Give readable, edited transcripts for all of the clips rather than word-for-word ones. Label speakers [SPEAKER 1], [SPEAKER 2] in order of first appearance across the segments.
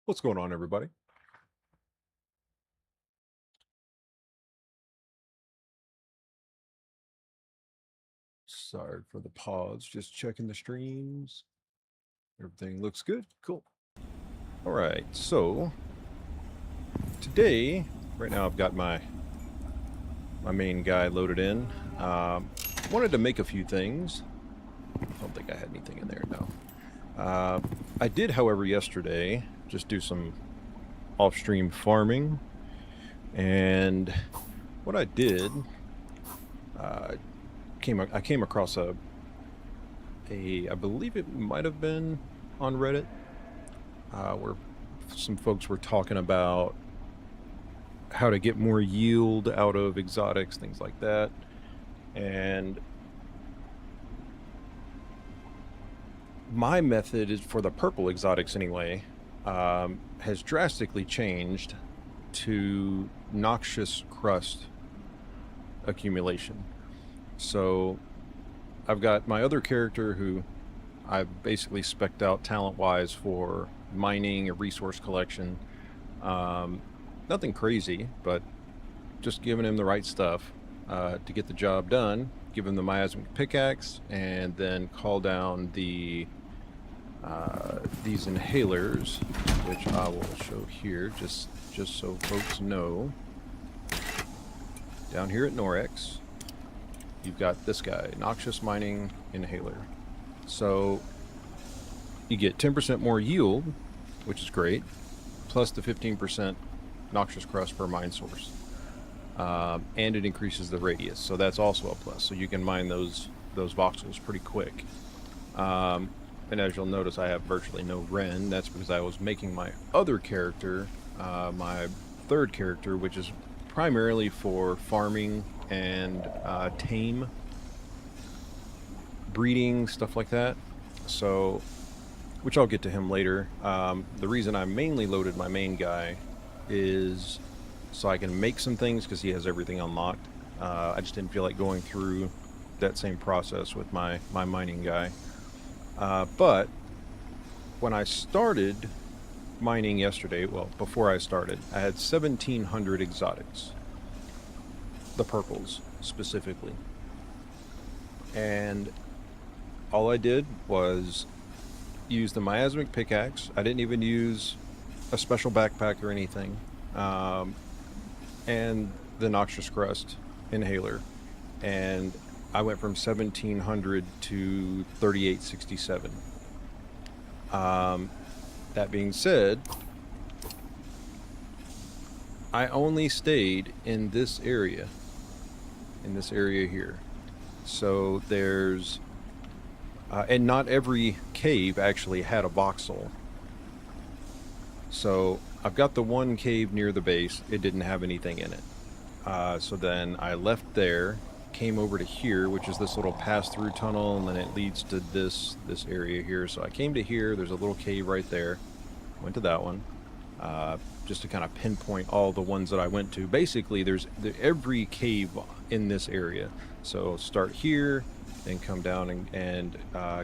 [SPEAKER 1] What's going on, everybody? Sorry for the pause, just checking the streams. Everything looks good. Cool. All right, so today, right now I've got my main guy loaded in. Wanted to make a few things. I don't think I had anything in there, no. I did, however, yesterday just do some off-stream farming, and what I did, I came across I believe it might have been on Reddit, where some folks were talking about how to get more yield out of exotics, things like that. And my method is for the purple exotics anyway, has drastically changed to noxious crust accumulation. So I've got my other character who I've basically spec'd out talent-wise for mining and resource collection. Nothing crazy, but just giving him the right stuff to get the job done. Give him the miasmic pickaxe, and then call down the these inhalers, which I will show here, just so folks know. Down here at Norex, you've got this guy, Noxious Mining Inhaler. So you get 10% more yield, which is great, plus the 15% noxious crust per mine source. And it increases the radius, so that's also a plus. So you can mine those voxels pretty quick. And as you'll notice, I have virtually no Ren. That's because I was making my other character, my third character, which is primarily for farming and tame, breeding, stuff like that. So, which I'll get to him later. The reason I mainly loaded my main guy is so I can make some things because he has everything unlocked. I just didn't feel like going through that same process with my mining guy. But when I started mining yesterday, well, before I started, I had 1,700 exotics. The purples, specifically. And all I did was use the miasmic pickaxe. I didn't even use a special backpack or anything. And the noxious crust inhaler. And I went from 1,700 to 3,867. That being said, I only stayed in this area here. So there's, and not every cave actually had a voxel. So I've got the one cave near the base, it didn't have anything in it. So then I left there, came over to here, which is this little pass-through tunnel, and then it leads to this area here. So I came to here, there's a little cave right there, went to that one. Just to kind of pinpoint all the ones that I went to. Basically, there's every cave in this area. So start here, then come down and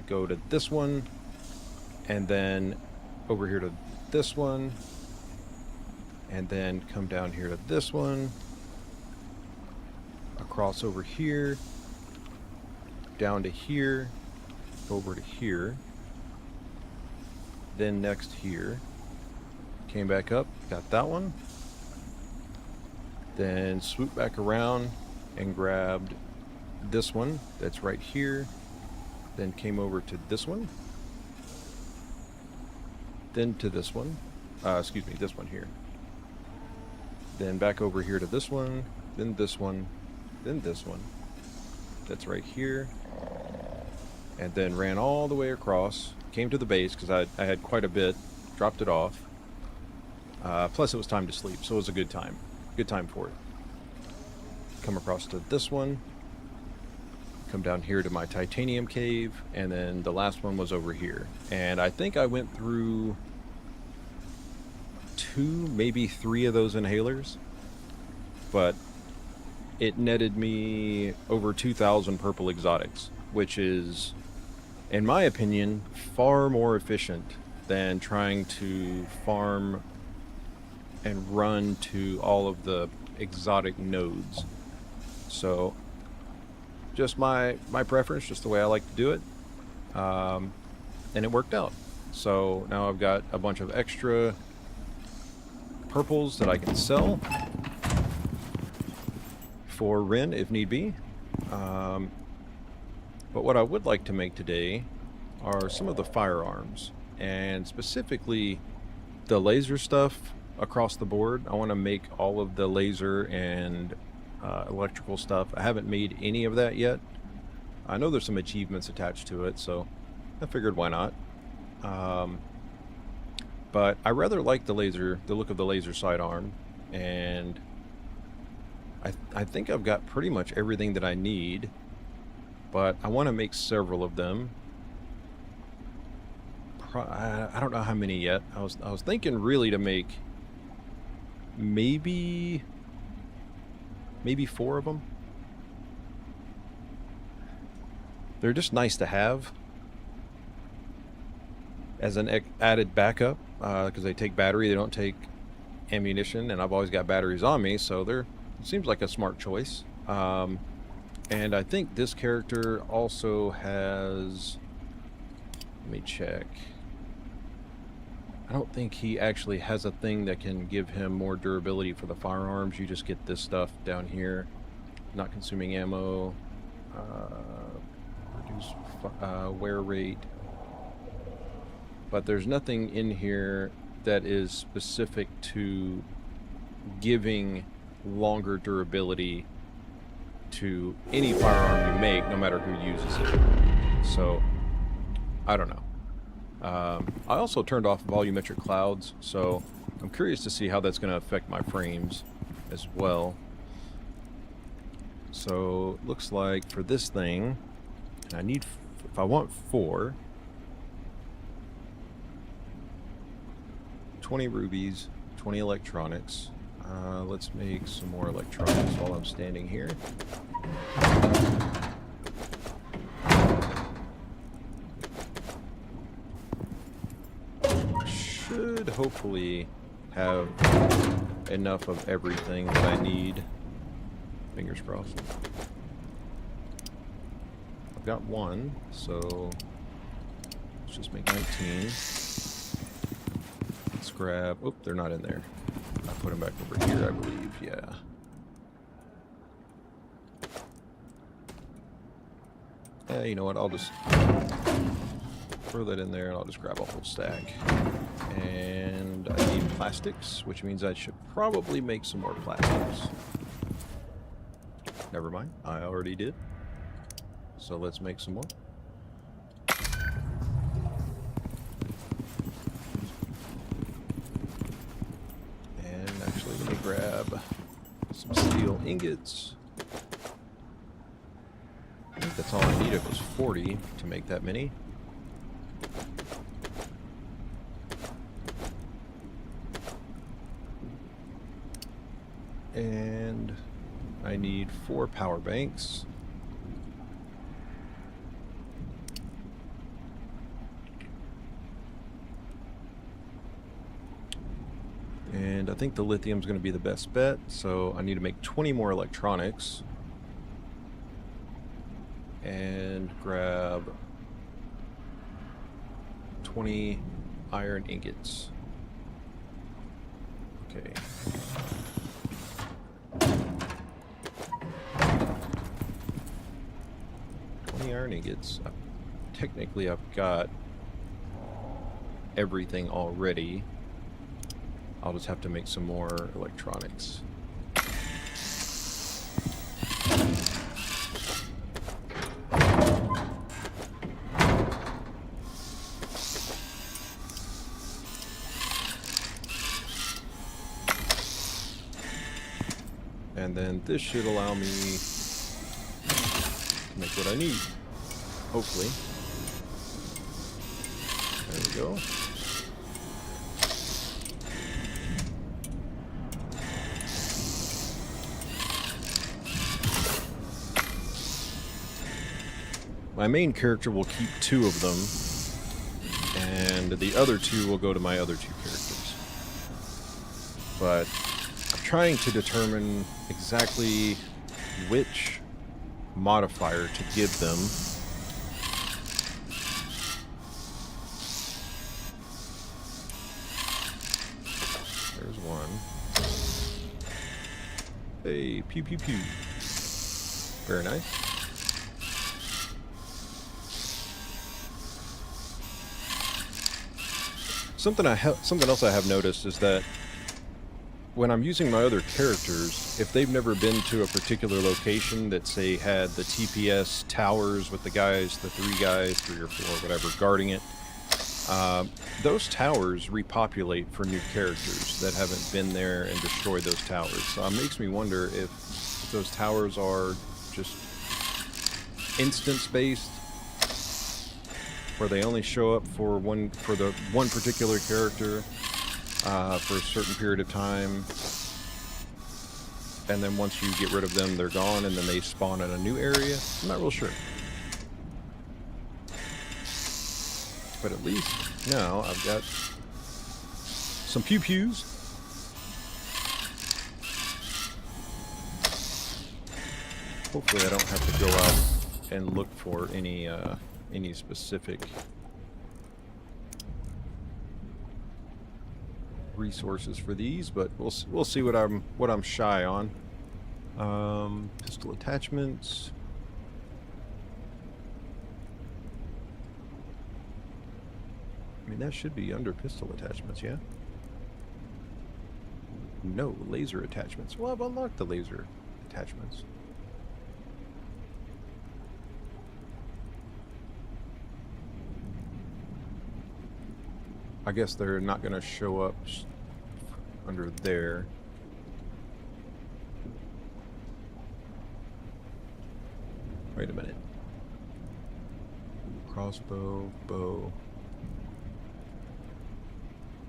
[SPEAKER 1] go to this one, and then over here to this one, and then come down here to this one, across over here, down to here, over to here, then next here. Came back up, got that one, then swooped back around and grabbed this one that's right here, then came over to this one, then to this one, this one here, then back over here to this one, then this one, then this one that's right here, and then ran all the way across, came to the base because I had quite a bit, dropped it off. Plus it was time to sleep, so it was a good time for it. Come across to this one, come down here to my titanium cave, and then the last one was over here. And I think I went through 2, maybe 3 of those inhalers, but it netted me over 2,000 purple exotics, which is, in my opinion, far more efficient than trying to farm and run to all of the exotic nodes. So just my preference, just the way I like to do it, and it worked out. So now I've got a bunch of extra purples that I can sell for Ren if need be. But what I would like to make today are some of the firearms, and specifically the laser stuff across the board. I want to make all of the laser and electrical stuff. I haven't made any of that yet. I know there's some achievements attached to it, so I figured why not. But I rather like the look of the laser sidearm, and I think I've got pretty much everything that I need, but I want to make several of them. I don't know how many yet. I was thinking really to make maybe 4 of them. They're just nice to have as an added backup, because they take battery, they don't take ammunition, and I've always got batteries on me, so it seems like a smart choice. And I think this character also has, let me check. I don't think he actually has a thing that can give him more durability for the firearms. You just get this stuff down here. Not consuming ammo. Reduce wear rate. But there's nothing in here that is specific to giving longer durability to any firearm you make, no matter who uses it. So, I don't know. I also turned off volumetric clouds, so I'm curious to see how that's going to affect my frames as well. So, looks like for this thing, I need, if I want 4, 20 rubies, 20 electronics. Let's make some more electronics while I'm standing here. Should hopefully have enough of everything that I need. Fingers crossed. I've got 1, so let's just make 19. Let's grab, oop, they're not in there. I'll put them back over here, I believe, yeah. Yeah, you know what, I'll just throw that in there and I'll just grab a whole stack. And I need plastics, which means I should probably make some more plastics. Never mind, I already did. So let's make some more. And actually, let me grab some steel ingots. I think that's all I needed was 40 to make that many. And I need 4 power banks. And I think the lithium is going to be the best bet, so I need to make 20 more electronics. And grab 20 iron ingots. Okay. Iron ingots. Technically, I've got everything already. I'll just have to make some more electronics. And then this should allow me to make what I need. Hopefully. There we go. My main character will keep 2 of them, and the other 2 will go to my other 2 characters. But I'm trying to determine exactly which modifier to give them. There's one. Hey, pew pew pew. Very nice. Something else I have noticed is that when I'm using my other characters, if they've never been to a particular location that, say, had the TPS towers with the guys, the 3 guys, 3 or 4, whatever, guarding it, those towers repopulate for new characters that haven't been there and destroyed those towers. So it makes me wonder if those towers are just instance-based, where they only show up for the one particular character for a certain period of time, and then once you get rid of them, they're gone, and then they spawn in a new area. I'm not real sure. But at least now I've got some pew-pews. Hopefully I don't have to go out and look for any specific resources for these, but we'll see what I'm shy on. Pistol attachments. I mean, that should be under pistol attachments, yeah? No, laser attachments. Well, I've unlocked the laser attachments. I guess they're not going to show up under there. Wait a minute. Crossbow, bow.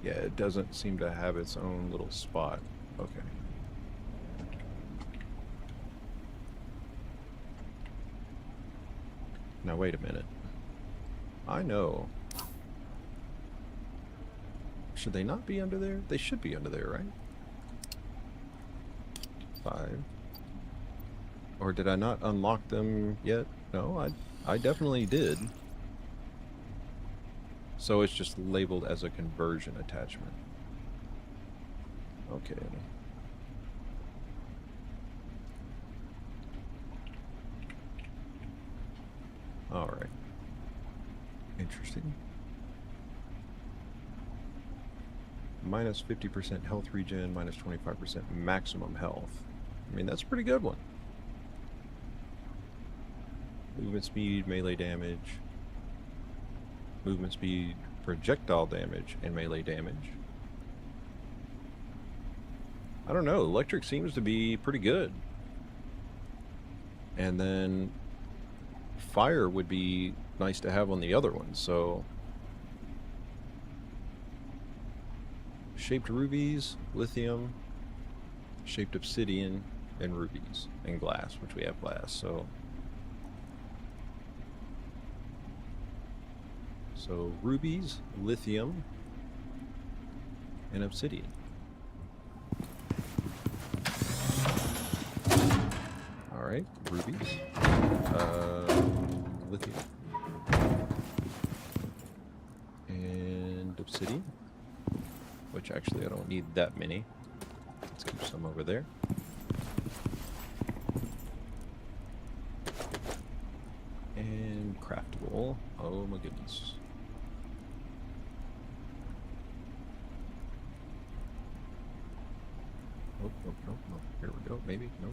[SPEAKER 1] Yeah, it doesn't seem to have its own little spot. Okay. Now wait a minute. I know. Should they not be under there? They should be under there, right? 5. Or did I not unlock them yet? No, I definitely did. So it's just labeled as a conversion attachment. Okay. Alright. Interesting. Minus 50% health regen, minus 25% maximum health. I mean, that's a pretty good one. Movement speed, melee damage. Movement speed, projectile damage, and melee damage. I don't know, electric seems to be pretty good. And then fire would be nice to have on the other one, so shaped rubies, lithium, shaped obsidian, and rubies, and glass, which we have glass, so rubies, lithium, and obsidian. Alright, rubies, lithium, and obsidian, which actually I don't need that many. Let's keep some over there. And craftable. Oh my goodness. Nope, nope, nope, nope. Here we go, maybe, nope.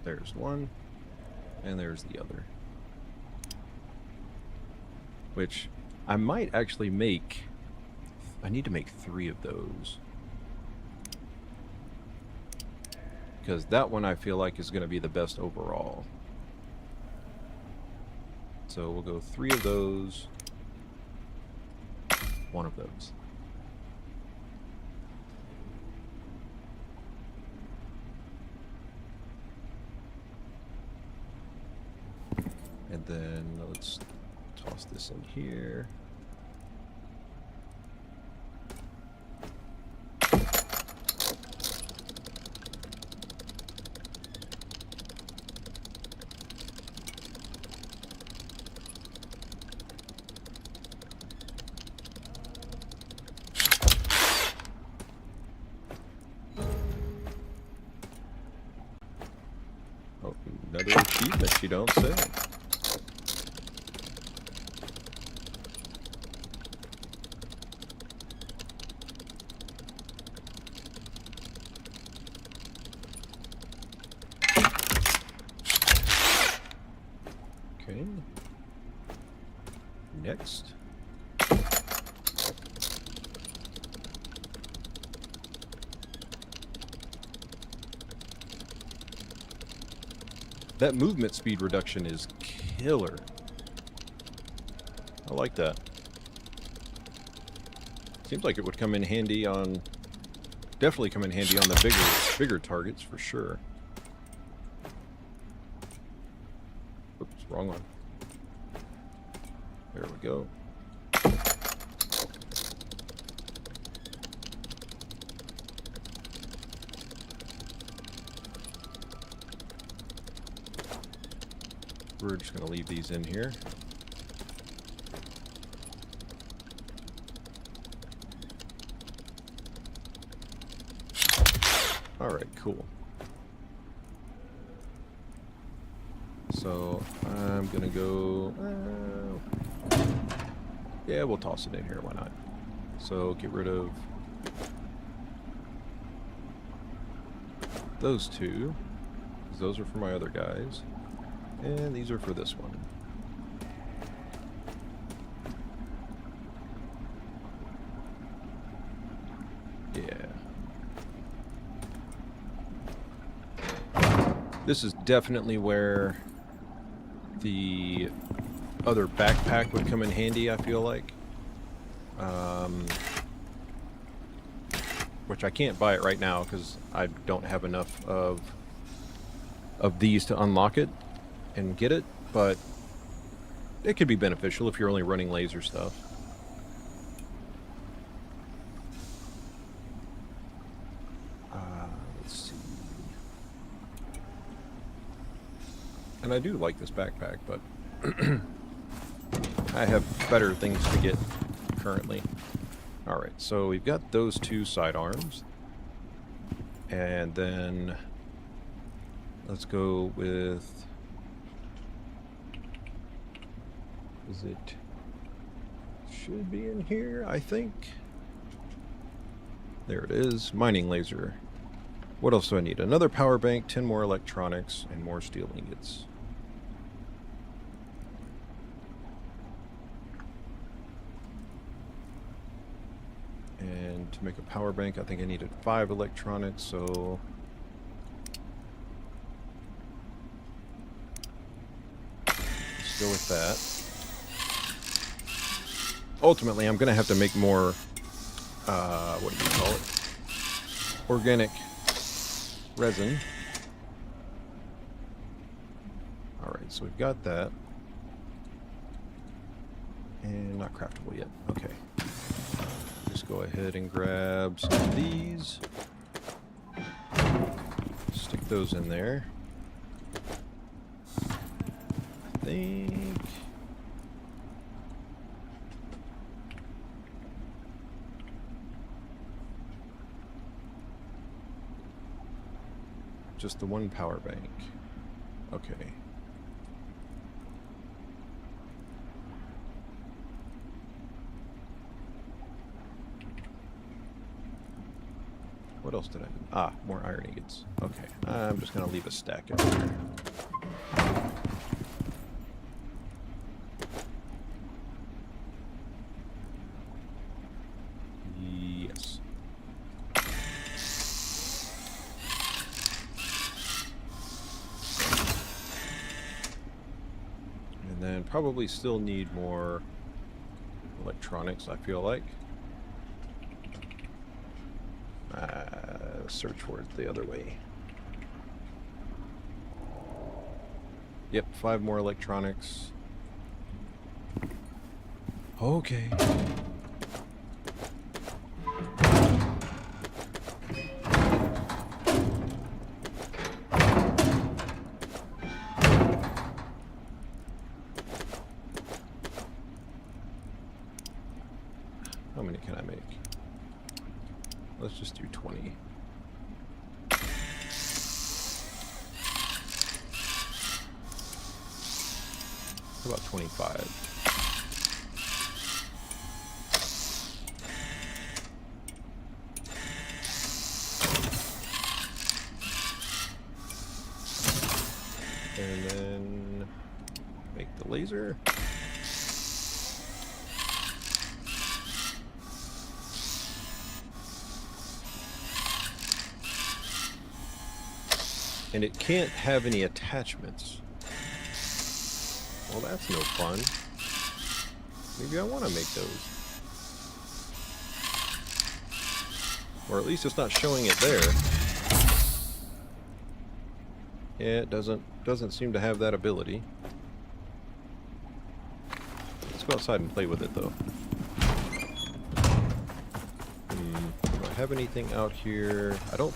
[SPEAKER 1] There's one, and there's the other. Which I might actually make. I need to make 3 of those. Because that one I feel like is going to be the best overall. So we'll go 3 of those, 1 of those. And then let's toss this in here. that you don't say. Okay. Next. That movement speed reduction is killer. I like that. Seems like it would come in handy on... Definitely come in handy on the bigger targets for sure. Oops, wrong one. There we go. We're just going to leave these in here. All right, cool. So I'm going to go... yeah, we'll toss it in here. Why not? So get rid of those two, because those are for my other guys. And these are for this one. Yeah. This is definitely where the other backpack would come in handy, I feel like. Which I can't buy it right now because I don't have enough of these to unlock it and get it, but it could be beneficial if you're only running laser stuff. Let's see. And I do like this backpack, but I have better things to get currently. Alright, so we've got those two sidearms. And then let's go with... Is it... should be in here, I think. There it is. Mining laser. What else do I need? Another power bank, 10 more electronics, and more steel ingots. And to make a power bank, I think I needed 5 electronics, so... let's go with that. Ultimately, I'm going to have to make more, what do you call it? Organic resin. Alright, so we've got that. And not craftable yet. Okay. Just go ahead and grab some of these. Stick those in there. I think... just the one power bank. Okay. What else did I do? Ah, more iron ingots. Okay. I'm just going to leave a stack in there. Yes. And then probably still need more electronics, I feel like. Search for it the other way. Yep, 5 more electronics. Okay. How many can I make? Let's just do 20. About 25. And then make the laser. And it can't have any attachments. Well, that's no fun. Maybe I want to make those. Or at least it's not showing it there. Yeah, it doesn't seem to have that ability. Let's go outside and play with it, though. Do I have anything out here? I don't.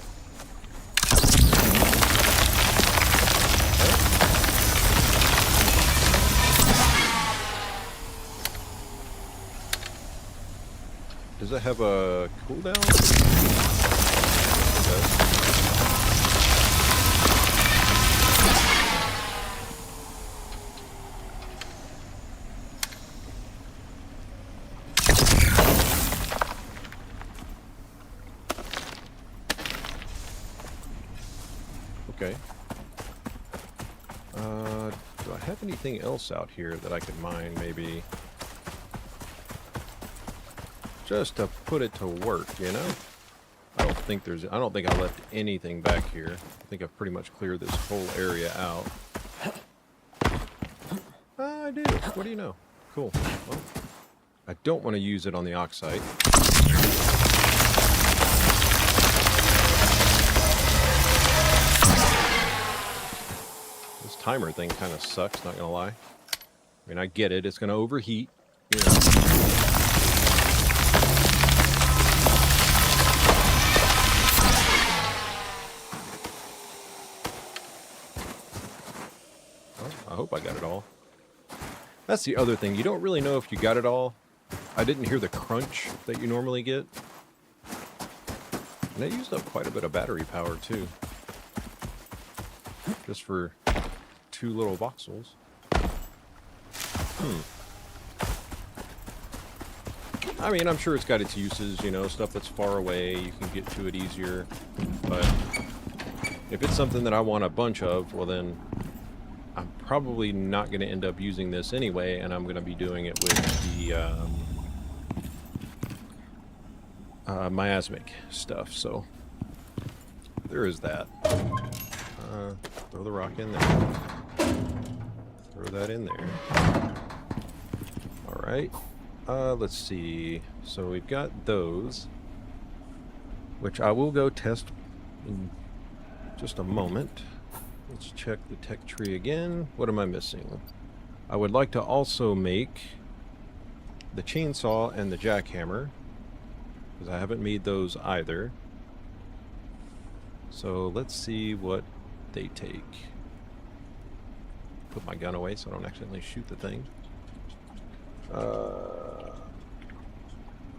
[SPEAKER 1] Does it have a cooldown? It does. Okay. Do I have anything else out here that I could mine, maybe? Just to put it to work, you know? I don't think I left anything back here. I think I've pretty much cleared this whole area out. I do. What do you know? Cool. Well, I don't want to use it on the oxide. This timer thing kind of sucks, not gonna lie. I mean, I get it. It's gonna overheat, you know. I hope I got it all. That's the other thing. You don't really know if you got it all. I didn't hear the crunch that you normally get. And it used up quite a bit of battery power, too. Just for 2 little voxels. I mean, I'm sure it's got its uses, you know, stuff that's far away, you can get to it easier. But if it's something that I want a bunch of, well then I'm probably not going to end up using this anyway, and I'm going to be doing it with the miasmic stuff, so there is that. Throw the rock in there. Throw that in there. Alright. Let's see. So we've got those, which I will go test in just a moment. Let's check the tech tree again. What am I missing? I would like to also make the chainsaw and the jackhammer, because I haven't made those either. So let's see what they take. Put my gun away so I don't accidentally shoot the thing.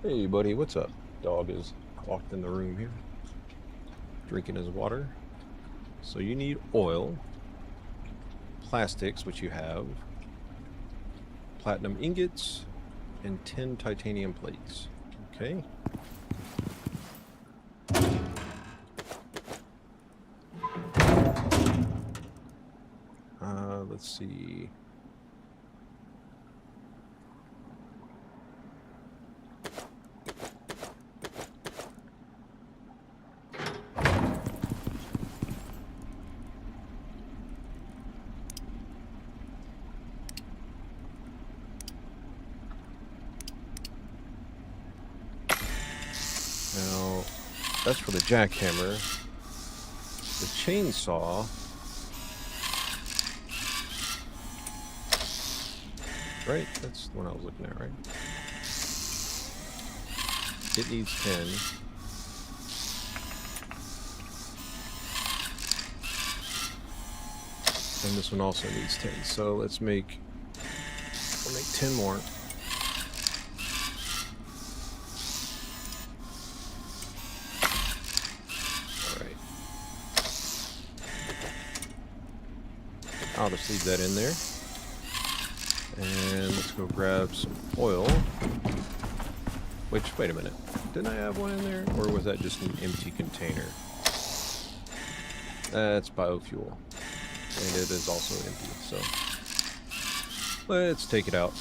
[SPEAKER 1] Hey buddy, what's up? Dog is walked in the room here, drinking his water. So you need oil, plastics, which you have, platinum ingots, and 10 titanium plates. Okay. Let's see. Now, that's for the jackhammer. The chainsaw. Right? That's the one I was looking at, right? It needs 10. And this one also needs 10. So we'll make 10 more. Alright. I'll just leave that in there. And let's go grab some oil. Which, wait a minute. Didn't I have one in there? Or was that just an empty container? That's biofuel. And it is also empty, so let's take it out.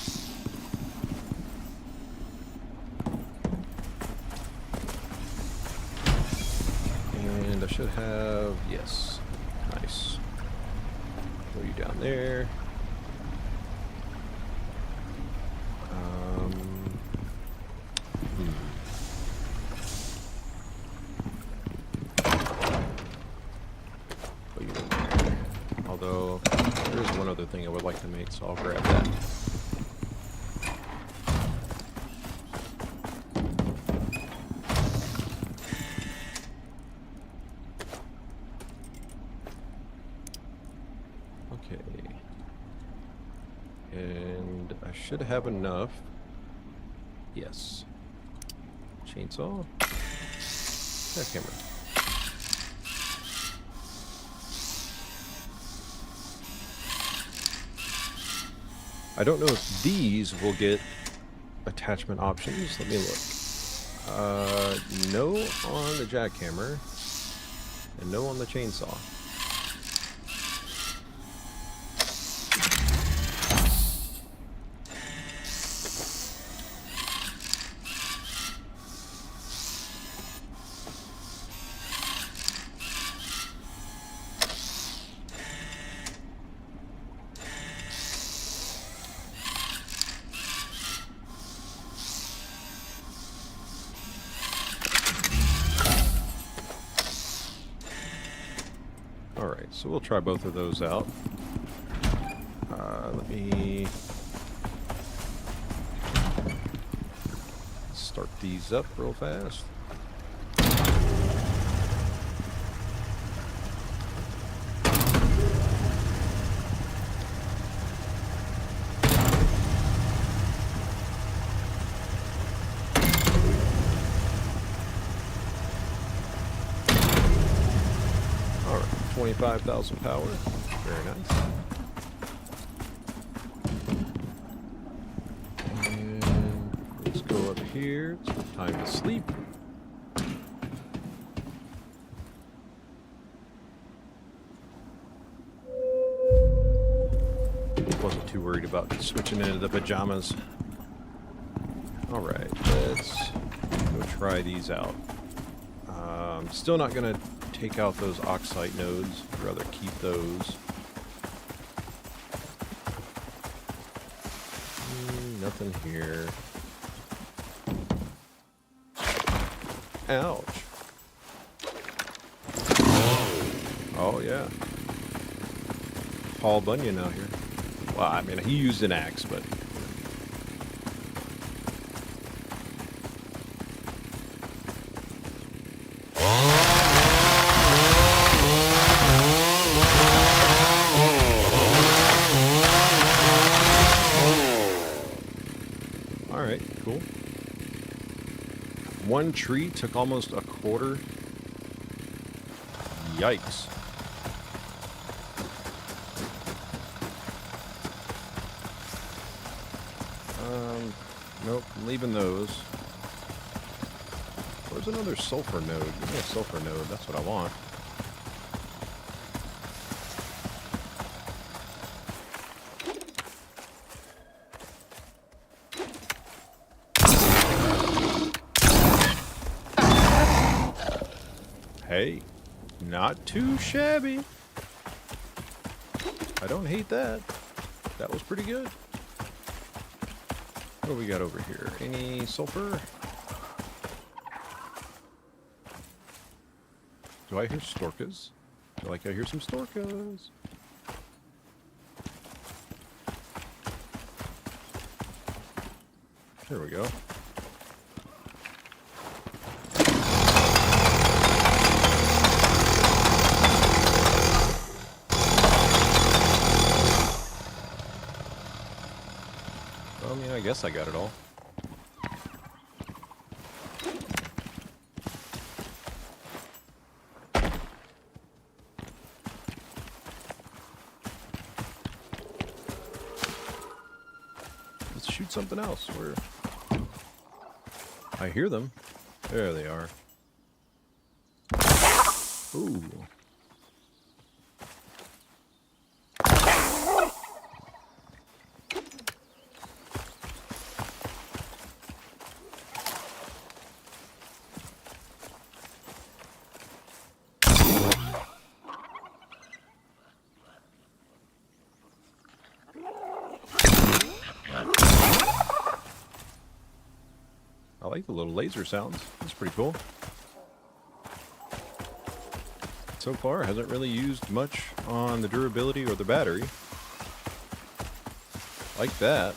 [SPEAKER 1] And I should have, yes, nice. Throw you down there. Put you in there. Although, there's one other thing I would like to make, so I'll grab that. And I should have enough. Yes. Chainsaw. Jackhammer. I don't know if these will get attachment options. Let me look. No on the jackhammer. And no on the chainsaw. Alright, so we'll try both of those out. Let me start these up real fast. Alright, 25,000 power. Very nice. Go up here. It's time to sleep. Wasn't too worried about switching into the pajamas. Alright, let's go try these out. Still not going to take out those oxide nodes. I'd rather keep those. Nothing here. Ouch. Oh, yeah. Paul Bunyan out here. Well, I mean, he used an axe, but... Alright, cool. One tree took almost a quarter. Yikes. Nope, I'm leaving those. Where's another sulfur node? Give me a sulfur node, that's what I want. Hey, not too shabby. I don't hate that. That was pretty good. What do we got over here? Any sulfur? Do I hear storkas? I feel like I hear some storkas. There we go. I mean, I guess I got it all. shoot something else. Where? I hear them. There they are. Ooh. I like the little laser sounds. That's pretty cool. So far, hasn't really used much on the durability or the battery. Like that.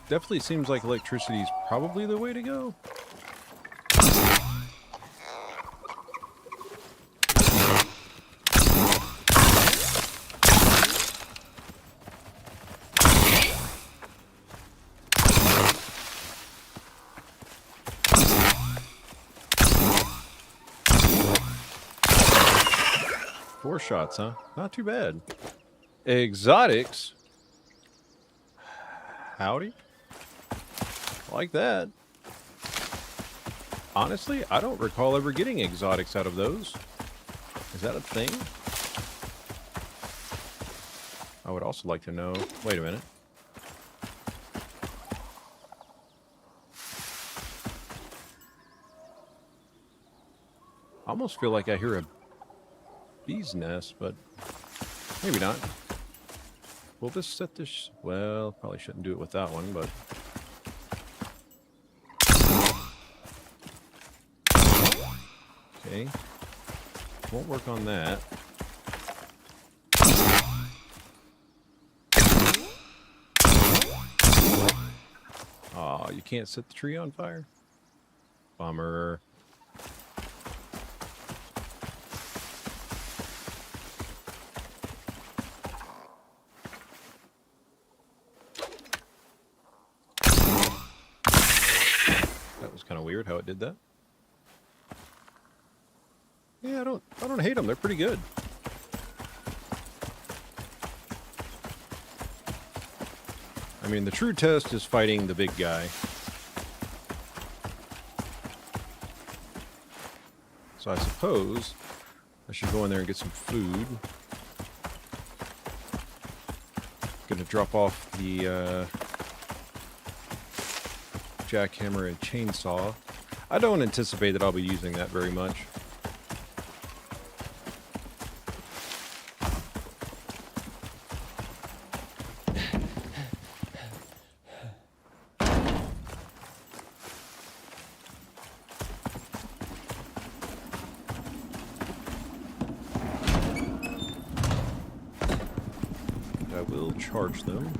[SPEAKER 1] Definitely seems like electricity is probably the way to go. Four shots, huh? Not too bad. Exotics? Howdy. Like that. Honestly, I don't recall ever getting exotics out of those. Is that a thing? I would also like to know... Wait a minute. I almost feel like I hear a bee's nest, but maybe not. We'll just set this... Well, probably shouldn't do it with that one, but... Okay. Won't work on that. Aw, you can't set the tree on fire? Bummer. That was kind of weird how it did that. Yeah, I don't hate them. They're pretty good. I mean, the true test is fighting the big guy. So I suppose I should go in there and get some food. Gonna drop off the jackhammer and chainsaw. I don't anticipate that I'll be using that very much. I will charge them.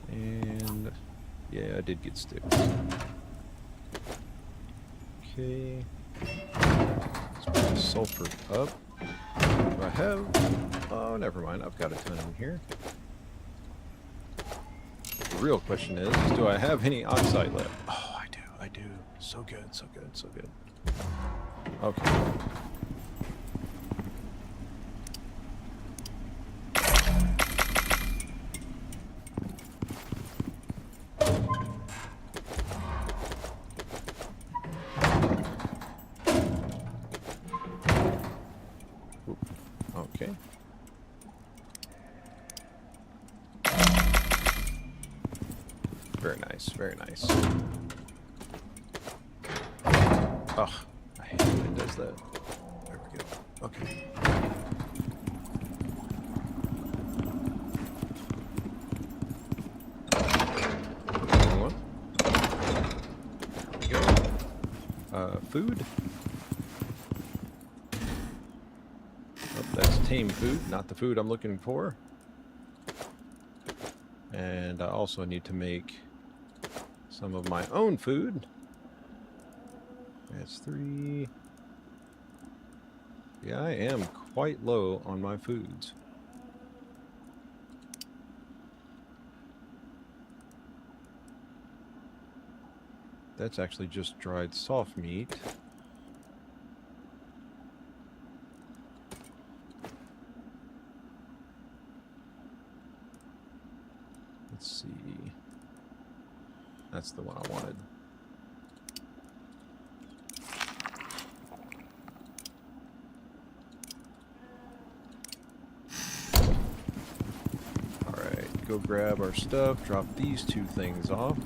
[SPEAKER 1] And yeah, I did get sticks. Okay. Let's put the sulfur up. Do I have... Oh, never mind. I've got a ton in here. The real question is, do I have any oxide left? Oh, I do. So good, so good, so good. Okay. Oop. Okay. Very nice, very nice. Ugh, I hate when it does that. There we go. Okay. Wrong one. There we go. Food. Oh, that's tame food, not the food I'm looking for. And I also need to make some of my own food. That's 3. Yeah, I am quite low on my foods. That's actually just dried soft meat. Let's see. That's the one I wanted. Alright, go grab our stuff, drop these 2 things off.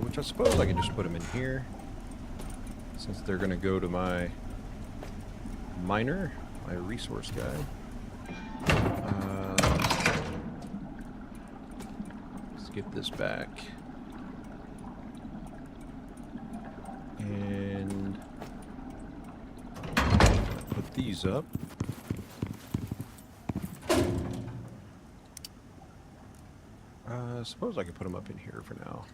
[SPEAKER 1] Which I suppose I can just put them in here, since they're going to go to my miner, my resource guy. Let's get this back. And put these up. I suppose I can put them up in here for now.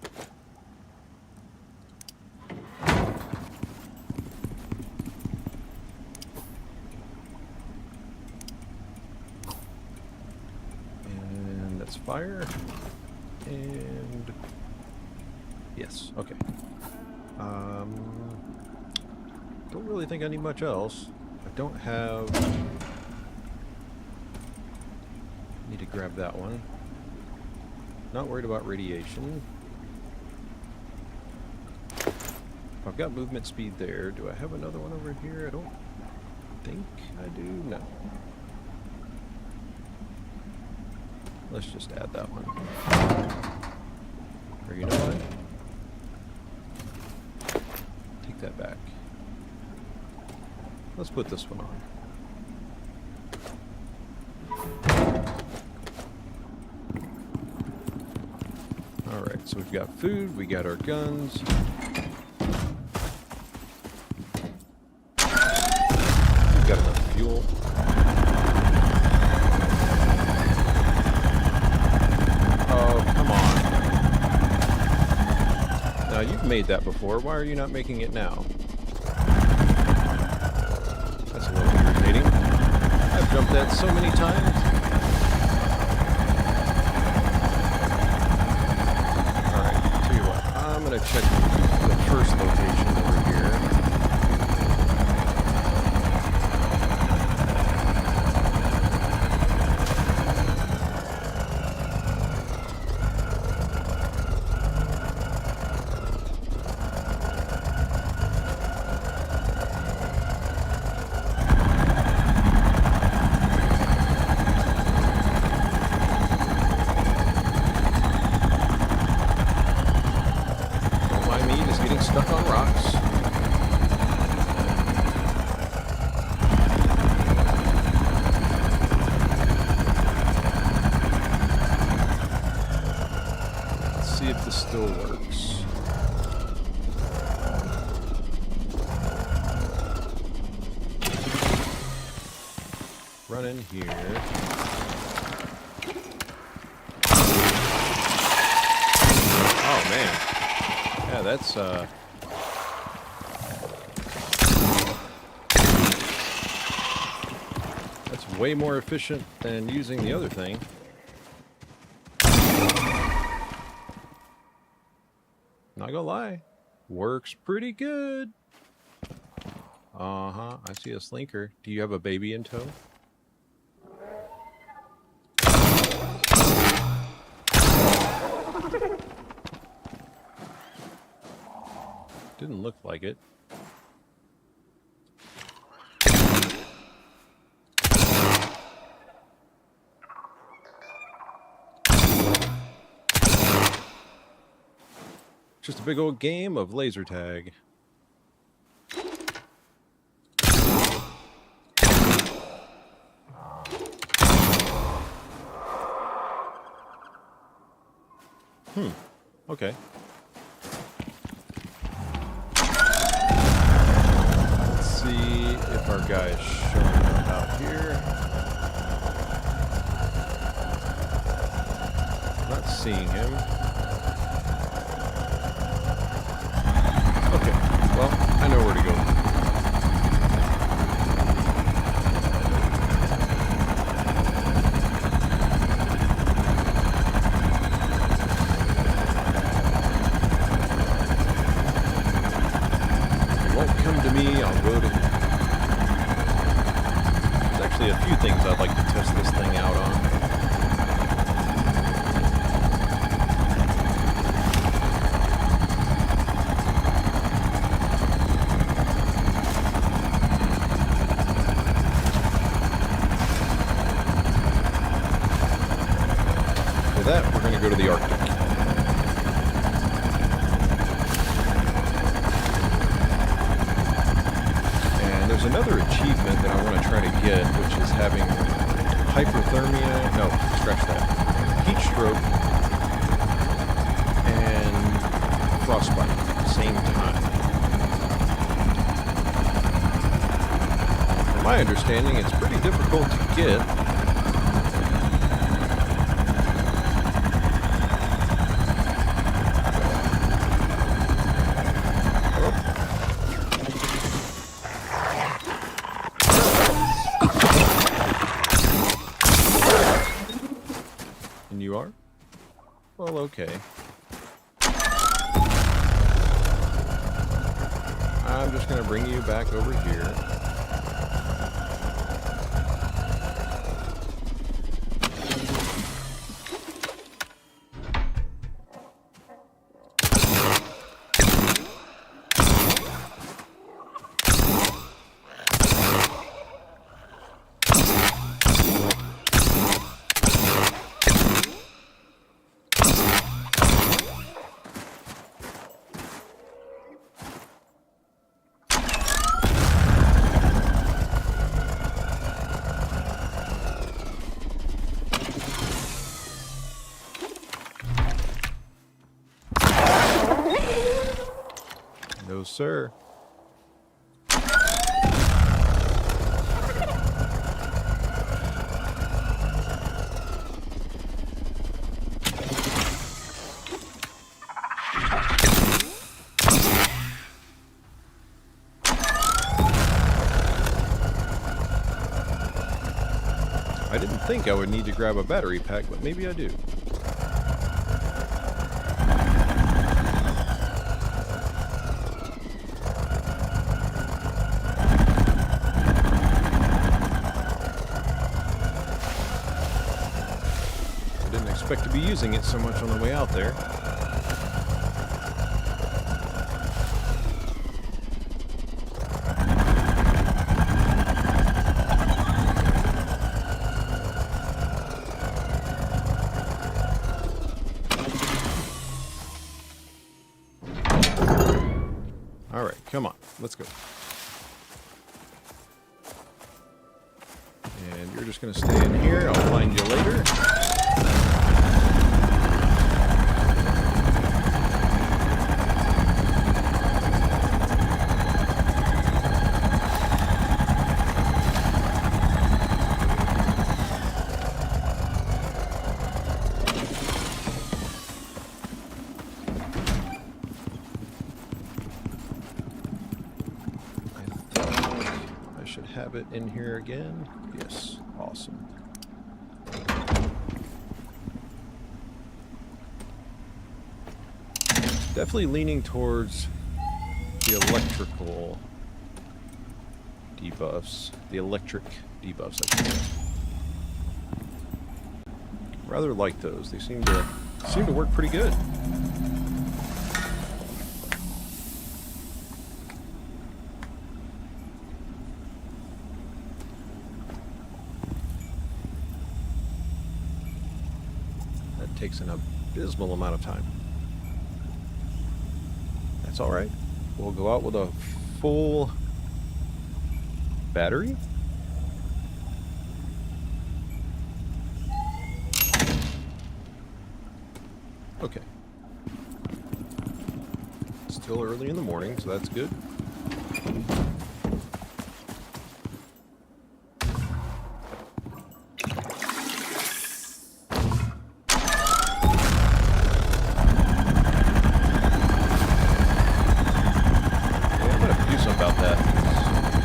[SPEAKER 1] Fire, and yes, okay. Don't really think I need much else. I don't have... Need to grab that one. Not worried about radiation. I've got movement speed there. Do I have another one over here? I don't think I do. No. Let's just add that one. Or you know what? Take that back. Let's put this one on. Alright, so we've got food, we got our guns. We've got enough fuel. You've made that before. Why are you not making it now? That's a little irritating. I've jumped that so many times. Alright, tell you what. I'm going to check the first location over here. Stuck on rocks. Let's see if this still works. Run in here. Oh man. Yeah, that's way more efficient than using the other thing. Not gonna lie, works pretty good. Uh-huh, I see a slinker. Do you have a baby in tow? Didn't look like it. Just a big old game of laser tag. Okay. Let's see if our guy is showing up out here. Not seeing him. Okay. won't come to me, I'll go to him. There's actually a few things I'd like to test this thing out on. For that, we're going to go to the Arctic. There's another achievement that I want to try to get, which is having hyperthermia, no, scratch that, heat stroke and frostbite at the same time. From my understanding, it's pretty difficult to get. You are? Well, okay. I'm just going to bring you back over here. No, sir. I didn't think I would need to grab a battery pack, but maybe I do. Expect to be using it so much on the way out there. All right, come on, let's go. And you're just going to stay in here. I'll find you later. Have it in here again. Yes, awesome. Definitely leaning towards the electrical debuffs. The electric debuffs, I think. Rather like those. They seem to work pretty good. Takes an abysmal amount of time. That's all right. We'll go out with a full battery. Okay. It's still early in the morning, so that's good.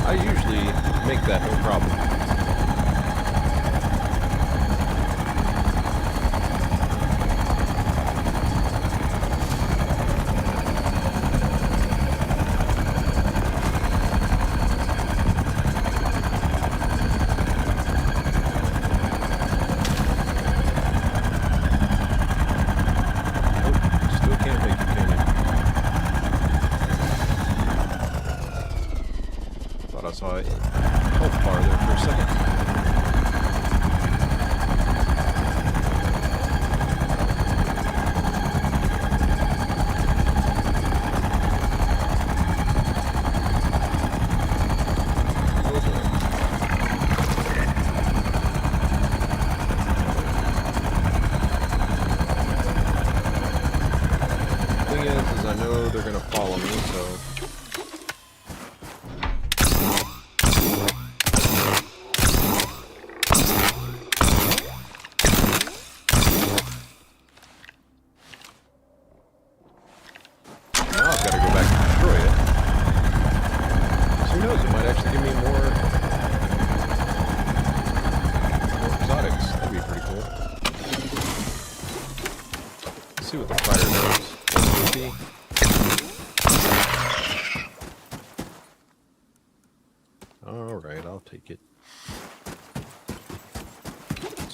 [SPEAKER 1] I usually make that no problem. saw a health bar there for a second. See what the fire does. 150. Alright, I'll take it.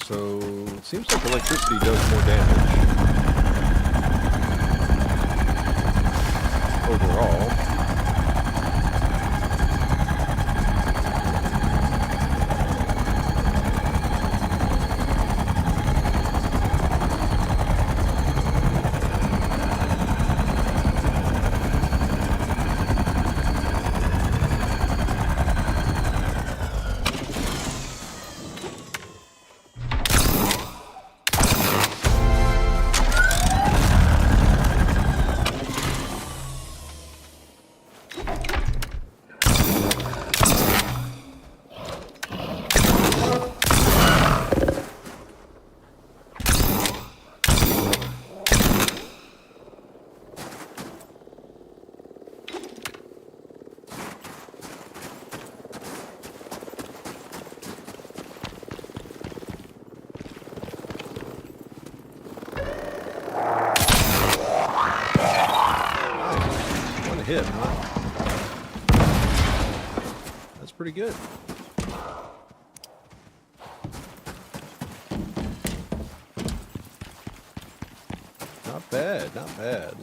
[SPEAKER 1] So, it seems like electricity does more damage. Overall. Hit, huh? That's pretty good. Not bad, not bad.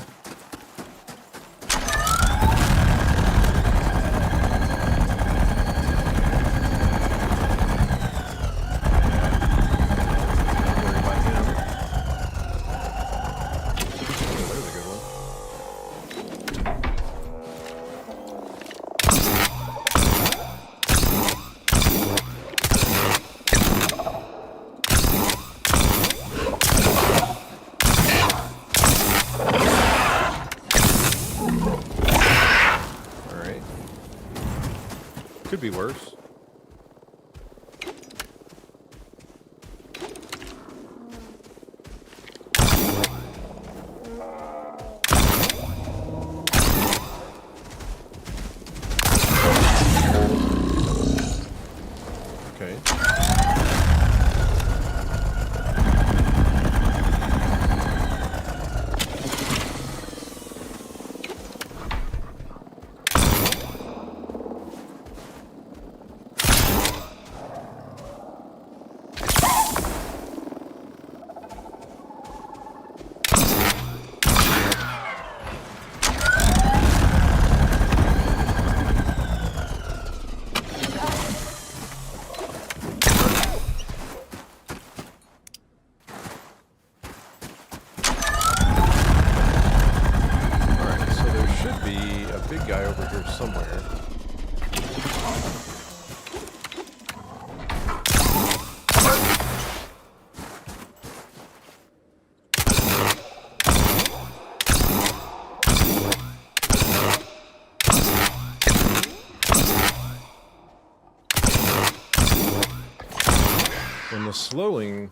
[SPEAKER 1] Could be worse. Okay. Guy over here somewhere. When the slowing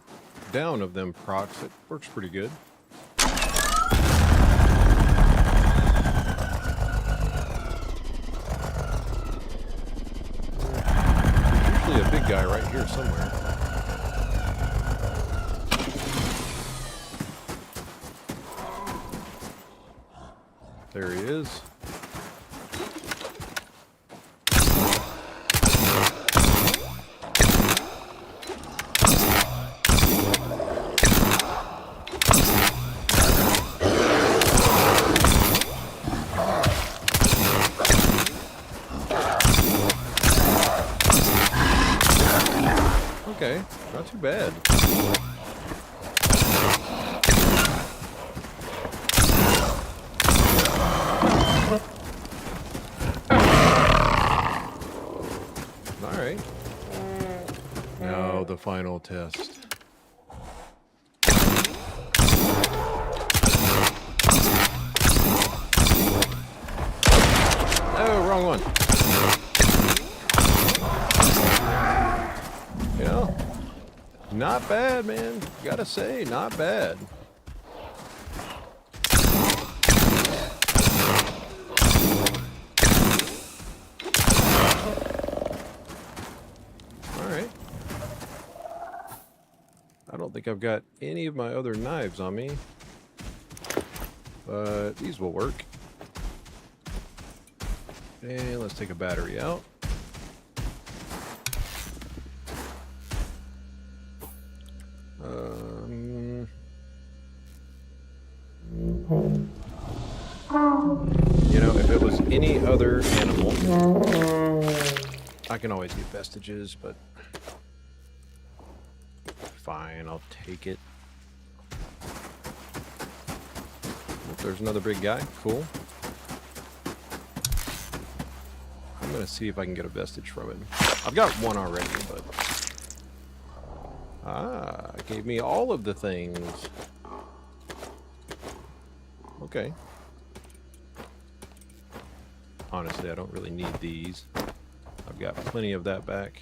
[SPEAKER 1] down of them procs, it works pretty good. A big guy right here somewhere. There he is. Okay, not too bad. Alright. Now the final test. Oh, wrong one. You know, not bad, man. Gotta say, not bad. Alright. I don't think I've got any of my other knives on me, but these will work. And let's take a battery out. You know, if it was any other animal, I can always get vestiges, but fine, I'll take it. If there's another big guy, cool. I'm gonna see if I can get a vestige from it. I've got one already, but it gave me all of the things. Okay. Honestly, I don't really need these. I've got plenty of that back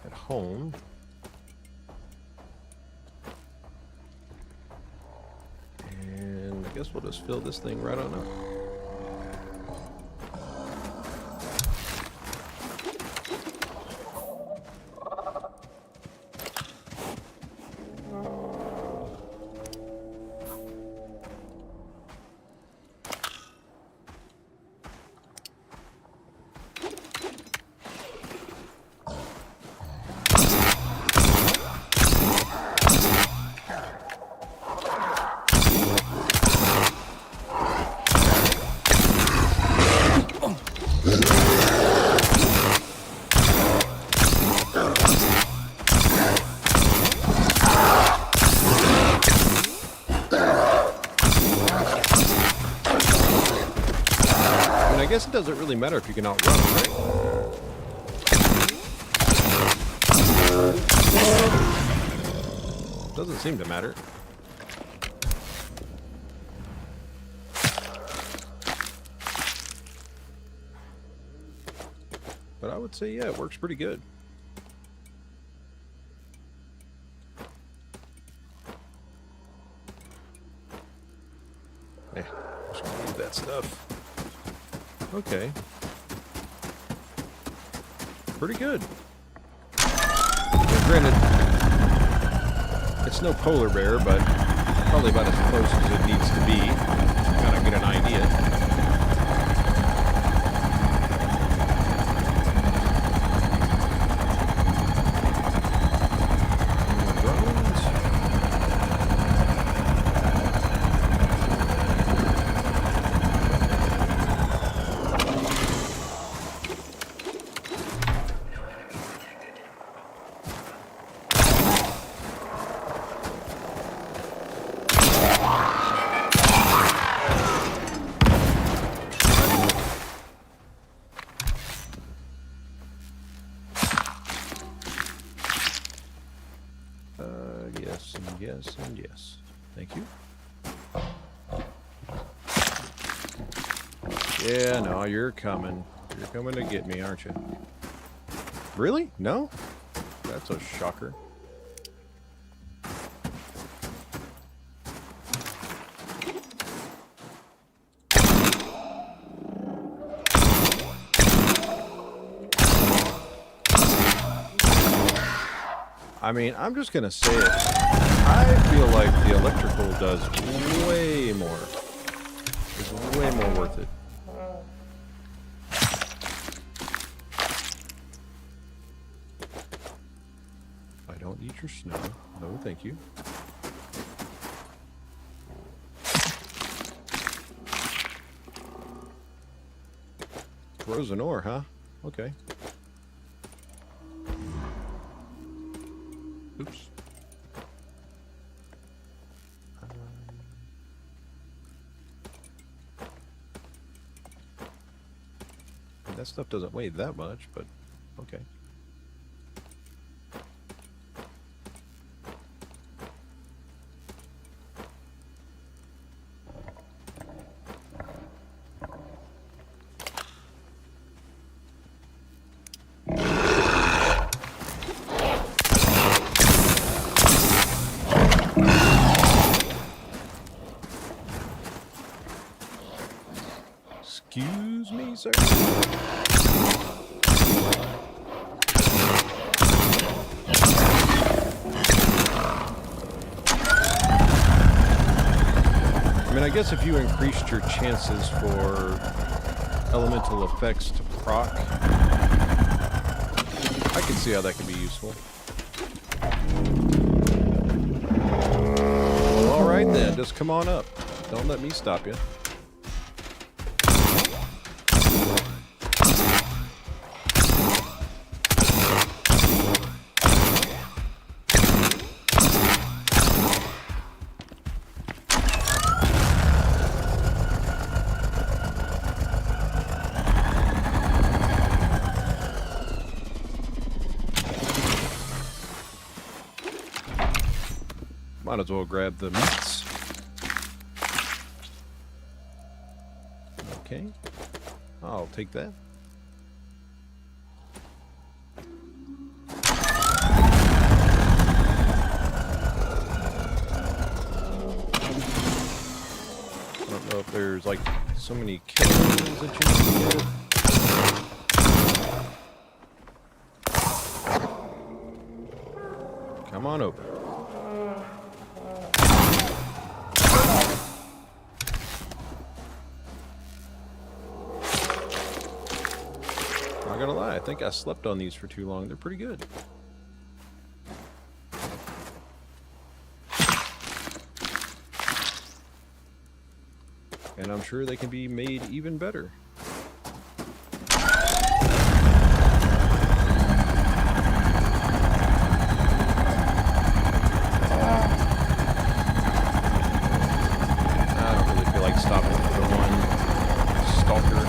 [SPEAKER 1] at home. And I guess we'll just fill this thing right on up. I guess it doesn't really matter if you can outrun them, right? Doesn't seem to matter. But I would say, yeah, it works pretty good. Yeah, just gonna leave that stuff. Okay. Pretty good. Well, granted, it's no polar bear, but probably about as close as it needs to be to kind of get an idea. Yes, and yes, and yes. Thank you. Yeah, no, you're coming. You're coming to get me, aren't you? Really? No? That's a shocker. I mean, I'm just gonna say it. I feel like the electrical does way more. It's way more worth it. I don't need your snow. No, thank you. Frozen ore, huh? Okay. Oops. That stuff doesn't weigh that much, but okay. Excuse me, sir. I mean, I guess if you increased your chances for elemental effects to proc, I can see how that could be useful. Alright then, just come on up. Don't let me stop you. Might as well grab the meats. Okay. I'll take that. I don't know if there's like so many kills that you need to get. Come on over. Not gonna lie, I think I slept on these for too long. They're pretty good. And I'm sure they can be made even better. I don't really feel like stopping for the one stalker.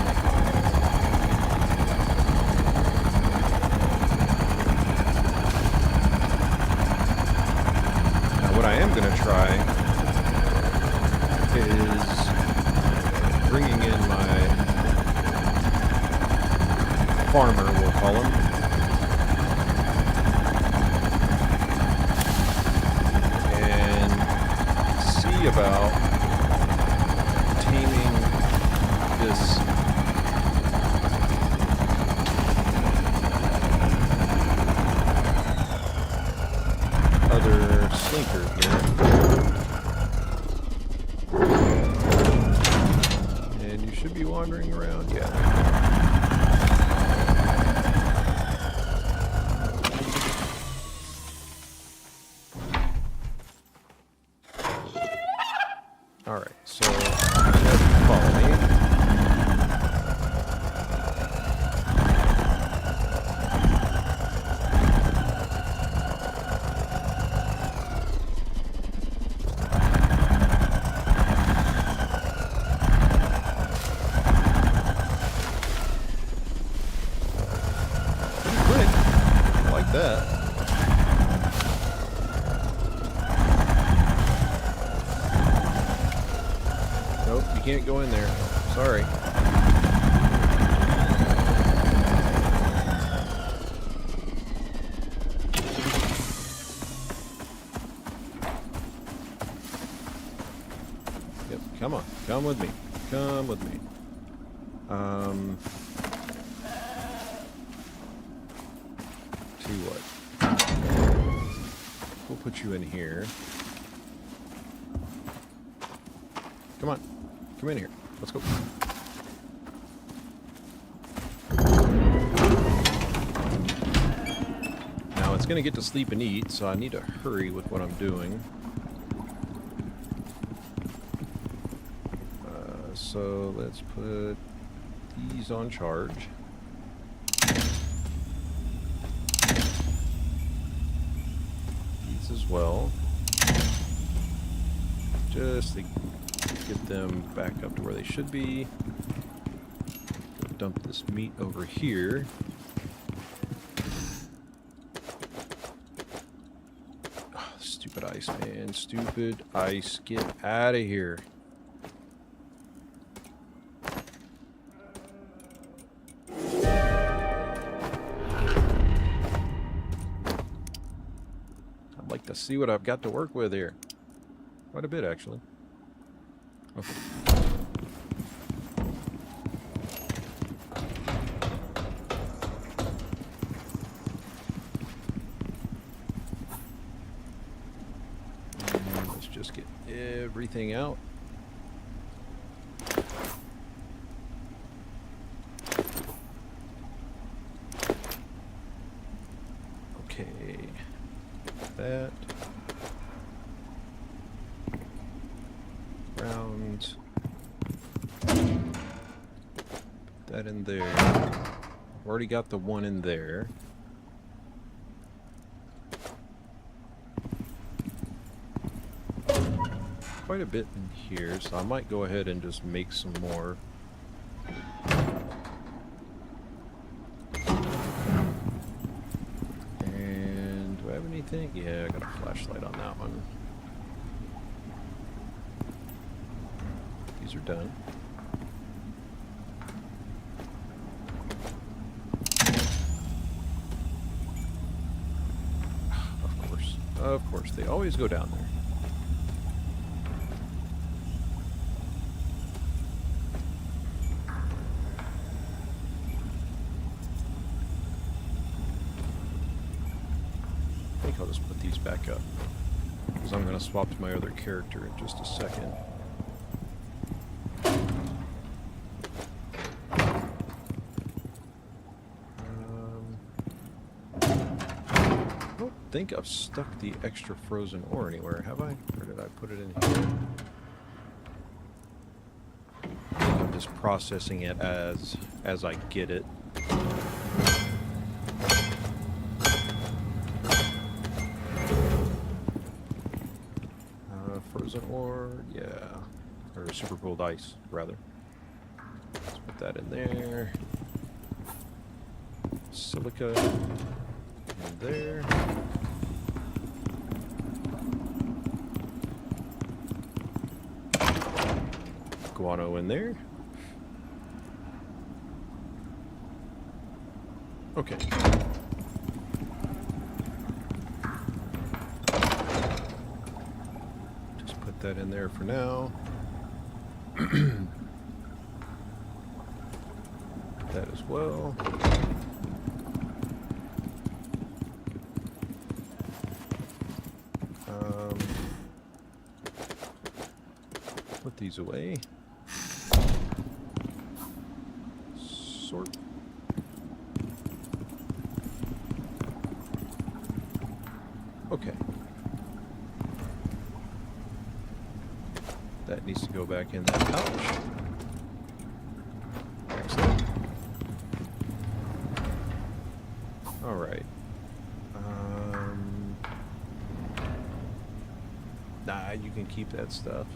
[SPEAKER 1] What I am going to try is bringing in my farmer, we'll call him, and see about taming this other slinker here. And you should be wandering around, yeah. Alright, so follow me. That. Nope, you can't go in there. Sorry. Yep, come on. Come with me. Come with me. What? We'll put you in here. Come on. Come in here. Let's go. Now it's going to get to sleep and eat, so I need to hurry with what I'm doing. So let's put these on charge. these as well. Just to get them back up to where they should be. Dump this meat over here. Oh, stupid ice, man. Stupid ice. Get out of here. I'd like to see what I've got to work with here. Quite a bit, actually. Okay. Let's just get everything out. Okay. That. Round. Put that in there. I've already got the one in there. Quite a bit in here, so I might go ahead and just make some more. And do I have anything? Yeah, I got a flashlight on that one. These are done. Of course, they always go down there. I think I'll just put these back up, because I'm going to swap to my other character in just a second. I think I've stuck the extra frozen ore anywhere, have I? Or did I put it in here? I think I'm just processing it as I get it. Frozen ore, yeah. Or super cooled ice, rather. Let's put that in there. Silica in there. Guano in there. Okay. Just put that in there for now. That as well. Put these away. Sort. Okay. That needs to go back in that pouch. Excellent. Alright. Nah, you can keep that stuff.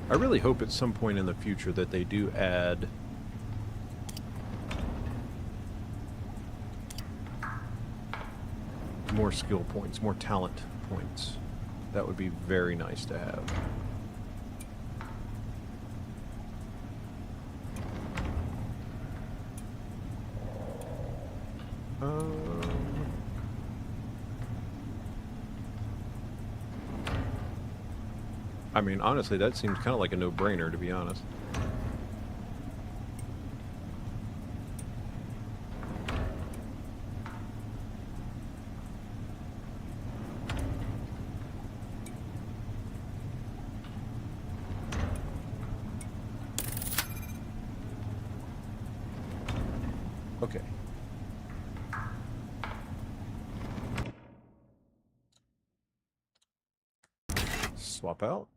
[SPEAKER 1] I really hope at some point in the future that they do add more skill points, more talent points. That would be very nice to have. I mean, honestly, that seems kind of like a no-brainer, to be honest. Okay. Swap out.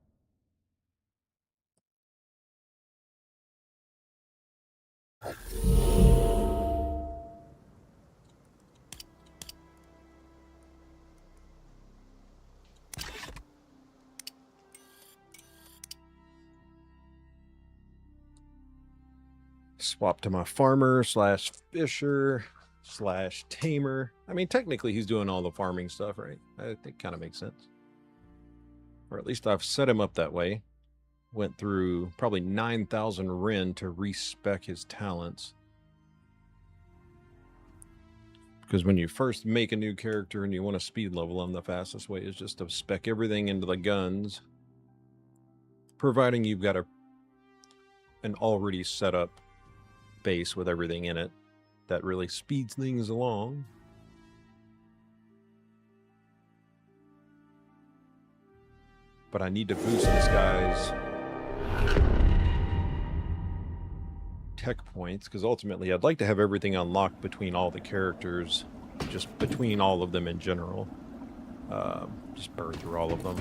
[SPEAKER 1] Swap to my farmer slash fisher slash tamer. I mean, technically he's doing all the farming stuff, right? I think kind of makes sense. Or at least I've set him up that way. Went through probably 9,000 Ren to respec his talents. Because when you first make a new character and you want to speed level them, the fastest way is just to spec everything into the guns. Providing you've got an already set up base with everything in it. That really speeds things along. But I need to boost this guy's tech points, because ultimately I'd like to have everything unlocked between all the characters, just between all of them in general. Just burn through all of them.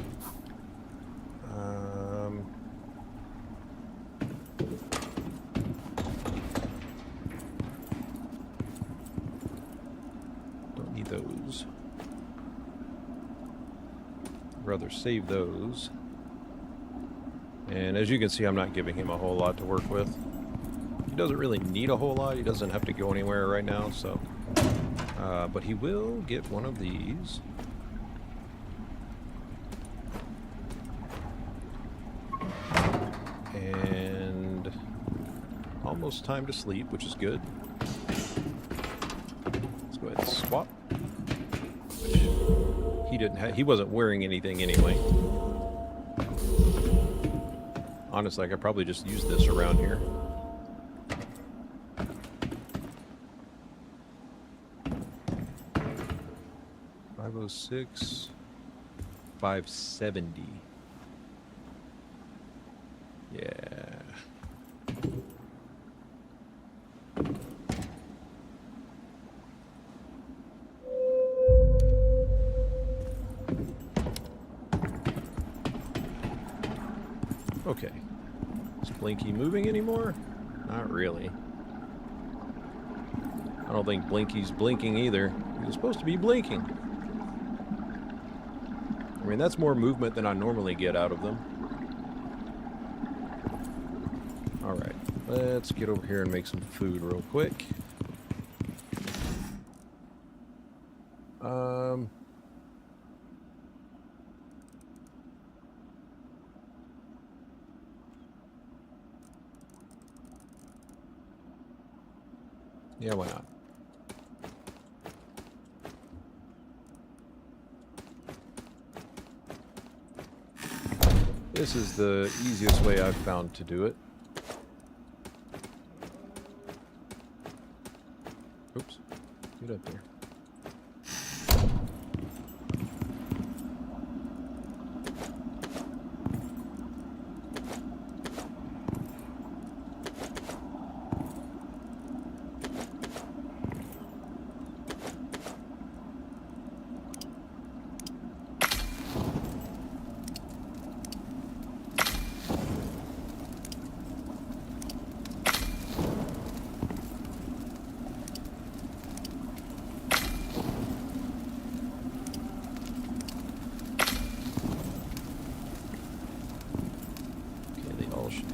[SPEAKER 1] Don't need those. Rather save those. And as you can see, I'm not giving him a whole lot to work with. He doesn't really need a whole lot. He doesn't have to go anywhere right now, so. But he will get one of these. And almost time to sleep, which is good. Let's go ahead and swap. Which he wasn't wearing anything anyway. Honestly, I could probably just use this around here. $506, $570. Yeah. Okay. Is Blinky moving anymore? Not really. I don't think Blinky's blinking either. He was supposed to be blinking. I mean, that's more movement than I normally get out of them. Alright, let's get over here and make some food real quick. Yeah, why not? This is the easiest way I've found to do it. Oops. Get up there.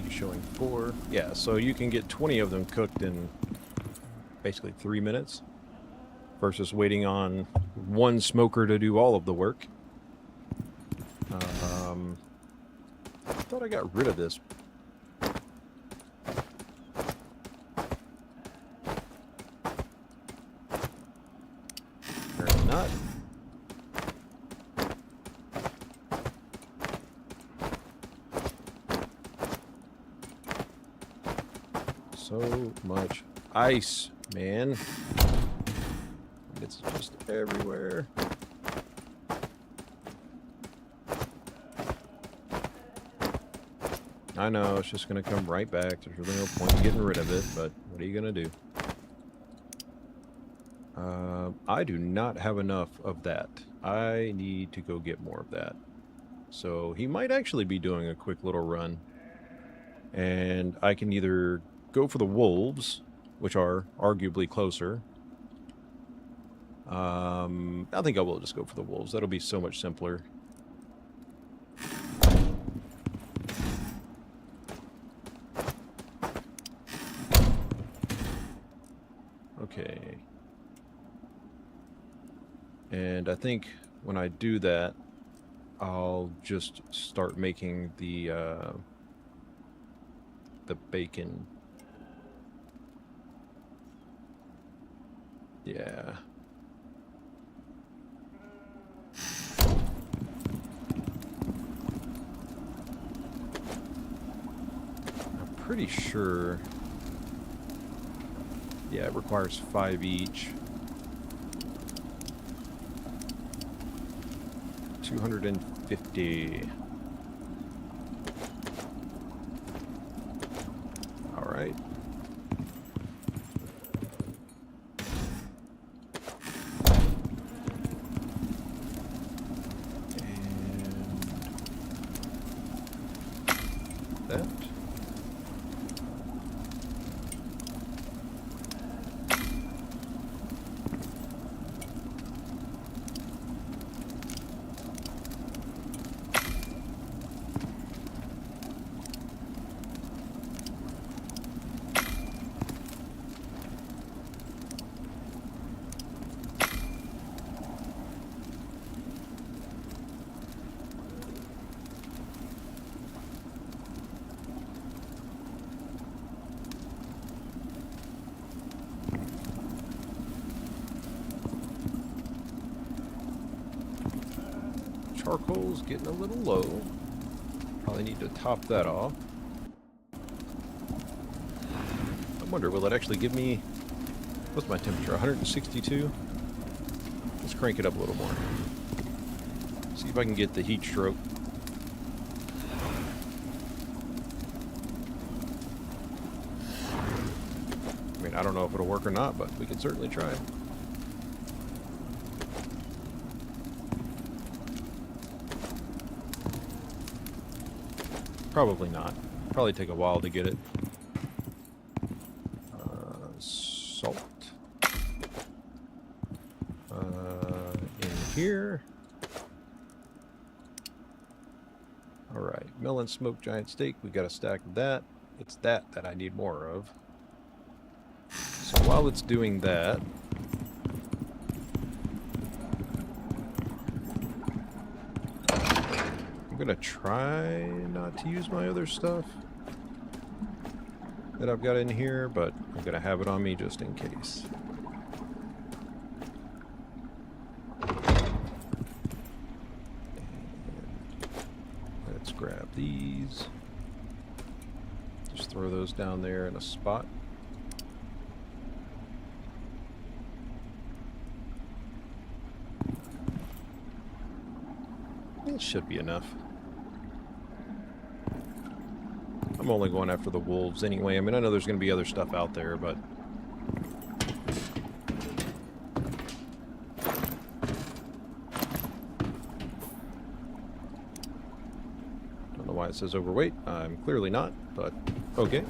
[SPEAKER 1] Showing 4. Yeah, so you can get 20 of them cooked in basically 3 minutes versus waiting on one smoker to do all of the work. I thought I got rid of this. Apparently not. So much ice, man. It's just everywhere. I know, it's just going to come right back. There's really no point in getting rid of it, but what are you going to do? I do not have enough of that. I need to go get more of that. So he might actually be doing a quick little run. And I can either go for the wolves, which are arguably closer. I think I will just go for the wolves. That'll be so much simpler. I think when I do that, I'll just start making the bacon. Yeah. I'm pretty sure. Yeah, it requires 5 each. 250. All right. And that. Charcoal's getting a little low. Probably need to top that off. I wonder, will it actually give me... What's my temperature? 162? Let's crank it up a little more. See if I can get the heat stroke. I mean, I don't know if it'll work or not, but we can certainly try. Probably not. Probably take a while to get it. Salt. In here. Alright, melon smoked giant steak. We got a stack of that. It's that I need more of. So while it's doing that, I'm gonna try not to use my other stuff that I've got in here, but I'm gonna have it on me just in case. And let's grab these. Just throw those down there in a spot. It should be enough. I'm only going after the wolves anyway. I mean, I know there's going to be other stuff out there, but... Don't know why it says overweight. I'm clearly not, but okay.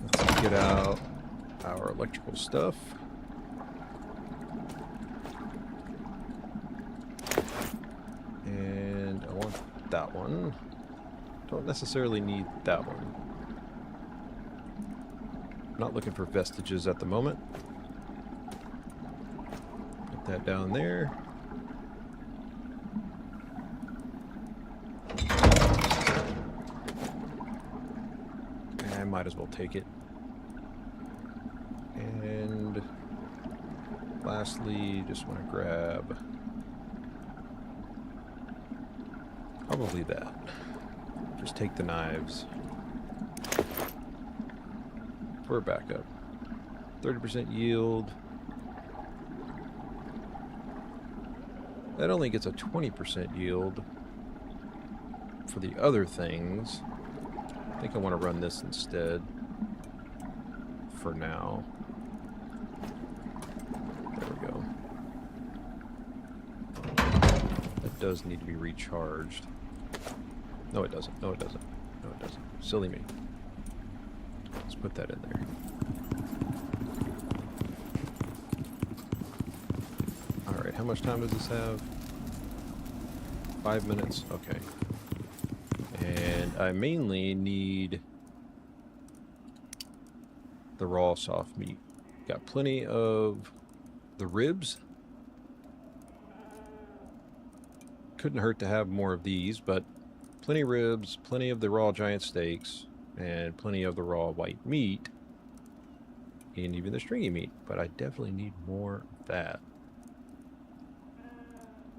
[SPEAKER 1] Let's get out our electrical stuff. And I want that one. Don't necessarily need that one. Not looking for vestiges at the moment. Put that down there. I might as well take it. And lastly, just want to grab probably that. Just take the knives for a backup. 30% yield. That only gets a 20% yield for the other things. I think I want to run this instead for now. There we go. That does need to be recharged. No, it doesn't. No, it doesn't. No, it doesn't. Silly me. Let's put that in there. Alright, how much time does this have? 5 minutes? Okay. And I mainly need the raw soft meat. Got plenty of the ribs. Couldn't hurt to have more of these, but plenty of ribs, plenty of the raw giant steaks, and plenty of the raw white meat, and even the stringy meat. But I definitely need more of that.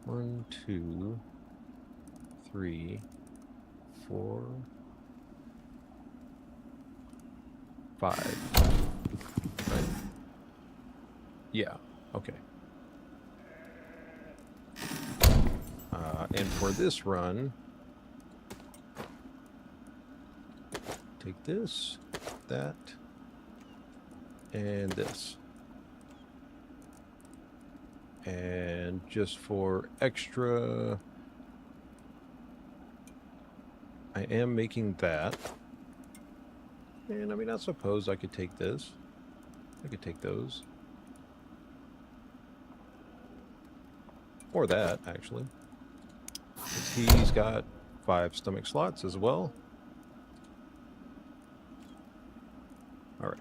[SPEAKER 1] 1, 2, 3, 4, 5. Right? Yeah, okay. And for this run, take this, that, and this. And just for extra, I am making that. And I mean, I suppose I could take this. I could take those. Or that, actually. He's got 5 stomach slots as well. All right.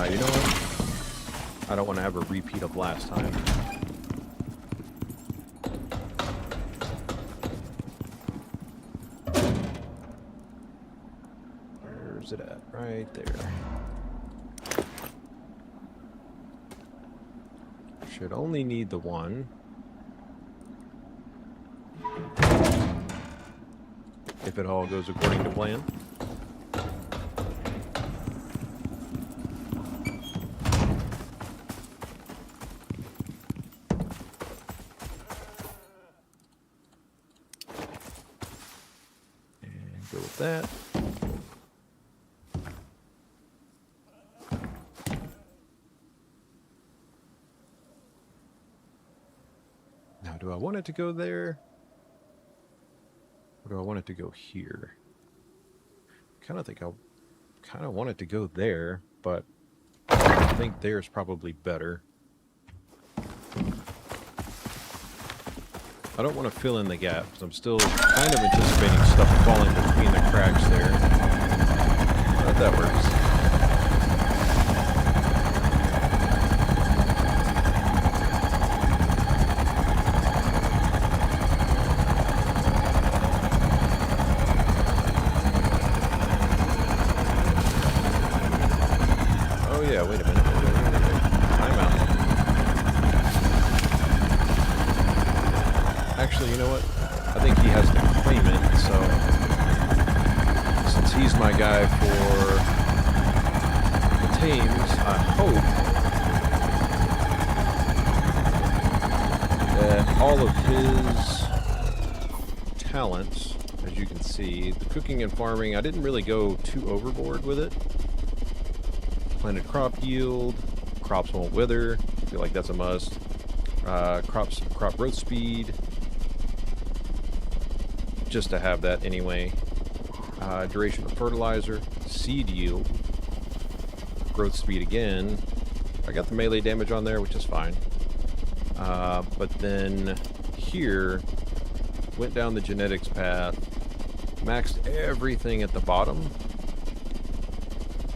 [SPEAKER 1] You know what? I don't want to have a repeat of last time. Where's it at? Right there. Should only need the one. If it all goes according to plan. And go with that. Now, do I want it to go there? Or do I want it to go here? I kind of want it to go there, but I think there's probably better. I don't want to fill in the gaps. I'm still kind of anticipating stuff falling between the cracks there. But that works. Wait a minute. Time out. Actually, you know what? I think he has to claim it, so since he's my guy for the tames, I hope that all of his talents, as you can see, the cooking and farming, I didn't really go too overboard with it. Planted crop yield, crops won't wither, I feel like that's a must. Crop growth speed, just to have that anyway. Duration of fertilizer, seed yield, growth speed again. I got the melee damage on there, which is fine. But then here, went down the genetics path, maxed everything at the bottom,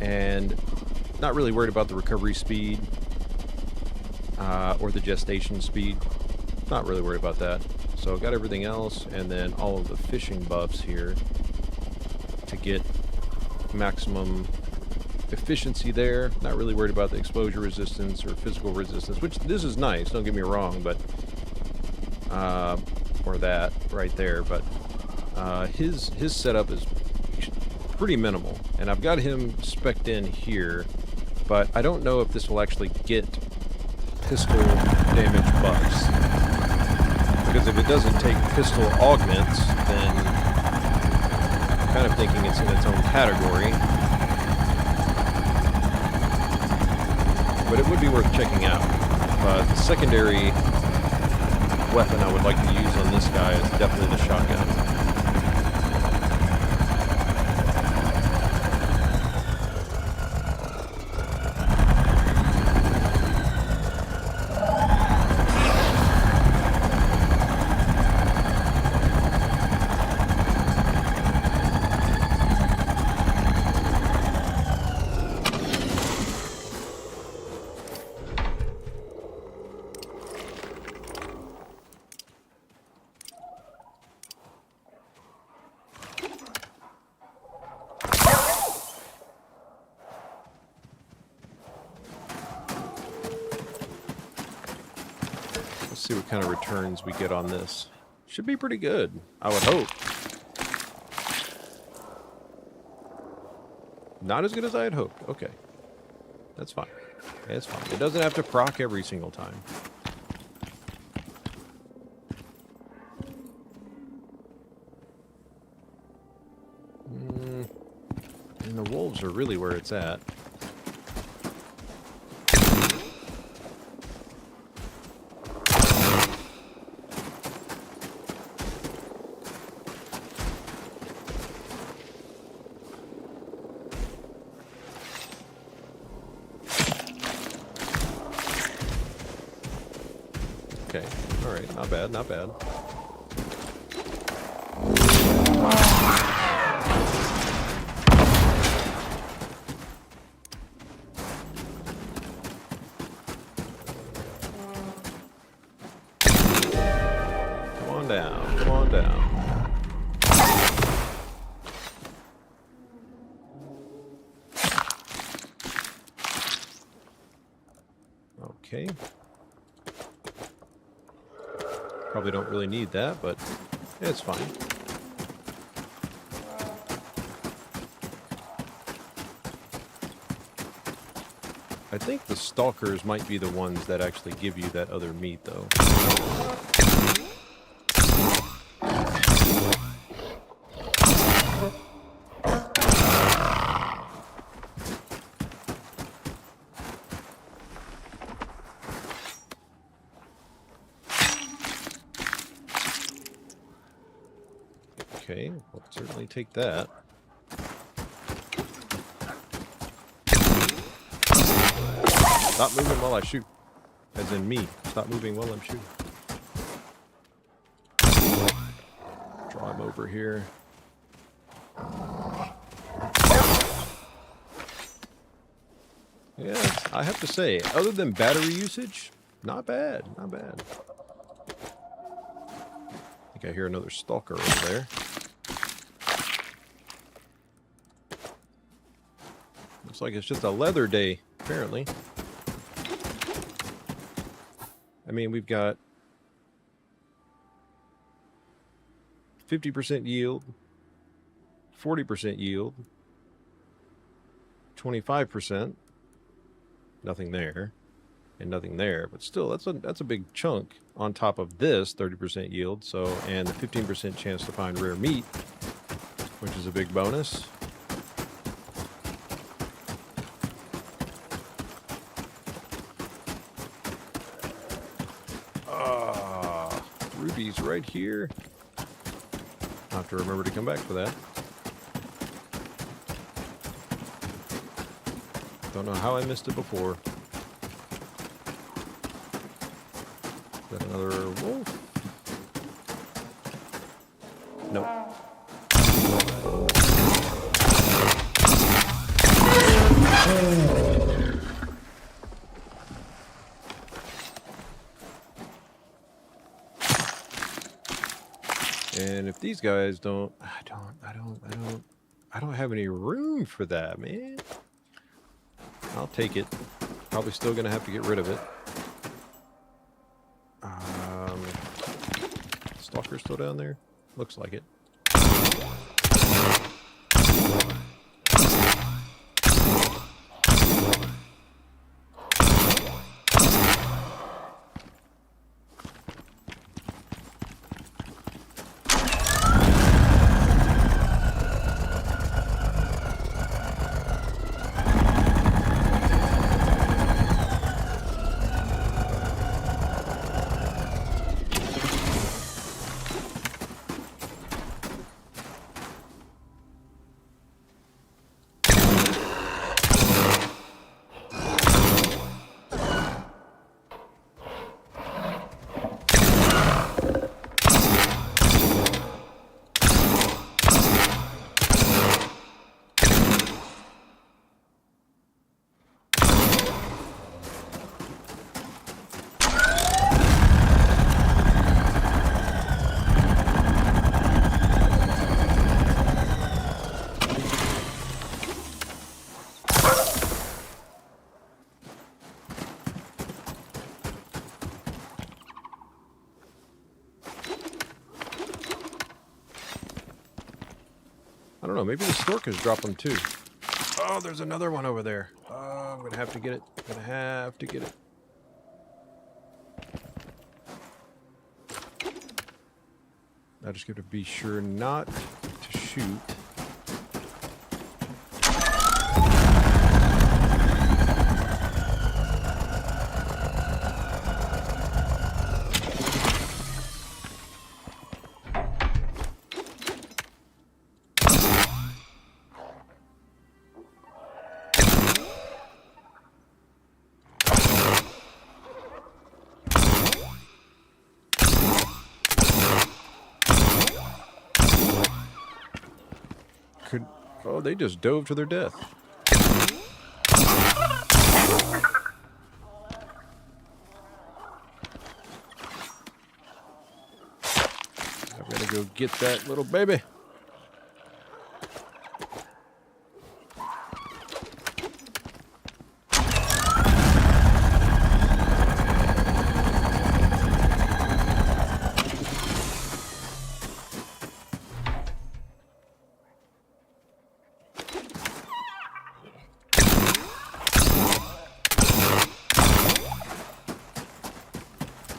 [SPEAKER 1] and not really worried about the recovery speed or the gestation speed. Not really worried about that. So got everything else, and then all of the fishing buffs here to get maximum efficiency there. Not really worried about the exposure resistance or physical resistance, which this is nice, don't get me wrong, but or that right there, but his setup is pretty minimal, and I've got him spec'd in here, but I don't know if this will actually get pistol damage buffs, because if it doesn't take pistol augments, then I'm kind of thinking it's in its own category. But it would be worth checking out. The secondary weapon I would like to use on this guy is definitely the shotgun. see what kind of returns we get on this. Should be pretty good, I would hope. Not as good as I had hoped. Okay. That's fine. It's fine. It doesn't have to proc every single time. And the wolves are really where it's at. Okay, alright, not bad, not bad. Come on down, come on down. Okay. Probably don't really need that, but it's fine. I think the stalkers might be the ones that actually give you that other meat, though. Okay, we'll certainly take that. Stop moving while I shoot. As in me. Stop moving while I'm shooting. Draw him over here. Yeah, I have to say, other than battery usage, not bad, not bad. I think I hear another stalker over there. Looks like it's just a leather day, apparently. I mean, we've got 50% yield, 40% yield, 25%, nothing there, and nothing there. But still, that's a big chunk on top of this 30% yield. So, and the 15% chance to find rare meat, which is a big bonus. Rubies right here. I'll have to remember to come back for that. Don't know how I missed it before. Is that another wolf? Nope. And if these guys don't, I don't have any room for that, man. I'll take it. Probably still gonna have to get rid of it. Stalker still down there? Looks like it. I don't know. Maybe the storkas drop them too. Oh, there's another one over there. Oh, I'm going to have to get it. I'm going to have to get it. I just got to be sure not to shoot. Oh, they just dove to their death. I've got to go get that little baby.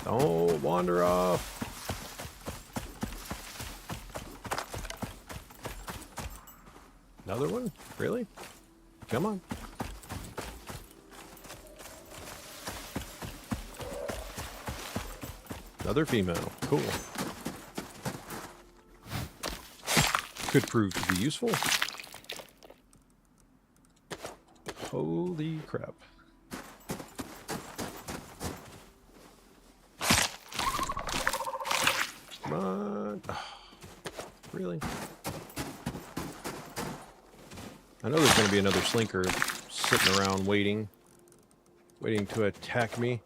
[SPEAKER 1] Don't wander off. Another one? Really? Come on. Another female. Cool. Could prove to be useful. Holy crap. Come on. Oh, really? I know there's going to be another slinker sitting around waiting to attack me.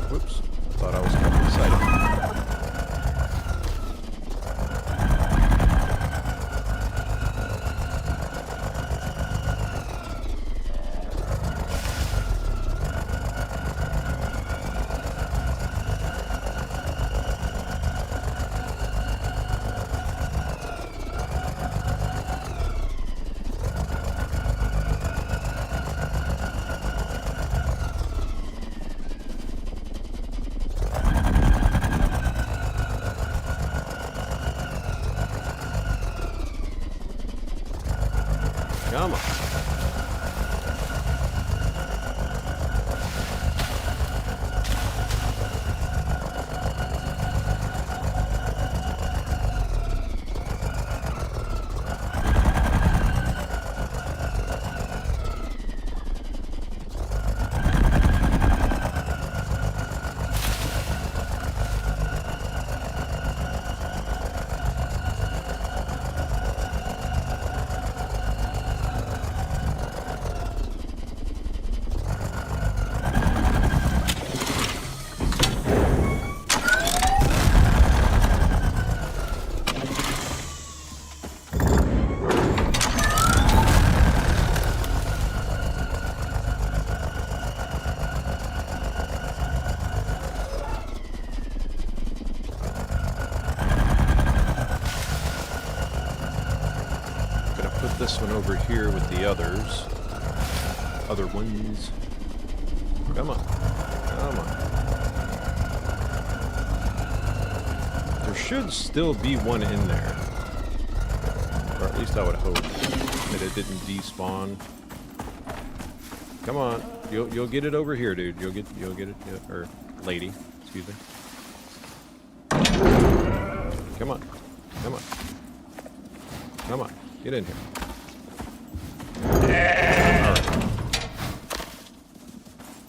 [SPEAKER 1] Whoops. Thought I was coming inside of him. Come on. This one over here with the other ones. Come on, come on. There should still be one in there, or at least I would hope that it didn't despawn. Come on, you'll get it over here, dude. You'll get it, yeah, or lady, excuse me. Come on, come on, come on, get in here. Alright.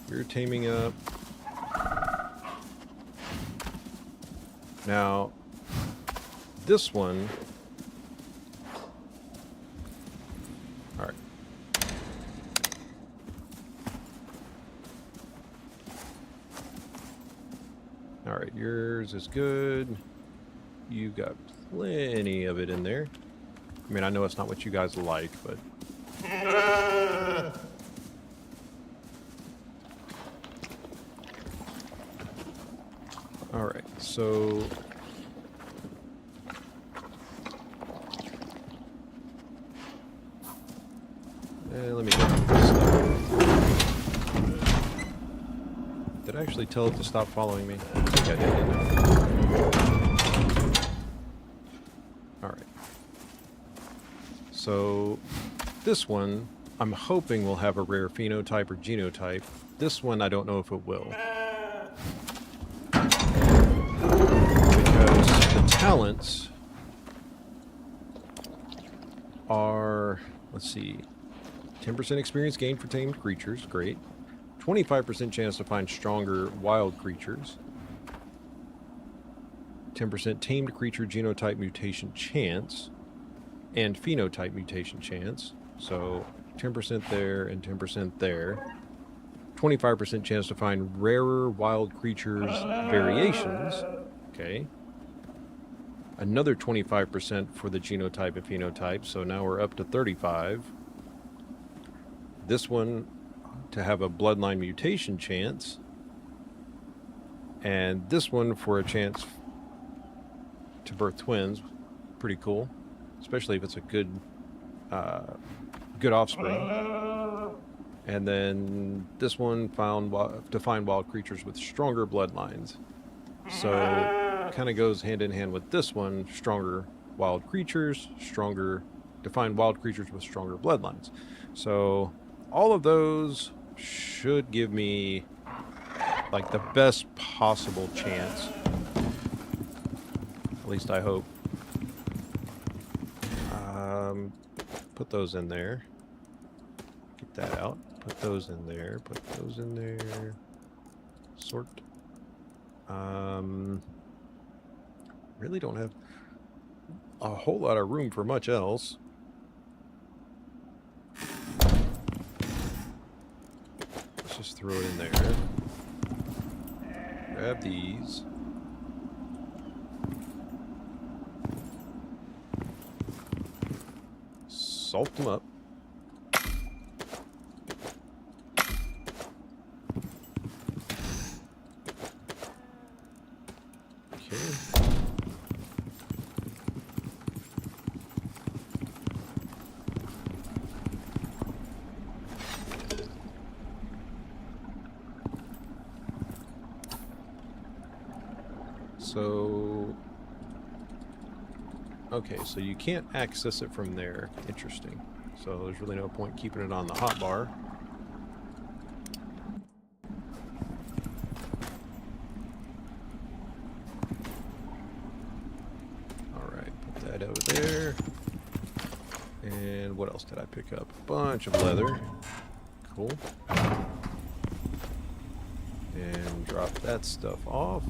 [SPEAKER 1] You're taming up. Now, this one... Alright. Alright, yours is good. You got plenty of it in there. I mean, I know it's not what you guys like, but... Alright, so... let me get this stuff. Did I actually tell it to stop following me? I think I did, didn't I? Alright. So, this one, I'm hoping will have a rare phenotype or genotype. This one, I don't know if it will. Because the talents are, let's see, 10% experience gained for tamed creatures, great. 25% chance to find stronger wild creatures. 10% tamed creature genotype mutation chance. And phenotype mutation chance. So 10% there and 10% there. 25% chance to find rarer wild creatures variations. Okay. Another 25% for the genotype and phenotype. So now we're up to 35. This one to have a bloodline mutation chance. And this one for a chance to birth twins. Pretty cool. Especially if it's a good good offspring. And then this one to find wild creatures with stronger bloodlines. So kind of goes hand in hand with this one, stronger wild creatures, to find wild creatures with stronger bloodlines. So all of those should give me like the best possible chance. At least I hope. Put those in there. Get that out. Put those in there. Put those in there. Sort. Really don't have a whole lot of room for much else. Let's just throw it in there. Grab these. Salt them up. Okay. So... Okay, so you can't access it from there. Interesting. So there's really no point keeping it on the hotbar. Alright, put that over there. And what else did I pick up? A bunch of leather. Cool. And drop that stuff off.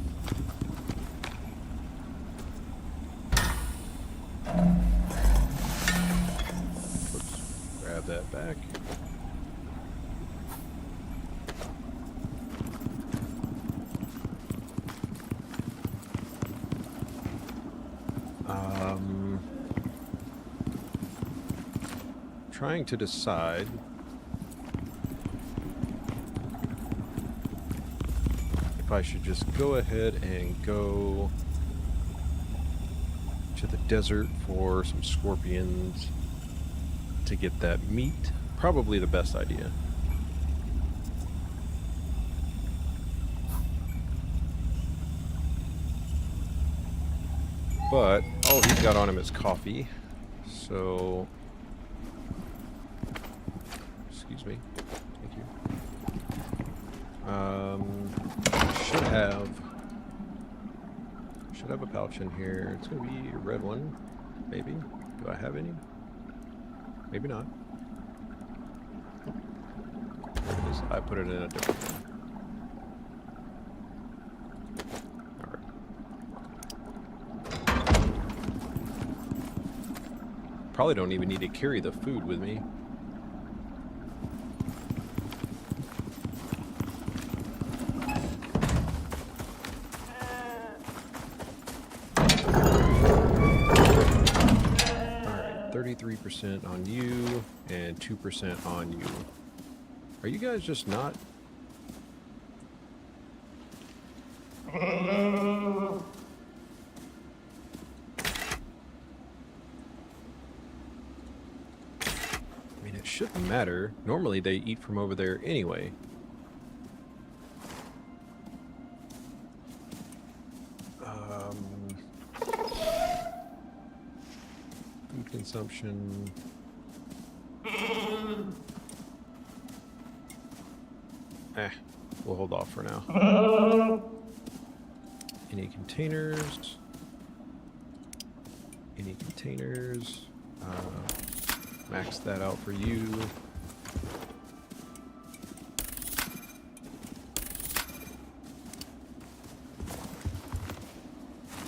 [SPEAKER 1] Grab that back. Trying to decide if I should just go ahead and go to the desert for some scorpions to get that meat. Probably the best idea. But all he's got on him is coffee. So, excuse me. Thank you. Should have a pouch in here. It's gonna be a red one, maybe. Do I have any? Maybe not. There it is. I put it in a different one. probably don't even need to carry the food with me. Alright, 33% on you and 2% on you. Are you guys just not... It shouldn't matter. Normally they eat from over there anyway. Food consumption. We'll hold off for now. Any containers? Any containers? Max that out for you.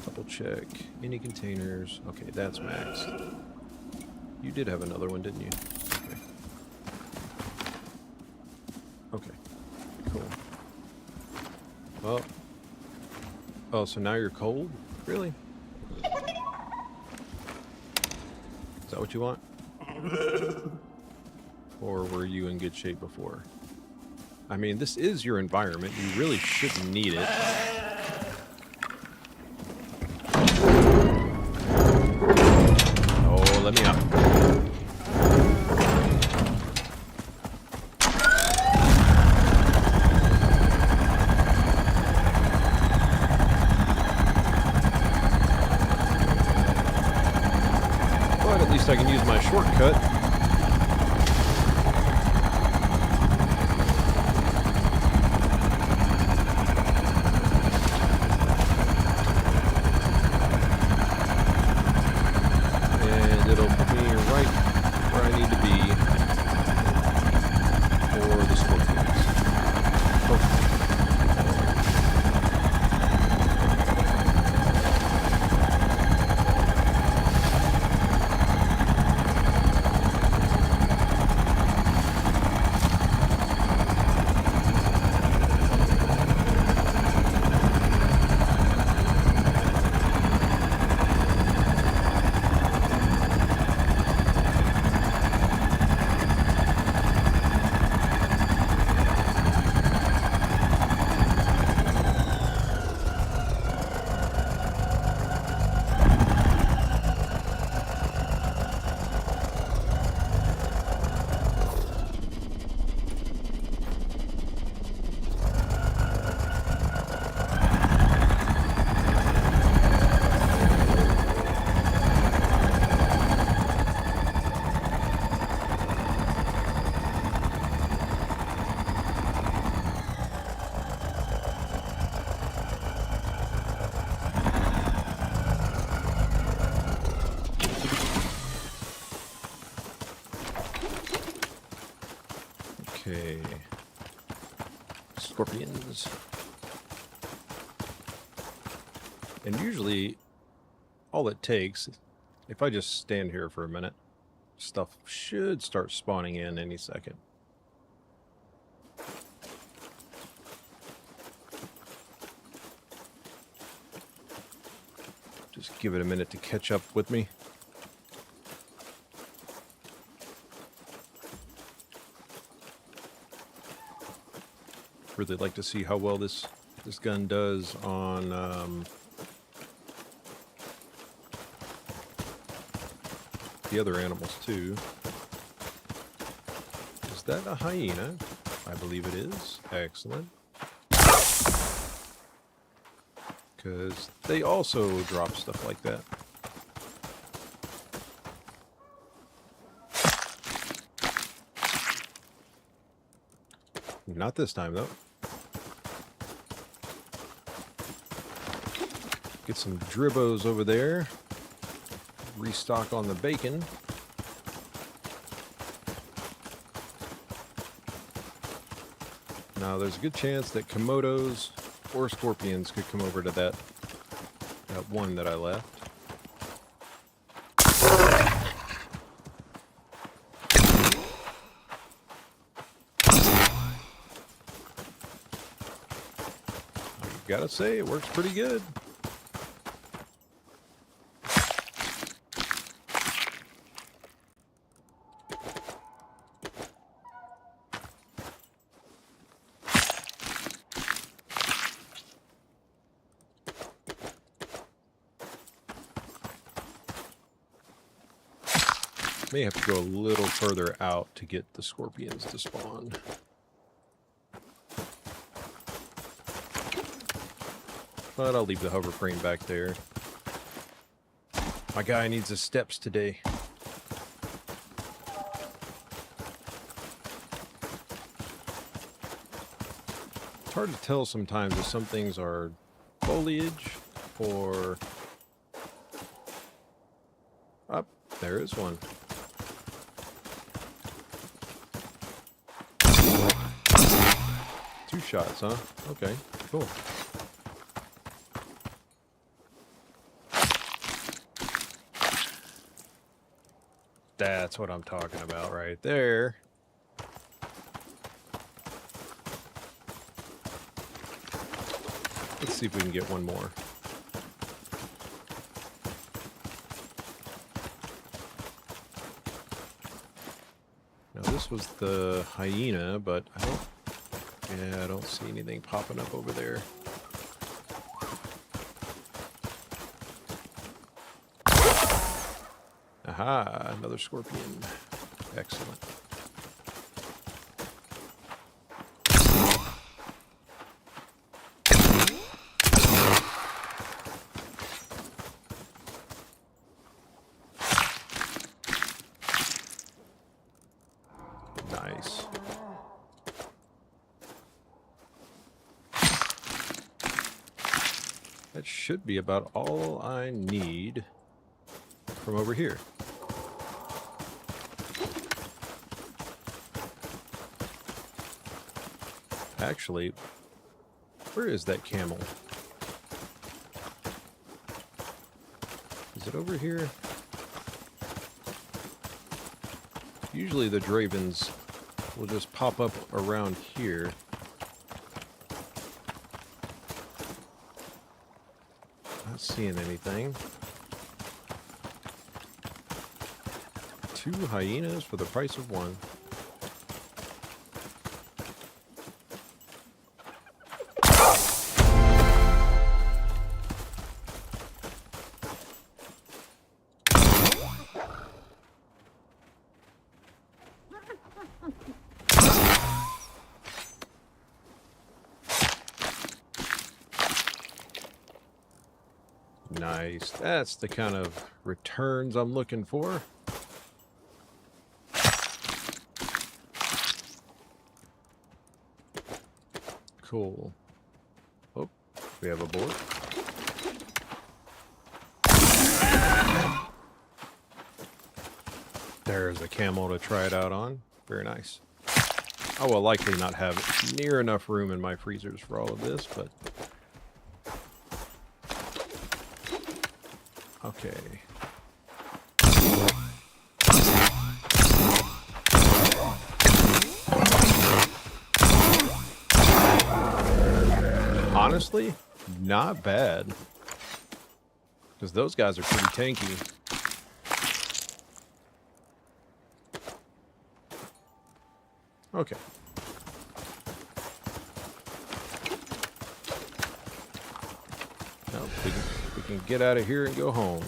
[SPEAKER 1] Double check. Any containers? Okay, that's maxed. You did have another one, didn't you? Okay. Okay. Cool. Well. Oh, so now you're cold? Really? Is that what you want? Or were you in good shape before? I mean, this is your environment. You really shouldn't need it. Oh, let me out. But at least I can use my shortcut. Okay. Scorpions. And usually, all it takes, if I just stand here for a minute, stuff should start spawning in any second. Just give it a minute to catch up with me. Really like to see how well this gun does on the other animals too. Is that a hyena? I believe it is. Excellent. Because they also drop stuff like that. Not this time though. Get some dribbos over there. Restock on the bacon. Now there's a good chance that Komodos or scorpions could come over to that one that I left. Gotta say, it works pretty good. May have to go a little further out to get the scorpions to spawn. But I'll leave the hover crane back there. My guy needs his steps today. It's hard to tell sometimes if some things are foliage or... Oh, there is one. Two shots, huh? Okay, cool. That's what I'm talking about right there. Let's see if we can get one more. Now this was the hyena, but I don't see anything popping up over there. Aha, another scorpion. Excellent. Nice. That should be about all I need from over here. Actually, where is that camel? Is it over here? Usually the dravens will just pop up around here. Not seeing anything. 2 hyenas for the price of 1. Nice. That's the kind of returns I'm looking for. Cool. Oh, we have a board. There's a camel to try it out on. Very nice. I will likely not have near enough room in my freezers for all of this, but... Okay. Honestly, not bad. Because those guys are pretty tanky. Okay. Now we can get out of here and go home.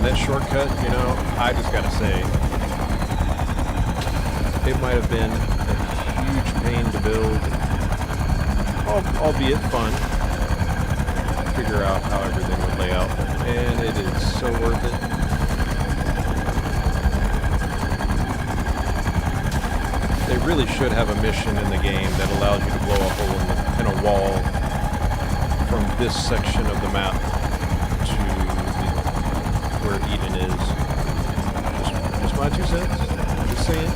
[SPEAKER 1] That shortcut, you know, I just gotta say, it might have been a huge pain to build, albeit fun. Figure out how everything would lay out, and it is so worth it. They really should have a mission in the game that allows you to blow a hole in a wall from this section of the map to where Eden is. Just my 2 cents. Just saying.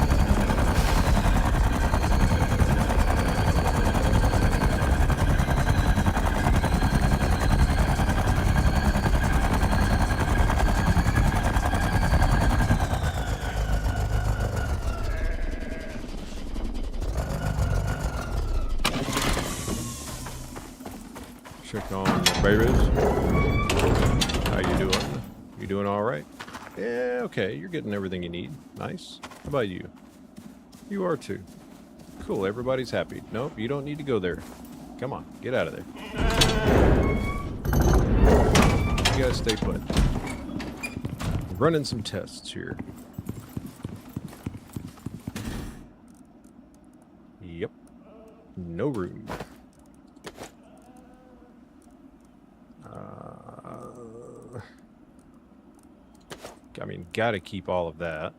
[SPEAKER 1] Check on the babies. How you doing? You doing all right? Yeah, okay. You're getting everything you need. Nice. How about you? You are too. Cool. Everybody's happy. Nope, you don't need to go there. Come on, get out of there. You gotta stay put. Running some tests here. Yep. No room. I mean, gotta keep all of that.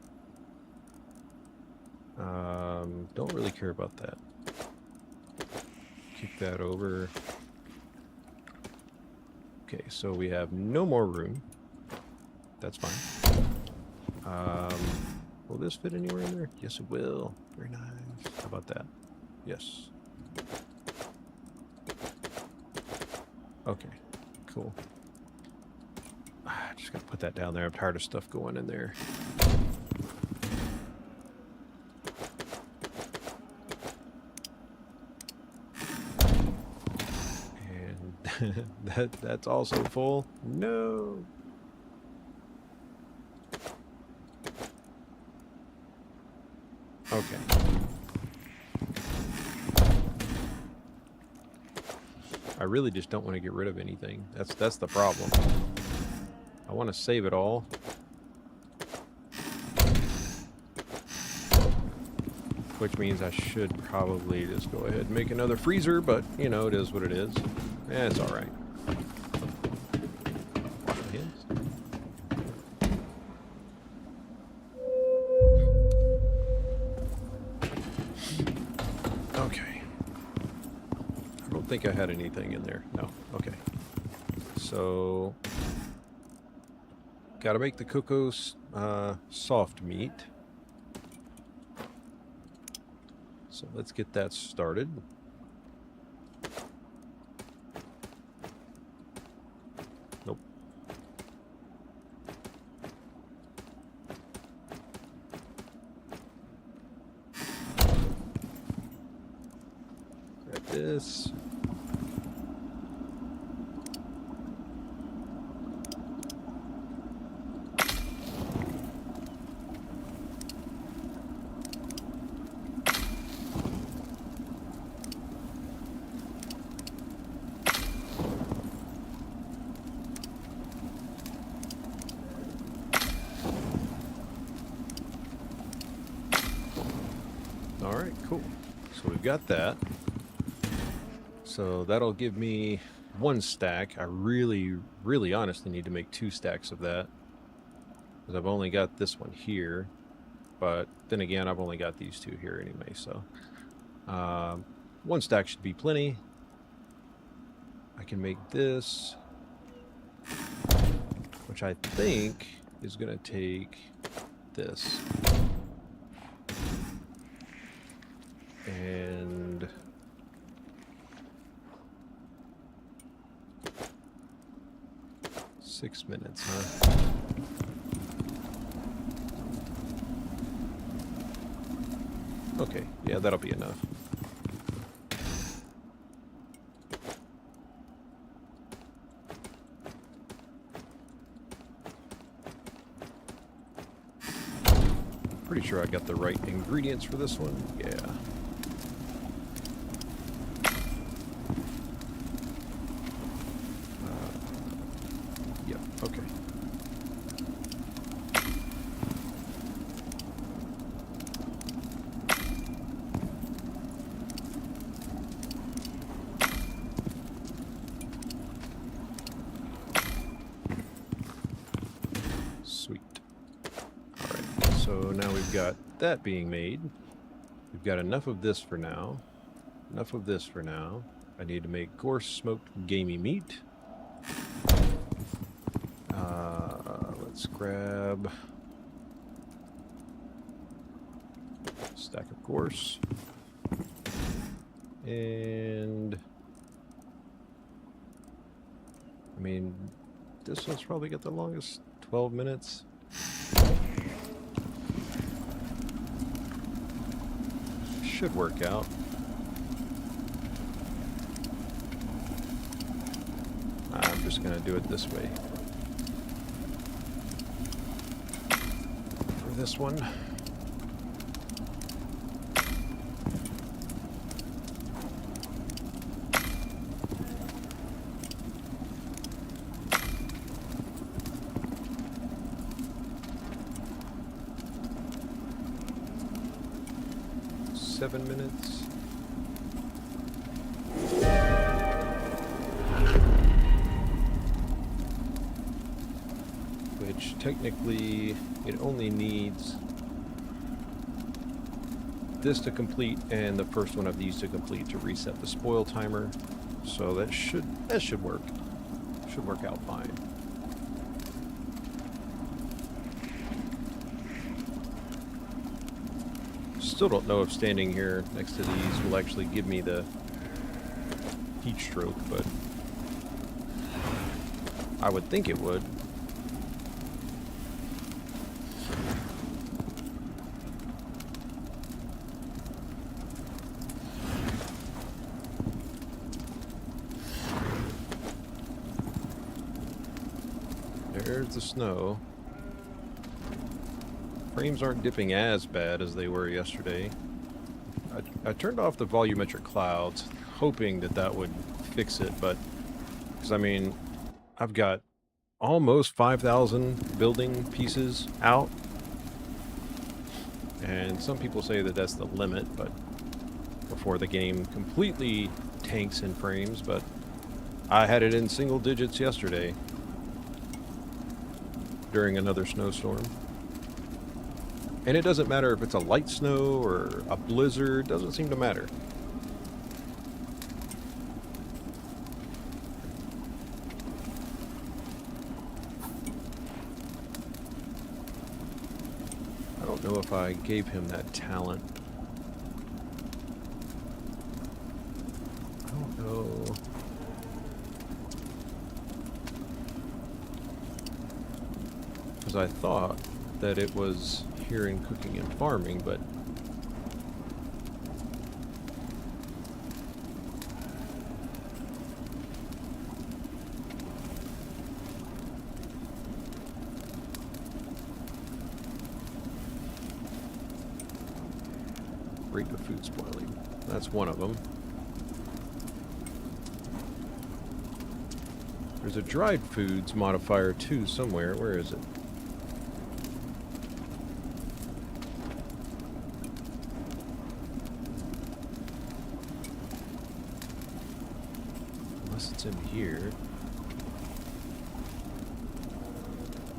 [SPEAKER 1] Don't really care about that. Kick that over. Okay, so we have no more room. That's fine. Will this fit anywhere in there? Yes, it will. Very nice. How about that? Yes. Okay, cool. Just gotta put that down there. I'm tired of stuff going in there. And that's also full. No. Okay. I really just don't want to get rid of anything. That's the problem. I want to save it all. Which means I should probably just go ahead and make another freezer, but you know, it is what it is. It's alright. Wash my hands. Okay. I don't think I had anything in there. No. Okay. So gotta make the cocoa soft meat. So let's get that started. Nope. Grab this. Alright, cool. So we've got that. So that'll give me 1 stack. I really honestly need to make 2 stacks of that, because I've only got this one here. But then again, I've only got these 2 here anyway, so 1 stack should be plenty. I can make this, which I think is going to take this. And six minutes, huh? Okay, yeah, that'll be enough. Pretty sure I got the right ingredients for this one. Yeah. Okay. So now we've got that being made. We've got enough of this for now. Enough of this for now. I need to make coarse smoked gamey meat. Let's grab a stack of coarse. And I mean, this one's probably got the longest, 12 minutes. Should work out. I'm just gonna do it this way. For this one. Seven minutes. Which technically it only needs this to complete and the first one of these to complete to reset the spoil timer. So that should work. Should work out fine. Still don't know if standing here next to these will actually give me the heat stroke, but I would think it would. There's the snow. Frames aren't dipping as bad as they were yesterday. I turned off the volumetric clouds, hoping that would fix it, but because I mean, I've got almost 5,000 building pieces out, and some people say that that's the limit, but before the game completely tanks in frames. But I had it in single digits yesterday during another snowstorm. And it doesn't matter if it's a light snow or a blizzard, doesn't seem to matter. I don't know if I gave him that talent. I don't know. Because I thought that it was here in cooking and farming, but rate of food spoiling. That's one of them. There's a dried foods modifier too somewhere. Where is it? It's in here.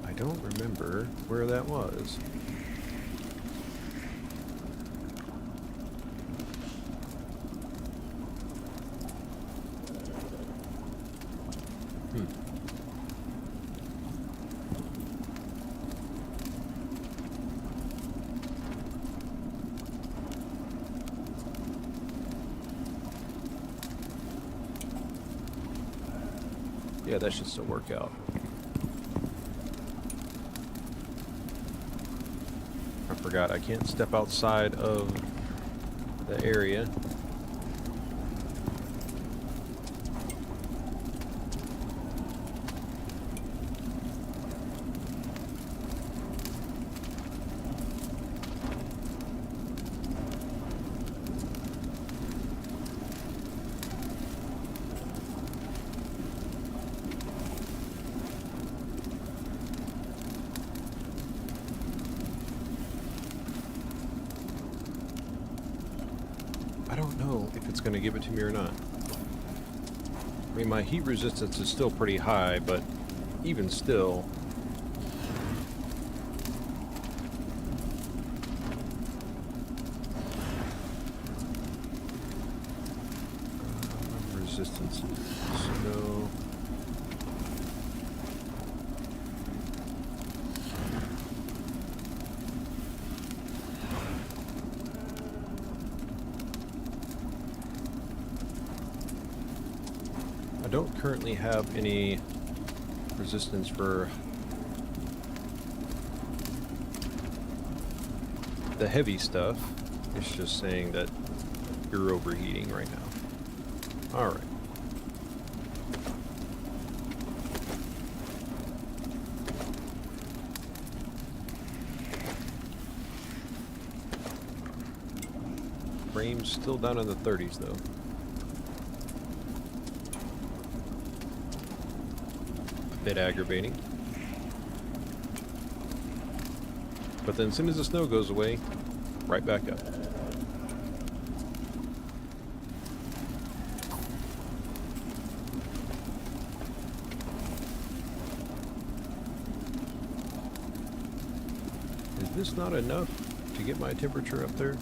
[SPEAKER 1] I don't remember where that was. Yeah, that should still work out. I forgot, I can't step outside of the area. I don't know if it's going to give it to me or not. I mean, my heat resistance is still pretty high, but even still... resistances. Snow. I don't currently have any resistance for the heavy stuff. It's just saying that you're overheating right now. Alright. Frame's still down in the 30s though. Bit aggravating. But then as soon as the snow goes away, right back up. Is this not enough to get my temperature up there?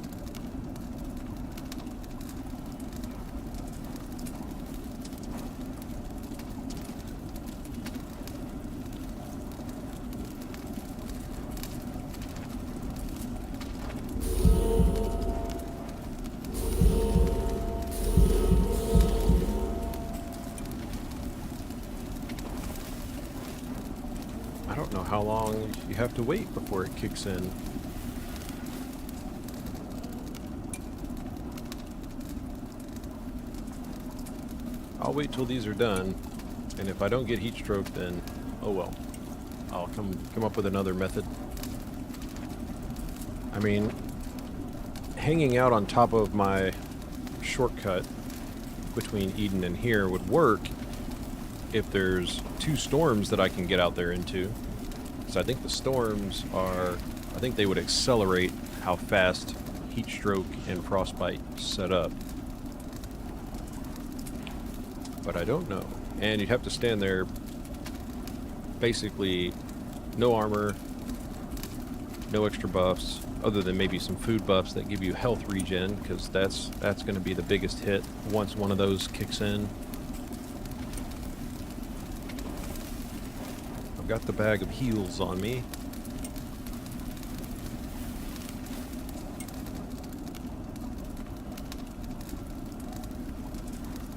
[SPEAKER 1] I don't know how long you have to wait before it kicks in. I'll wait till these are done, and if I don't get heat stroke, then oh well. I'll come up with another method. I mean, hanging out on top of my shortcut between Eden and here would work if there's 2 storms that I can get out there into. So I think the storms are, I think they would accelerate how fast heat stroke and frostbite set up. But I don't know. And you'd have to stand there basically no armor, no extra buffs, other than maybe some food buffs that give you health regen, because that's going to be the biggest hit once one of those kicks in. I've got the bag of heals on me.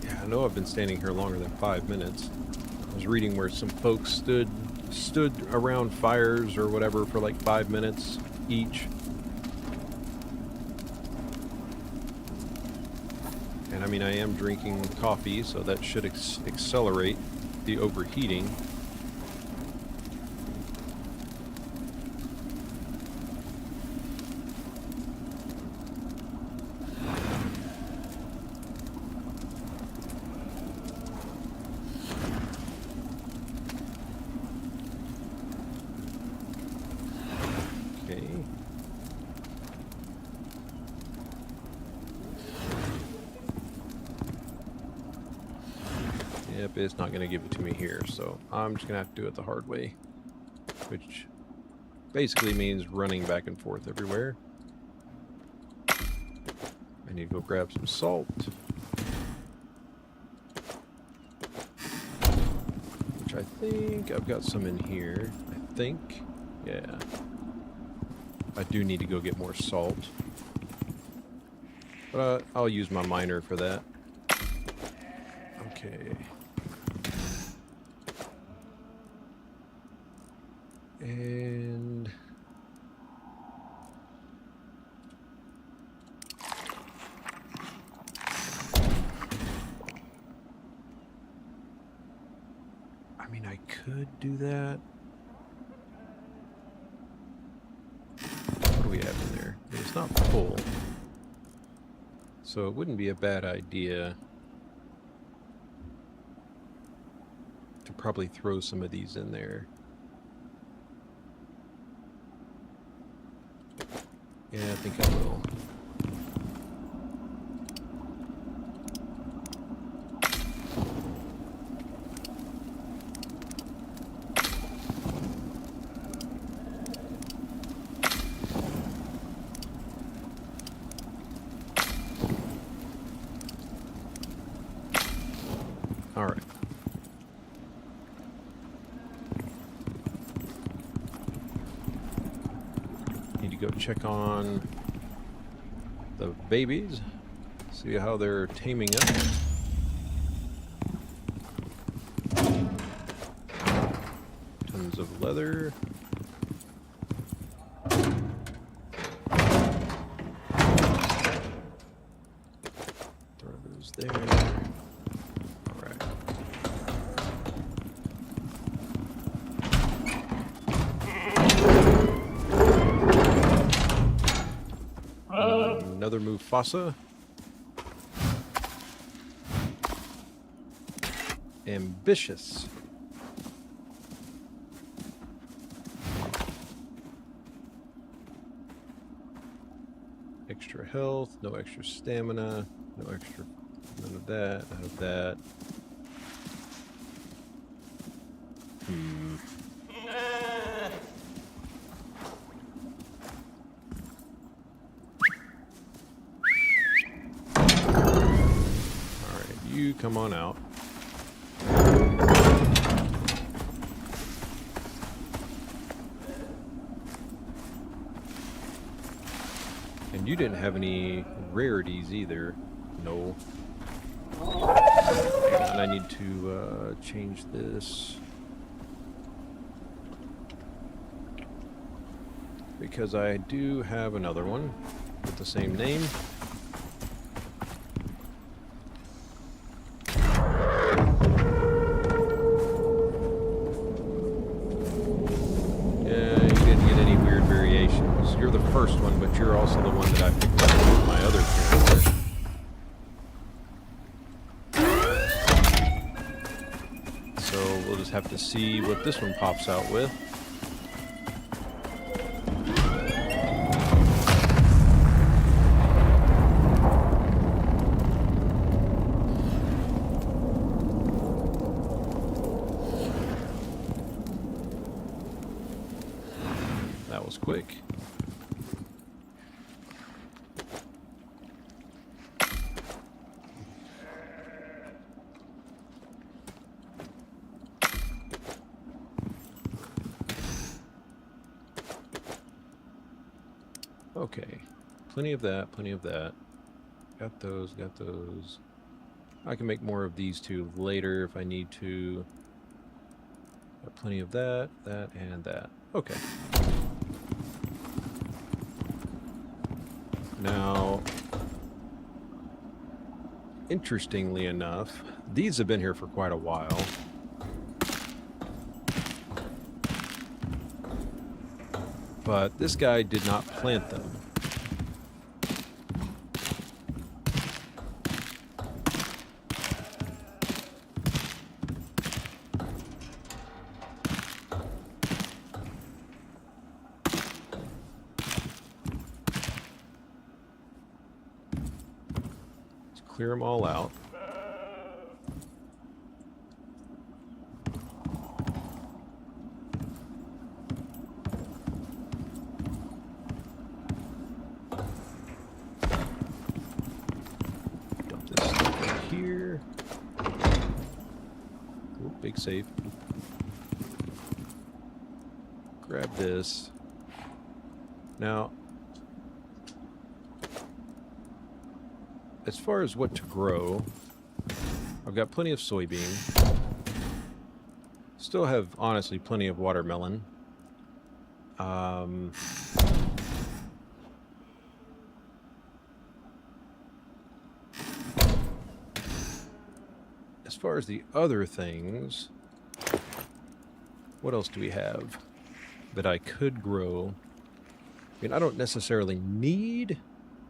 [SPEAKER 1] Yeah, I know I've been standing here longer than 5 minutes. I was reading where some folks stood around fires or whatever for like 5 minutes each. And I mean, I am drinking coffee, so that should accelerate the overheating. Yep, it's not going to give it to me here, so I'm just going to have to do it the hard way, which basically means running back and forth everywhere. I need to go grab some salt, which I think I've got some in here. I think, yeah. I do need to go get more salt, but I'll use my miner for that. Okay. And I mean, I could do that. What do we have in there? I mean, it's not full, so it wouldn't be a bad idea to probably throw some of these in there. Yeah, I think I will. Need to go check on the babies. See how they're taming up. Tons of leather. Throw those there. Alright. Another Mufasa. Ambitious. Extra health, no extra stamina, no extra, none of that, none of that. Alright, you come on out. And you didn't have any rarities either. No. And I need to change this. Because I do have another one with the same name. You're the first one, but you're also the one that I picked up with my other character. So we'll just have to see what this one pops out with. That was quick. Okay, plenty of that, plenty of that. Got those, got those. I can make more of these two later if I need to. Got plenty of that, that, and that. Okay. Now, interestingly enough, these have been here for quite a while. But this guy did not plant them. Let's clear them all out. Big safe. Grab this. Now, as far as what to grow, I've got plenty of soybean. Still have, honestly, plenty of watermelon. As far as the other things, what else do we have that I could grow? I mean, I don't necessarily need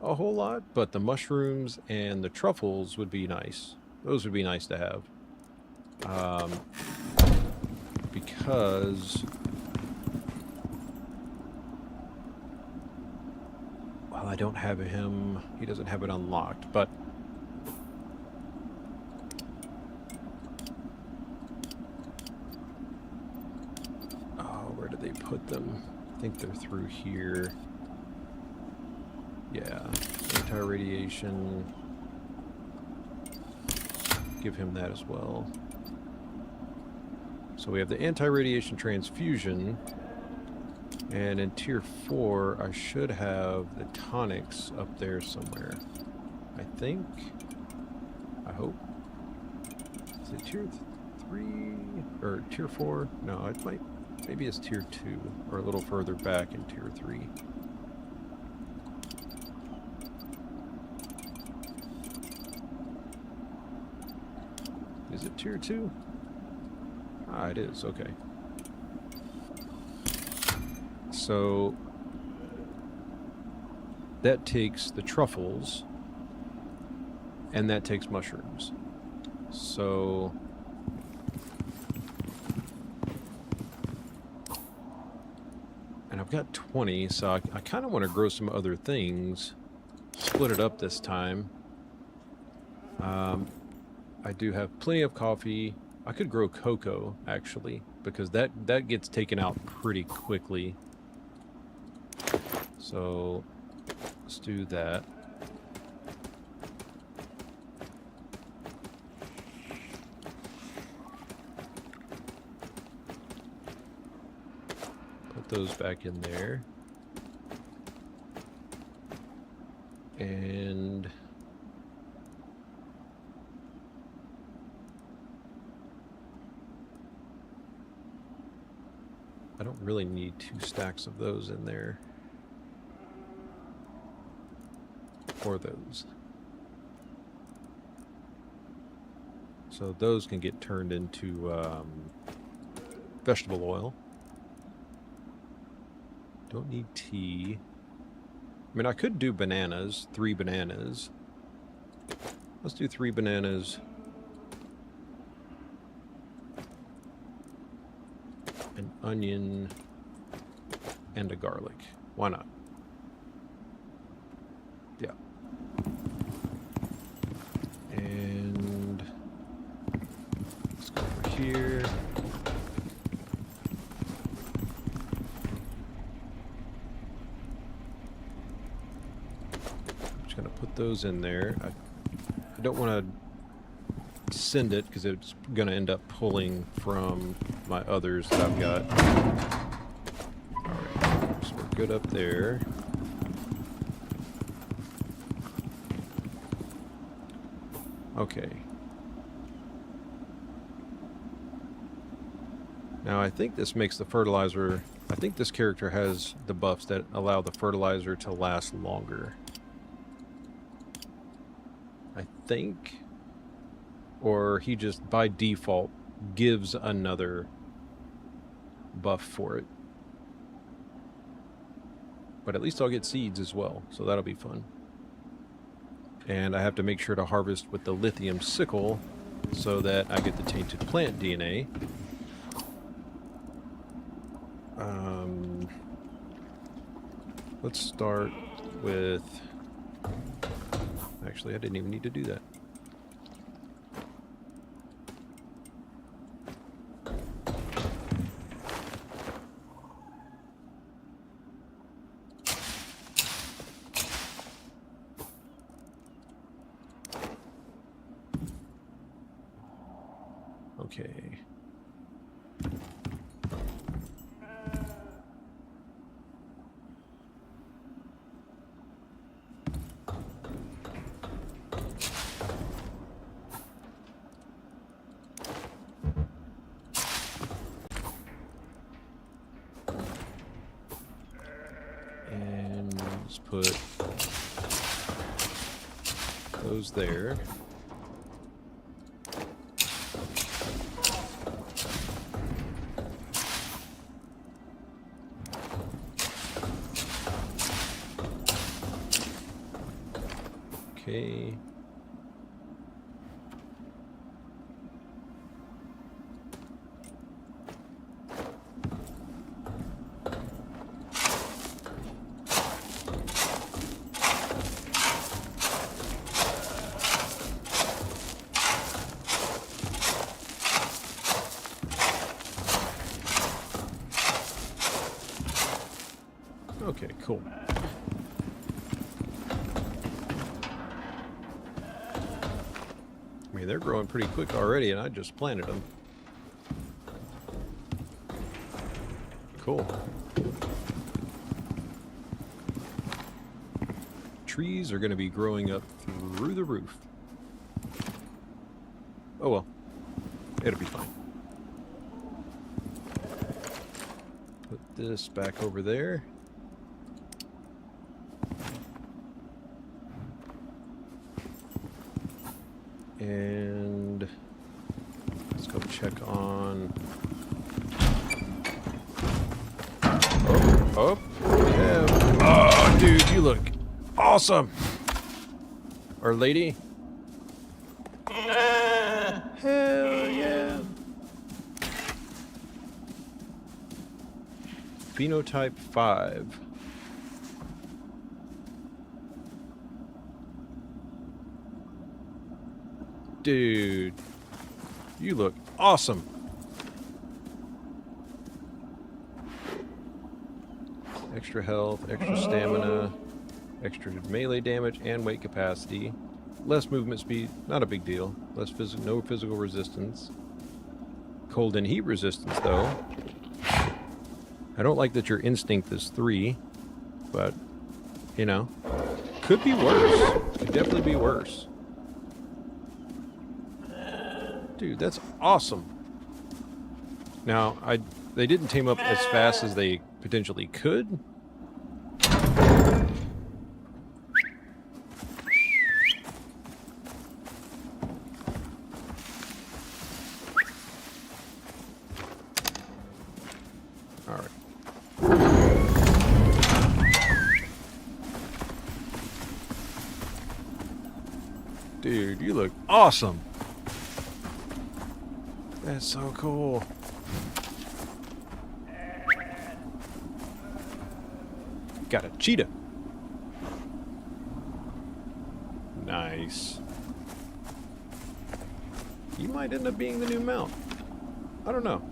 [SPEAKER 1] a whole lot, but the mushrooms and the truffles would be nice. Those would be nice to have. Because, well, I don't have him, he doesn't have it unlocked, but they put them. I think they're through here. Yeah, anti-radiation. Give him that as well. So we have the anti-radiation transfusion. And in tier 4, I should have the tonics up there somewhere. I think. I hope. Is it tier 3 or tier 4? No, it might. Maybe it's tier 2 or a little further back in tier 3. Is it tier 2? Ah, it is. Okay. So that takes the truffles and that takes mushrooms. So and I've got 20, so I kind of want to grow some other things. Split it up this time. I do have plenty of coffee. I could grow cocoa, actually, because that gets taken out pretty quickly. So let's do that. Put those back in there. And I don't really need 2 stacks of those in there. Or those. So those can get turned into vegetable oil. Don't need tea. I mean, I could do bananas, 3 bananas. Let's do 3 bananas. An onion and a garlic. Why not? Yeah. And let's go over here. I'm just gonna put those in there. I don't want to send it because it's gonna end up pulling from my others that I've got. Alright, so we're good up there. Okay. Now I think this makes the fertilizer... I think this character has the buffs that allow the fertilizer to last longer. I think. Or he just, by default, gives another buff for it. But at least I'll get seeds as well, so that'll be fun. And I have to make sure to harvest with the lithium sickle so that I get the tainted plant DNA. Let's start with... Actually, I didn't even need to do that. Okay. And let's put those there. Okay. Okay, cool. I mean, they're growing pretty quick already, and I just planted them. Cool. trees are going to be growing up through the roof. Oh well, it'll be fine. Put this back over there. And let's go check on... Oh, yeah. Oh, dude, you look awesome. Or lady. Hell yeah. Phenotype 5. Dude, you look awesome. Extra health, extra stamina, extra melee damage and weight capacity. Less movement speed, not a big deal. No physical resistance. Cold and heat resistance, though. I don't like that your instinct is 3, but, you know, could be worse. Could definitely be worse. Dude, that's awesome. Now, they didn't tame up as fast as they potentially could. All right. Dude, you look awesome. That's so cool. Got a cheetah. Nice. You might end up being the new mount. I don't know.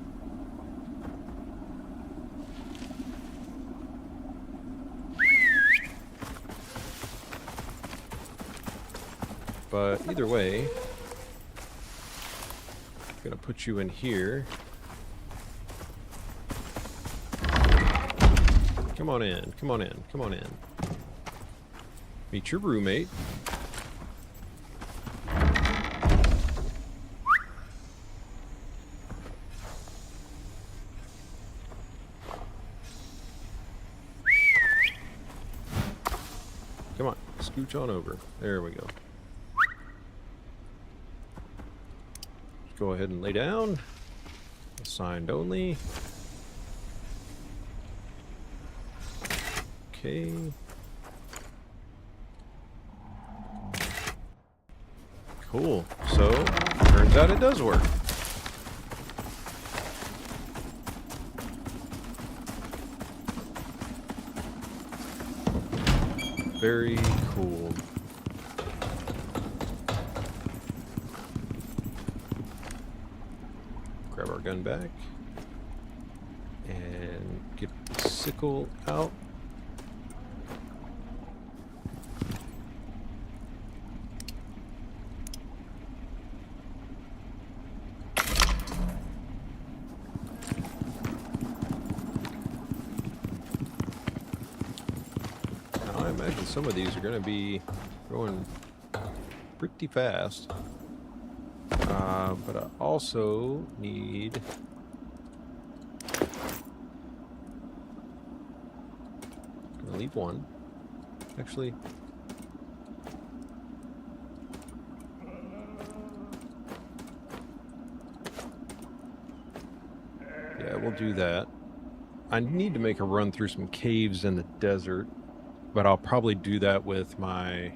[SPEAKER 1] But either way, I'm gonna put you in here. Come on in, come on in, come on in. Meet your roommate. Come on, scooch on over. There we go. Go ahead and lay down. Assigned only. Okay. Cool. So, turns out it does work. Very cool. Grab our gun back and get the sickle out. Now I imagine some of these are going to be going pretty fast. But I also need... Gonna leave one. Actually... Yeah, we'll do that. I need to make a run through some caves in the desert, but I'll probably do that with my...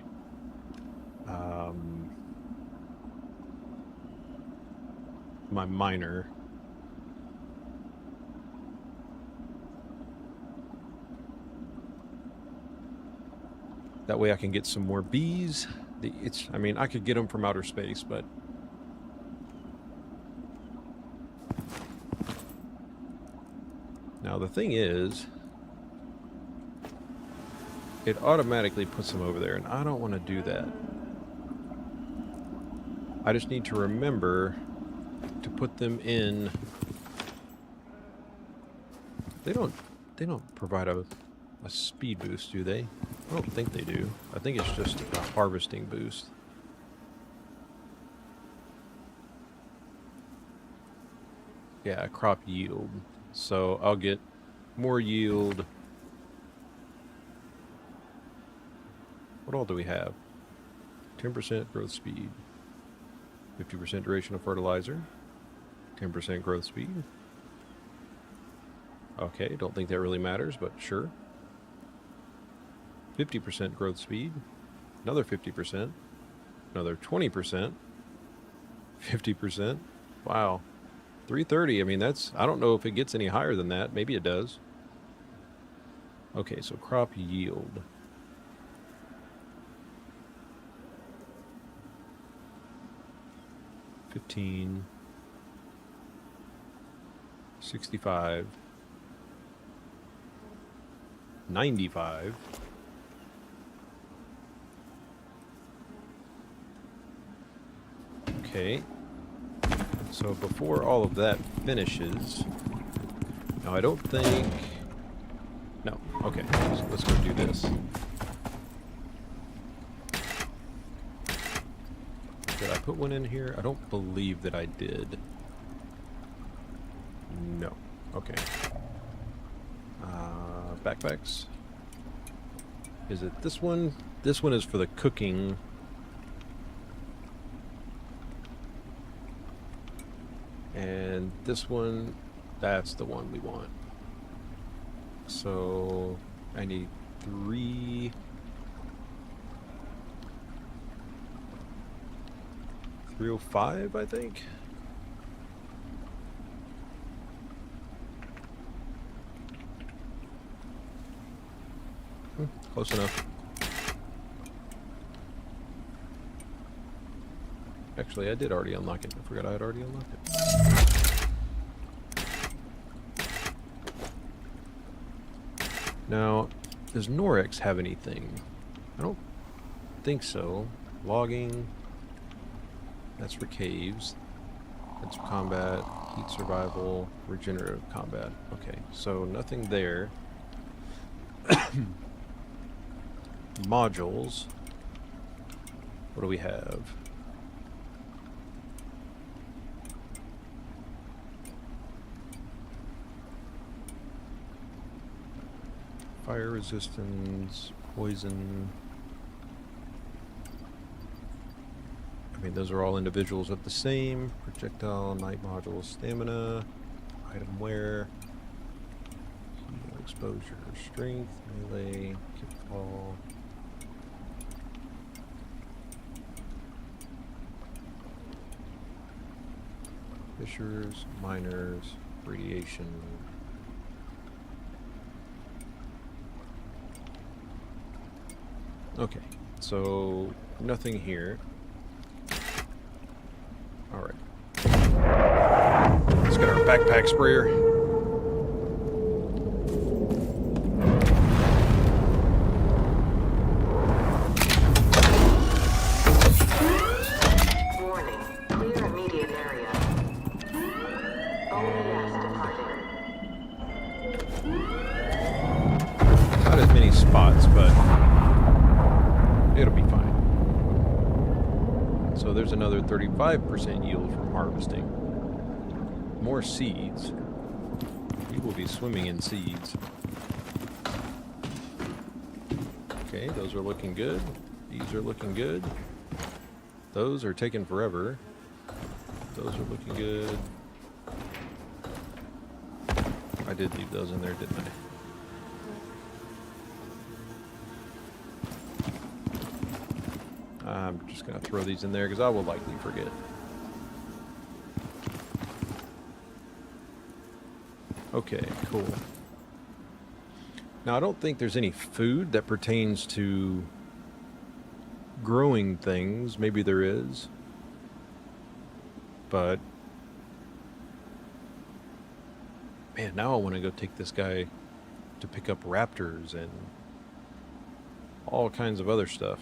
[SPEAKER 1] my miner. That way I can get some more bees. I mean, I could get them from outer space, but now the thing is, it automatically puts them over there, and I don't want to do that. I just need to remember to put them in. They don't provide a speed boost, do they? I don't think they do. I think it's just a harvesting boost. Yeah, crop yield. So I'll get more yield. What all do we have? 10% growth speed. 50% duration of fertilizer. 10% growth speed. Okay, don't think that really matters, but sure. 50% growth speed. Another 50%. Another 20%. 50%. Wow. 330. I mean, that's... I don't know if it gets any higher than that. Maybe it does. Okay, so crop yield. $15. 65. 95. Okay. So before all of that finishes... Now I don't think... No. Okay. So let's go do this. Did I put one in here? I don't believe that I did. No. Okay. Backpacks. Is it this one? This one is for the cooking. And this one, that's the one we want. So I need 3... 305, I think. Close enough. Actually, I did already unlock it. I forgot I had already unlocked it. Now, does Norex have anything? I don't think so. Logging. That's for caves. That's for combat, heat survival, regenerative combat. Okay, so nothing there. Modules. What do we have? Fire resistance, poison. I mean, those are all individuals of the same. Projectile, night module, stamina, item wear, exposure, strength, melee, kickball. Fissures, miners, radiation. Okay, so nothing here. Alright. Let's get our backpack sprayer.
[SPEAKER 2] Warning. Clear immediate area. Only gas departing.
[SPEAKER 1] Not as many spots, but it'll be fine. So there's another 35% yield from harvesting. More seeds. We will be swimming in seeds. Okay, those are looking good. These are looking good. Those are taking forever. Those are looking good. I did leave those in there, didn't I? I'm just going to throw these in there because I will likely forget. Okay, cool. Now, I don't think there's any food that pertains to growing things. Maybe there is. But, man, now I want to go take this guy to pick up raptors and all kinds of other stuff.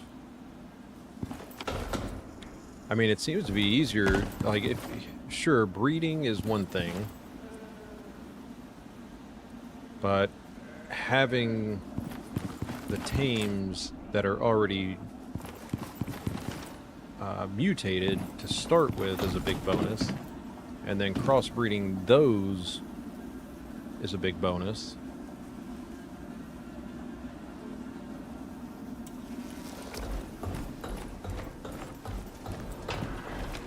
[SPEAKER 1] I mean, it seems to be easier, like, sure, breeding is one thing, but having the tames that are already mutated to start with is a big bonus, and then crossbreeding those is a big bonus.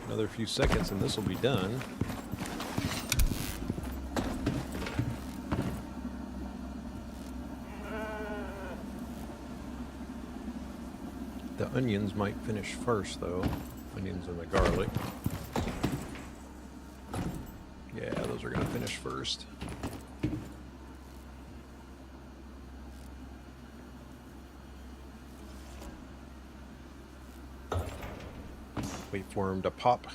[SPEAKER 1] Another few seconds and this will be done. The onions might finish first, though. Onions and the garlic. Yeah, those are going to finish first. Wait for them to pop.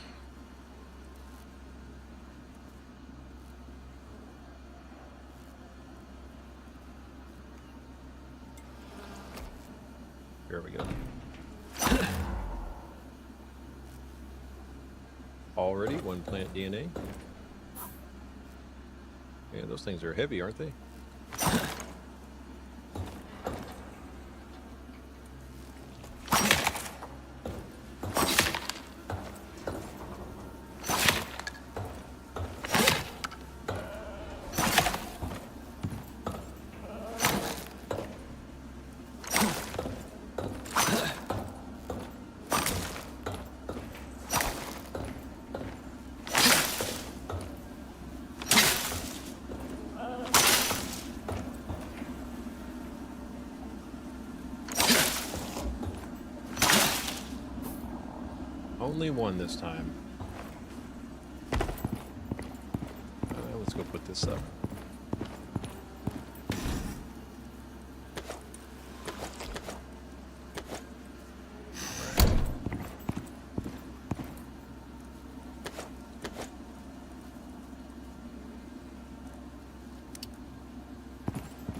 [SPEAKER 1] There we go. Already one plant DNA. Yeah, those things are heavy, aren't they? Only one this time. Let's go put this up.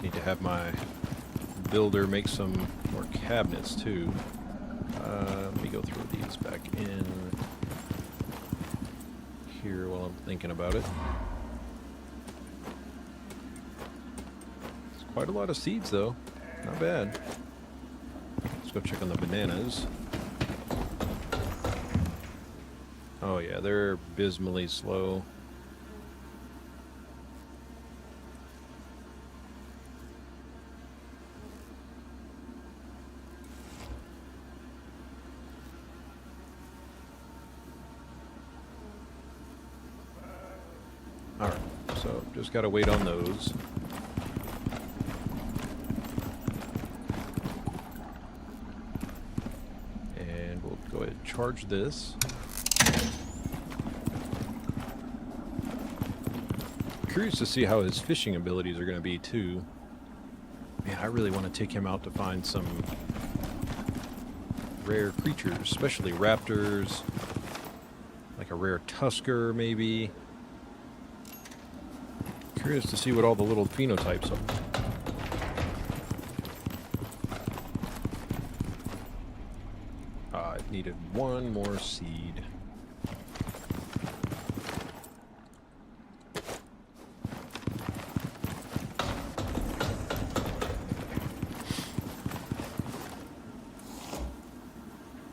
[SPEAKER 1] Need to have my builder make some more cabinets too. Let me go throw these back in here while I'm thinking about it. It's quite a lot of seeds though. Not bad. Let's go check on the bananas. Oh yeah, they're abysmally slow. Alright, so just gotta wait on those. And we'll go ahead and charge this. Curious to see how his fishing abilities are gonna be too. Man, I really want to take him out to find some rare creatures, especially raptors, like a rare tusker maybe. Curious to see what all the little phenotypes are. I needed one more seed.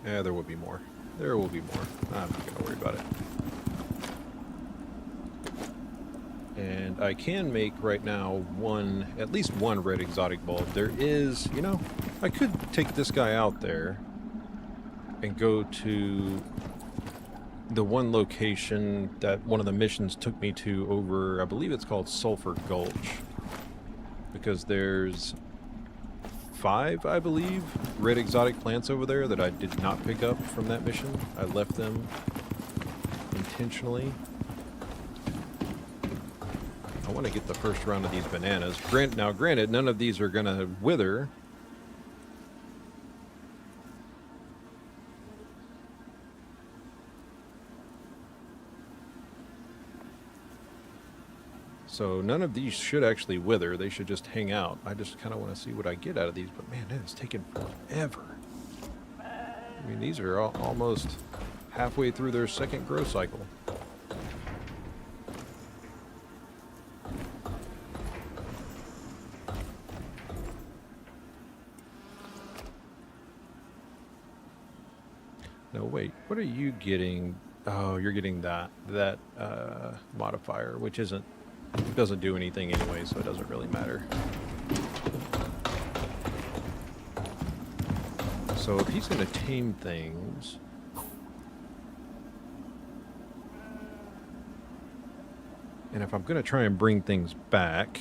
[SPEAKER 1] Yeah, there will be more. There will be more. I'm not going to worry about it. And I can make right now at least one red exotic bulb. There is, you know, I could take this guy out there and go to the one location that one of the missions took me to over, I believe it's called Sulphur Gulch. Because there's 5, I believe, red exotic plants over there that I did not pick up from that mission. I left them intentionally. I want to get the first round of these bananas. Now, granted, none of these are going to wither. So none of these should actually wither. They should just hang out. I just kind of want to see what I get out of these. But man, that is taking forever. I mean, these are almost halfway through their second growth cycle. No, wait. What are you getting? Oh, you're getting that modifier, which doesn't do anything anyway, so it doesn't really matter. So if he's going to tame things, and if I'm going to try and bring things back,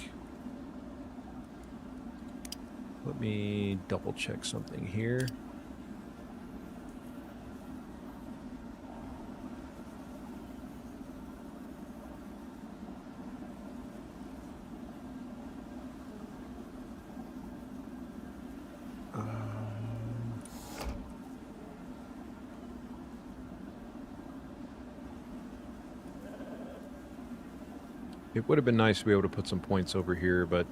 [SPEAKER 1] let me double check something here. It would have been nice to be able to put some points over here, but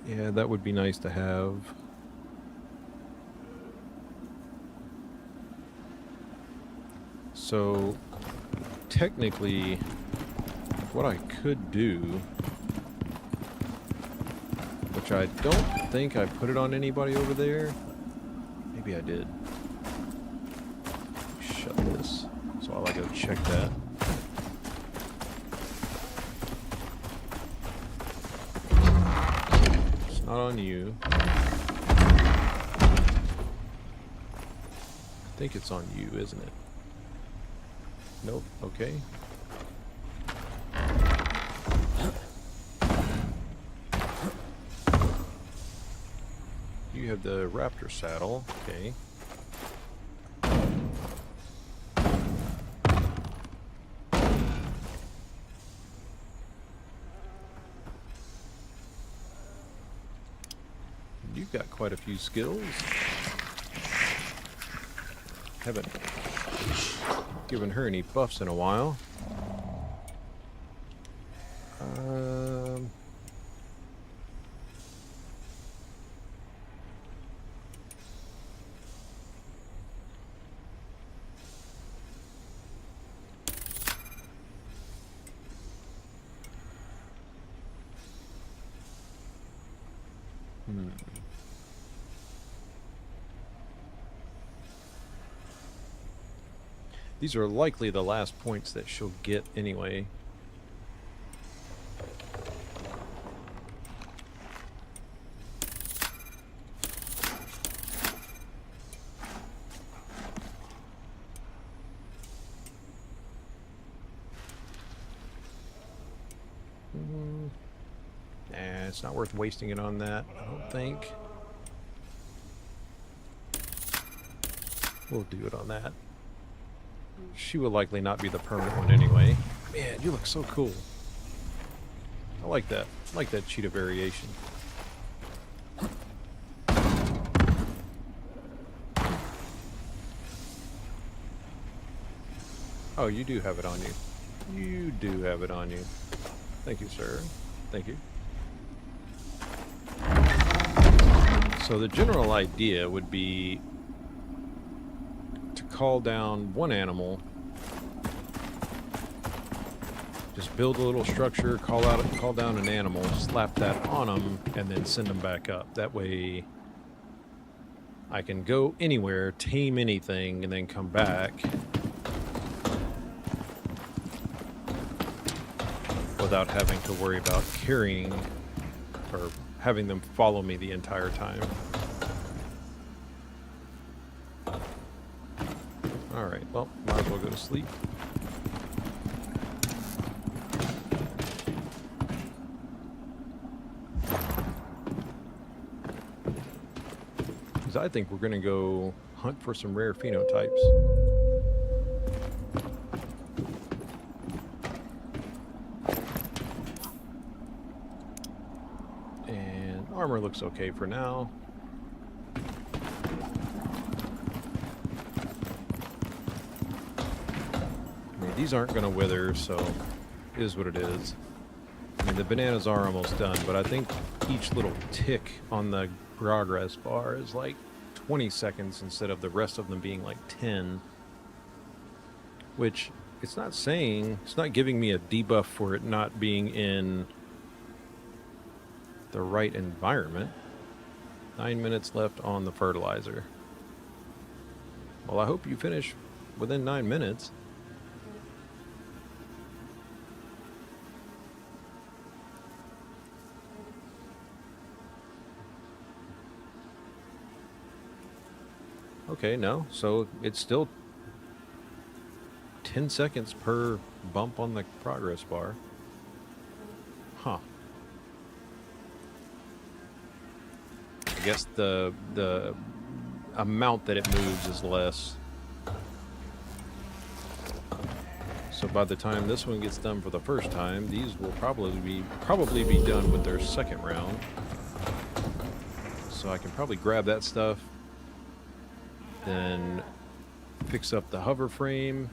[SPEAKER 1] yeah, that would be nice to have. So, technically, what I could do, which I don't think I put it on anybody over there. Maybe I did. Shut this. So while I go check that. Not on you. I think it's on you, isn't it? Nope. Okay. You have the raptor saddle. Okay. You've got quite a few skills. Haven't given her any buffs in a while. These are likely the last points that she'll get anyway. Nah, it's not worth wasting it on that, I don't think. We'll do it on that. She will likely not be the permanent one anyway. Man, you look so cool. I like that. I like that cheetah variation. Oh, you do have it on you. You do have it on you. Thank you, sir. Thank you. So the general idea would be to call down one animal, just build a little structure, call down an animal, slap that on them, and then send them back up. That way I can go anywhere, tame anything, and then come back without having to worry about carrying or having them follow me the entire time. Alright, well, might as well go to sleep. Because I think we're going to go hunt for some rare phenotypes. And armor looks okay for now. These aren't going to wither, so is what it is. I mean, the bananas are almost done, but I think each little tick on the progress bar is like 20 seconds instead of the rest of them being like 10. Which, it's not giving me a debuff for it not being in the right environment. 9 minutes left on the fertilizer. Well, I hope you finish within 9 minutes. Okay, no. So it's still 10 seconds per bump on the progress bar. Huh. I guess the amount that it moves is less. So by the time this one gets done for the first time, these will probably be done with their second round. So I can probably grab that stuff, then fix up the hover frame.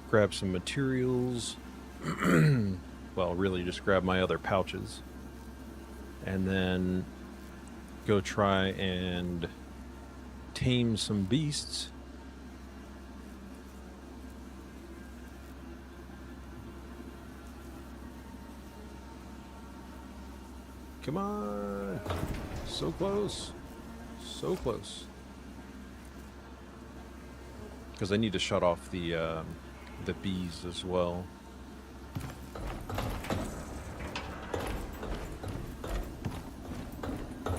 [SPEAKER 1] Grab some materials. Well, really just grab my other pouches. And then go try and tame some beasts. Come on. So close. So close. Because I need to shut off the bees as well.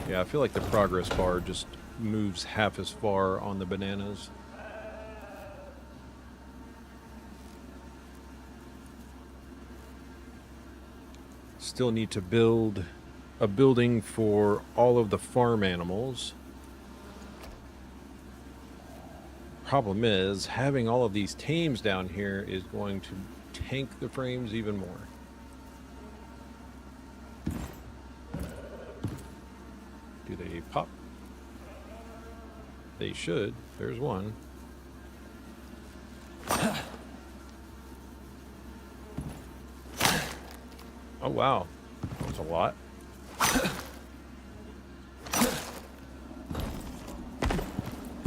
[SPEAKER 1] Yeah, I feel like the progress bar just moves half as far on the bananas. Still need to build a building for all of the farm animals. Problem is, having all of these tames down here is going to tank the frames even more. Do they pop? They should. There's one. Oh wow, that was a lot.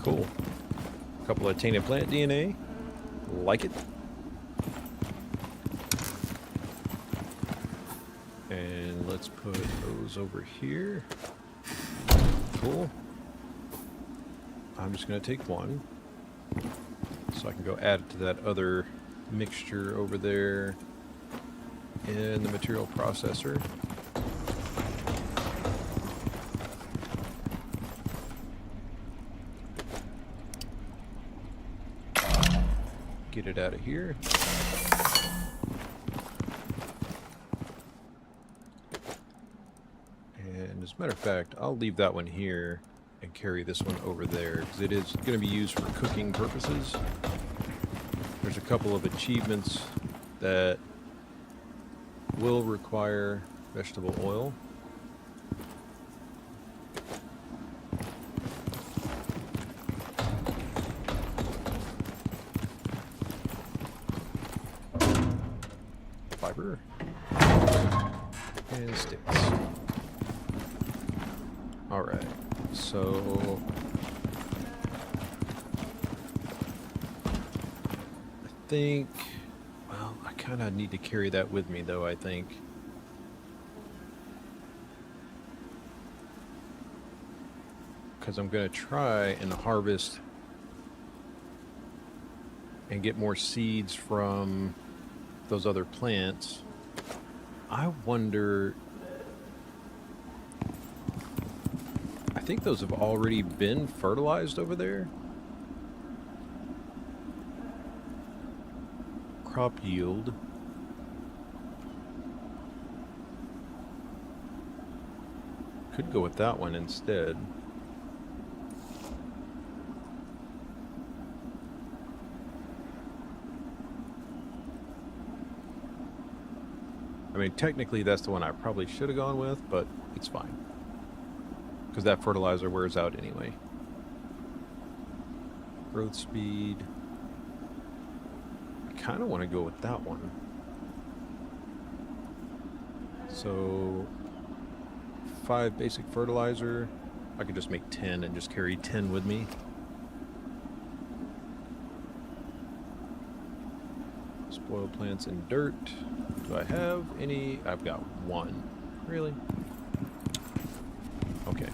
[SPEAKER 1] Cool. A couple of tainted plant DNA. Like it. And let's put those over here. Cool. I'm just going to take one, so I can go add it to that other mixture over there in the material processor. Get it out of here. And as a matter of fact, I'll leave that one here and carry this one over there, because it is going to be used for cooking purposes. There's a couple of achievements that will require vegetable oil. Fiber and sticks. All right, so I think, well, I kind of need to carry that with me though, I think. Because I'm going to try and harvest and get more seeds from those other plants. I wonder, I think those have already been fertilized over there. Crop yield. Could go with that one instead. I mean, technically that's the one I probably should have gone with, but it's fine. Because that fertilizer wears out anyway. Growth speed. I kind of want to go with that one. So 5 basic fertilizer. I could just make 10 and just carry 10 with me. Spoil plants and dirt. Do I have any? I've got 1. Really? Okay.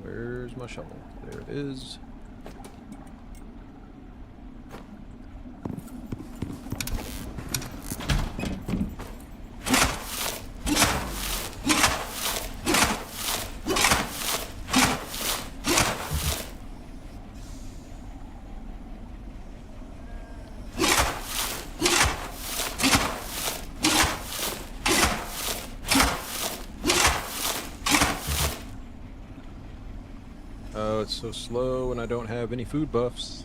[SPEAKER 1] Where's my shovel? There it is. Oh, it's so slow and I don't have any food buffs.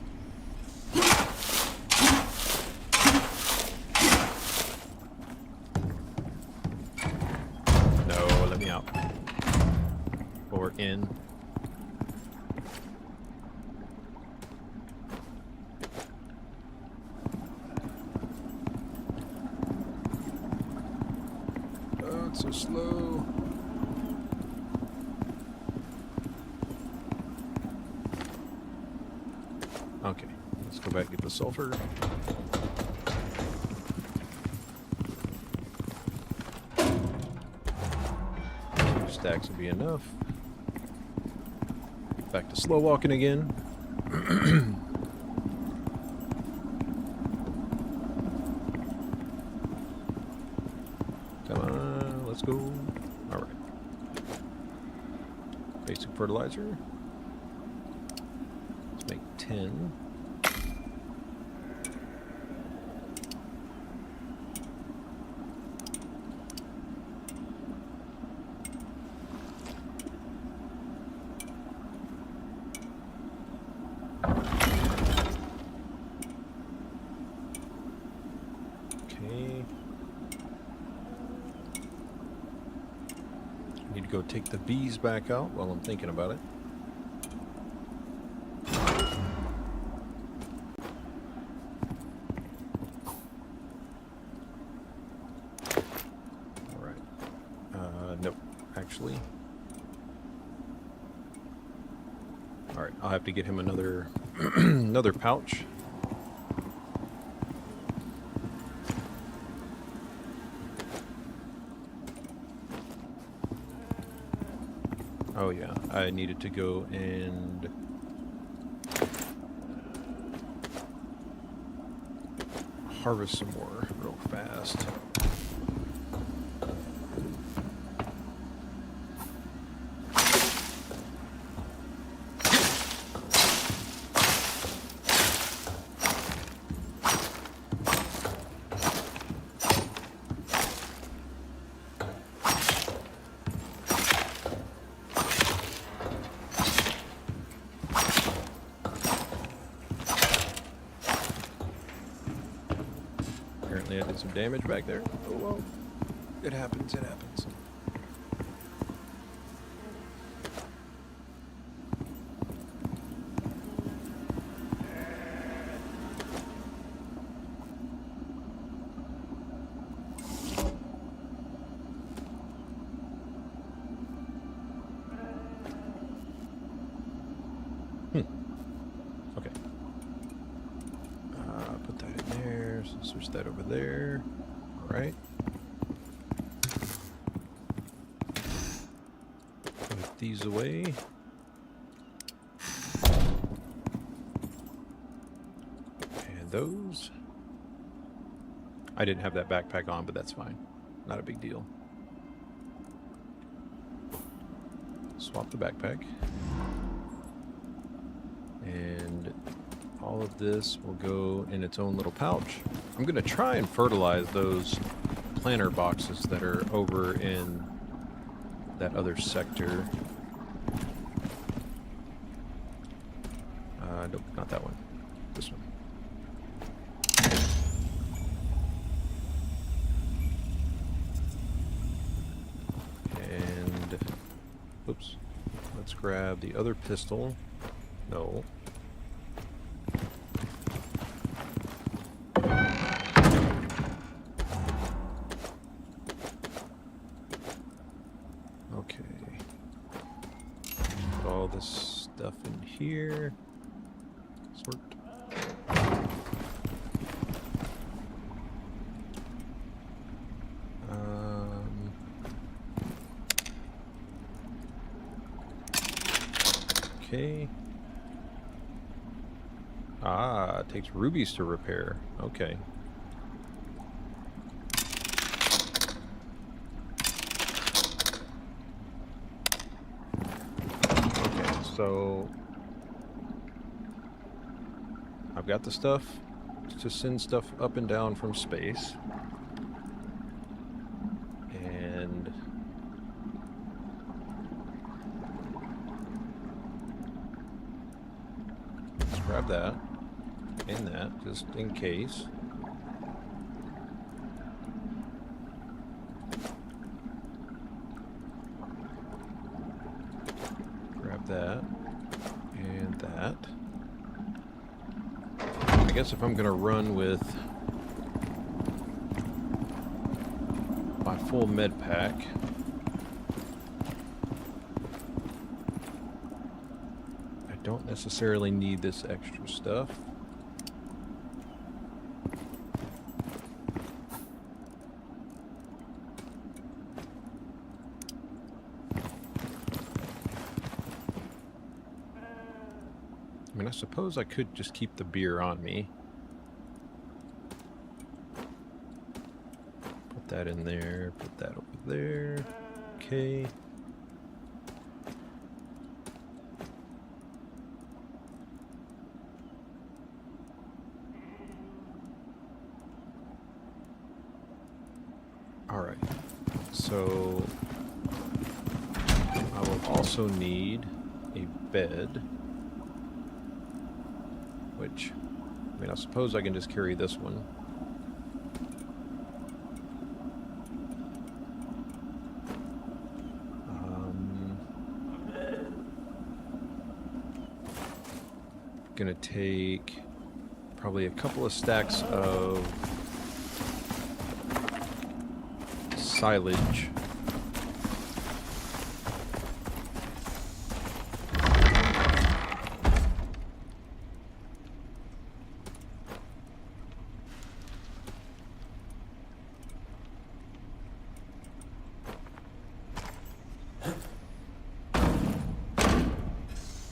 [SPEAKER 1] No, let me out. Or in. Oh, it's so slow. Okay, let's go back and get the sulfur. 2 stacks will be enough. Back to slow walking again. Come on, let's go. Alright. Basic fertilizer. Let's make 10. Okay. Need to go take the bees back out while I'm thinking about it. Nope, actually. Alright, I'll have to get him another another pouch. Oh yeah, I needed to go and harvest some more real fast. Apparently I did some damage back there. Oh well. It happens, it happens. Okay. Put that in there. So switch that over there. All right. Put these away. And those. I didn't have that backpack on, but that's fine. Not a big deal. Swap the backpack. And all of this will go in its own little pouch. I'm going to try and fertilize those planter boxes that are over in that other sector. Nope, not that one. This one. And, oops, Let's grab the other pistol. No. Okay. Put all this stuff in here. Sort. Okay. Ah, it takes rubies to repair. Okay. Okay, so I've got the stuff to send stuff up and down from space. And let's grab that and that, just in case. Grab that and that. I guess if I'm gonna run with my full med pack, I don't necessarily need this extra stuff. I mean, I suppose I could just keep the beer on me. Put that in there, put that over there. Okay. Alright. So I will also need a bed. Which, I mean, I suppose I can just carry this one. Gonna take probably a couple of stacks of silage.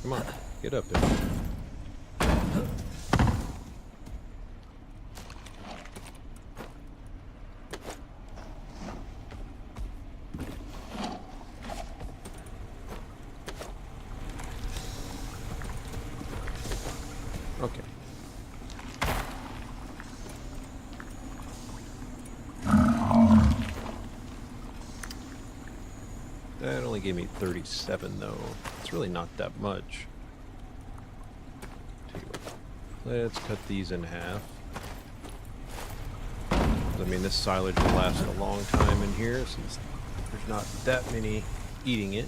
[SPEAKER 1] Come on, get up there. Okay. That only gave me 37 though. It's really not that much. Let's cut these in half. I mean, this silage will last a long time in here since there's not that many eating it.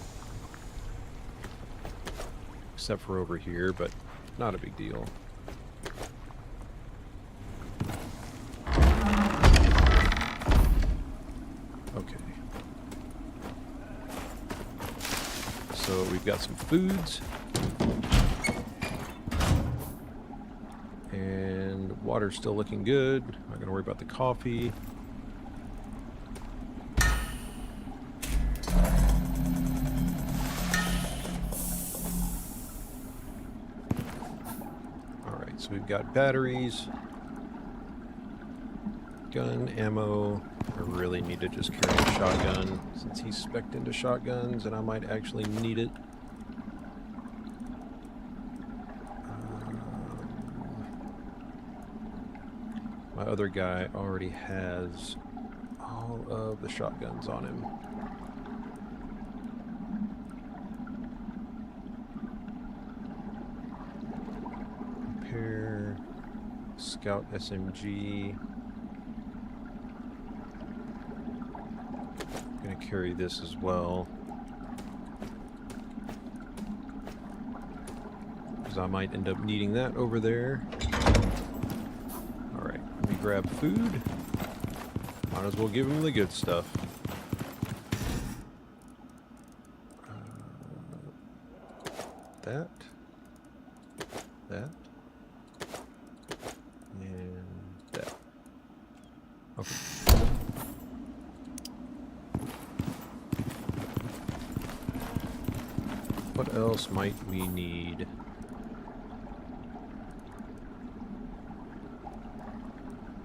[SPEAKER 1] Except for over here, but not a big deal. Okay. So we've got some foods. And water's still looking good. Not gonna worry about the coffee. Alright, so we've got batteries, gun, ammo. I really need to just carry a shotgun since he's spec'd into shotguns and I might actually need it. My other guy already has all of the shotguns on him. Repair, Scout SMG. Gonna carry this as well. because I might end up needing that over there. Alright, let me grab food. Might as well give him the good stuff. That. And that. Okay. What else might we need?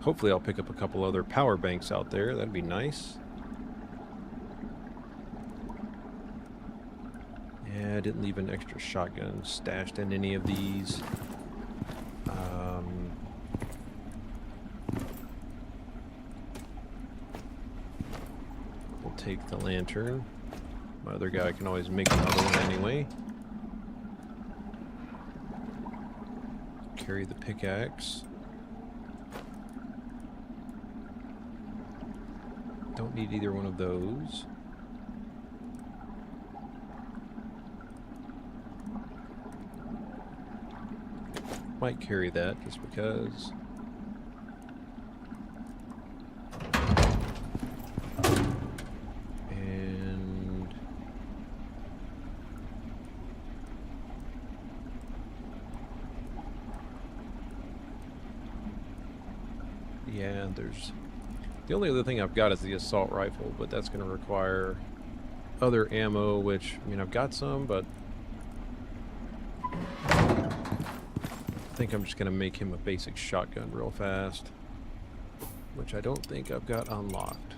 [SPEAKER 1] Hopefully I'll pick up a couple other power banks out there. That'd be nice. Yeah, I didn't leave an extra shotgun stashed in any of these. We'll take the lantern. My other guy can always make another one anyway. Carry the pickaxe. Don't need either one of those. Might carry that just because. And yeah, there's the only other thing I've got is the assault rifle, but that's going to require other ammo, which, I mean, I've got some, but I think I'm just going to make him a basic shotgun real fast, which I don't think I've got unlocked.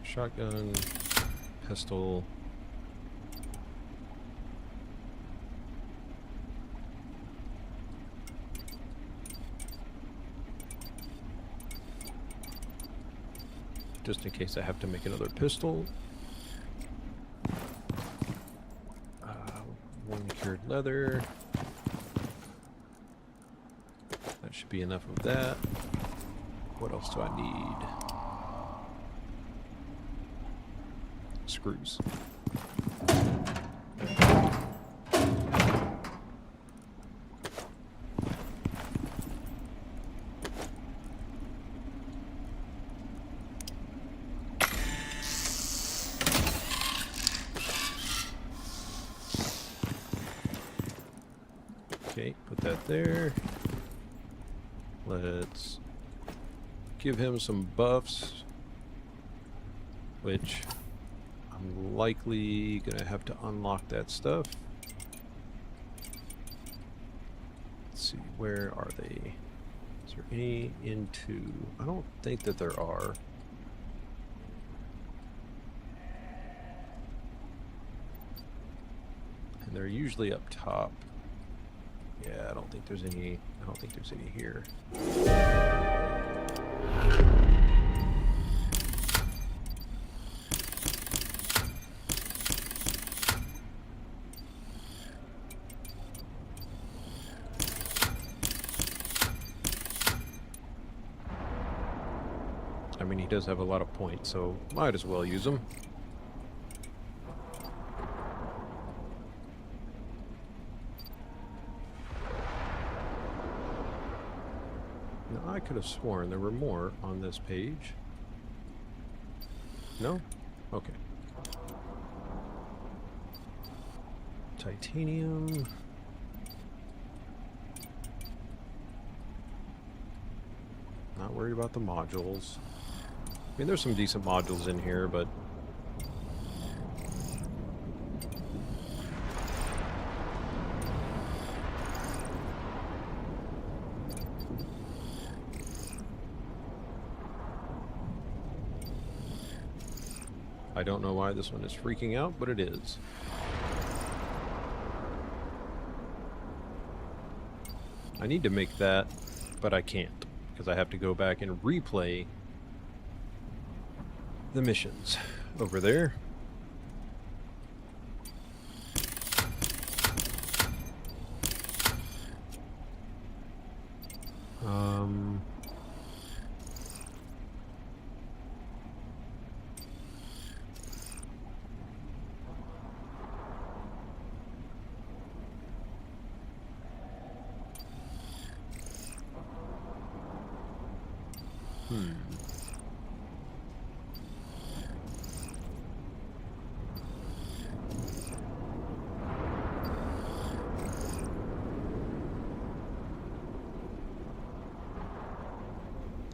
[SPEAKER 1] Shotgun, pistol. Just in case I have to make another pistol. One cured leather. That should be enough of that. What else do I need? Screws. Okay, put that there. Let's give him some buffs, which I'm likely gonna have to unlock that stuff. Let's see, where are they? Is there any into? I don't think that there are. And they're usually up top. Yeah, I don't think there's any here. I mean, he does have a lot of points, so might as well use them. Now, I could have sworn there were more on this page. No? Okay. Titanium. Not worried about the modules. I mean, there's some decent modules in here, but I don't know why this one is freaking out, but it is. I need to make that, but I can't, because I have to go back and replay the missions over there.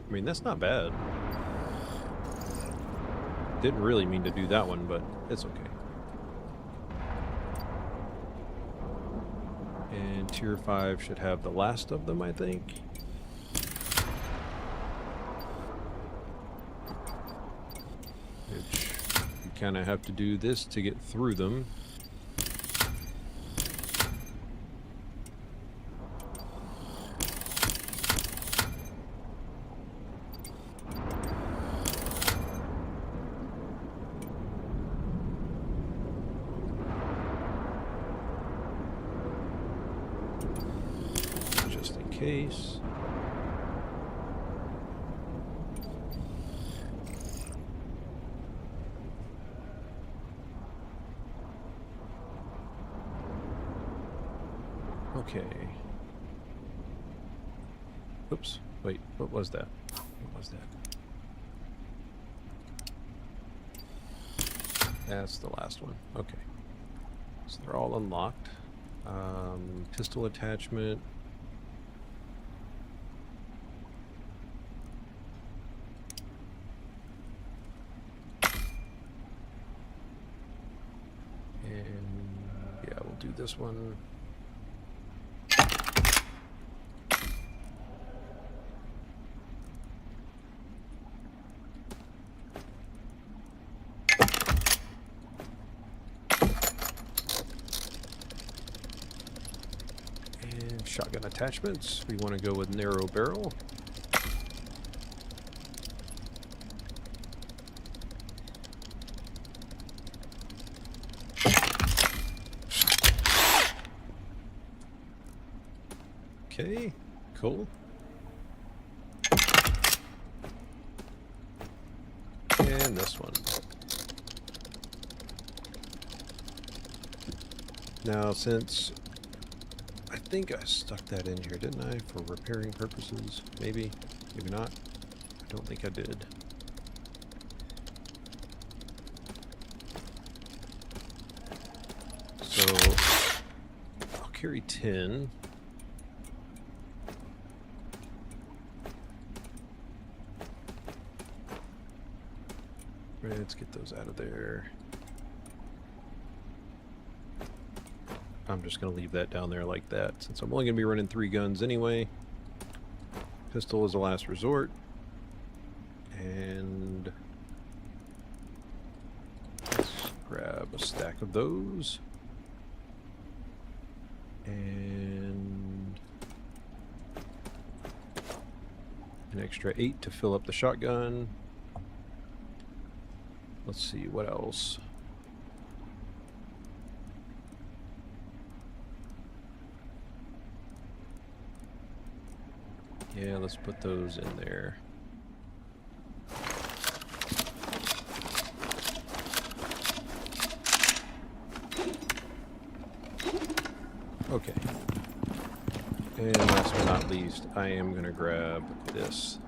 [SPEAKER 1] I mean, that's not bad. Didn't really mean to do that one, but it's okay. And Tier 5 should have the last of them, I think. Which you kind of have to do this to get through them. Case. Okay. Oops. Wait, what was that? What was that? That's the last one. Okay. So they're all unlocked. Pistol attachment. This one. And shotgun attachments. We want to go with narrow barrel. Okay, cool. And this one. Now, since I think I stuck that in here, didn't I, for repairing purposes? Maybe, maybe not. I don't think I did. So, I'll carry 10. Let's get those out of there. I'm just going to leave that down there like that, since I'm only going to be running 3 guns anyway. Pistol is a last resort. And let's grab a stack of those. And an extra 8 to fill up the shotgun. Let's see, what else? Yeah, let's put those in there. Okay. And last but not least, I am going to grab this.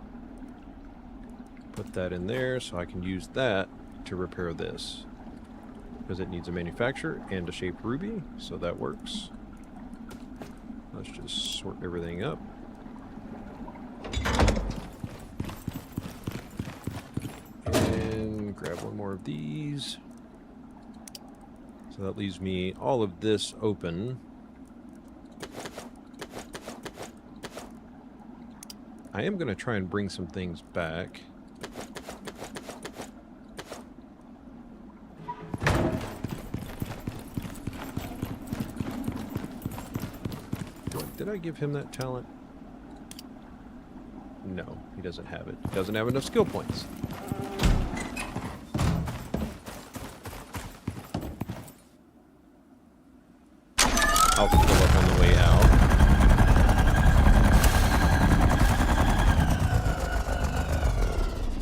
[SPEAKER 1] Put that in there so I can use that to repair this, because it needs a manufacturer and a shaped ruby, so that works. Let's just sort everything up. And grab one more of these. So that leaves me all of this open. I am going to try and bring some things back. Did I give him that talent? No, he doesn't have it. He doesn't have enough skill points. I'll fill up on the way out.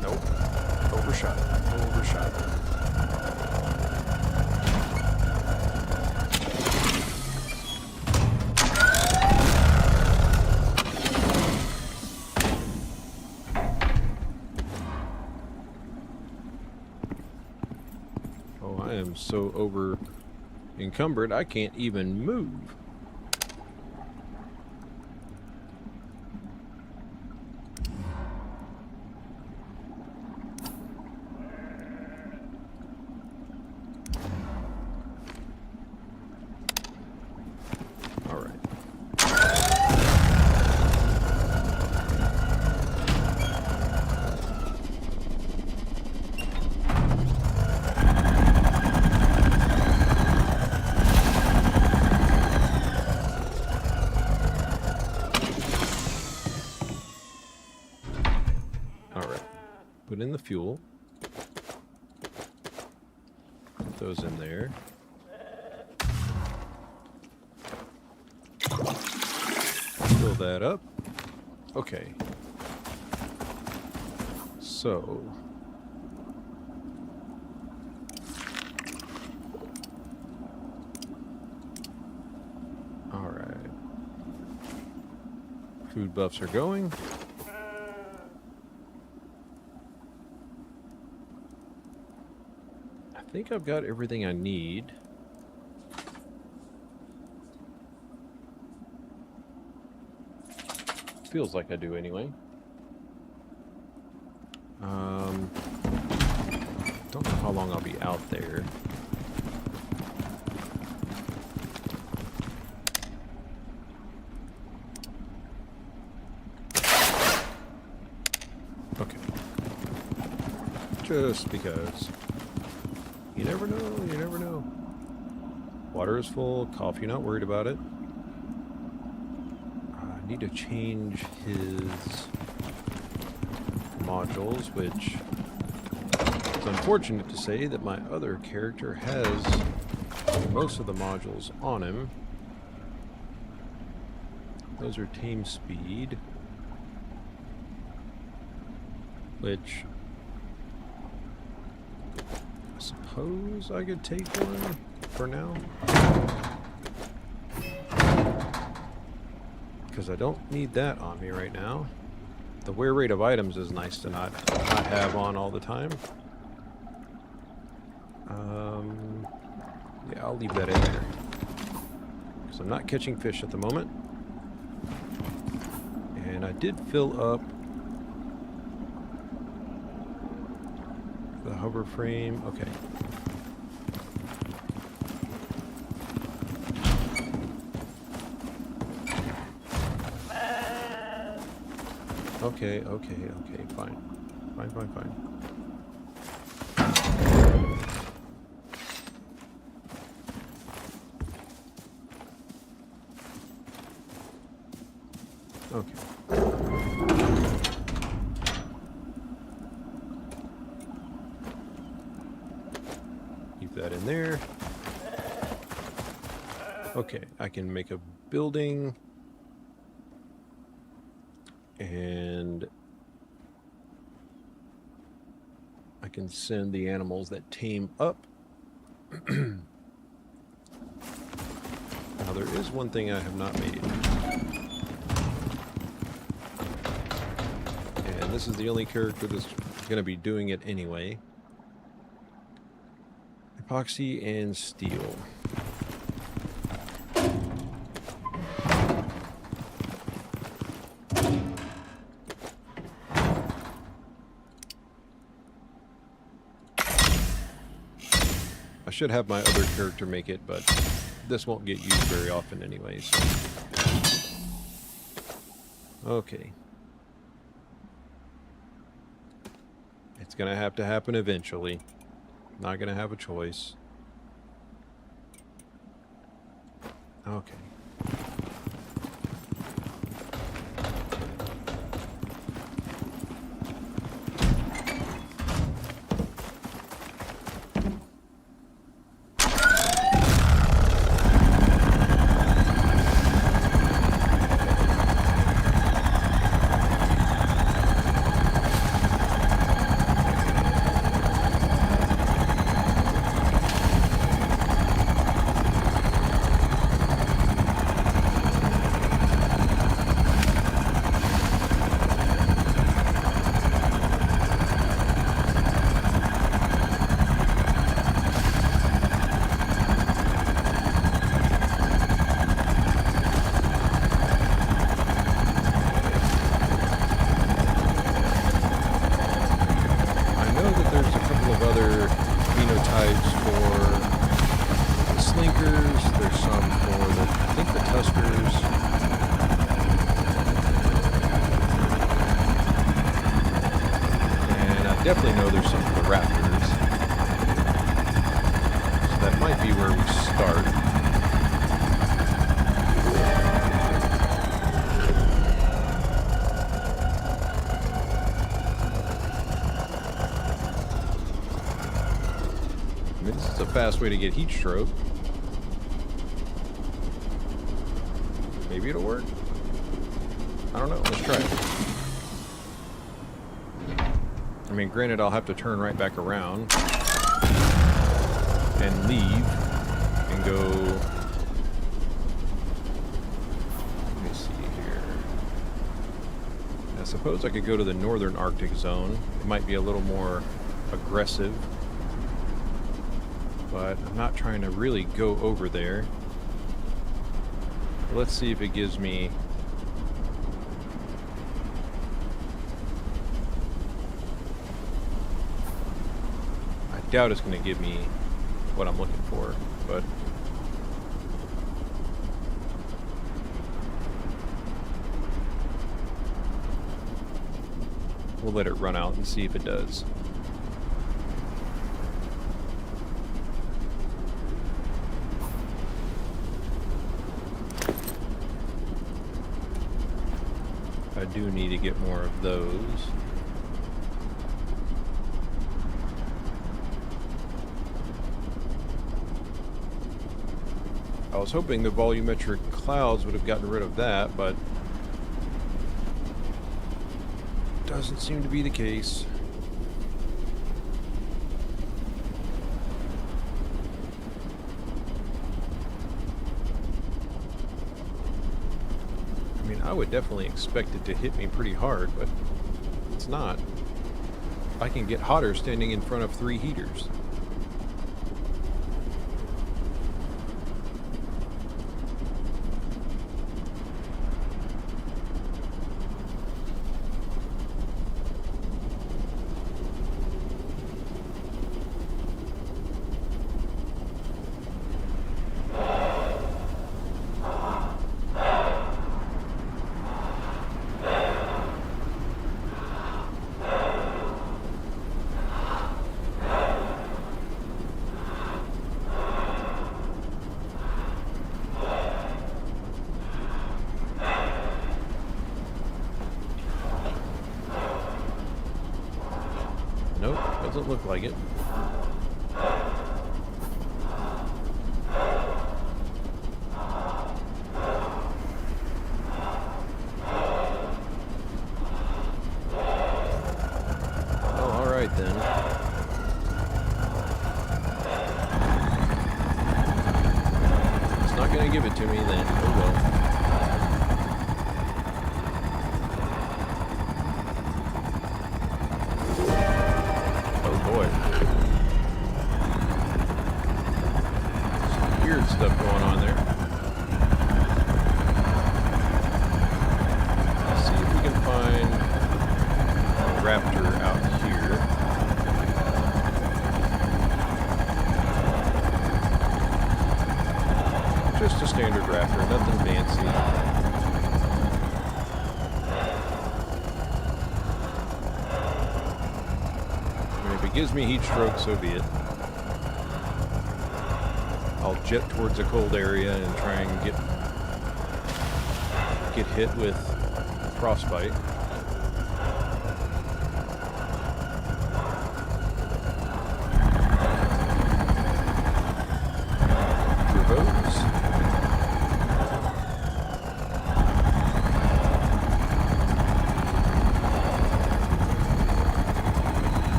[SPEAKER 1] Nope. Overshot. Overshot. I am so over encumbered I can't even move. All right. Put in the fuel. Put those in there. Fill that up. Okay. So... Alright. Food buffs are going. I think I've got everything I need. Feels like I do anyway. Don't know how long I'll be out there. Okay. Just because. You never know, you never know. Water is full, coffee, not worried about it. I need to change his modules, which is unfortunate to say that my other character has most of the modules on him. Those are tame speed, which I suppose I could take one for now, because I don't need that on me right now. The wear rate of items is nice to not have on all the time. Yeah, I'll leave that in there, because I'm not catching fish at the moment. And I did fill up the hover frame. Okay. Okay, fine. Fine. Okay. Keep that in there. Okay, I can make a building. And I can send the animals that tame up. Now there is one thing I have not made. And this is the only character that's going to be doing it anyway. Epoxy and steel. I should have my other character make it, but this won't get used very often anyway, so. Okay. It's gonna have to happen eventually. Not gonna have a choice. Okay. prototypes for the Slinkers. There's some for the, I think, the Tuskers. And I definitely know there's some for the Raptors. So that might be where we start. This is a fast way to get heat stroke. Maybe it'll work. I don't know. Let's try it. I mean, granted, I'll have to turn right back around and leave and go. Let me see here. I suppose I could go to the northern Arctic zone. It might be a little more aggressive. But I'm not trying to really go over there. Let's see if it gives me... I doubt it's going to give me what I'm looking for, but... we'll let it run out and see if it does. I do need to get more of those. I was hoping the volumetric clouds would have gotten rid of that, but doesn't seem to be the case. I would definitely expect it to hit me pretty hard, but it's not. I can get hotter standing in front of 3 heaters. Nope, doesn't look like it. Well, alright then. It's not gonna give it to me then. Oh well. Stuff going on there. Let's see if we can find a raptor out here. Just a standard raptor, nothing fancy. I mean, if it gives me heat stroke, so be it. I'll jet towards a cold area and try and get hit with frostbite.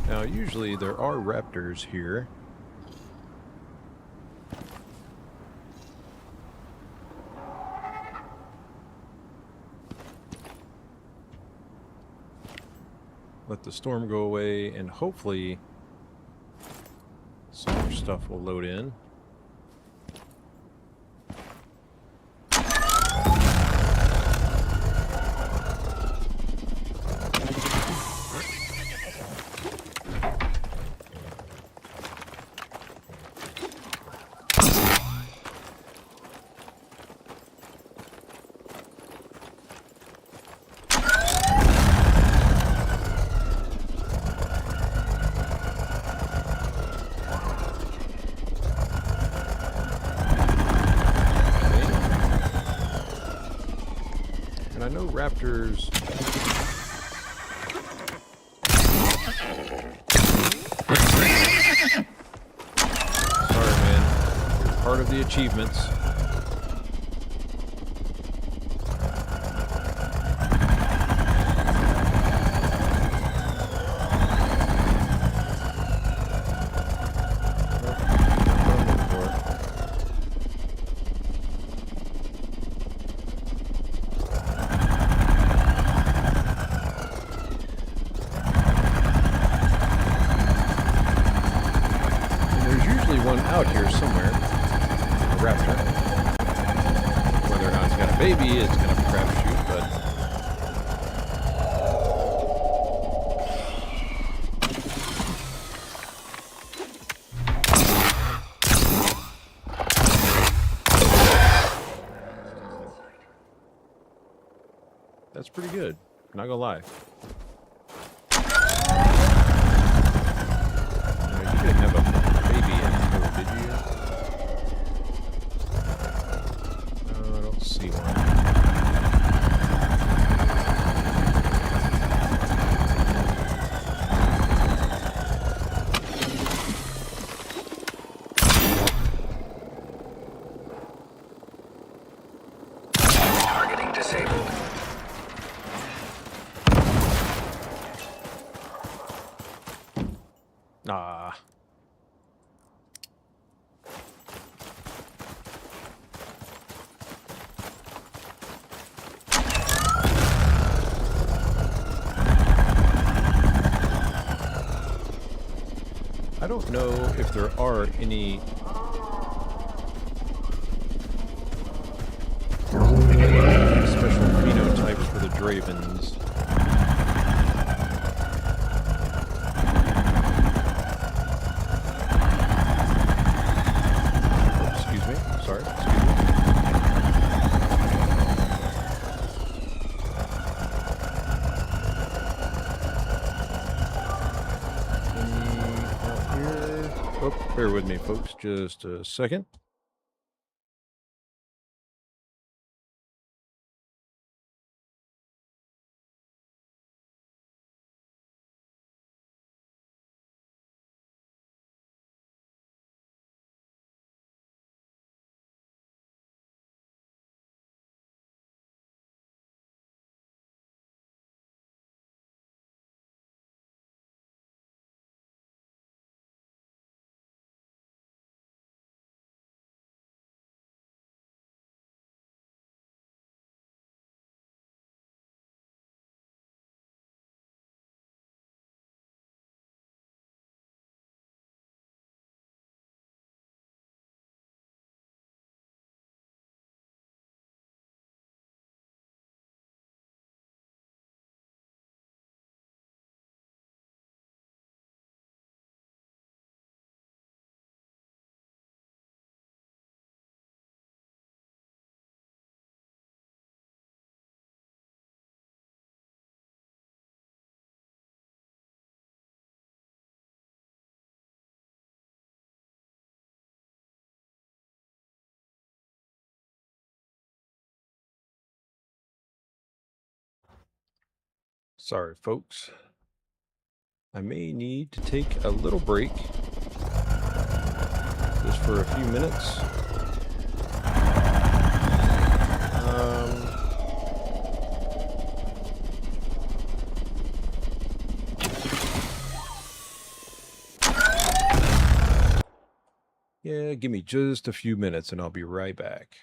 [SPEAKER 1] Now, usually there are raptors here. let the storm go away, and hopefully some more stuff will load in. I know raptors. Sorry, man. You're part of the achievements. One out here somewhere, a raptor. Whether or not it's got a baby, it's kind of a crapshoot, but that's pretty good. Not gonna lie. You didn't have a baby in, did you? No, I don't see one.
[SPEAKER 3] Targeting disabled.
[SPEAKER 1] Ah. I don't know if there are any special phenotypes for the Dravens. Oh, excuse me. Sorry. Excuse me. Out here. Oh, bear with me, folks. Just a second. Sorry, folks. I may need to take a little break just for a few minutes. Yeah, give me just a few minutes and I'll be right back.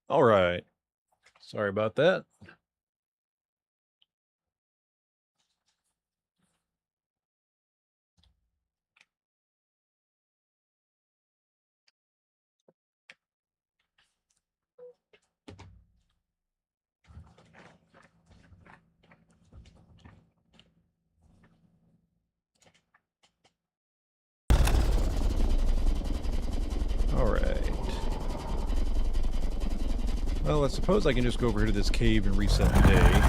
[SPEAKER 1] All right. Sorry about that. All right. Well, I suppose I can just go over here to this cave and reset the day.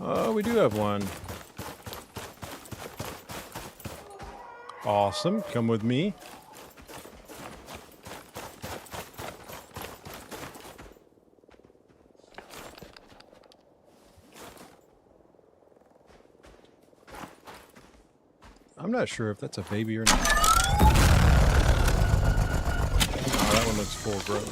[SPEAKER 1] Oh, we do have one. Awesome. Come with me. I'm not sure if that's a baby or not. Oh, that one looks full grown.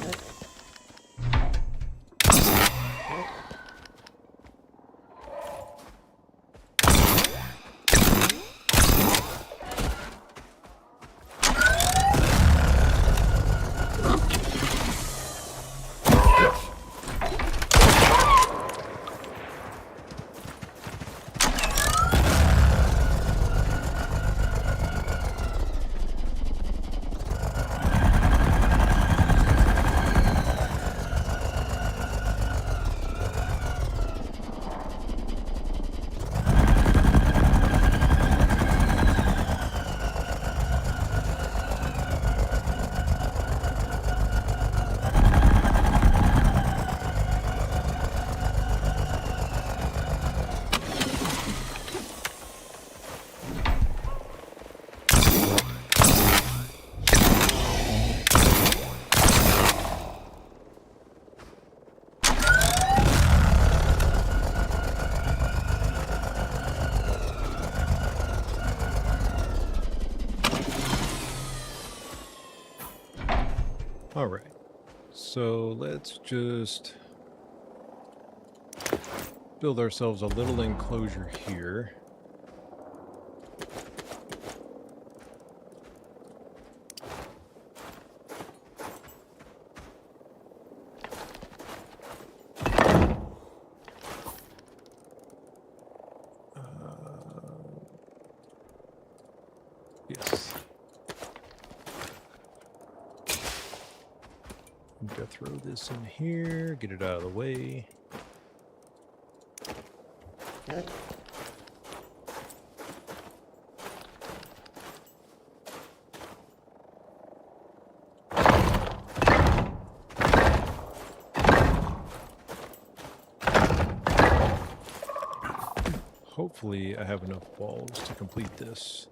[SPEAKER 1] All right, so let's just build ourselves a little enclosure here. Yes. I'm gonna throw this in here, get it out of the way. Hopefully I have enough balls to complete this.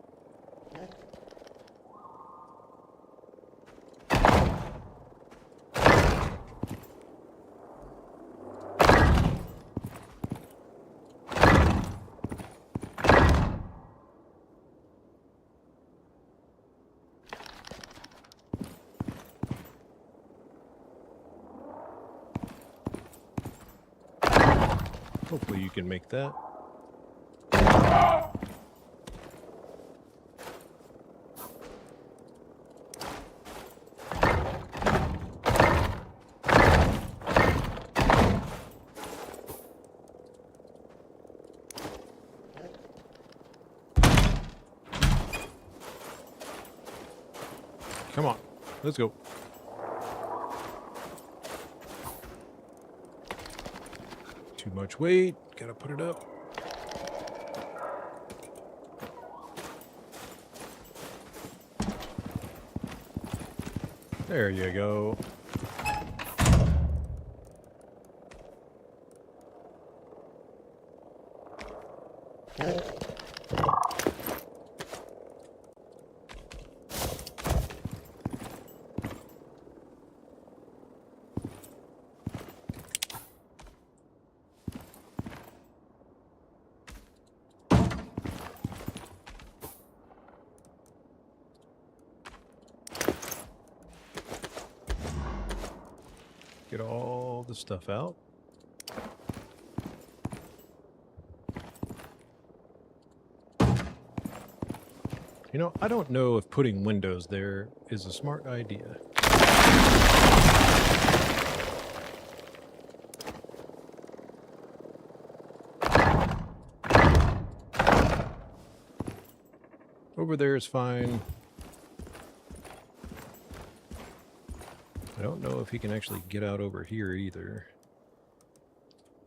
[SPEAKER 1] Hopefully you can make that. Come on, let's go. Too much weight, gotta put it up. There you go. get all the stuff out. You know, I don't know if putting windows there is a smart idea. Over there is fine. I don't know if he can actually get out over here either.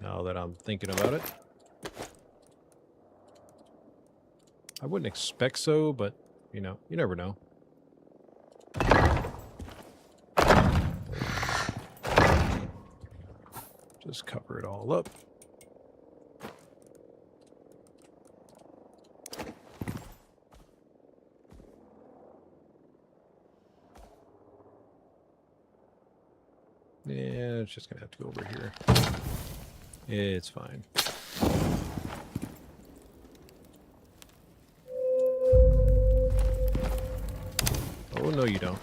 [SPEAKER 1] Now that I'm thinking about it. I wouldn't expect so, but, you know, you never know. Just cover it all up. Yeah, it's just gonna have to go over here. It's fine. Oh, no, you don't.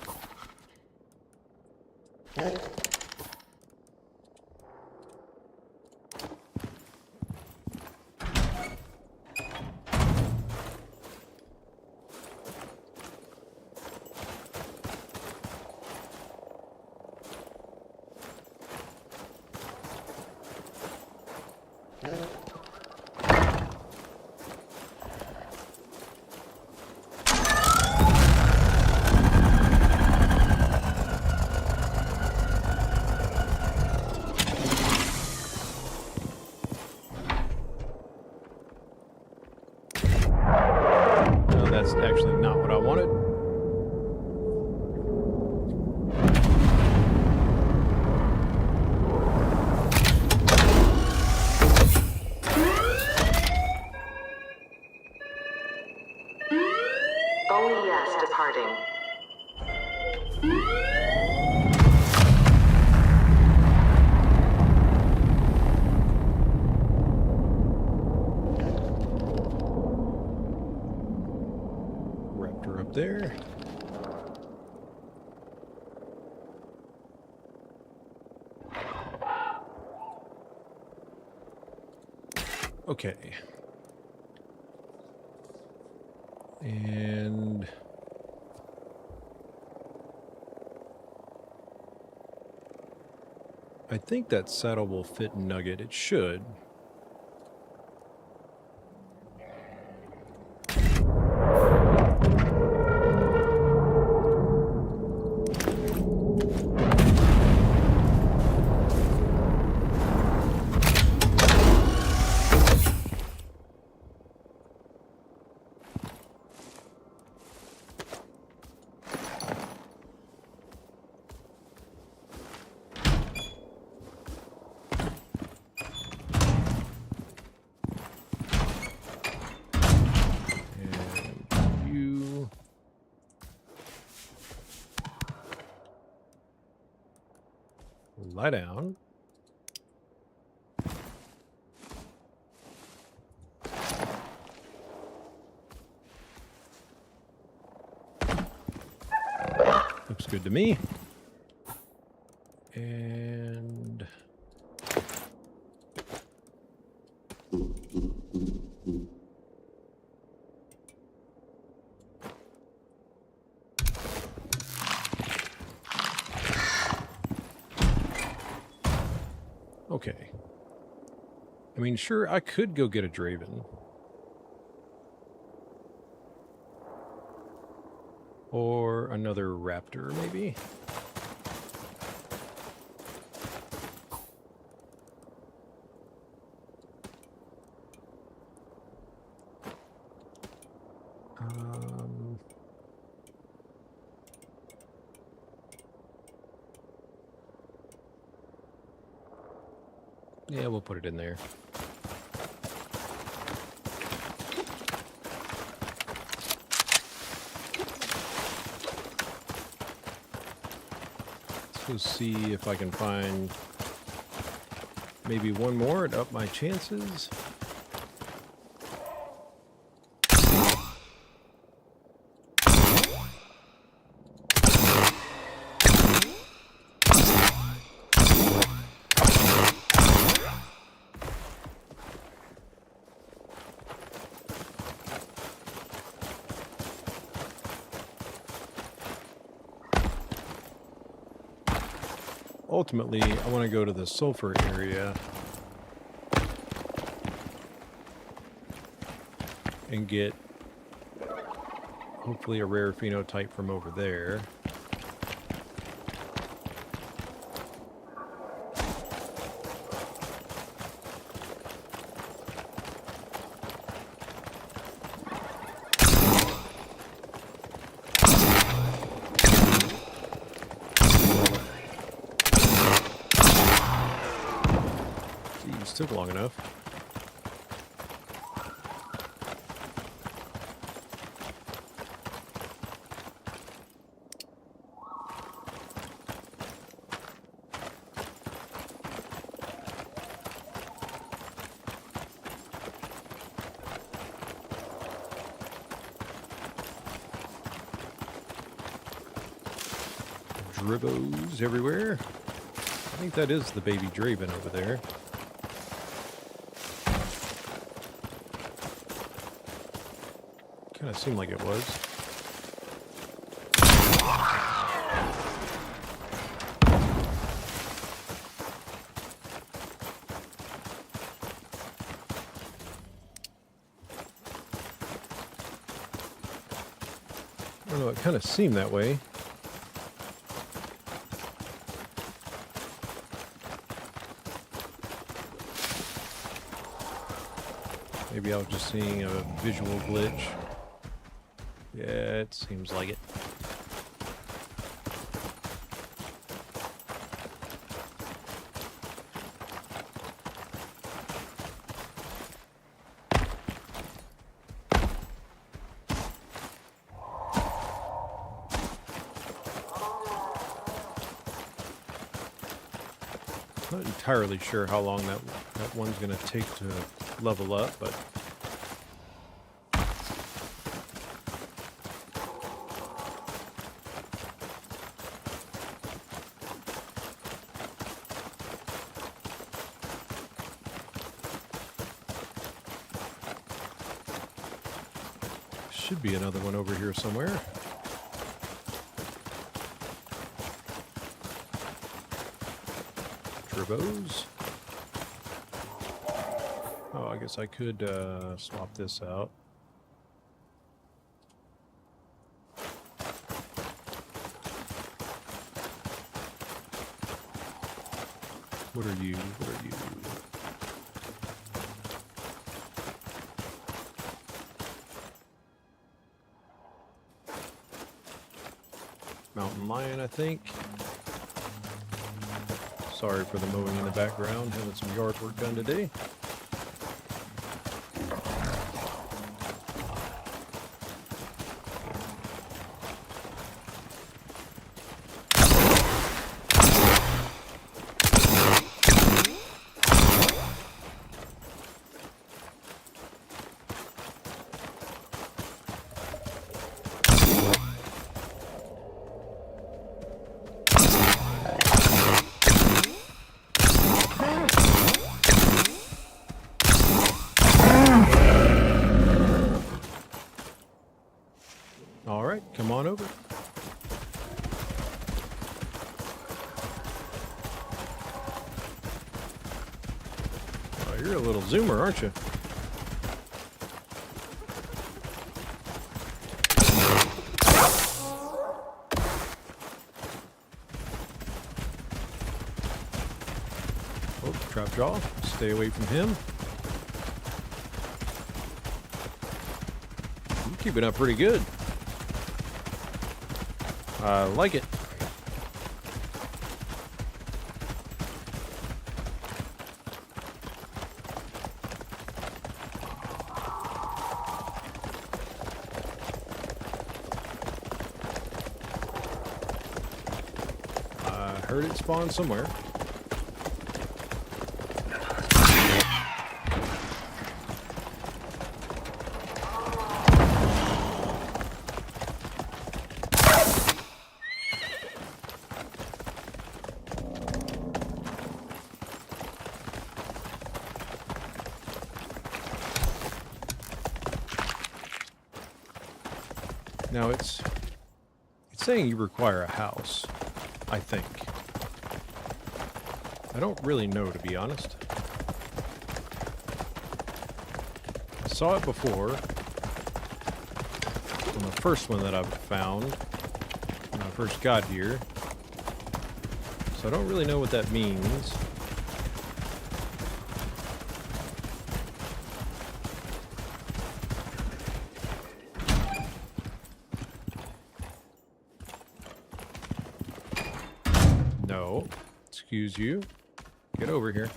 [SPEAKER 1] That's actually not what I wanted.
[SPEAKER 2] OES departing.
[SPEAKER 1] Raptor up there. Okay. And I think that saddle will fit Nugget. It should. Lie down. Looks good to me. And okay. I mean, sure, I could go get a Draven. Or another Raptor, maybe? Yeah, we'll put it in there. Let's go see if I can find maybe one more and up my chances. ultimately, I want to go to the sulfur area and get hopefully a rare phenotype from over there. Geez, took long enough. Dribos everywhere. I think that is the baby Draven over there. Kind of seemed like it was. I don't know, it kind of seemed that way. Maybe I was just seeing a visual glitch. Yeah, it seems like it. Not entirely sure how long that one's going to take to level up, but should be another one over here somewhere. Turbos. Oh, I guess I could swap this out. What are you? What are you? Mountain lion, I think. Sorry for the mowing in the background, having some yard work done today. All right, come on over. Oh, you're a little zoomer, aren't you? Oh, trap jaw. Stay away from him. You're keeping up pretty good. I like it. I heard it spawn somewhere. Now it's saying you require a house, I think. I don't really know, to be honest. I saw it before on the first one that I've found when I first got here. So I don't really know what that means. No. Excuse you. Get over here.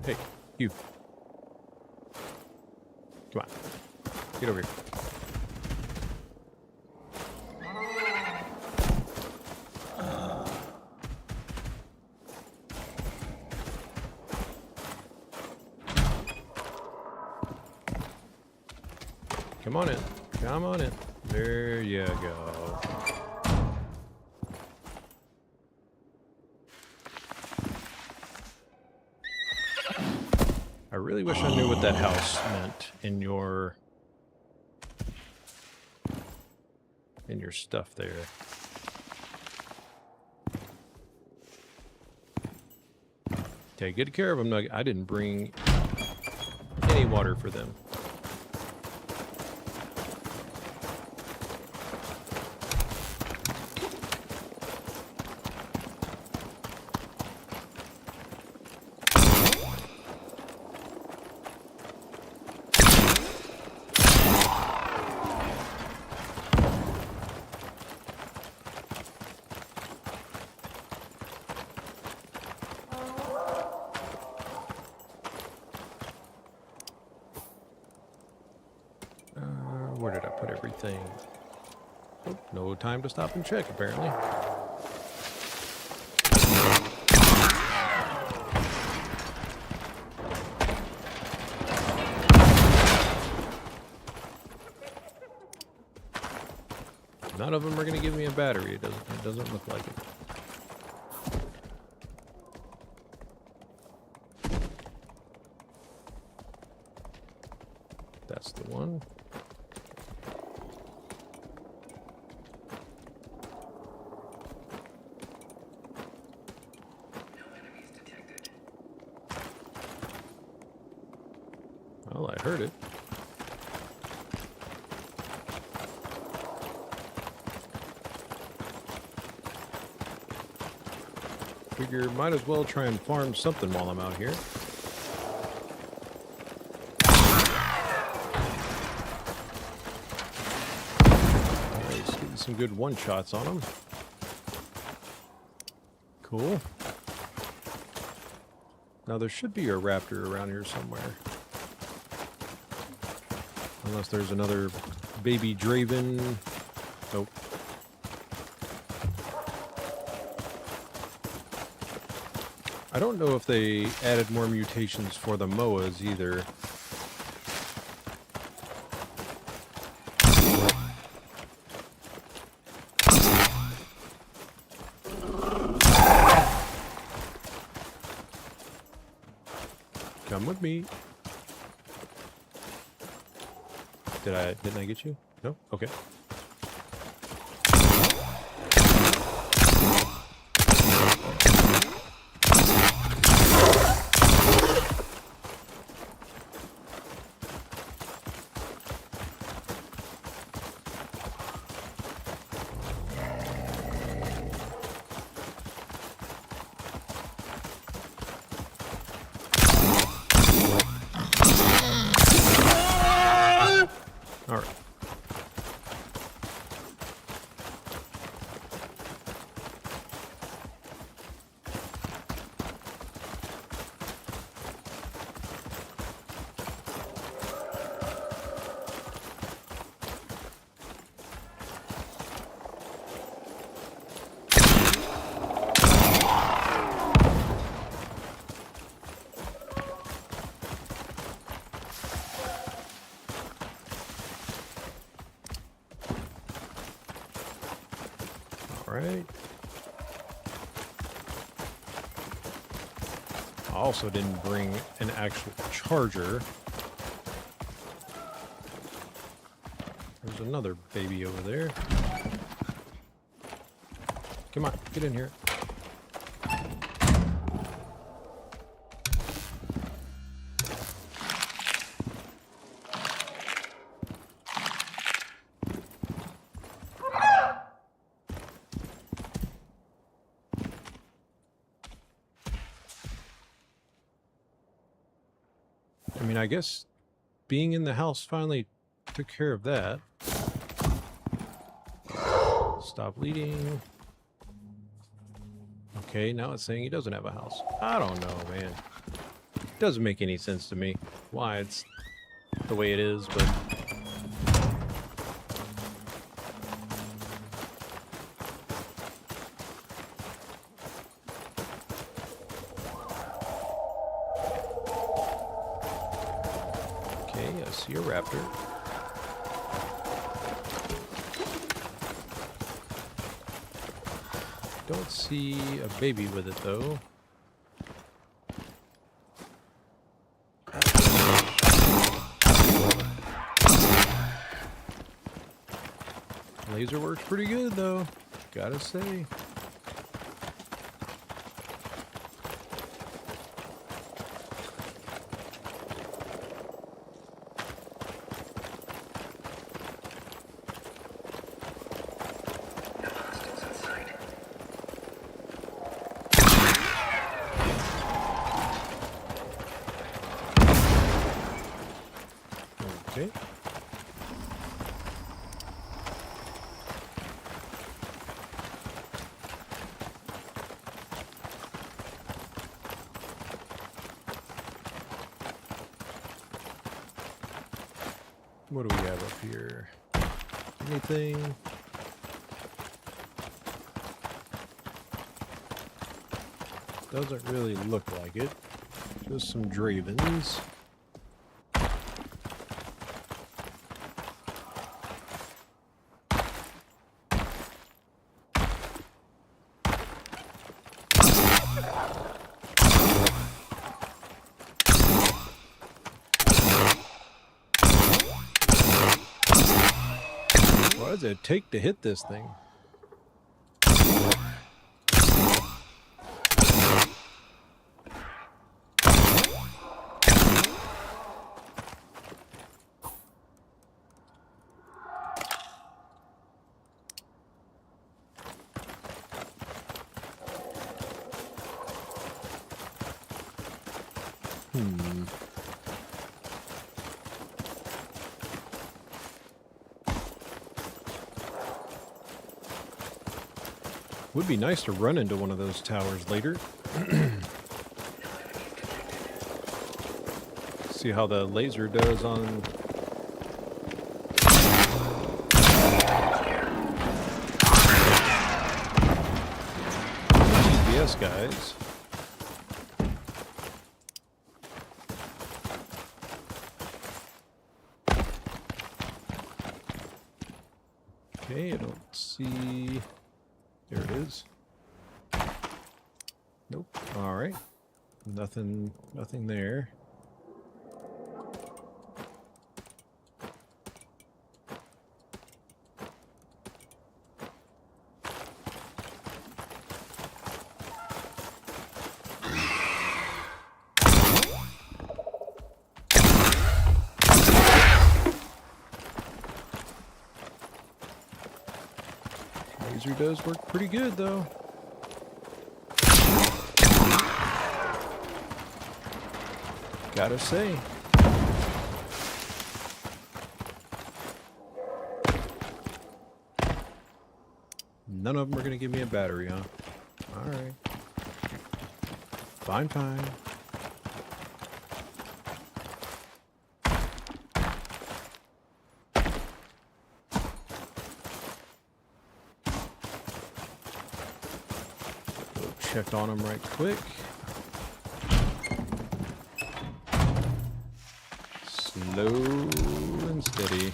[SPEAKER 1] Hey, you. Come on. Get over here. Come on in. Come on in. There you go. I really wish I knew what that house meant in your stuff there. Take good care of them. I didn't bring any water for them. Where did I put everything? Oh, no time to stop and check, apparently. None of them are going to give me a battery. It doesn't look like it. That's the one. Well, I heard it. Figure might as well try and farm something while I'm out here. Nice, getting some good one-shots on them. Cool. Now there should be a raptor around here somewhere. Unless there's another baby Draven. Nope. I don't know if they added more mutations for the MOAs either. Come with me. Didn't I get you? No? Okay. All right. Right. I also didn't bring an actual charger. There's another baby over there. Come on, get in here. I mean, I guess being in the house finally took care of that. Stop bleeding. Okay, now it's saying he doesn't have a house. I don't know, man. It doesn't make any sense to me why it's the way it is, but... Okay, I see a raptor. Don't see a baby with it, though. Laser works pretty good, though. Gotta say. Okay. What do we have up here? Anything? Doesn't really look like it. Just some Dravens. What does it take to hit this thing? Would be nice to run into one of those towers later. See how the laser does on... GPS guys. Okay, I don't see... There it is. Nope. All right. Nothing there. Laser does work pretty good, though. Gotta say. None of them are gonna give me a battery, huh? Alright. Fine, fine. Check on them right quick. Slow and steady.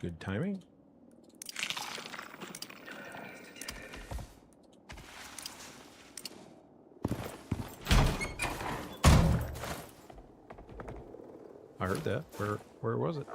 [SPEAKER 1] Good timing. I heard that. Where was it?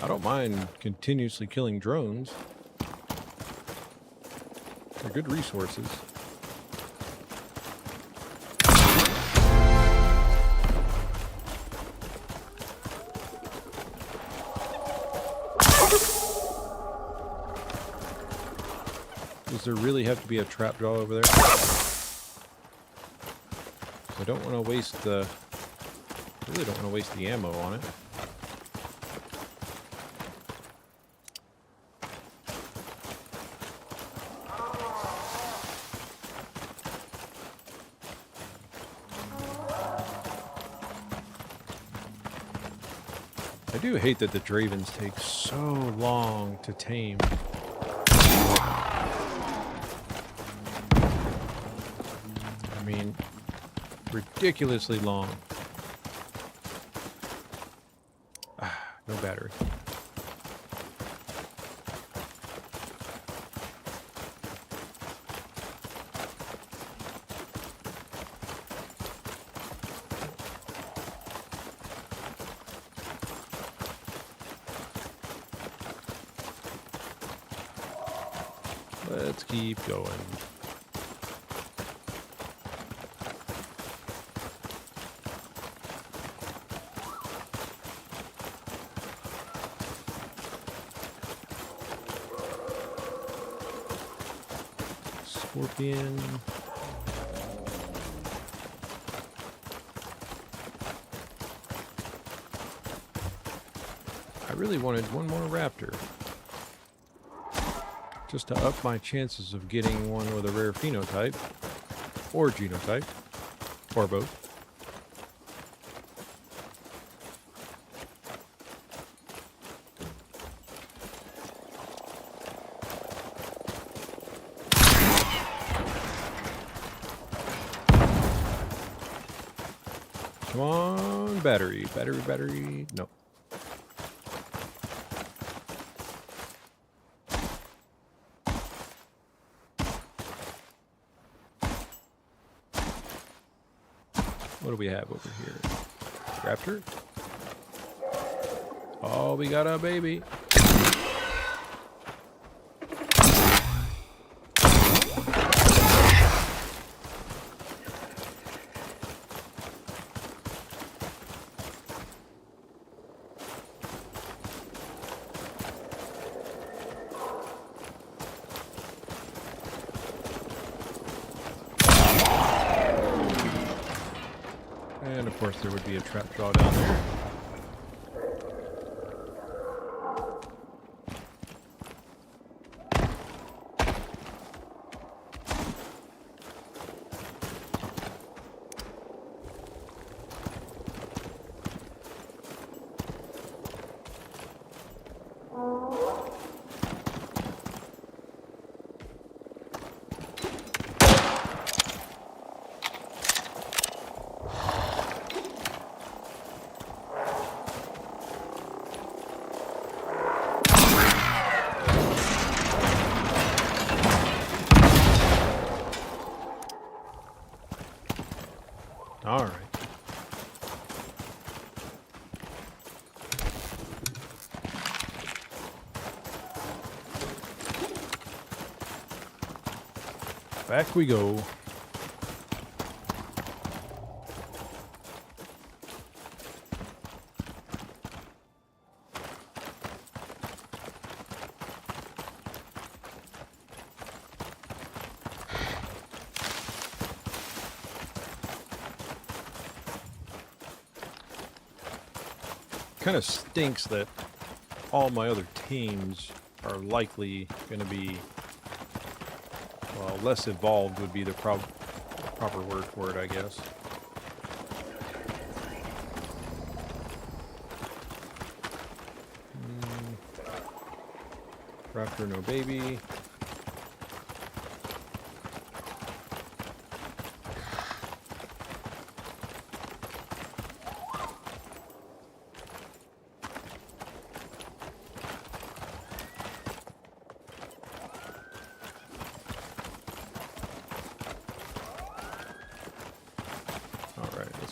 [SPEAKER 1] I don't mind continuously killing drones. They're good resources. Does there really have to be a trapjaw over there? I don't want to waste the... really don't want to waste the ammo on it. I do hate that the Dravens take so long to tame. I mean, ridiculously long. No battery. Let's keep going. Scorpion. I really wanted one more raptor. Just to up my chances of getting one with a rare phenotype, or genotype, or both. Come on, battery, battery, battery. No. What do we have over here? Raptor? Oh, we got a baby. And of course there would be a trapjaw down there. All right. Back we go. Kind of stinks that all my other teams are likely going to be, well, less evolved would be the proper word for it, I guess. Raptor, no baby.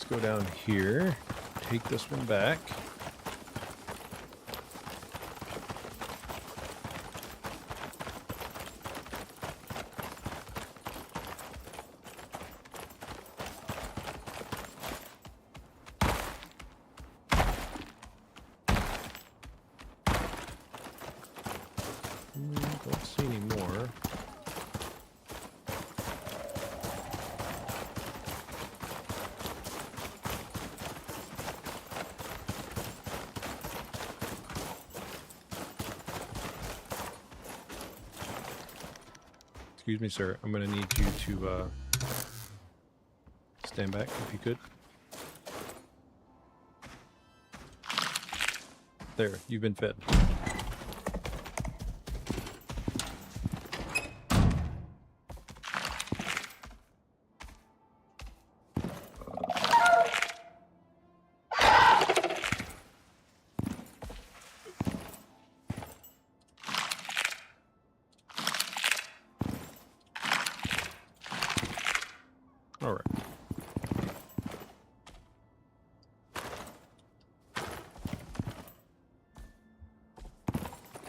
[SPEAKER 1] go down here. Take this one back. Don't see any more. Excuse me, sir. I'm going to need you to stand back if you could. There, you've been fed. All right.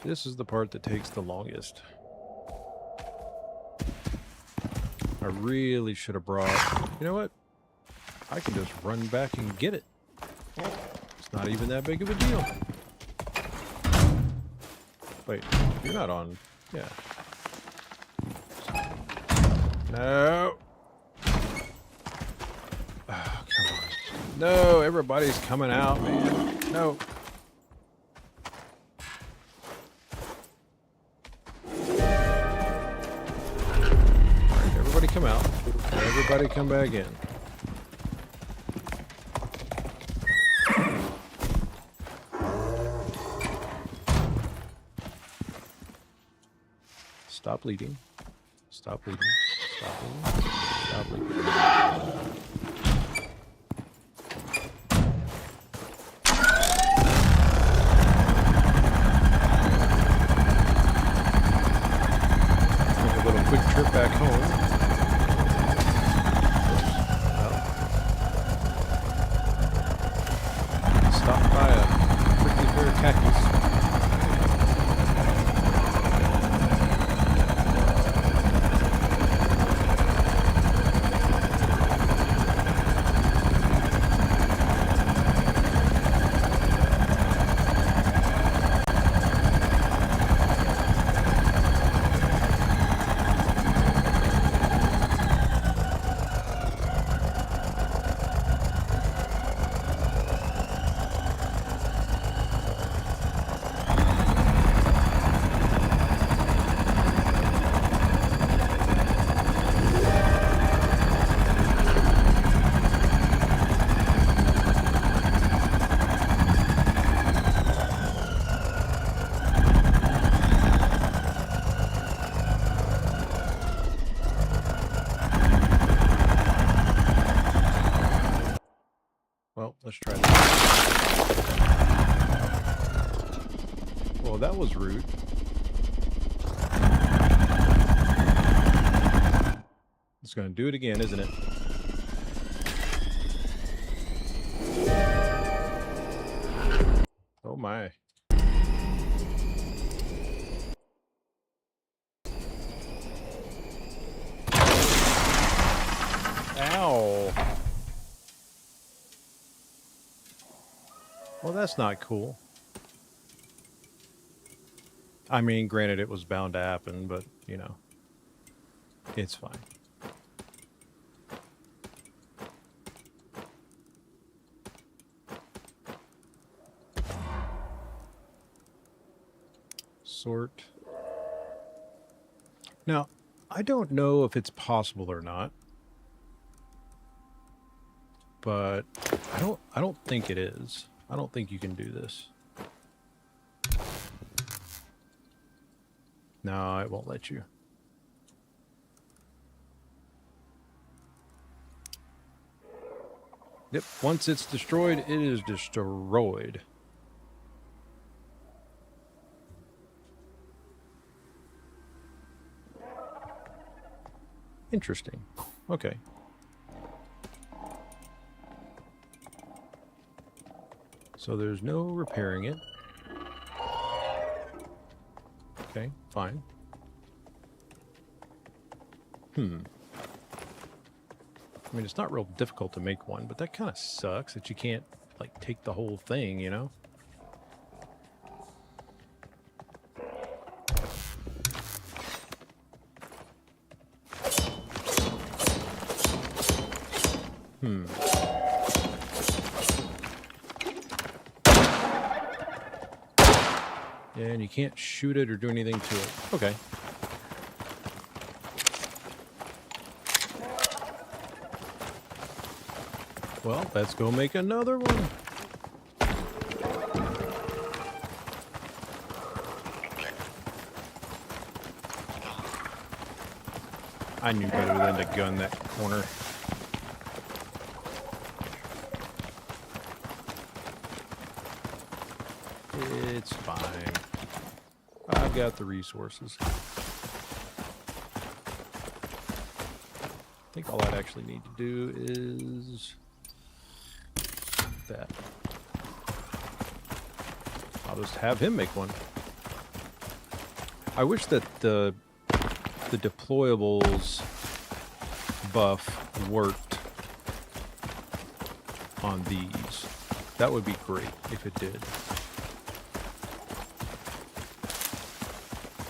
[SPEAKER 1] This is the part that takes the longest. I really should have brought... You know what? I can just run back and get it. It's not even that big of a deal. Wait, you're not on... Yeah. No! Oh, come on. No, everybody's coming out, man. No. Alright, everybody come out. Everybody come back in. Stop bleeding. Stop bleeding. Stop bleeding. Stop bleeding. Quick trip back home. Well, stopped by a prickly pear of cactus. Well, let's try this. Well, that was rude. It's going to do it again, isn't it? Oh my. Ow. Well, that's not cool. I mean, granted, it was bound to happen, but, you know, it's fine. Sort. Now, I don't know if it's possible or not, but I don't think it is. I don't think you can do this. No, it won't let you. Yep, once it's destroyed, it is destroyed. Interesting. Okay. So there's no repairing it. Okay, fine. I mean, it's not real difficult to make one, but that kind of sucks that you can't, like, take the whole thing, you know? And you can't shoot it or do anything to it. Okay. Well, let's go make another one. I knew better than to gun that corner. It's fine. I've got the resources. I think all I'd actually need to do is that. I'll just have him make one. I wish that the deployables buff worked on these. That would be great if it did.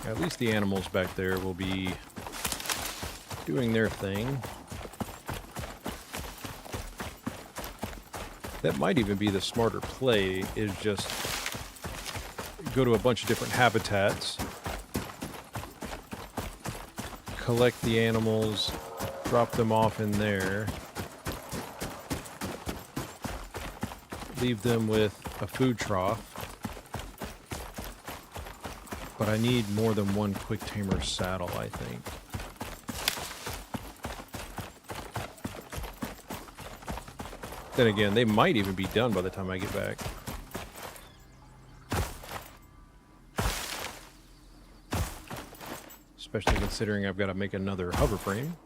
[SPEAKER 1] At least the animals back there will be doing their thing. That might even be the smarter play, is just go to a bunch of different habitats, collect the animals, drop them off in there, leave them with a food trough. But I need more than one quick tamer saddle, I think. Then again, they might even be done by the time I get back. Especially considering I've got to make another hover frame.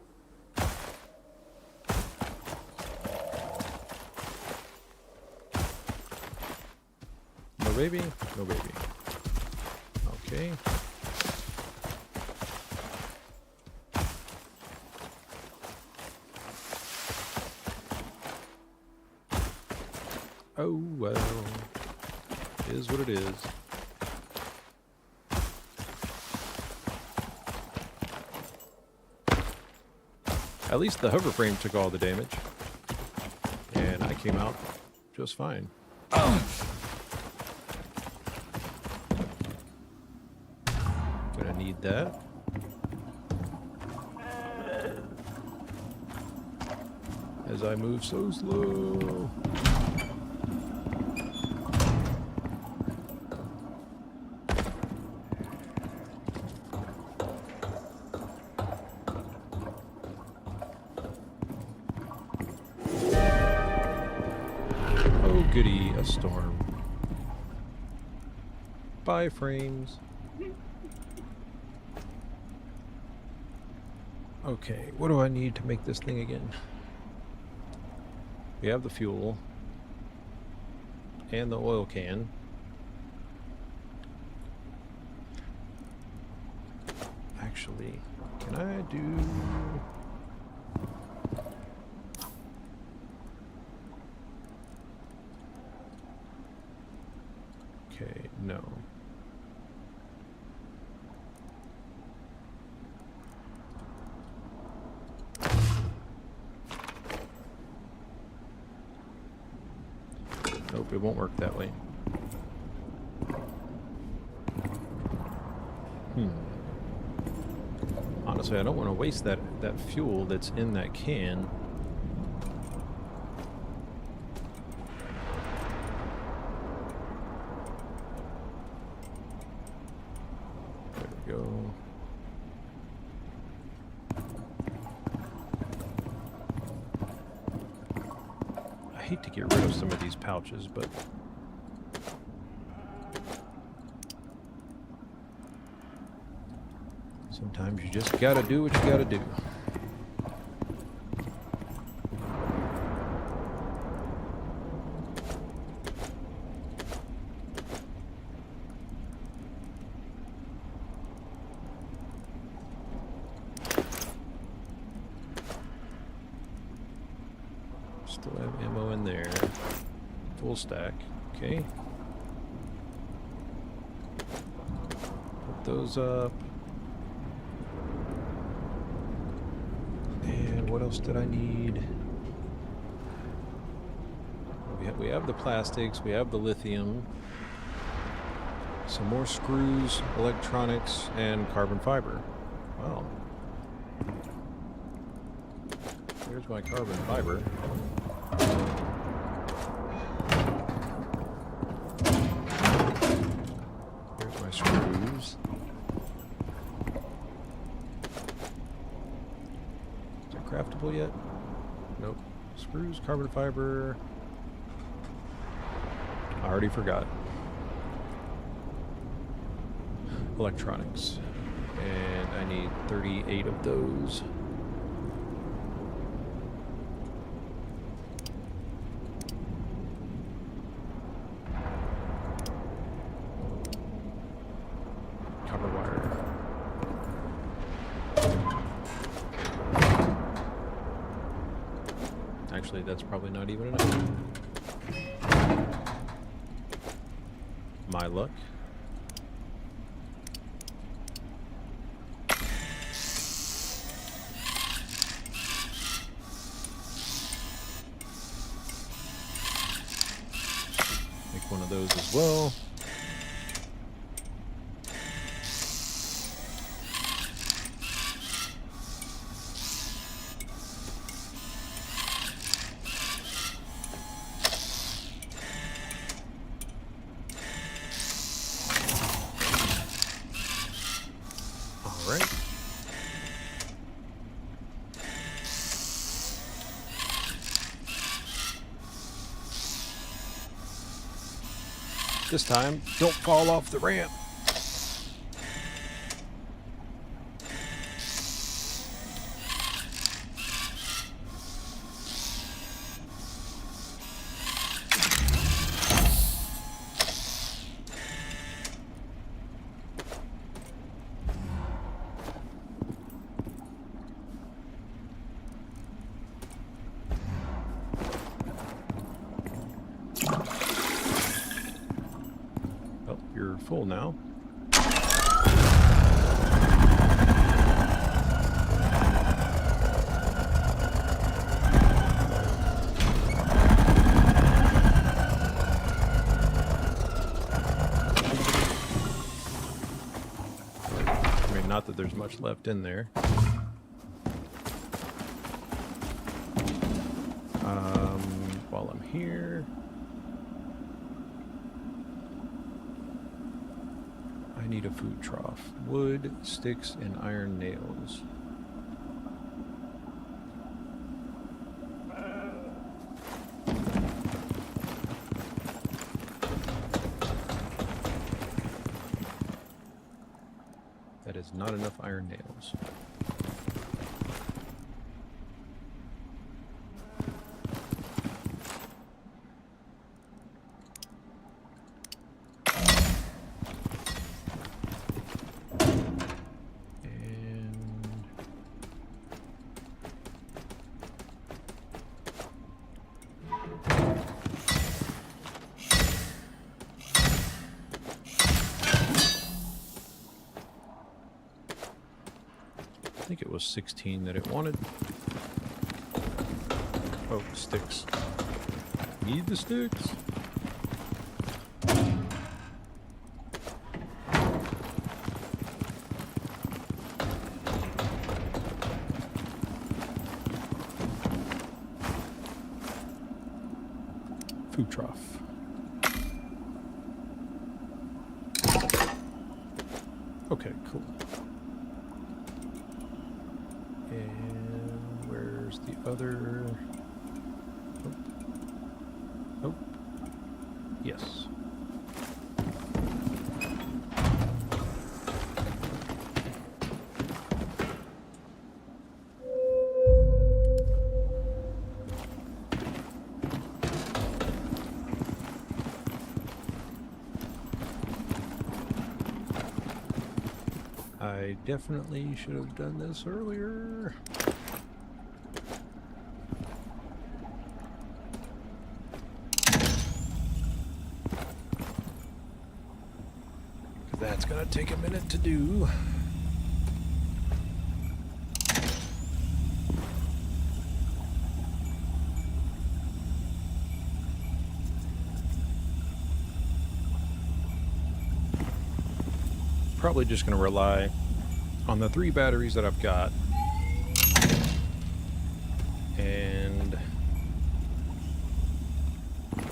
[SPEAKER 1] No baby? No baby. Okay. Oh well, it is what it is. At least the hover frame took all the damage, and I came out just fine. Gonna need that. As I move so slow. Oh goody, a storm. Bye, frames. Okay, what do I need to make this thing again? We have the fuel and the oil can. Actually, can I do... Okay, no. Nope, it won't work that way. Honestly, I don't want to waste that fuel that's in that can. There we go. I hate to get rid of some of these pouches, but sometimes you just gotta do what you gotta do. Still have ammo in there. Full stack. Okay. Put those up. And what else did I need? We have the plastics, we have the lithium, some more screws, electronics, and carbon fiber. Wow. There's my carbon fiber. Here's my screws. Is it craftable yet? Nope. Screws, carbon fiber. I already forgot. Electronics. And I need 38 of those. Copper wire. Actually, that's probably not even enough. My luck. Make one of those as well. This time, don't fall off the ramp. You're full now. I mean, not that there's much left in there. While I'm here, I need a food trough. Wood, sticks, and iron nails. That is not enough iron nails. I think it was 16 that it wanted. Oh, sticks. Need the sticks. Food trough. Okay, cool. And where's the other? Oh. Oh. Yes. I definitely should have done this earlier. That's gonna take a minute to do. Probably just gonna rely on the 3 batteries that I've got. And I'm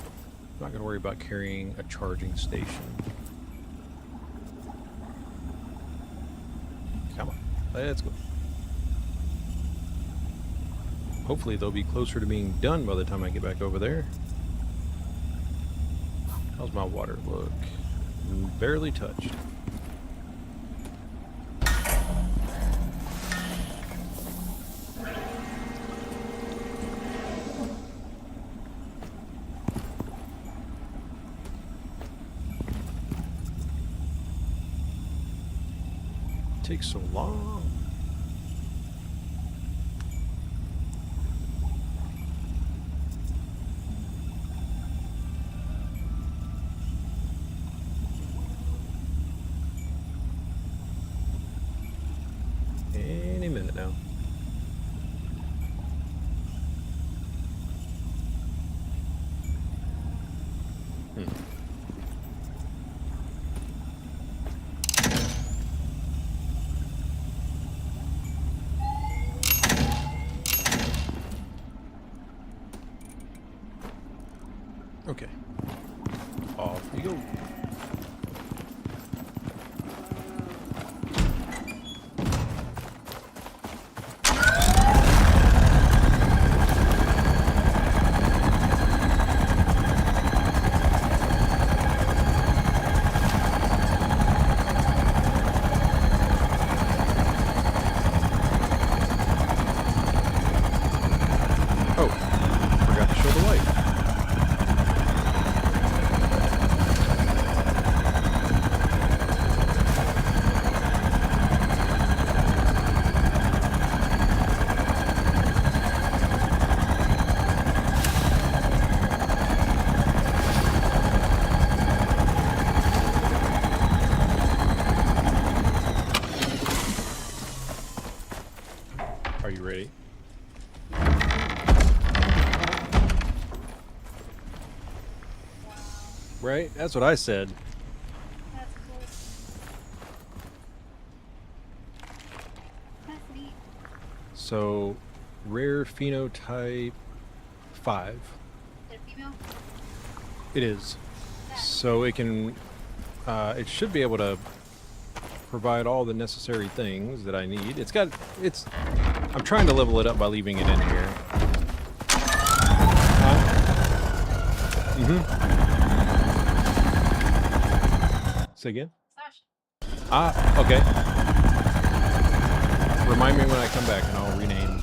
[SPEAKER 1] not going to worry about carrying a charging station. Come on, let's go. Hopefully they'll be closer to being done by the time I get back over there. How's my water look? Barely touched. Takes so long. Any minute now. Okay. Off we go. Oh, forgot to show the light. Are you ready? Right? That's what I said.
[SPEAKER 4] That's cool. That's neat.
[SPEAKER 1] So, rare phenotype 5.
[SPEAKER 4] Is it a female?
[SPEAKER 1] It is.
[SPEAKER 4] Yeah.
[SPEAKER 1] So it can, it should be able to provide all the necessary things that I need. I'm trying to level it up by leaving it in here. Say again?
[SPEAKER 4] Slash.
[SPEAKER 1] Okay. Remind me when I come back and I'll rename.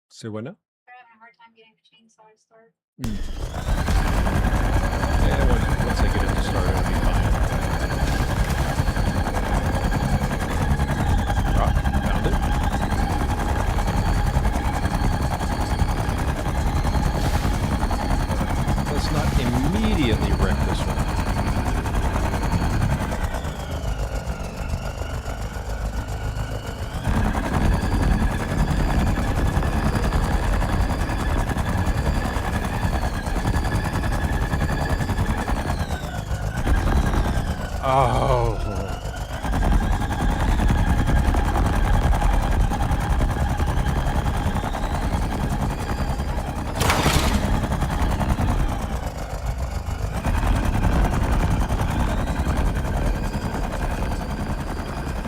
[SPEAKER 1] Say what now?
[SPEAKER 4] They're having a hard time getting the chainsaw to start.
[SPEAKER 1] Yeah, once I get it to start, it'll be fine. Ah, found it. Let's not immediately wreck this one. Oh.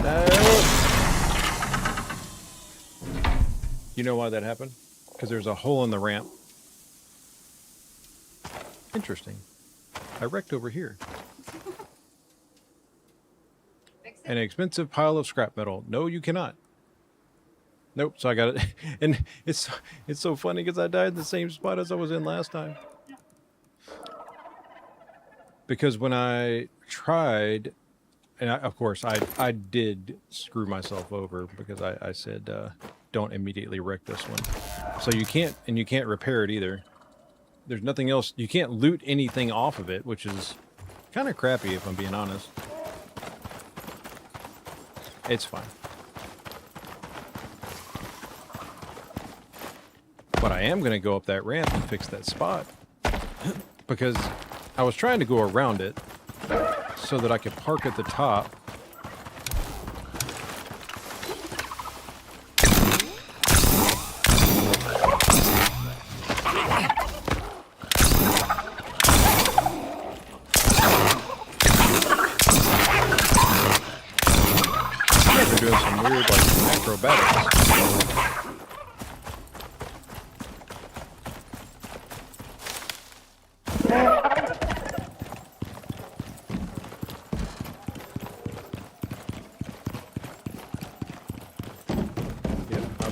[SPEAKER 1] No. You know why that happened? Because there's a hole in the ramp. Interesting. I wrecked over here.
[SPEAKER 4] Fix it.
[SPEAKER 1] An expensive pile of scrap metal. No, you cannot. Nope. So I got it. And it's so funny because I died in the same spot as I was in last time. Because when I tried, and of course I did screw myself over because I said don't immediately wreck this one. So you can't repair it either. There's nothing else. You can't loot anything off of it, which is kind of crappy if I'm being honest. It's fine. But I am going to go up that ramp and fix that spot because I was trying to go around it so that I could park at the top. They're doing some weird, like, acrobatics.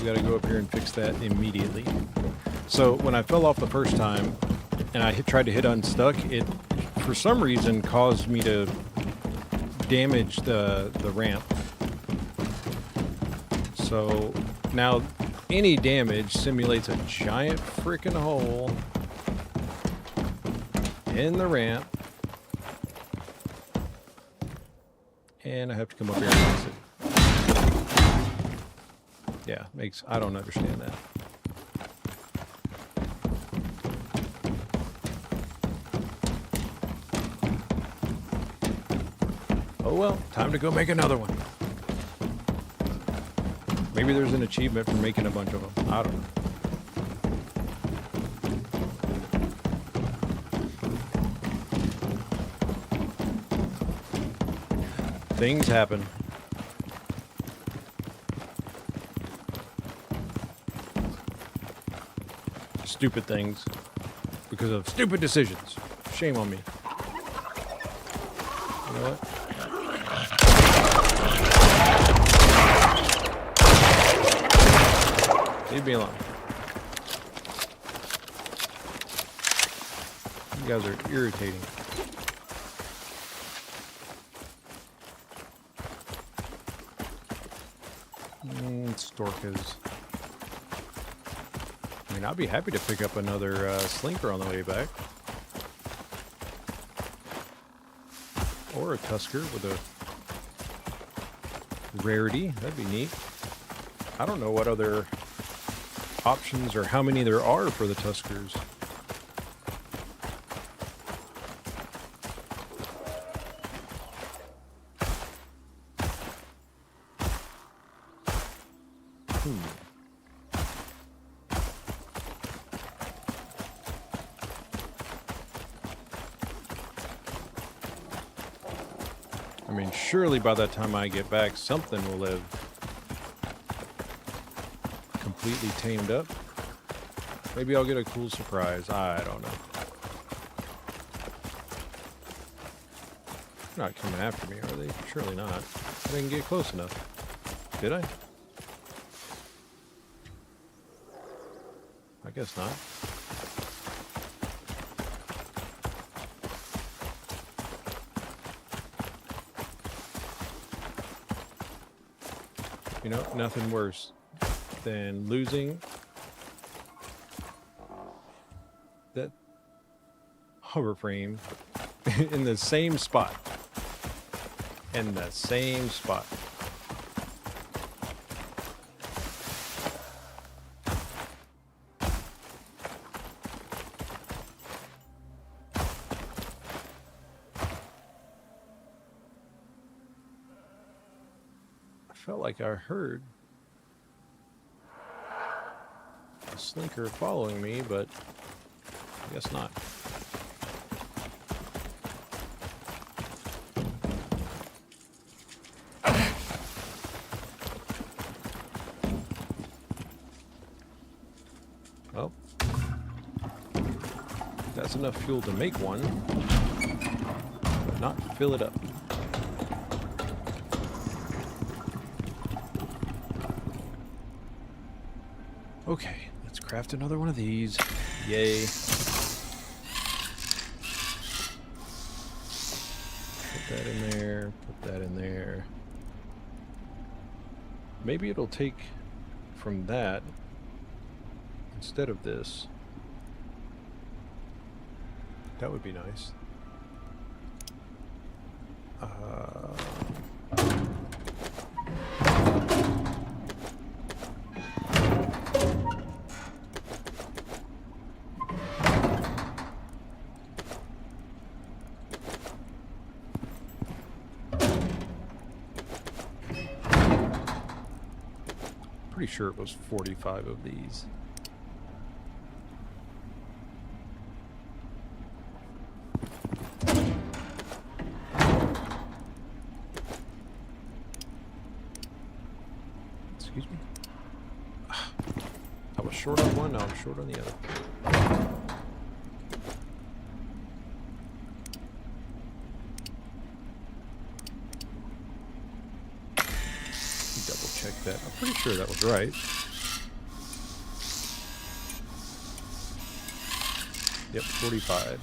[SPEAKER 1] Got to go up here and fix that immediately. So when I fell off the first time and I tried to hit unstuck, it for some reason caused me to damage the ramp. So now any damage simulates a giant freaking hole in the ramp, and I have to come up here and fix it. Yeah, I don't understand that. Oh well, time to go make another one. Maybe there's an achievement for making a bunch of them. I don't know. Things happen. Stupid things because of stupid decisions. Shame on me. You know what? Leave me alone. You guys are irritating. Storkas. I mean, I'd be happy to pick up another slinker on the way back. Or a tusker with a rarity. That'd be neat. I don't know what other options or how many there are for the tuskers. I mean, surely by the time I get back, something will have completely tamed up. Maybe I'll get a cool surprise. I don't know. They're not coming after me, are they? Surely not. I didn't get close enough. Did I? I guess not. You know, nothing worse than losing that hover frame in the same spot. In the same spot. Felt like I heard a slinker following me, but I guess not. Well, that's enough fuel to make one. but not fill it up. Okay, let's craft another one of these. Yay. Put that in there, put that in there. Maybe it'll take from that instead of this. That would be nice. Pretty sure it was 45 of these. Excuse me. I was short on one, now I'm short on the other. Double check that. I'm pretty sure that was right. Yep, 45.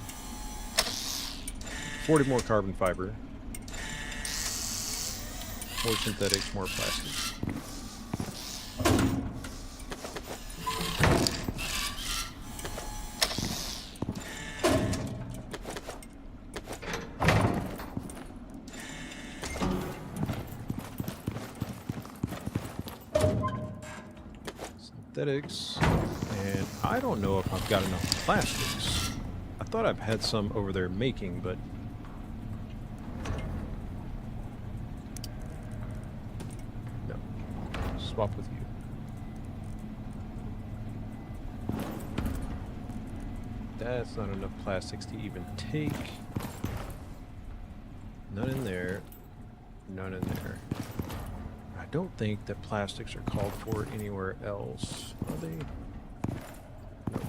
[SPEAKER 1] 40 more carbon fiber. More synthetics, more plastics. Synthetics, and I don't know if I've got enough plastics. I thought I've had some over there making, but no. Swap with you. That's not enough plastics to even take. None in there. None in there. I don't think that plastics are called for anywhere else, are they? No.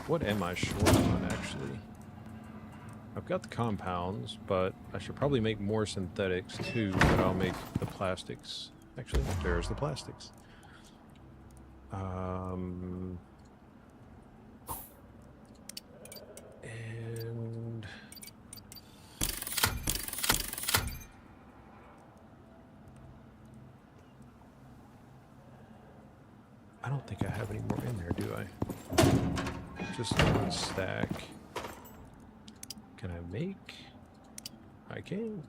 [SPEAKER 1] What am I short on, actually? I've got the compounds, but I should probably make more synthetics too, but I'll make the plastics. Actually, there's the plastics. And I don't think I have any more in there, do I? Just one stack. Can I make? I can.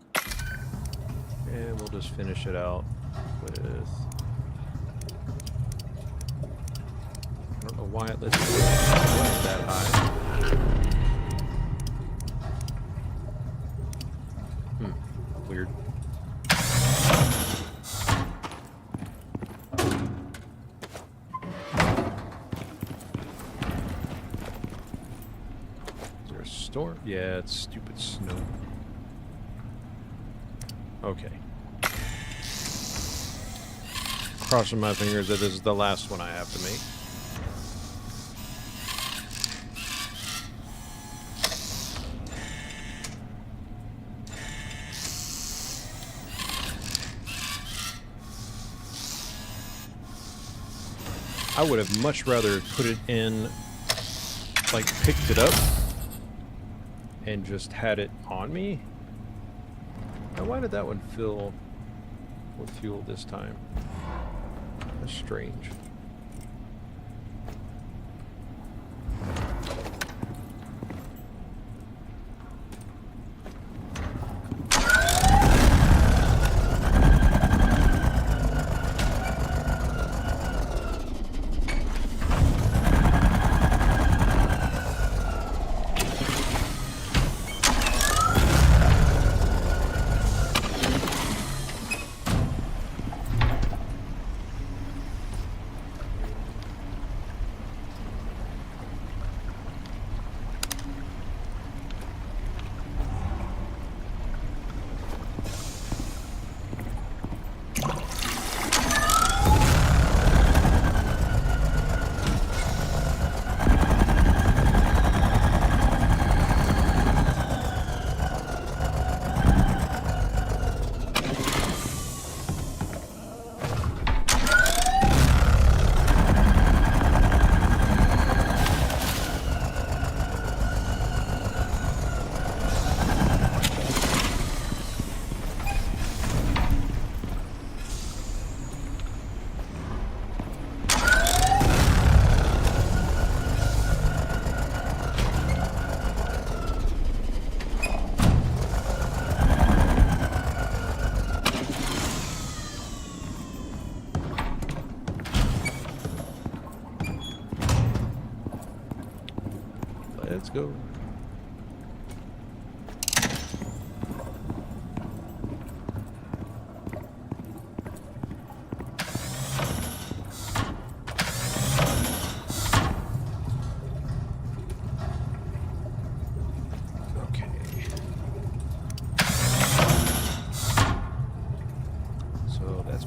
[SPEAKER 1] And we'll just finish it out with... I don't know why it lets me go that high. Weird. Is there a storm? Yeah, it's stupid snow. Okay. Crossing my fingers that this is the last one I have to make. I would have much rather put it in, like, picked it up and just had it on me. Now, why did that one fill with fuel this time? That's strange.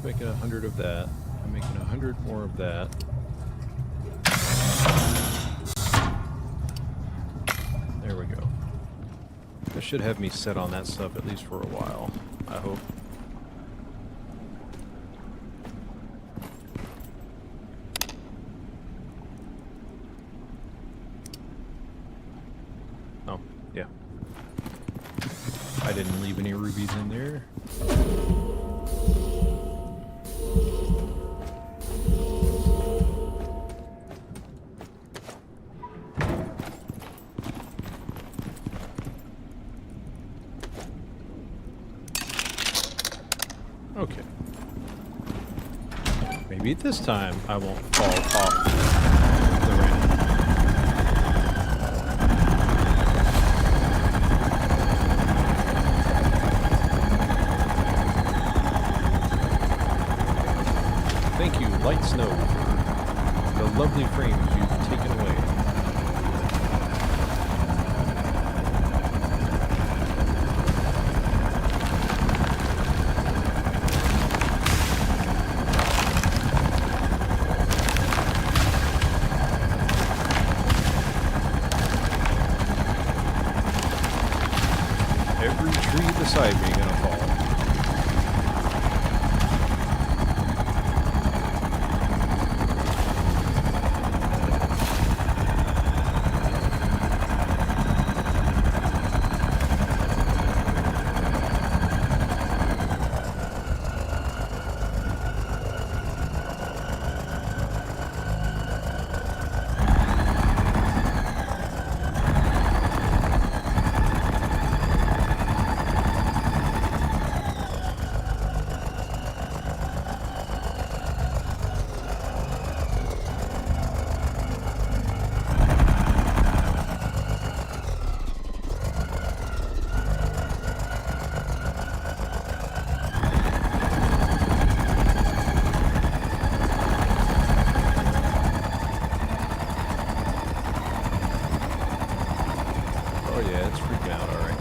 [SPEAKER 1] making 100 of that. I'm making 100 more of that. There we go. That should have me set on that stuff at least for a while, I hope. Oh, yeah. I didn't leave any rubies in there. Okay. Maybe this time I won't fall off the ramp. Thank you, Light Snow, for the lovely frames you've taken away. Every tree beside me gonna fall. Oh yeah, it's freaking out, alright.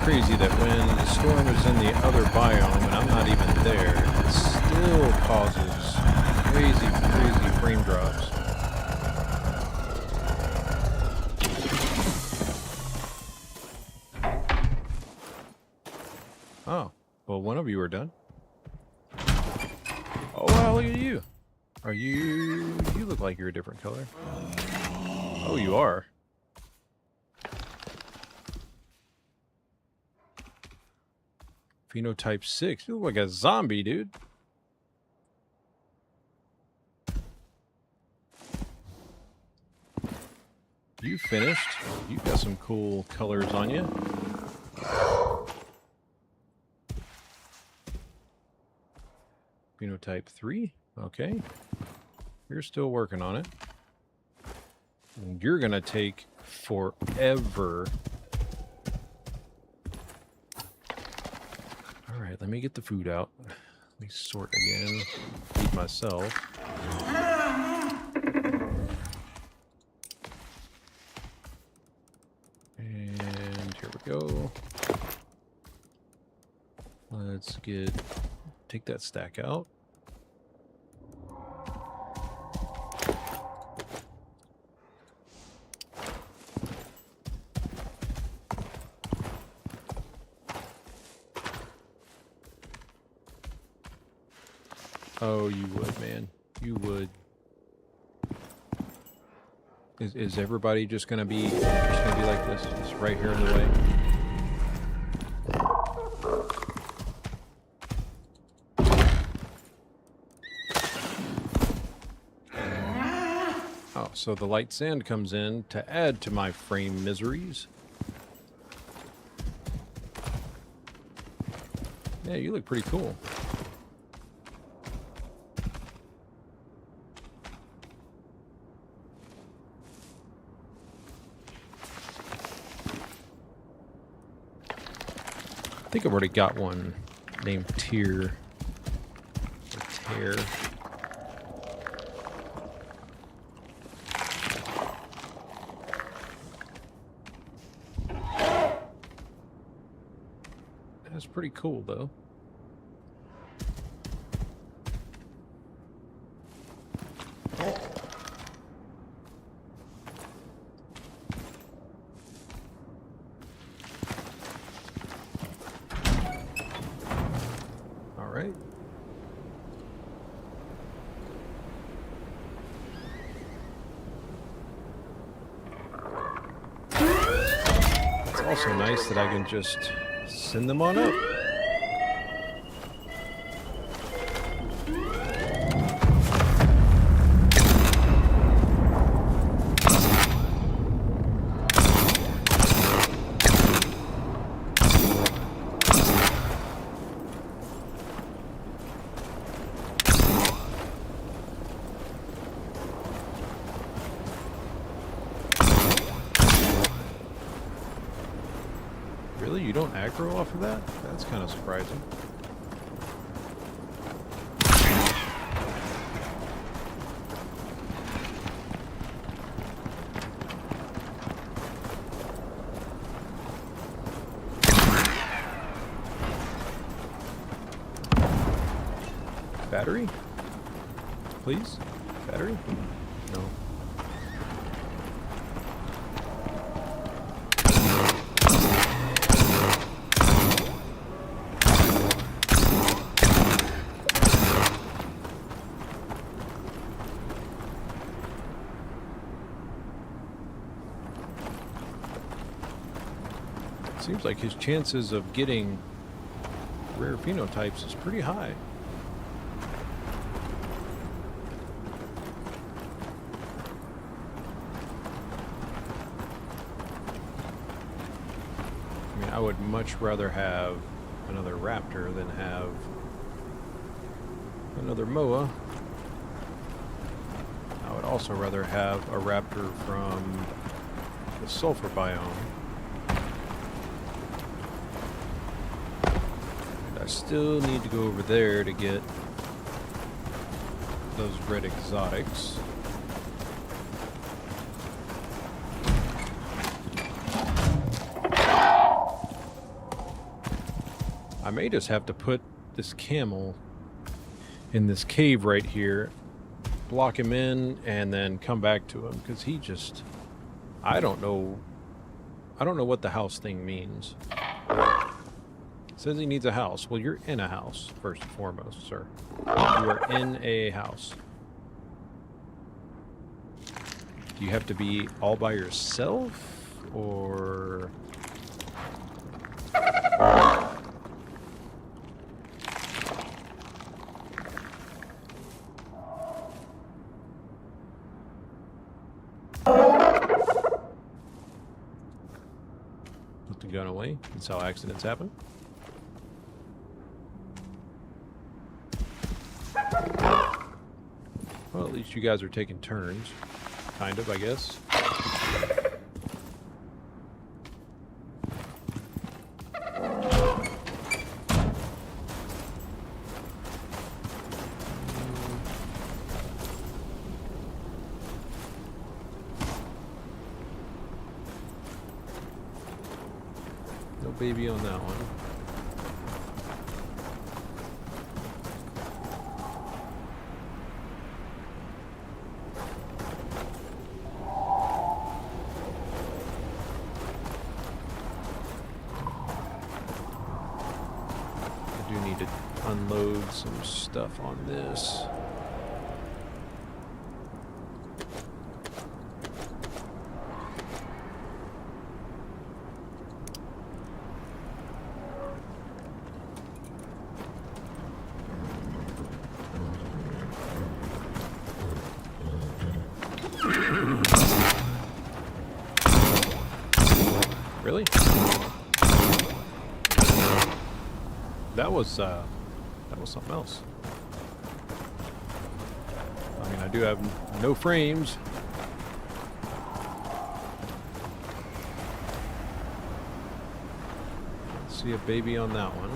[SPEAKER 1] Crazy that when the storm is in the other biome and I'm not even there, it still causes crazy frame drops. Oh, well, one of you are done. Oh wow, look at you. Are you look like you're a different color. Oh, you are. Phenotype 6. You look like a zombie, dude. You finished. You got some cool colors on you. Phenotype 3. Okay. You're still working on it. And you're going to take forever. Alright, let me get the food out. Let me sort again. Feed myself. And here we go. Let's take that stack out. Oh, you would, man. You would. Is everybody just gonna be like this? Just right here in the way? Oh, so the light sand comes in to add to my frame miseries. Yeah, you look pretty cool. I think I've already got one named Tier or Tear. That's pretty cool, though. All right. It's also nice that I can just send them on up. Really? You don't aggro off of that? That's kind of surprising. Battery? Please? Battery? No. Seems like his chances of getting rare phenotypes is pretty high. I mean, I would much rather have another raptor than have another moa. I would also rather have a raptor from the sulfur biome. I still need to go over there to get those red exotics. I may just have to put this camel in this cave right here, block him in, and then come back to him, because he just... I don't know what the house thing means. Says he needs a house. Well, you're in a house, first and foremost, sir. You are in a house. Do you have to be all by yourself, or... Put the gun away. That's how accidents happen. Well, at least you guys are taking turns. Kind of, I guess. No baby on that one. Unload some stuff on this. Really? That was something else. I mean, I do have no frames. See a baby on that one.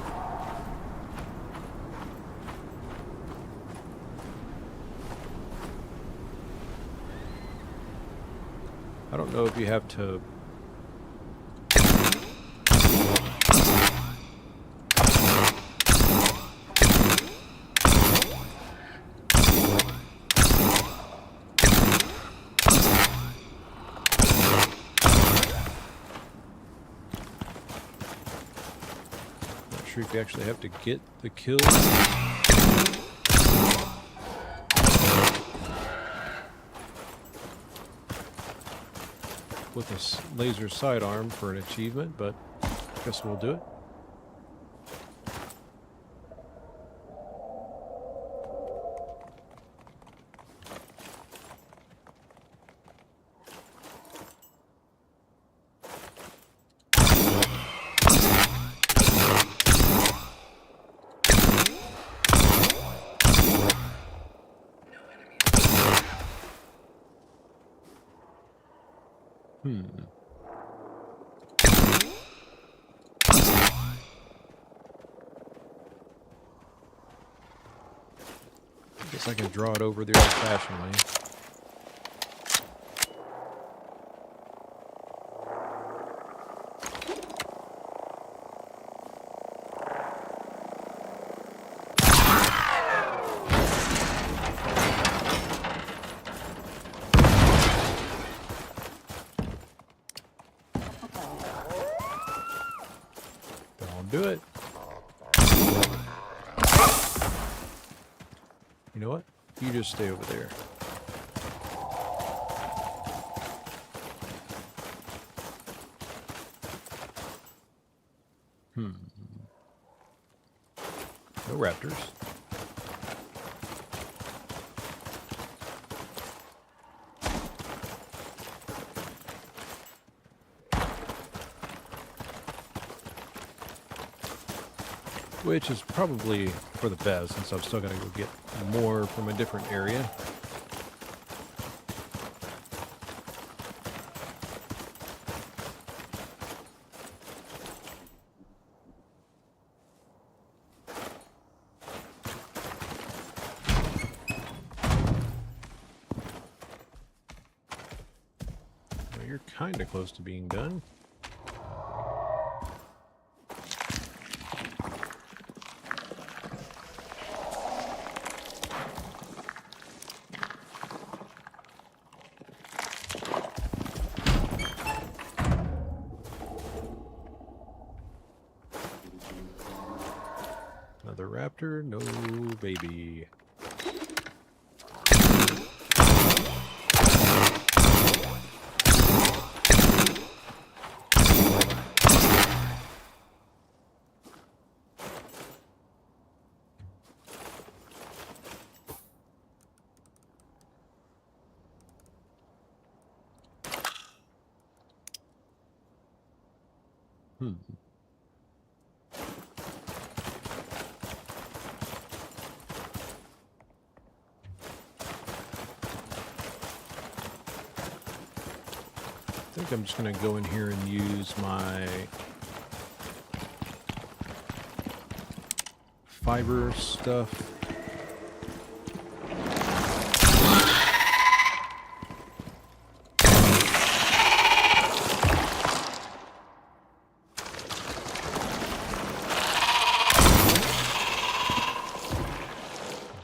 [SPEAKER 1] I don't know if you have to... Not sure if you actually have to get the kill. With a laser sidearm for an achievement, but I guess we'll do it. Guess I can draw it over the old-fashioned way. Don't do it. You know what? You just stay over there. No raptors. Which is probably for the best, since I'm still going to go get more from a different area. Well, you're kind of close to being done. Another raptor, no baby. I think I'm just going to go in here and use my fiber stuff.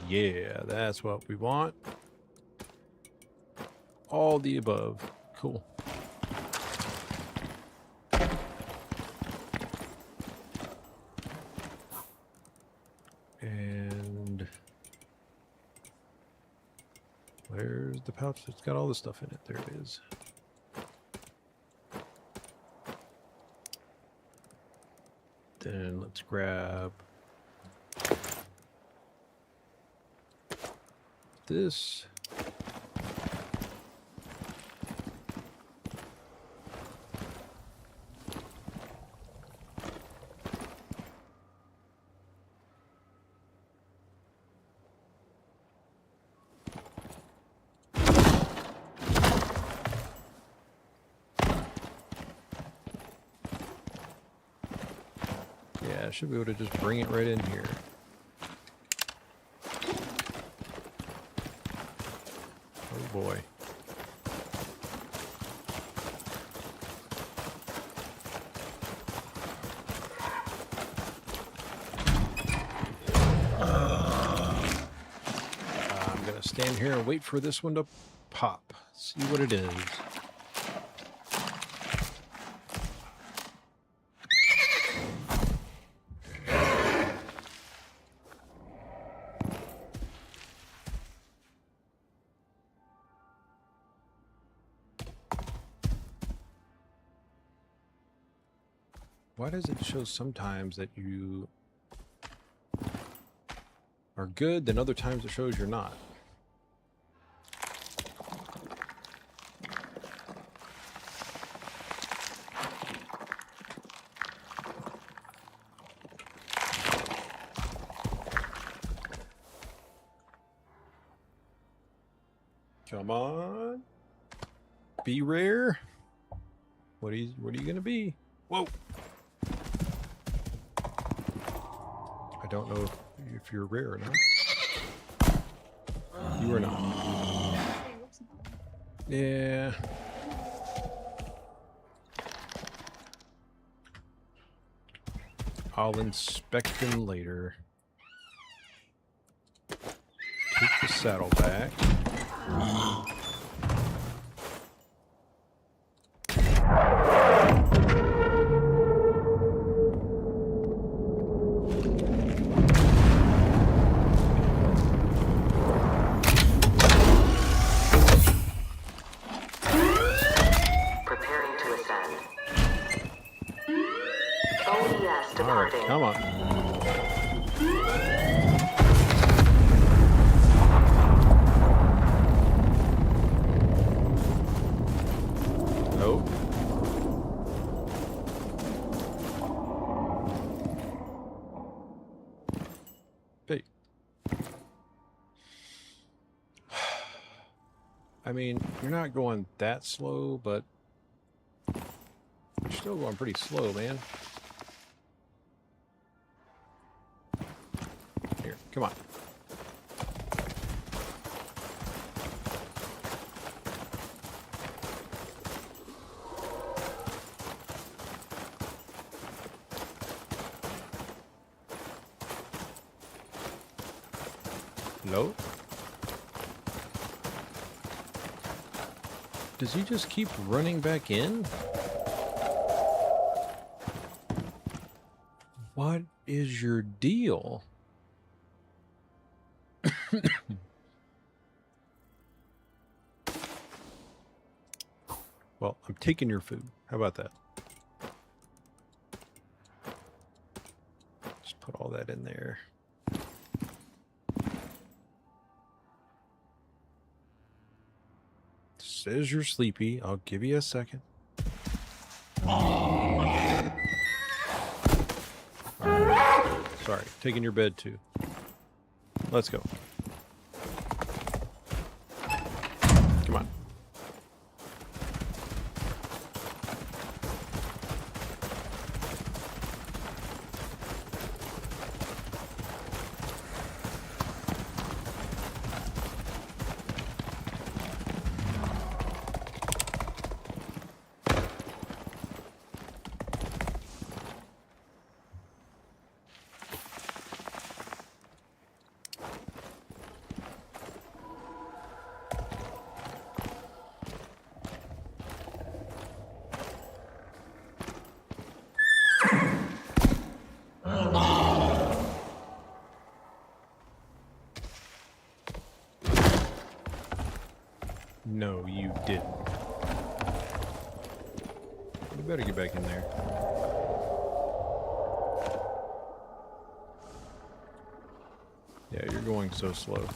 [SPEAKER 1] Yeah, that's what we want. All the above. Cool. And where's the pouch that's got all the stuff in it? There it is. Then let's grab this. Yeah, I should be able to just bring it right in here. Oh boy. I'm gonna stand here and wait for this one to pop. See what it is. Why does it show sometimes that you are good, then other times it shows you're not? Come on. Be rare. What are you gonna be? Whoa. I don't know if you're rare or not. You are not.
[SPEAKER 4] Hey, looks normal.
[SPEAKER 1] Yeah. I'll inspect them later. Take the saddle back.
[SPEAKER 2] Preparing to ascend. OES
[SPEAKER 1] All right,
[SPEAKER 2] departing.
[SPEAKER 1] come on. Nope. Hey. I mean, you're not going that slow, but you're still going pretty slow, man. Here, come on. Nope. Does he just keep running back in? What is your deal? Well, I'm taking your food. How about that? Just put all that in there. Says you're sleepy. I'll give you a second. Alright. Sorry, taking your bed too. Let's go. Come on. No, you didn't. You better get back in there. Yeah, you're going so slow.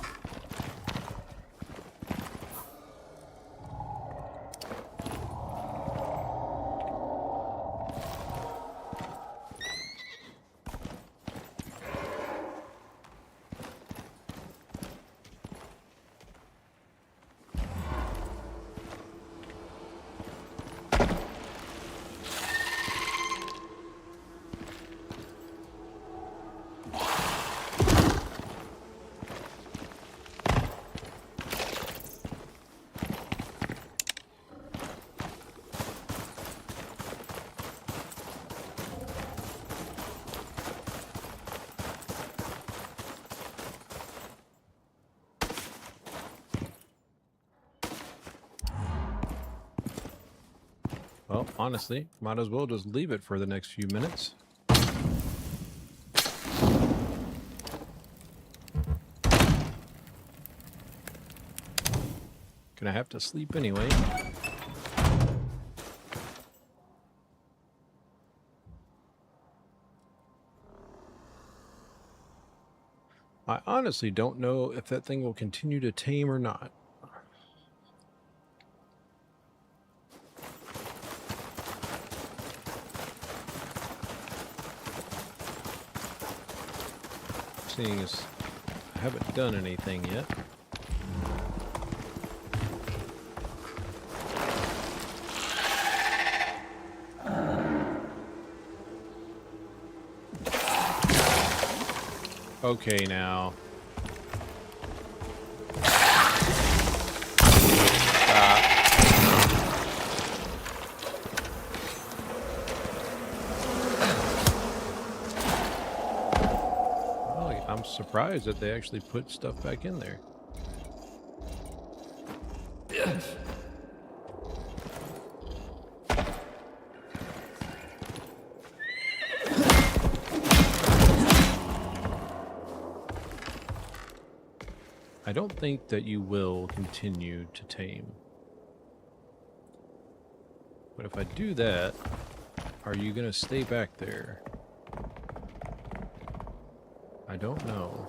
[SPEAKER 1] Well, honestly, might as well just leave it for the next few minutes. Gonna have to sleep anyway. I honestly don't know if that thing will continue to tame or not. Seeing as I haven't done anything yet. Okay, now. Well, I'm surprised that they actually put stuff back in there. I don't think that you will continue to tame. But if I do that, are you going to stay back there? I don't know.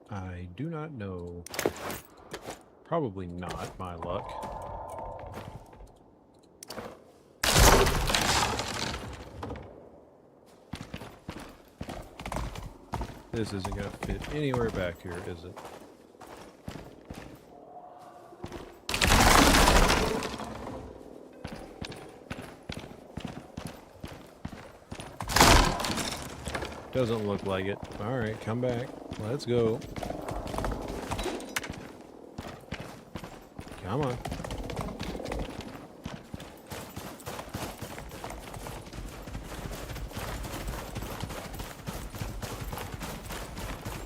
[SPEAKER 1] I do not know. Probably not, my luck. This isn't going to fit anywhere back here, is it? Doesn't look like it. Alright, come back. Let's go. Come on.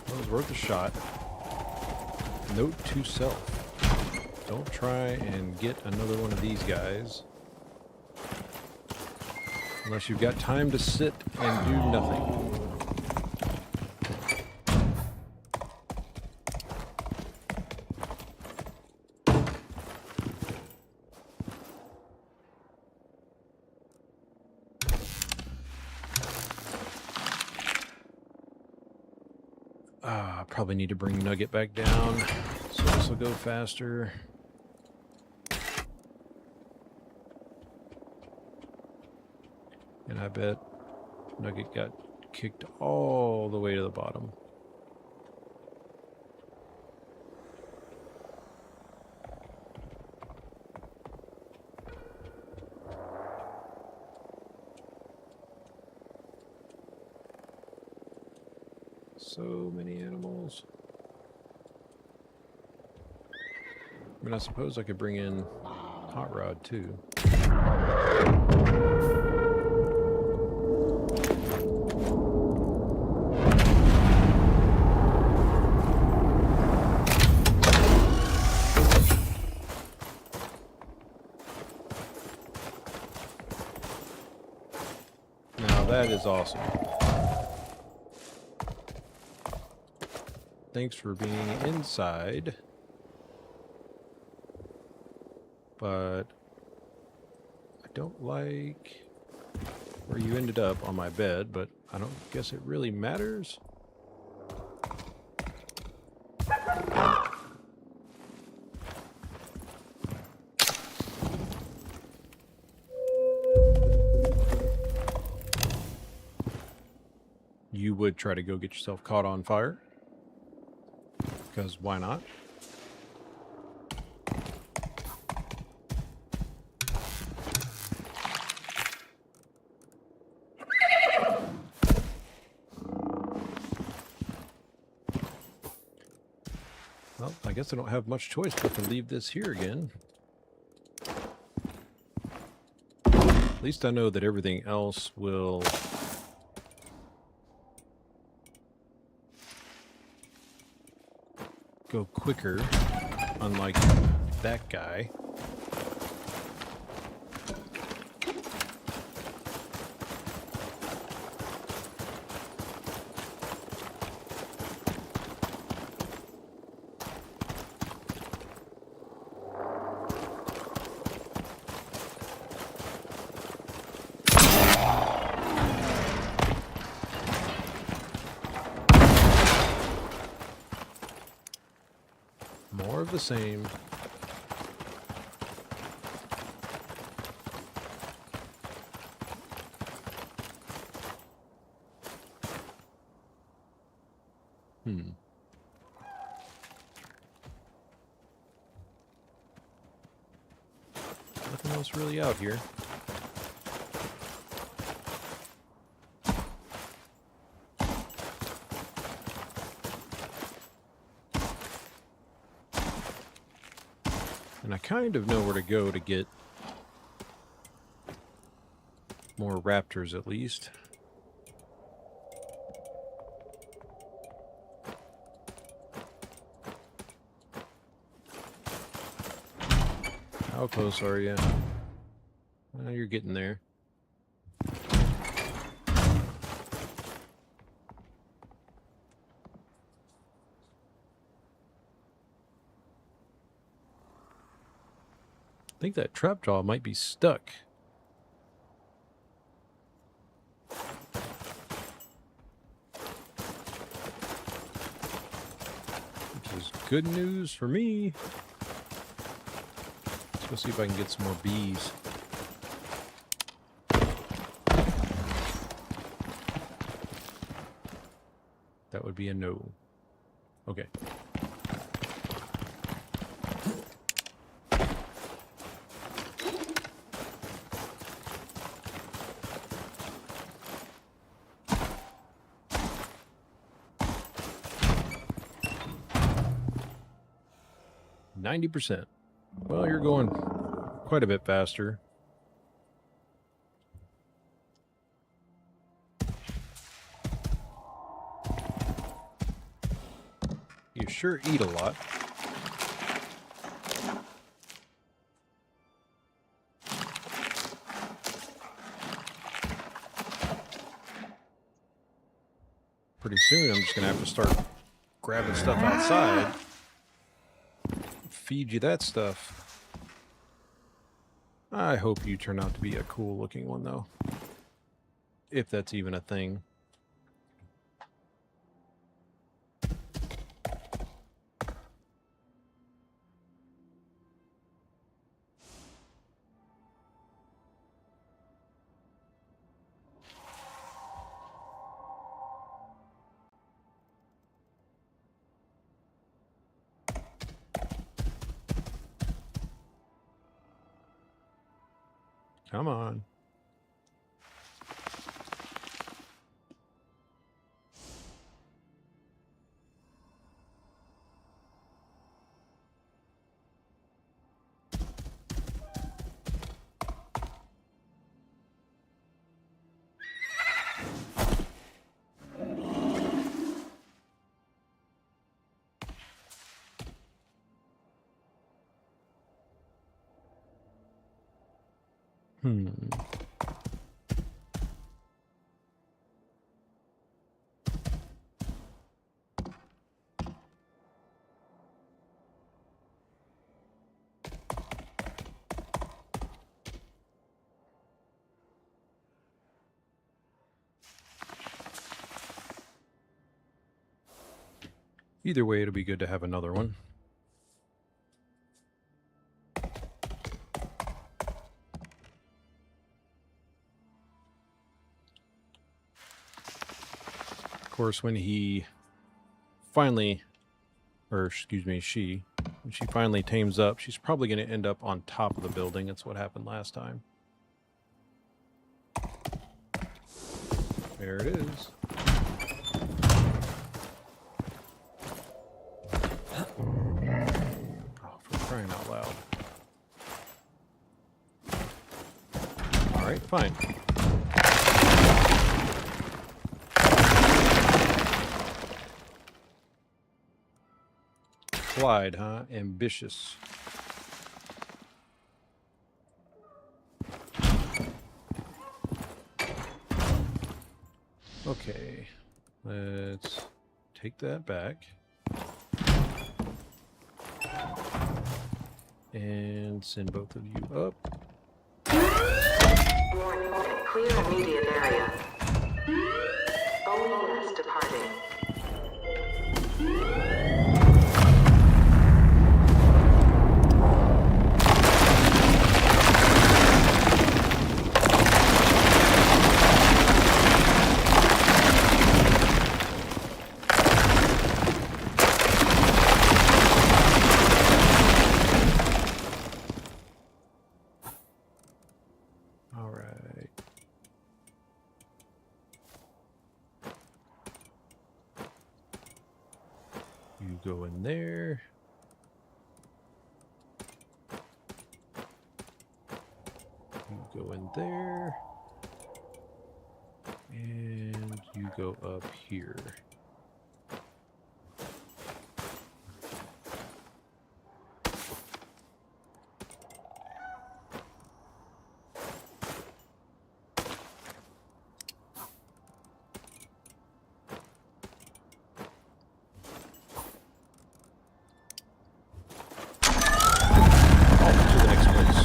[SPEAKER 1] That was worth a shot. Note to self. Don't try and get another one of these guys. Unless you've got time to sit and do nothing. Probably need to bring Nugget back down, so this will go faster. And I bet Nugget got kicked all the way to the bottom. So many animals. I mean, I suppose I could bring in Hot Rod too. Now that is awesome. Thanks for being inside. But I don't like where you ended up on my bed, but I don't guess it really matters. You would try to go get yourself caught on fire. Because why not? Well, I guess I don't have much choice but to leave this here again. At least I know that everything else will go quicker, unlike that guy. More of the same. Nothing else really out here. And I kind of know where to go to get more raptors, at least. How close are you? You're getting there. I think that trapjaw might be stuck. Which is good news for me. Let's go see if I can get some more bees. That would be a no. Okay. %. Well, you're going quite a bit faster. You sure eat a lot. Pretty soon I'm just going to have to start grabbing stuff outside. Feed you that stuff. I hope you turn out to be a cool looking one, though. If that's even a thing. Come on. Either way, it'll be good to have another one. Of course, when he finally, or excuse me, when she finally tames up, she's probably going to end up on top of the building. That's what happened last time. There it is. Crying out loud. Alright, fine. Clyde, huh? Ambitious. Okay, let's take that back. And send both of you up.
[SPEAKER 2] Warning. Clear immediate area. OES departing.
[SPEAKER 1] All right. You go in there. You go in there. And you go up here. To the next place.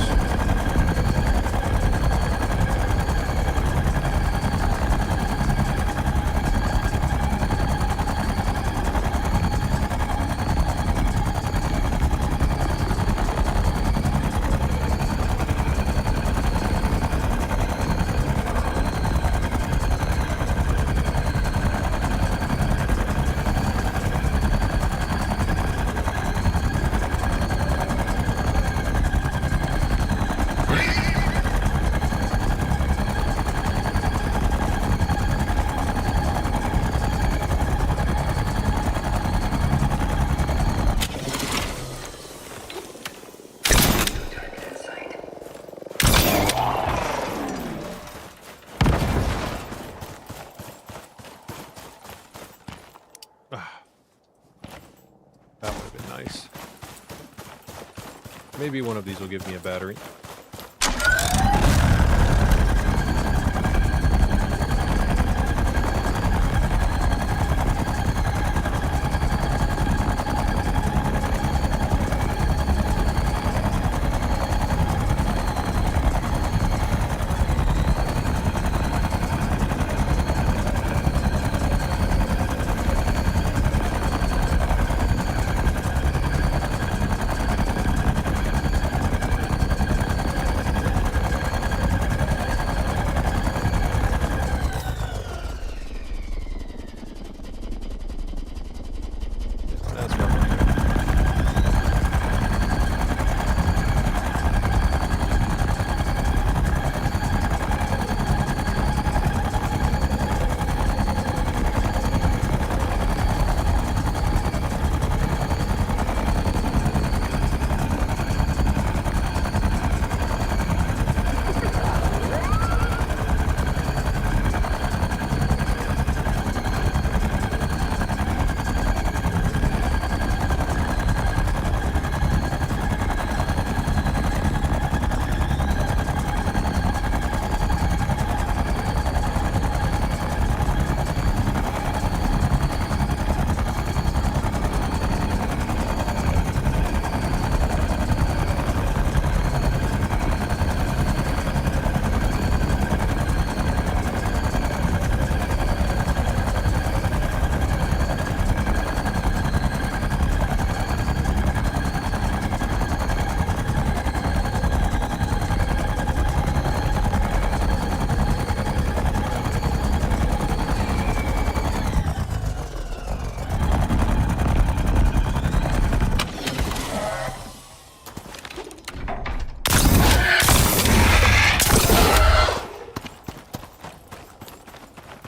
[SPEAKER 3] Target in sight.
[SPEAKER 1] Ah, that would have been nice. Maybe one of these will give me a battery. That's what I'm looking at.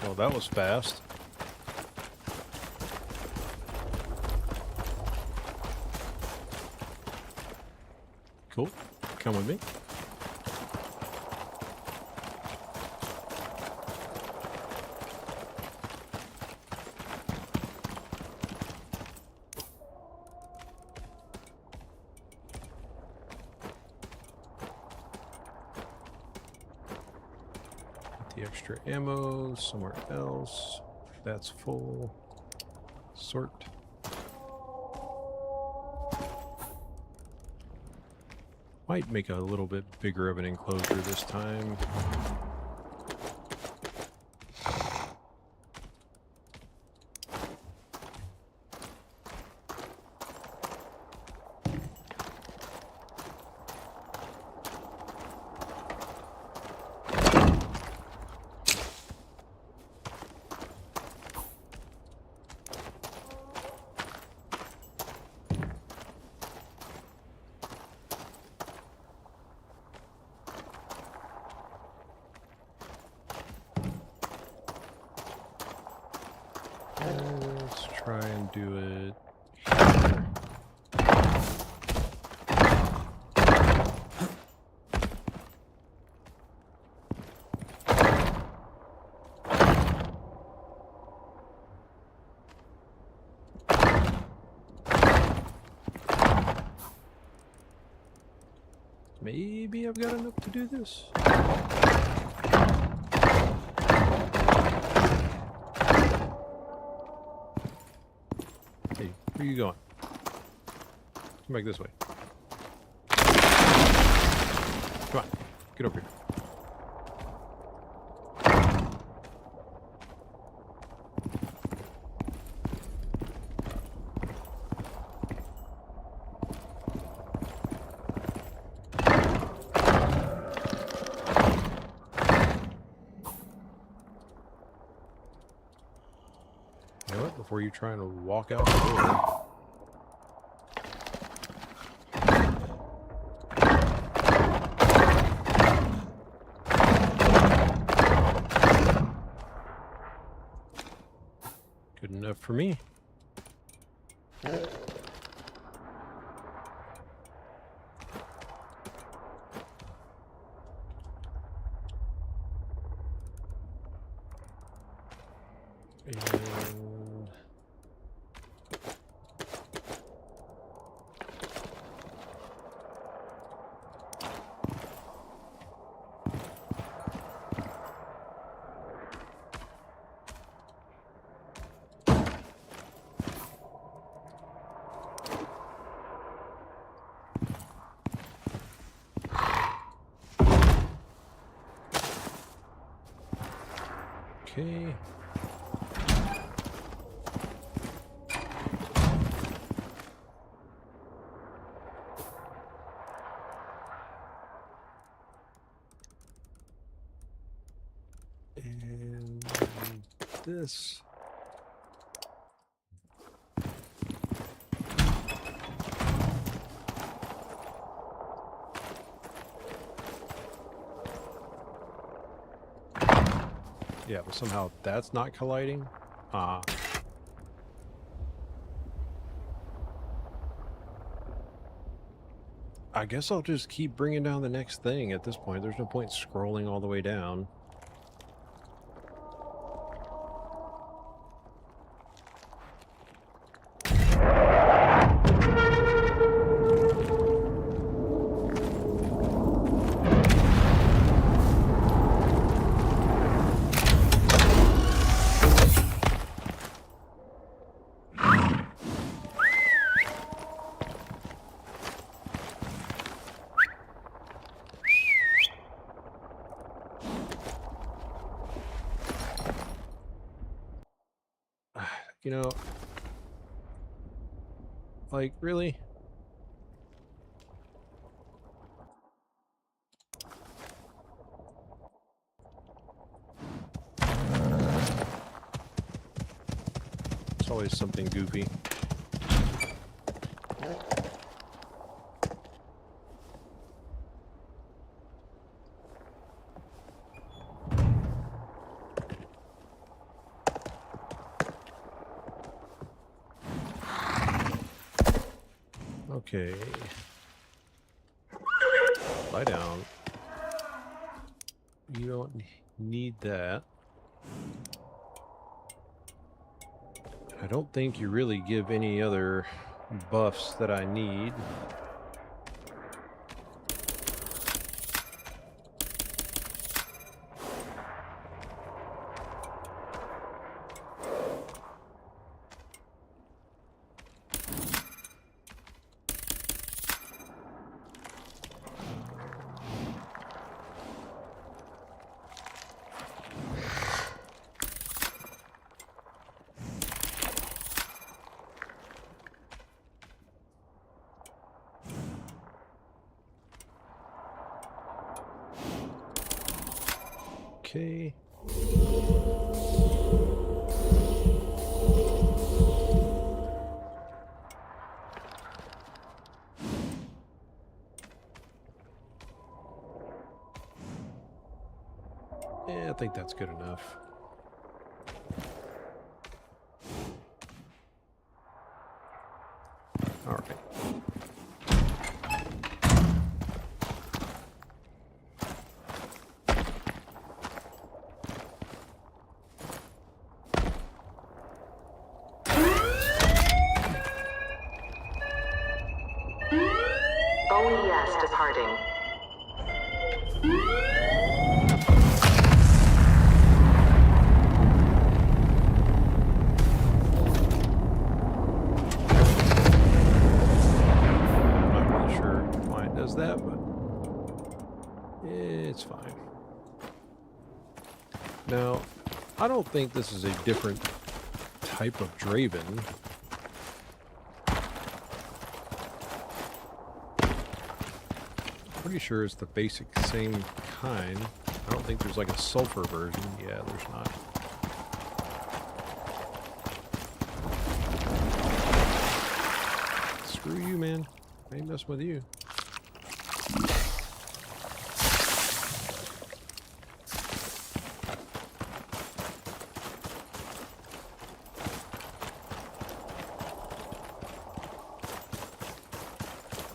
[SPEAKER 1] Well, that was fast. Cool. Come with me. the extra ammo somewhere else. That's full. Sort. Might make a little bit bigger of an enclosure this time. Let's try and do it here. Maybe I've got enough to do this. Hey, where are you going? Come back this way. Come on, get over here. You know what? Before you try and walk out the door. Good enough for me. And okay. And this. Yeah, but somehow that's not colliding. I guess I'll just keep bringing down the next thing at this point. There's no point scrolling all the way down. You know, like, really? It's always something goofy. Okay. Lie down. You don't need that. I don't think you really give any other buffs that I need. Okay. Yeah, I think that's good enough. All right.
[SPEAKER 2] OES departing.
[SPEAKER 1] Not really sure why it does that, but it's fine. Now, I don't think this is a different type of Draven. Pretty sure it's the basic same kind. I don't think there's like a sulfur version. Yeah, there's not. Screw you, man. I ain't messing with you.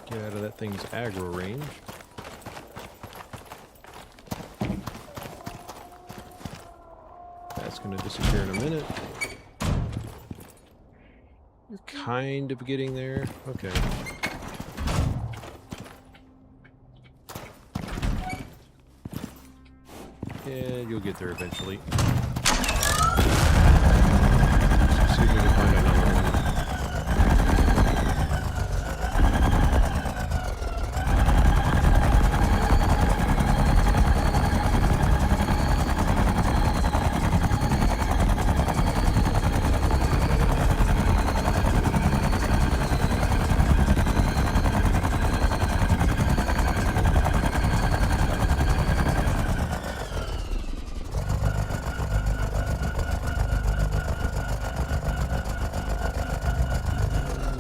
[SPEAKER 1] Get out of that thing's aggro range. That's going to disappear in a minute. You're kind of getting there. Okay. Yeah, you'll get there eventually. See if we can find another one.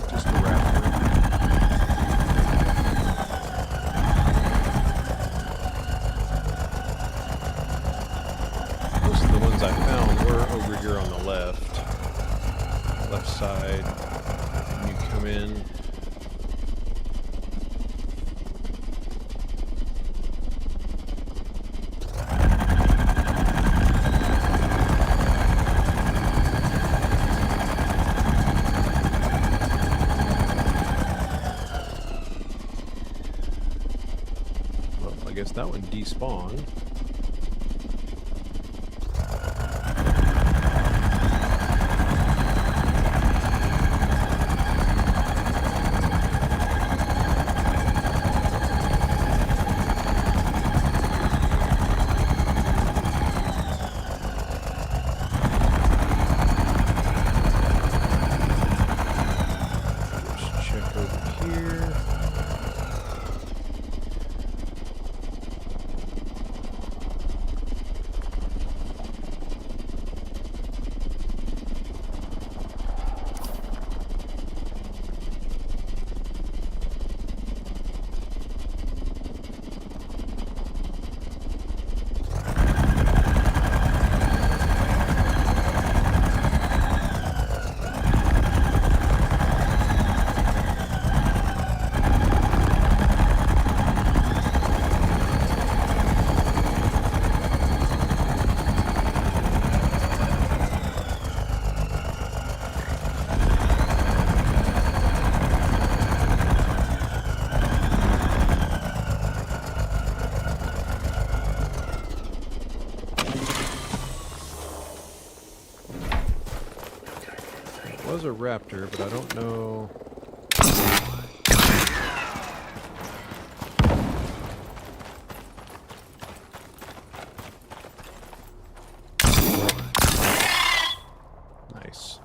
[SPEAKER 1] Just a raptor. Most of the ones I found were over here on the left side. And you come in. Well, I guess that one despawned. Just check over here. It was a raptor, but I don't know. Nice.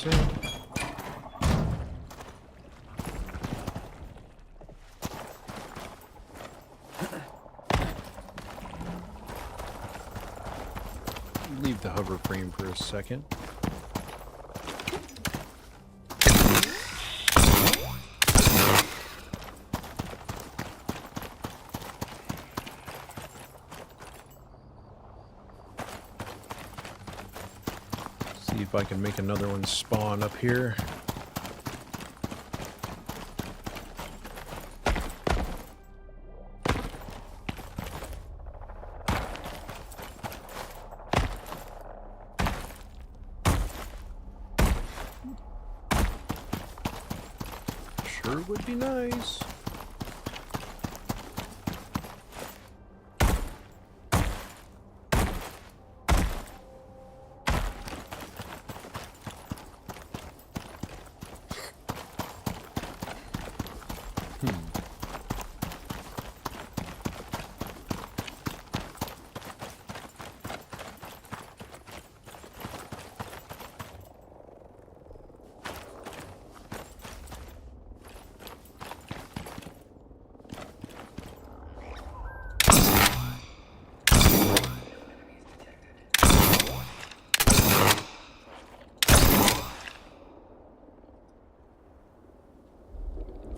[SPEAKER 1] Processing. Leave the hover frame for a second. See if I can make another one spawn up here. Sure would be nice.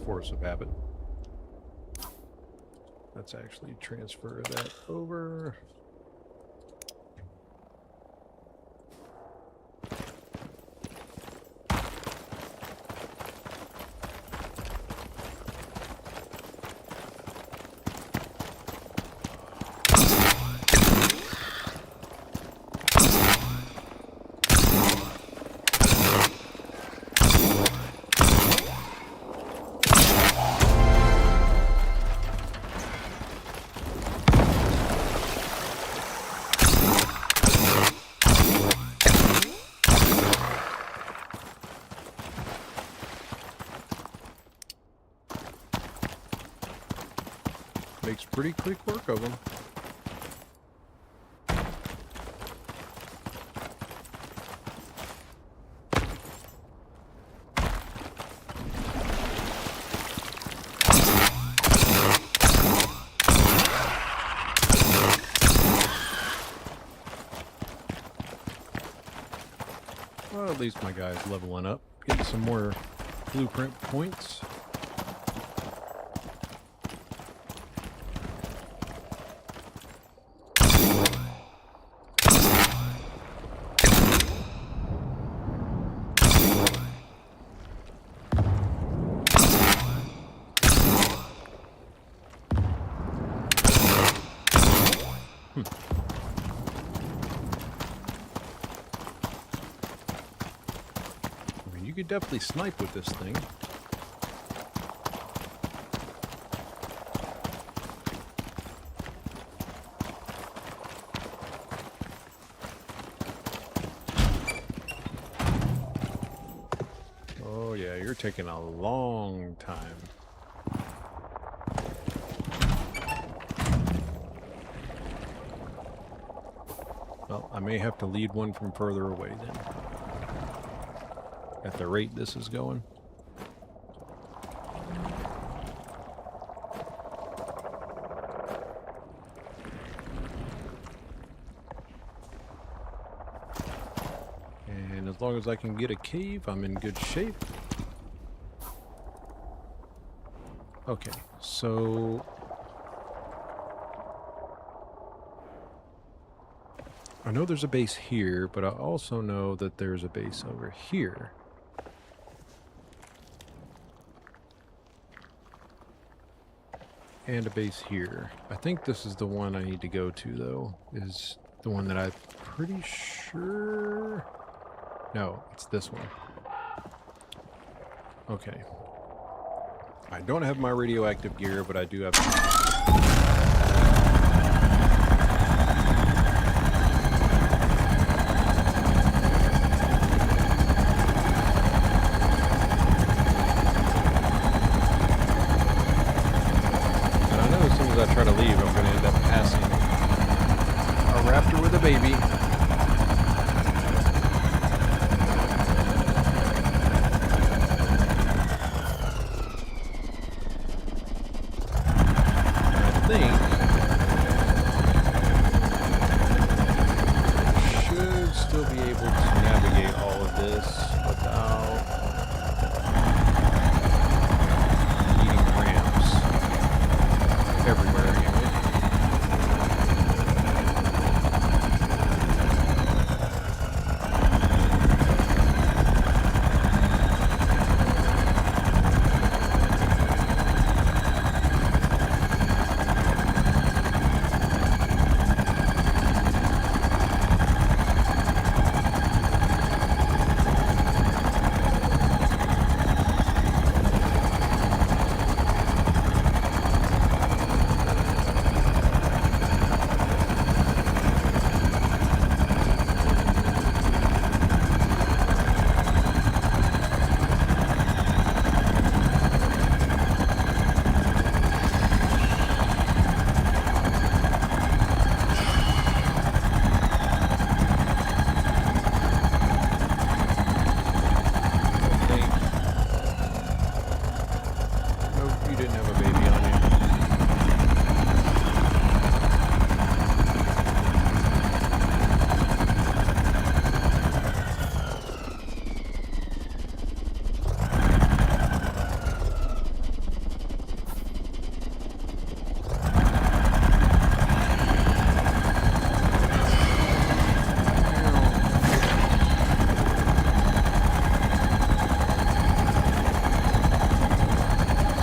[SPEAKER 1] Force of habit. Let's actually transfer that over. Makes pretty quick work of them. Well, at least my guy's leveling up, getting some more blueprint points. You could definitely snipe with this thing. Oh yeah, you're taking a long time. Well, I may have to lead one from further away then. At the rate this is going. And as long as I can get a cave, I'm in good shape. Okay, so I know there's a base here, but I also know that there's a base over here. And a base here. I think this is the one I need to go to, though. Is the one that I'm pretty sure... No, it's this one. Okay. I don't have my radioactive gear, but I do have... I try to leave, I'm going to end up passing a raptor with a baby. think should still be able to navigate all of this without needing ramps everywhere anyway. Nope, you didn't have a baby on you.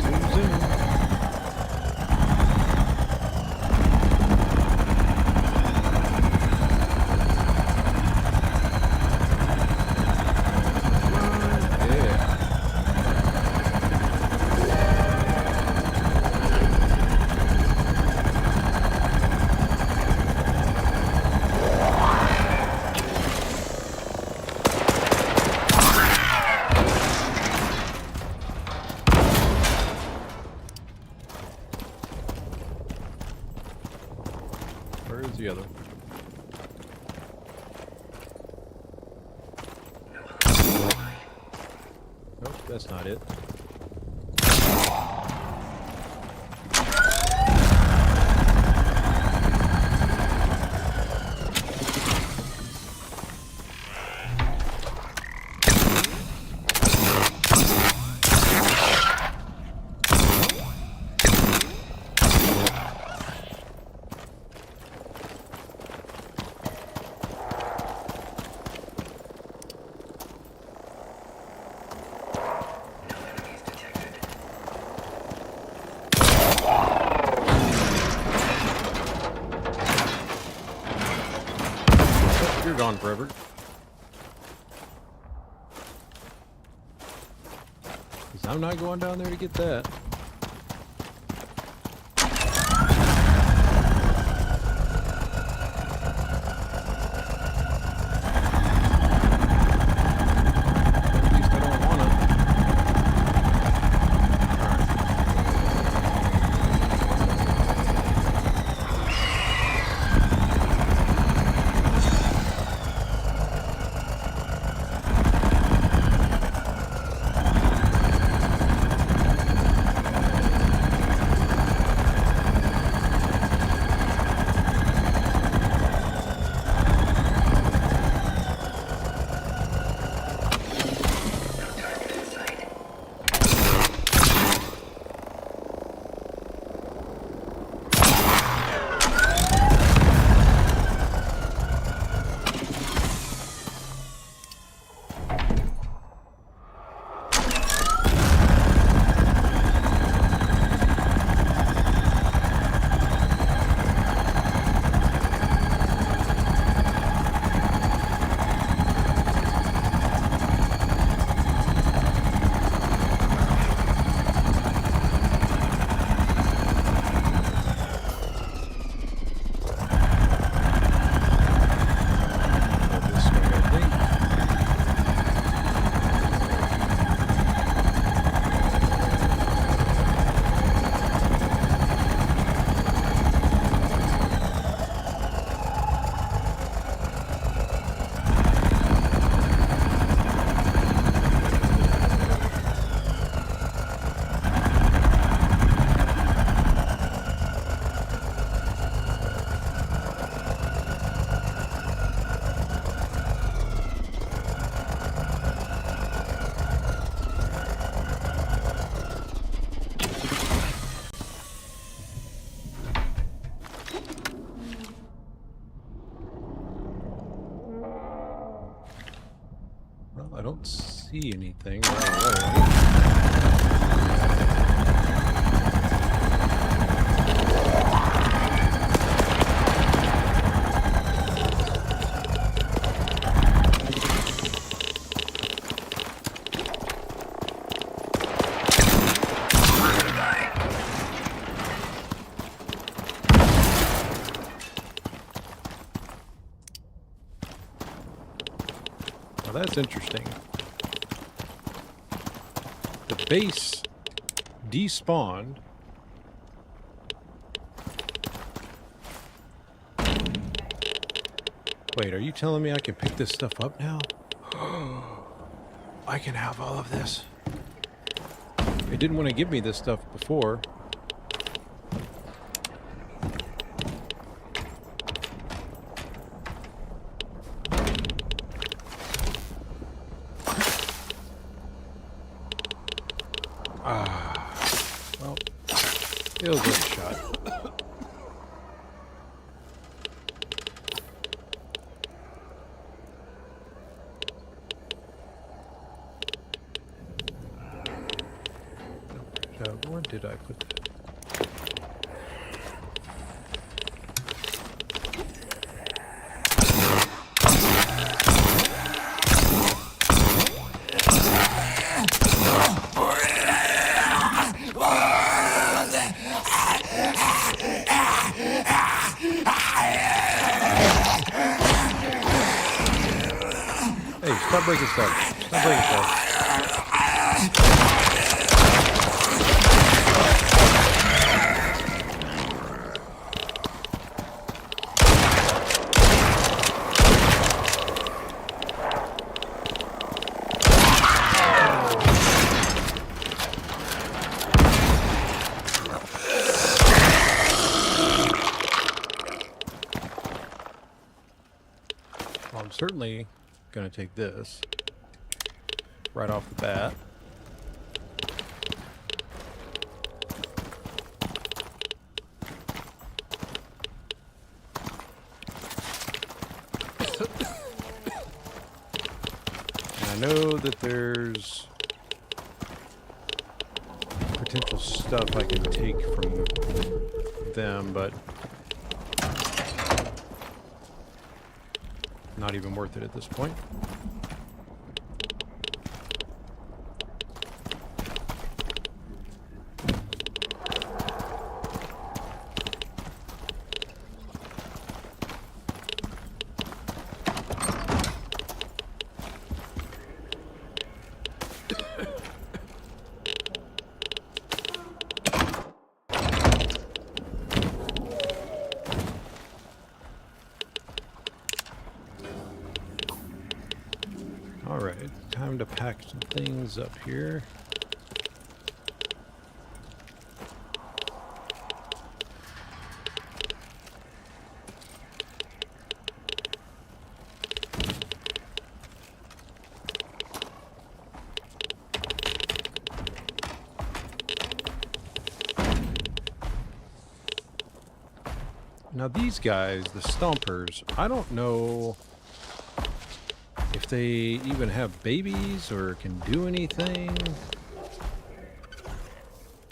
[SPEAKER 1] Zoom, zoom. Yeah. Where is the other? Nope, that's not it. You're gone forever. Because I'm not going down there to get that. At least I don't want to. see anything right away. That's interesting. The base despawned. Wait, are you telling me I can pick this stuff up now? I can have all of this. It didn't want to give me this stuff before. Well, it was worth a shot. Where did I put that? Hey, stop breaking stuff. Stop breaking stuff. Well, I'm certainly going to take this right off the bat. And I know that there's potential stuff I can take from them, but not even worth it at this point. Alright, time to pack some things up here. Now these guys, the Stompers, I don't know if they even have babies or can do anything.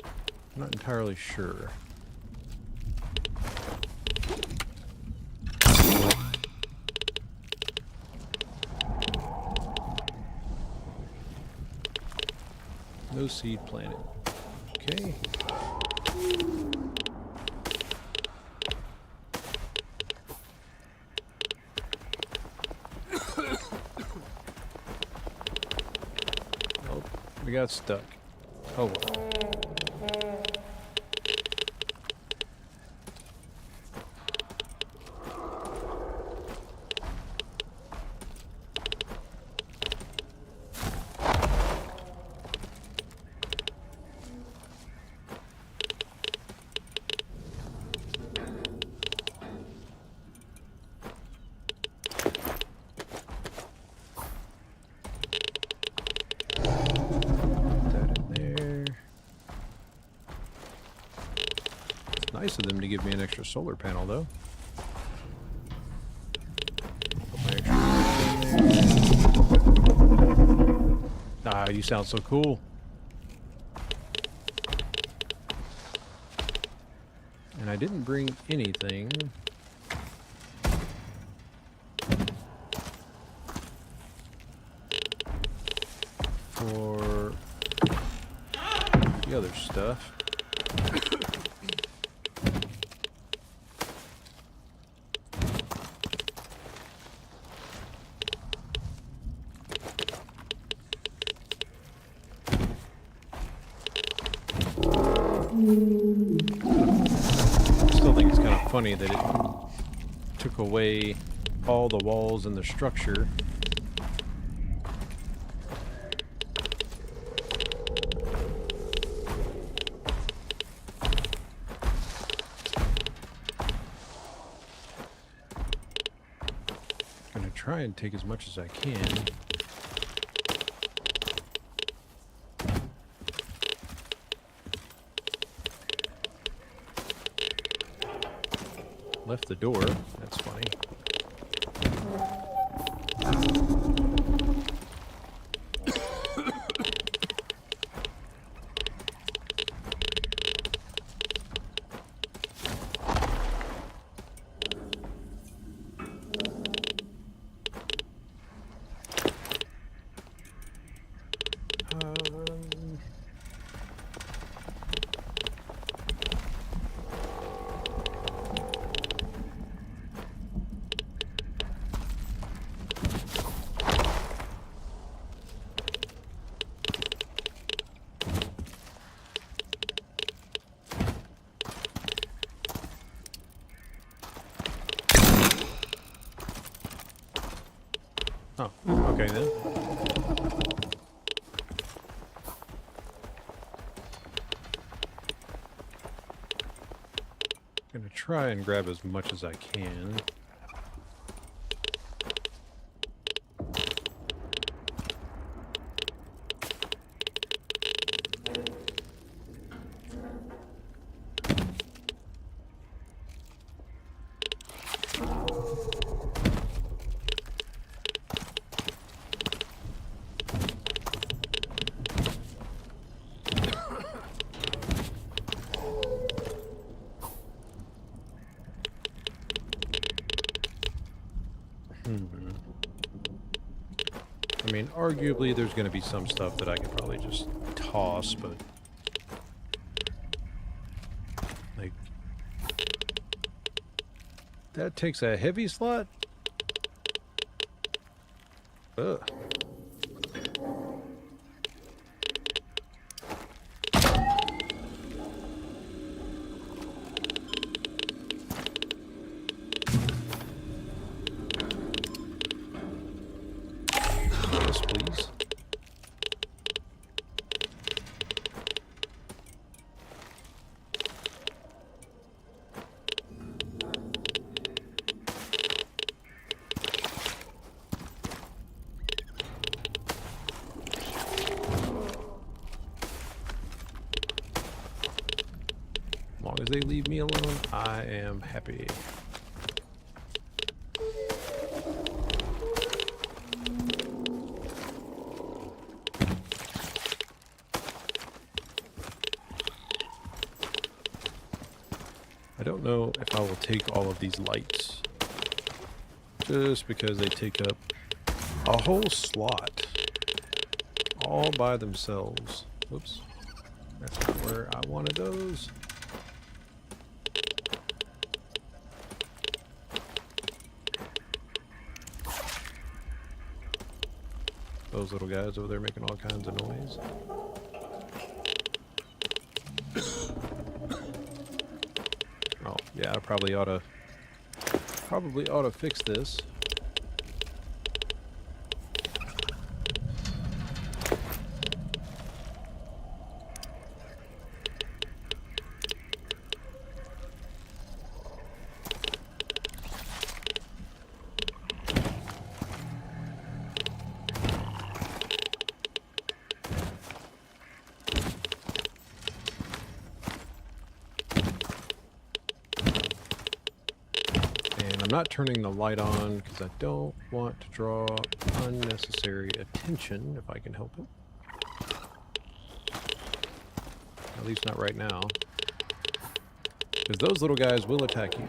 [SPEAKER 1] I'm not entirely sure. No seed planted. Okay. We got stuck. Oh well. Nice of them to give me an extra solar panel, though. Put my extra you sound so cool. And I didn't bring anything. For the other stuff. Still think it's kind of funny that it took away all the walls in the structure. I'm gonna try and take as much as I can. Left the door. That's funny. Oh, okay then. Gonna try and grab as much as I can. I mean, arguably there's going to be some stuff that I could probably just toss, but like that takes a heavy slot. Ugh. Yes, please. As long as they leave me alone, I am happy. I don't know if I will take all of these lights, just because they take up a whole slot all by themselves. Whoops, that's not where I wanted those. Those little guys over there making all kinds of noise. Oh, yeah, I probably ought to fix this. I'm not turning the light on because I don't want to draw unnecessary attention if I can help it. At least not right now. Because those little guys will attack you.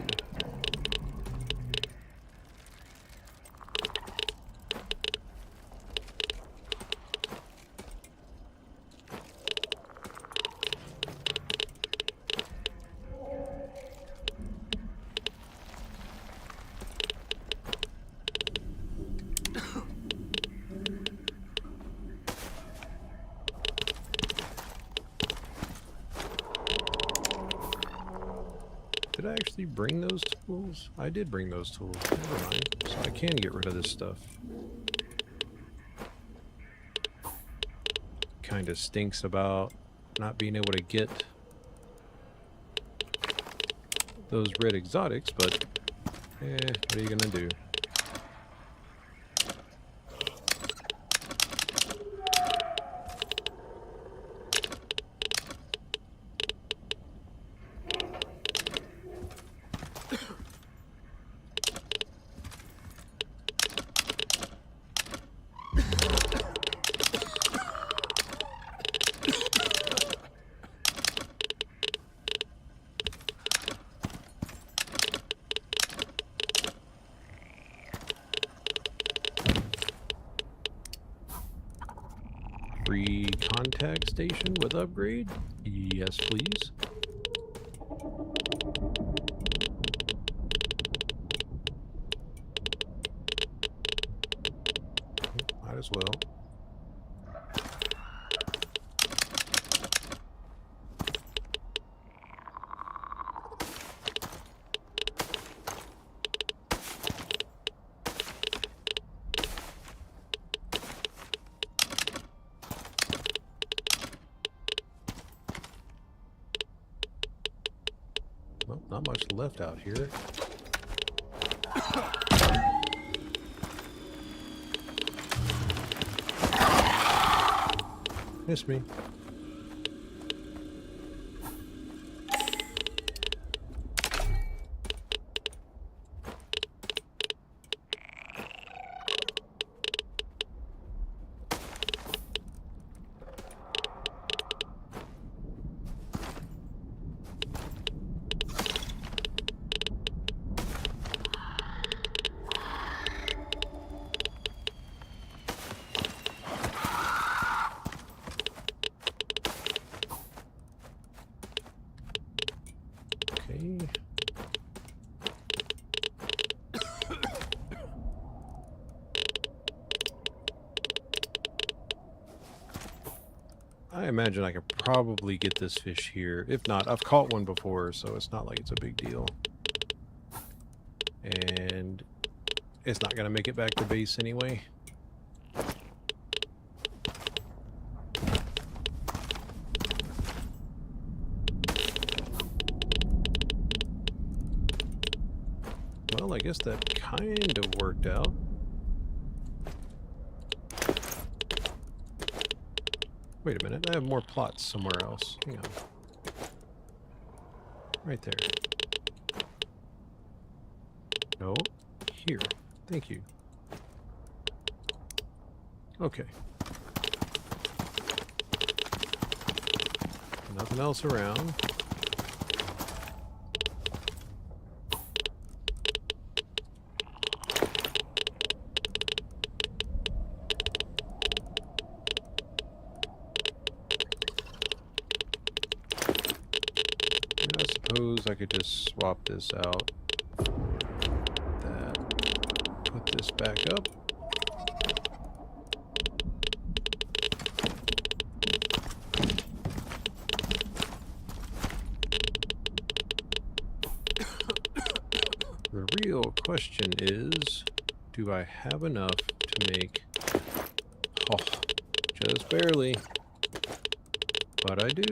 [SPEAKER 1] Did I actually bring those tools? I did bring those tools. Never mind. So I can get rid of this stuff. Kind of stinks about not being able to get those red exotics, but what are you gonna do? Free contact station with upgrade? Yes, please. Might as well. Well, not much left out here. Miss me. Okay. I imagine I could probably get this fish here. If not, I've caught one before, so it's not like it's a big deal. And it's not going to make it back to base anyway. Well, I guess that kind of worked out. Wait a minute, I have more plots somewhere else. Hang on. Right there. No, here. Thank you. Okay. Nothing else around. I suppose I could just swap this out. That. Put this back up. The real question is, do I have enough to make... Oh, just barely. But I do.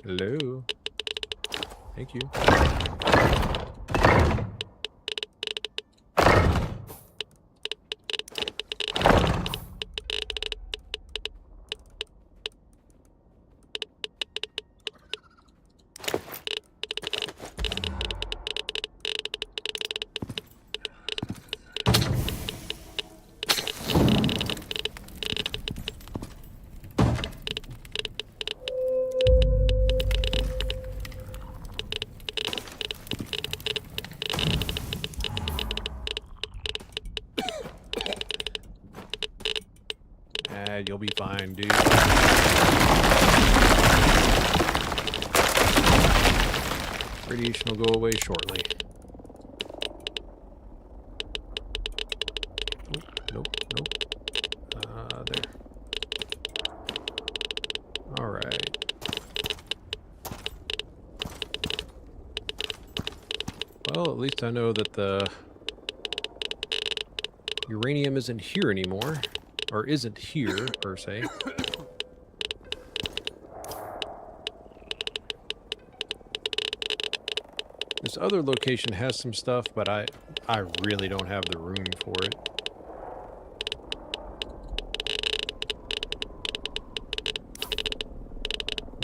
[SPEAKER 1] Hello. Thank you.
[SPEAKER 5] You'll be fine, dude. Radiation will go away shortly. Nope, nope. There. Alright. Well, at least I know that the uranium isn't here anymore. Or isn't here, per se. This other location has some stuff, but I really don't have the room for it.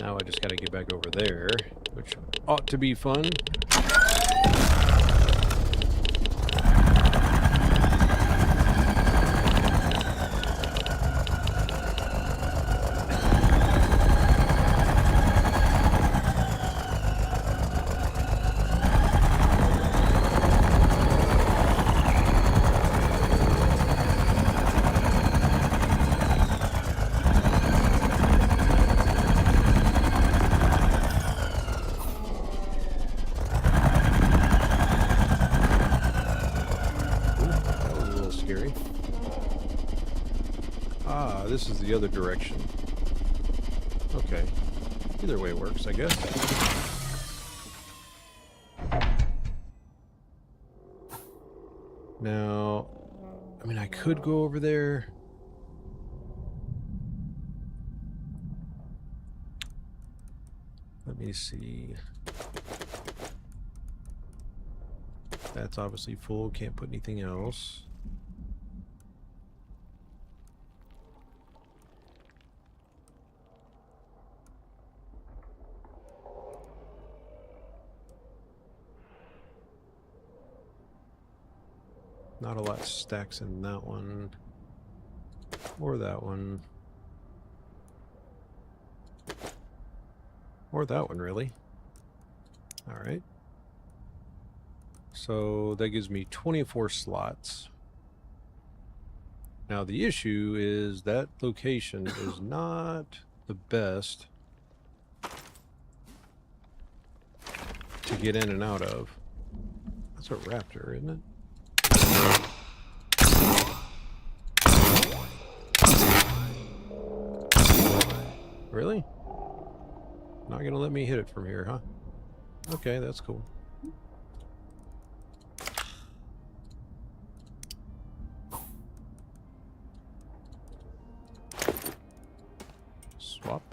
[SPEAKER 5] Now I just gotta get back over there, which ought to be fun. This is the other direction. Okay. Either way works, I guess. Now, I mean, I could go over there. Let me see. That's obviously full. Can't put anything else. Not a lot stacks in that one. Or that one. Or that one, really. Alright. So that gives me 24 slots. Now the issue is that location is not the best to get in and out of. That's a raptor, isn't it? Really? Not gonna let me hit it from here, huh? Okay, that's cool. Swap.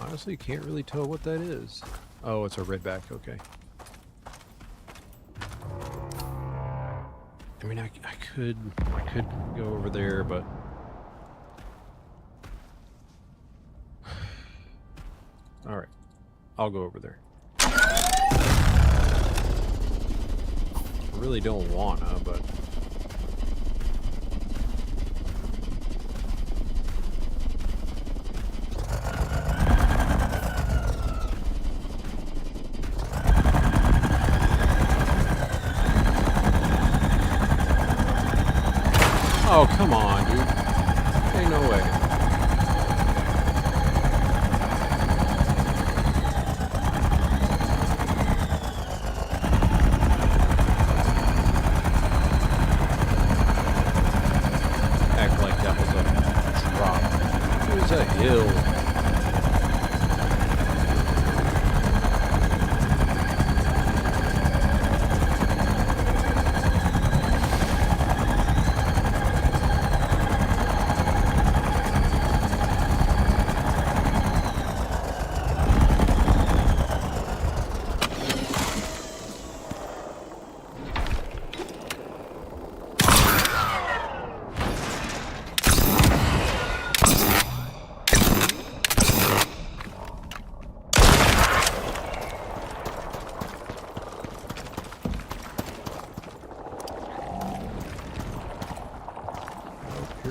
[SPEAKER 5] Honestly, can't really tell what that is. Oh, it's a redback, okay. I mean, I could go over there, but all right, I'll go over there. I really don't wanna, but oh, come on, dude. Ain't no way. Act like that was a drop. It was a hill.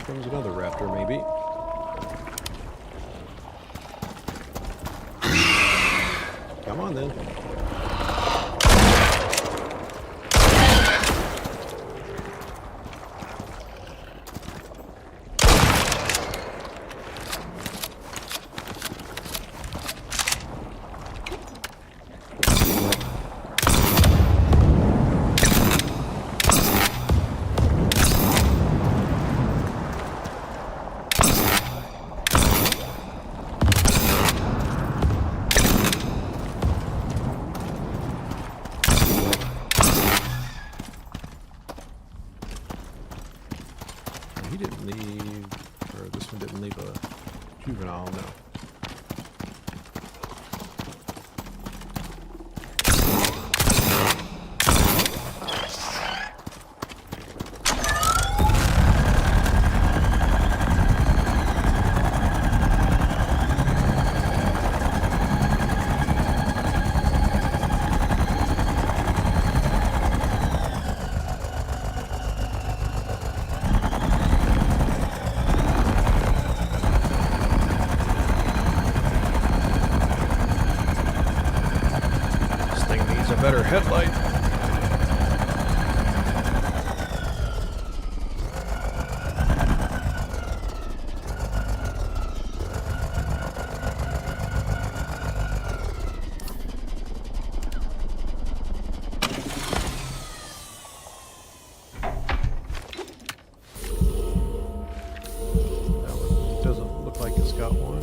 [SPEAKER 5] comes another raptor, maybe. Come on, then. He didn't leave, or this one didn't leave a juvenile, no. Better headlight. That one doesn't look like it's got one.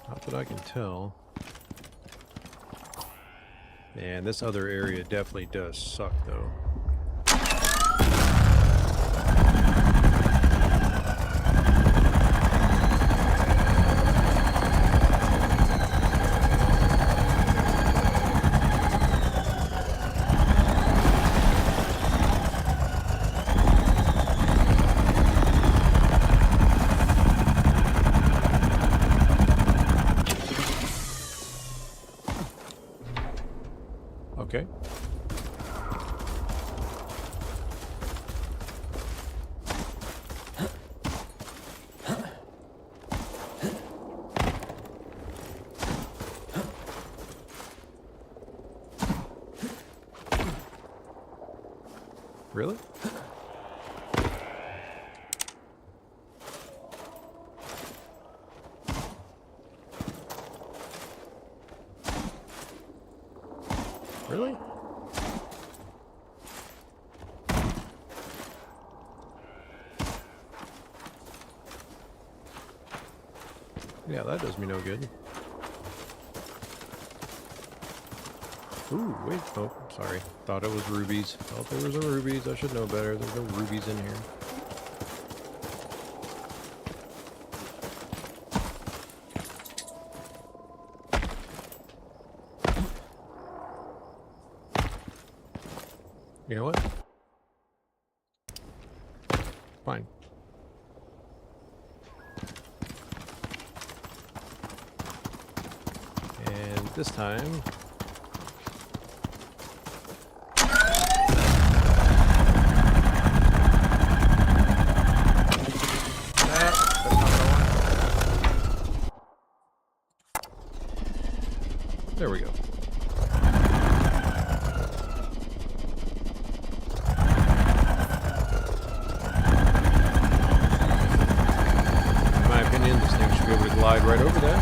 [SPEAKER 5] Not that I can tell. And this other area definitely does suck, though. Okay. Really? Really? Yeah, that does me no good. Ooh, wait. Oh, sorry. Thought it was rubies. Thought there was a rubies. I should know better. There's no rubies in here. You know what? Fine. And this time... that's not what I want. There we go. This thing should be able to glide right over that.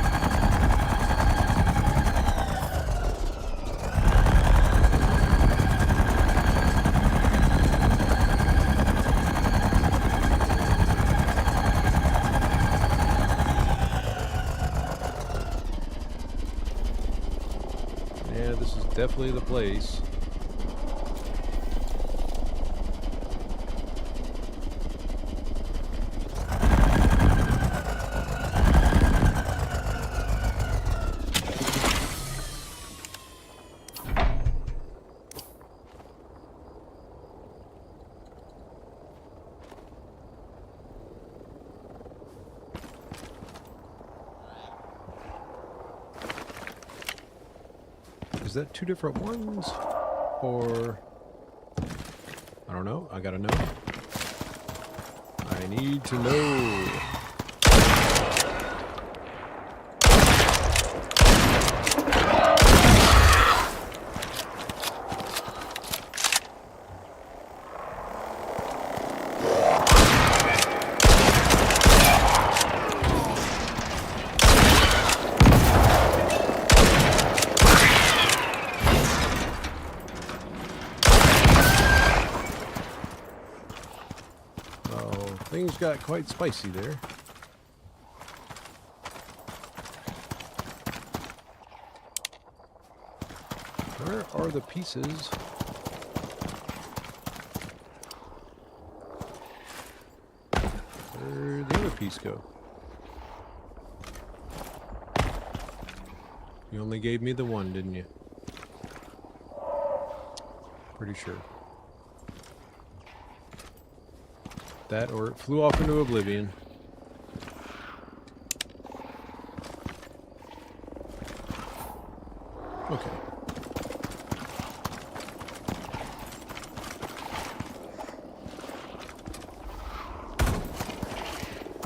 [SPEAKER 5] Yeah, this is definitely the place. Is that two different ones? Or... I don't know. I gotta know. I need to know. Things got quite spicy there. Where are the pieces? Where'd the other piece go? You only gave me the one, didn't you? Pretty sure. That or it flew off into oblivion. Okay.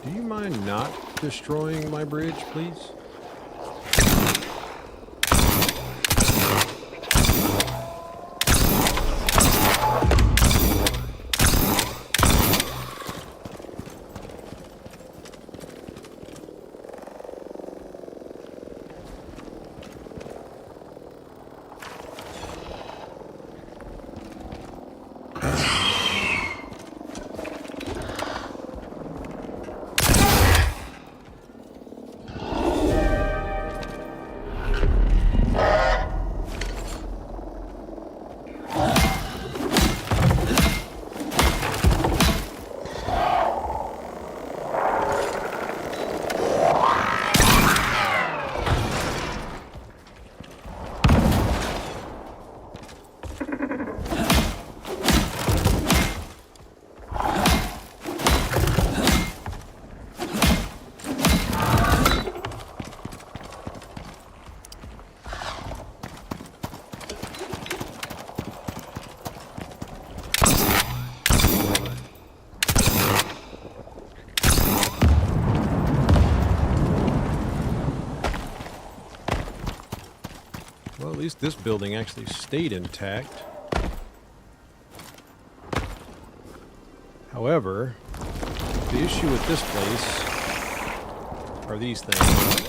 [SPEAKER 5] Do you mind not destroying my bridge, please? Well, at least this building actually stayed intact. However, the issue with this place are these things.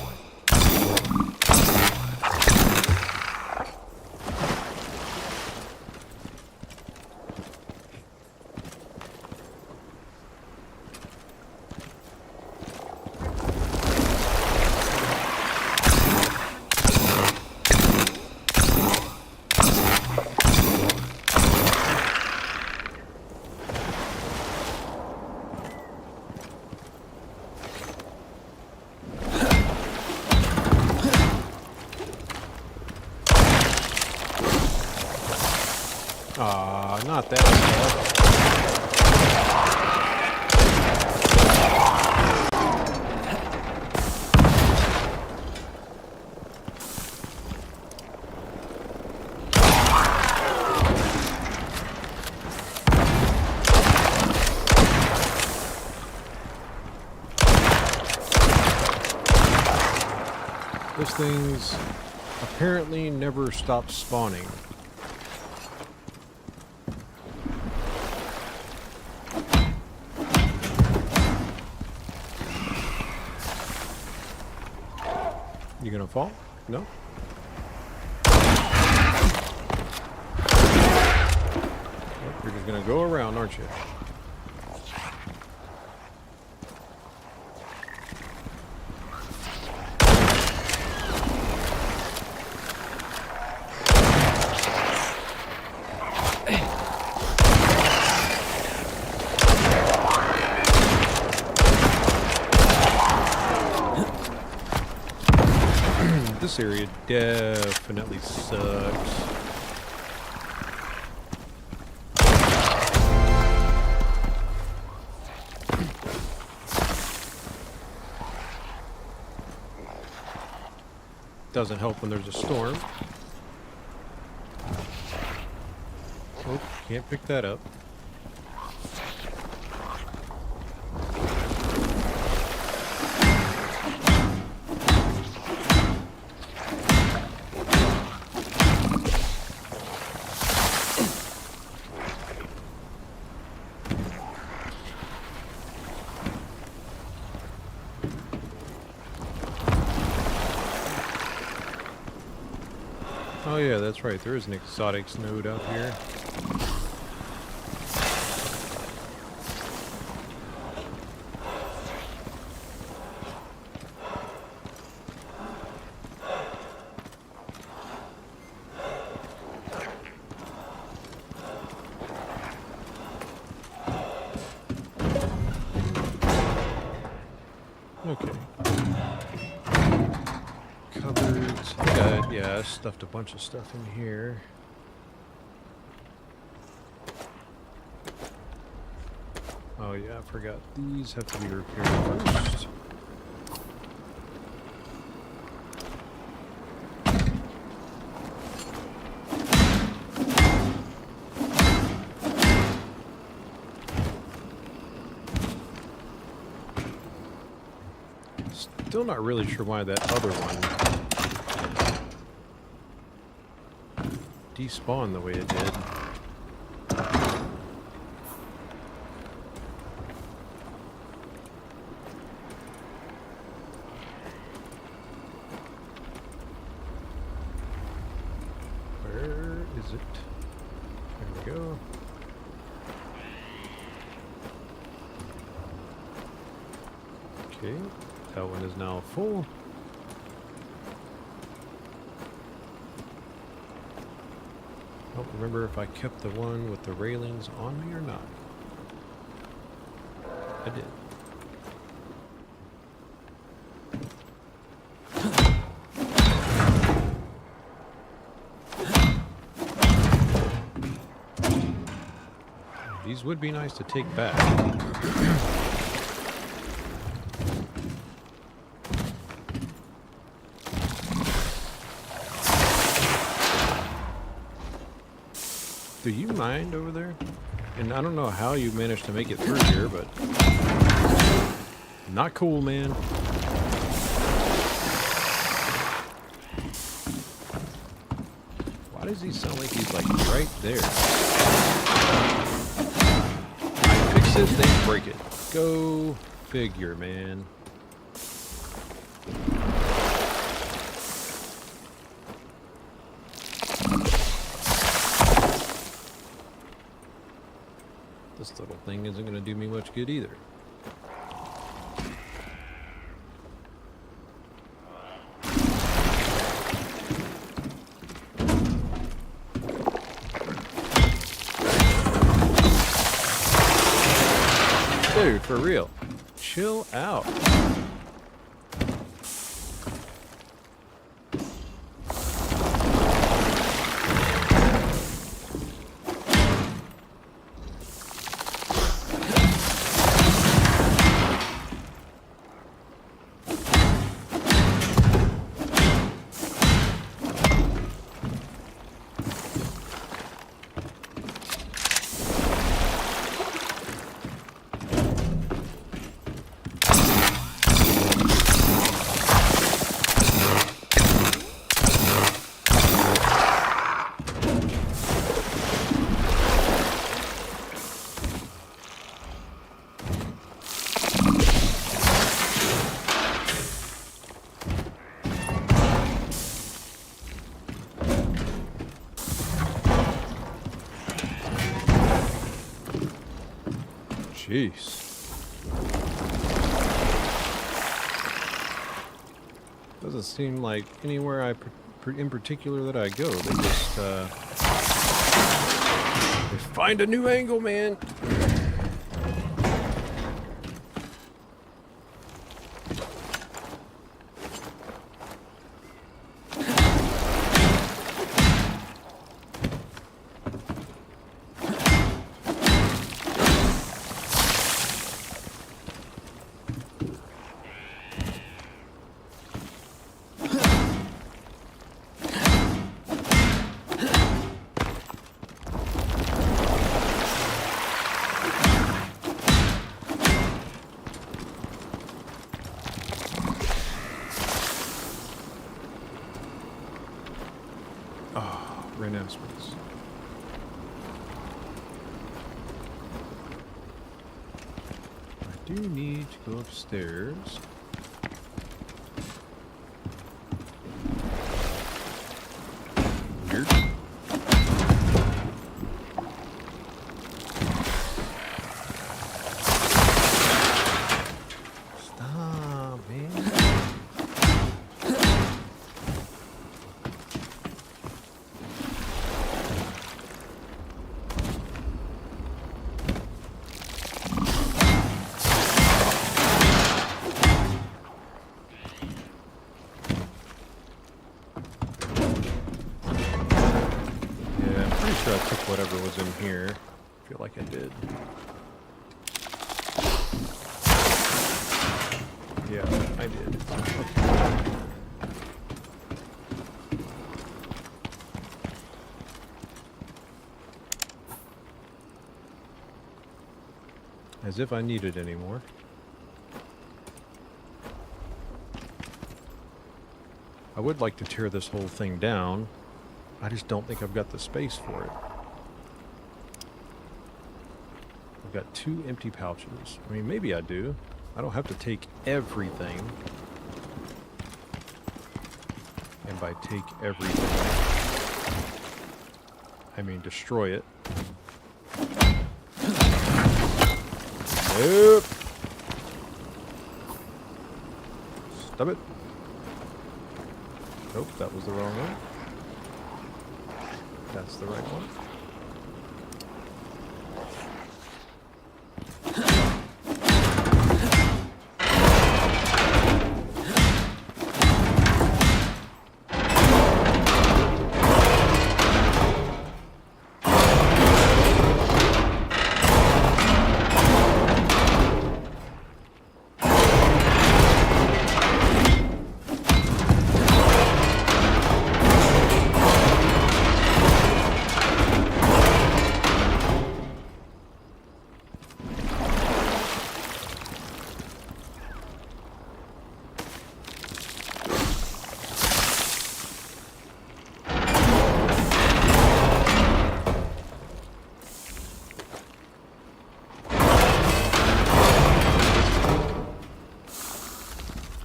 [SPEAKER 5] Not that stuff. This thing's apparently never stopped spawning. You gonna fall? No? Well, you're just gonna go around, aren't you? This area definitely sucks. Doesn't help when there's a storm. Oh, can't pick that up. Oh yeah, that's right. There is an exotics node out here. Okay. Cupboards. Yeah, I stuffed a bunch of stuff in here. Oh yeah, I forgot. These have to be repaired first. Still not really sure why that other one despawned the way it did. Where is it? There we go. Okay, that one is now full. I don't remember if I kept the one with the railings on me or not. I did. These would be nice to take back. Do you mind over there? And I don't know how you managed to make it through here, but not cool, man. Why does he sound like he's like right there? I fix it, they break it. Go figure, man. This little thing isn't going to do me much good either. Dude, for real. Chill out. Jeez. Doesn't seem like anywhere in particular that I go, they just they find a new angle, man. advancements. I do need to go upstairs. Weird. Stop, man. I took whatever was in here. I feel like I did. Yeah, I did. Okay. As if I needed any more. I would like to tear this whole thing down. I just don't think I've got the space for it. I've got 2 empty pouches. I mean, maybe I do. I don't have to take everything. And by take everything, I mean destroy it. Nope. Stop it. Nope, that was the wrong one. That's the right one.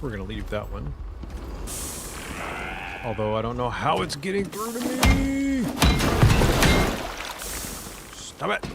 [SPEAKER 5] We're gonna leave that one. Although I don't know how it's getting through to me. Stop it.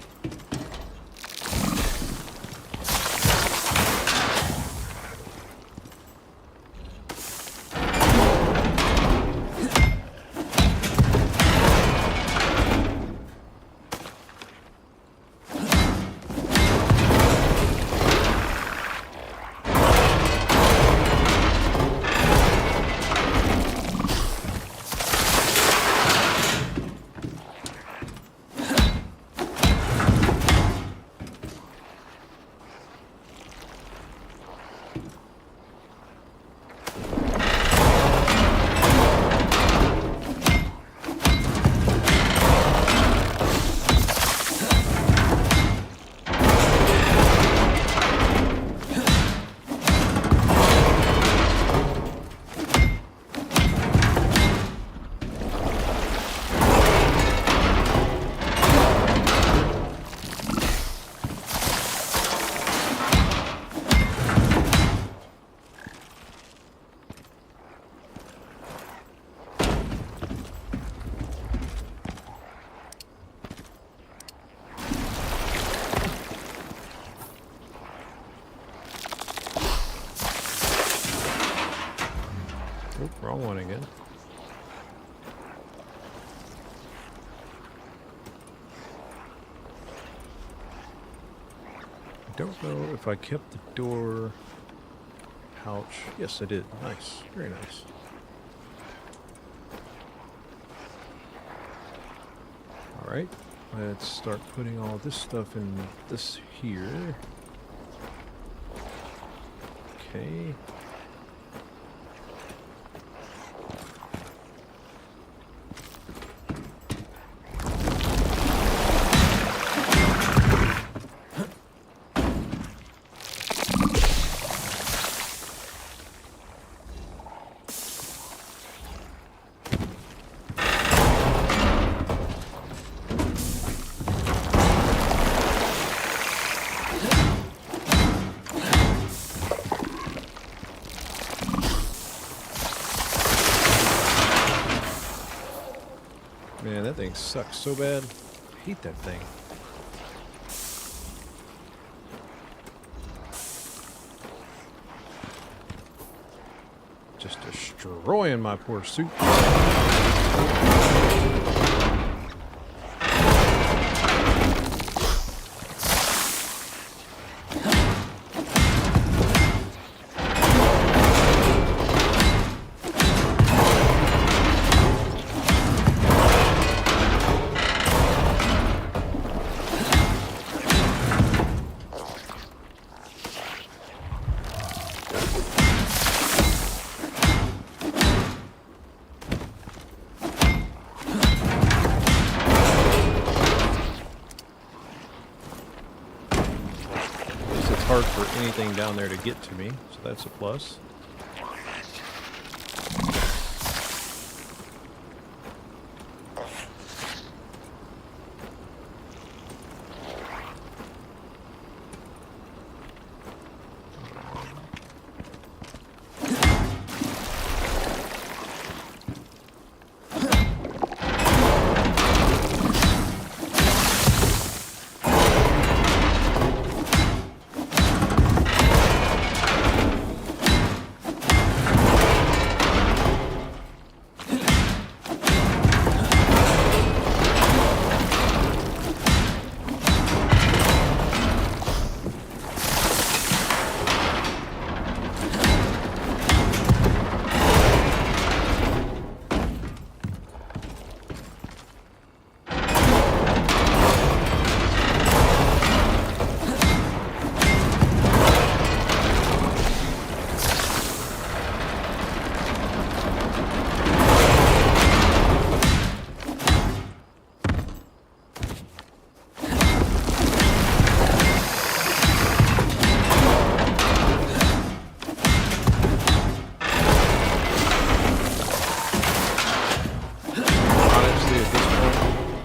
[SPEAKER 5] Oop, wrong one again. I don't know if I kept the door pouch. Yes, I did. Nice. Very nice. Alright, let's start putting all this stuff in this here. Okay. sucks so bad. I hate that thing. Just destroying my poor suit. Hard for anything down there to get to me, so that's a plus.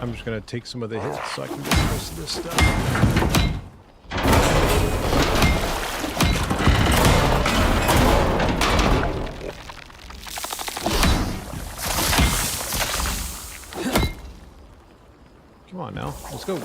[SPEAKER 5] I'm just gonna take some of the hits so I can get the rest of this stuff. Come on now, let's go.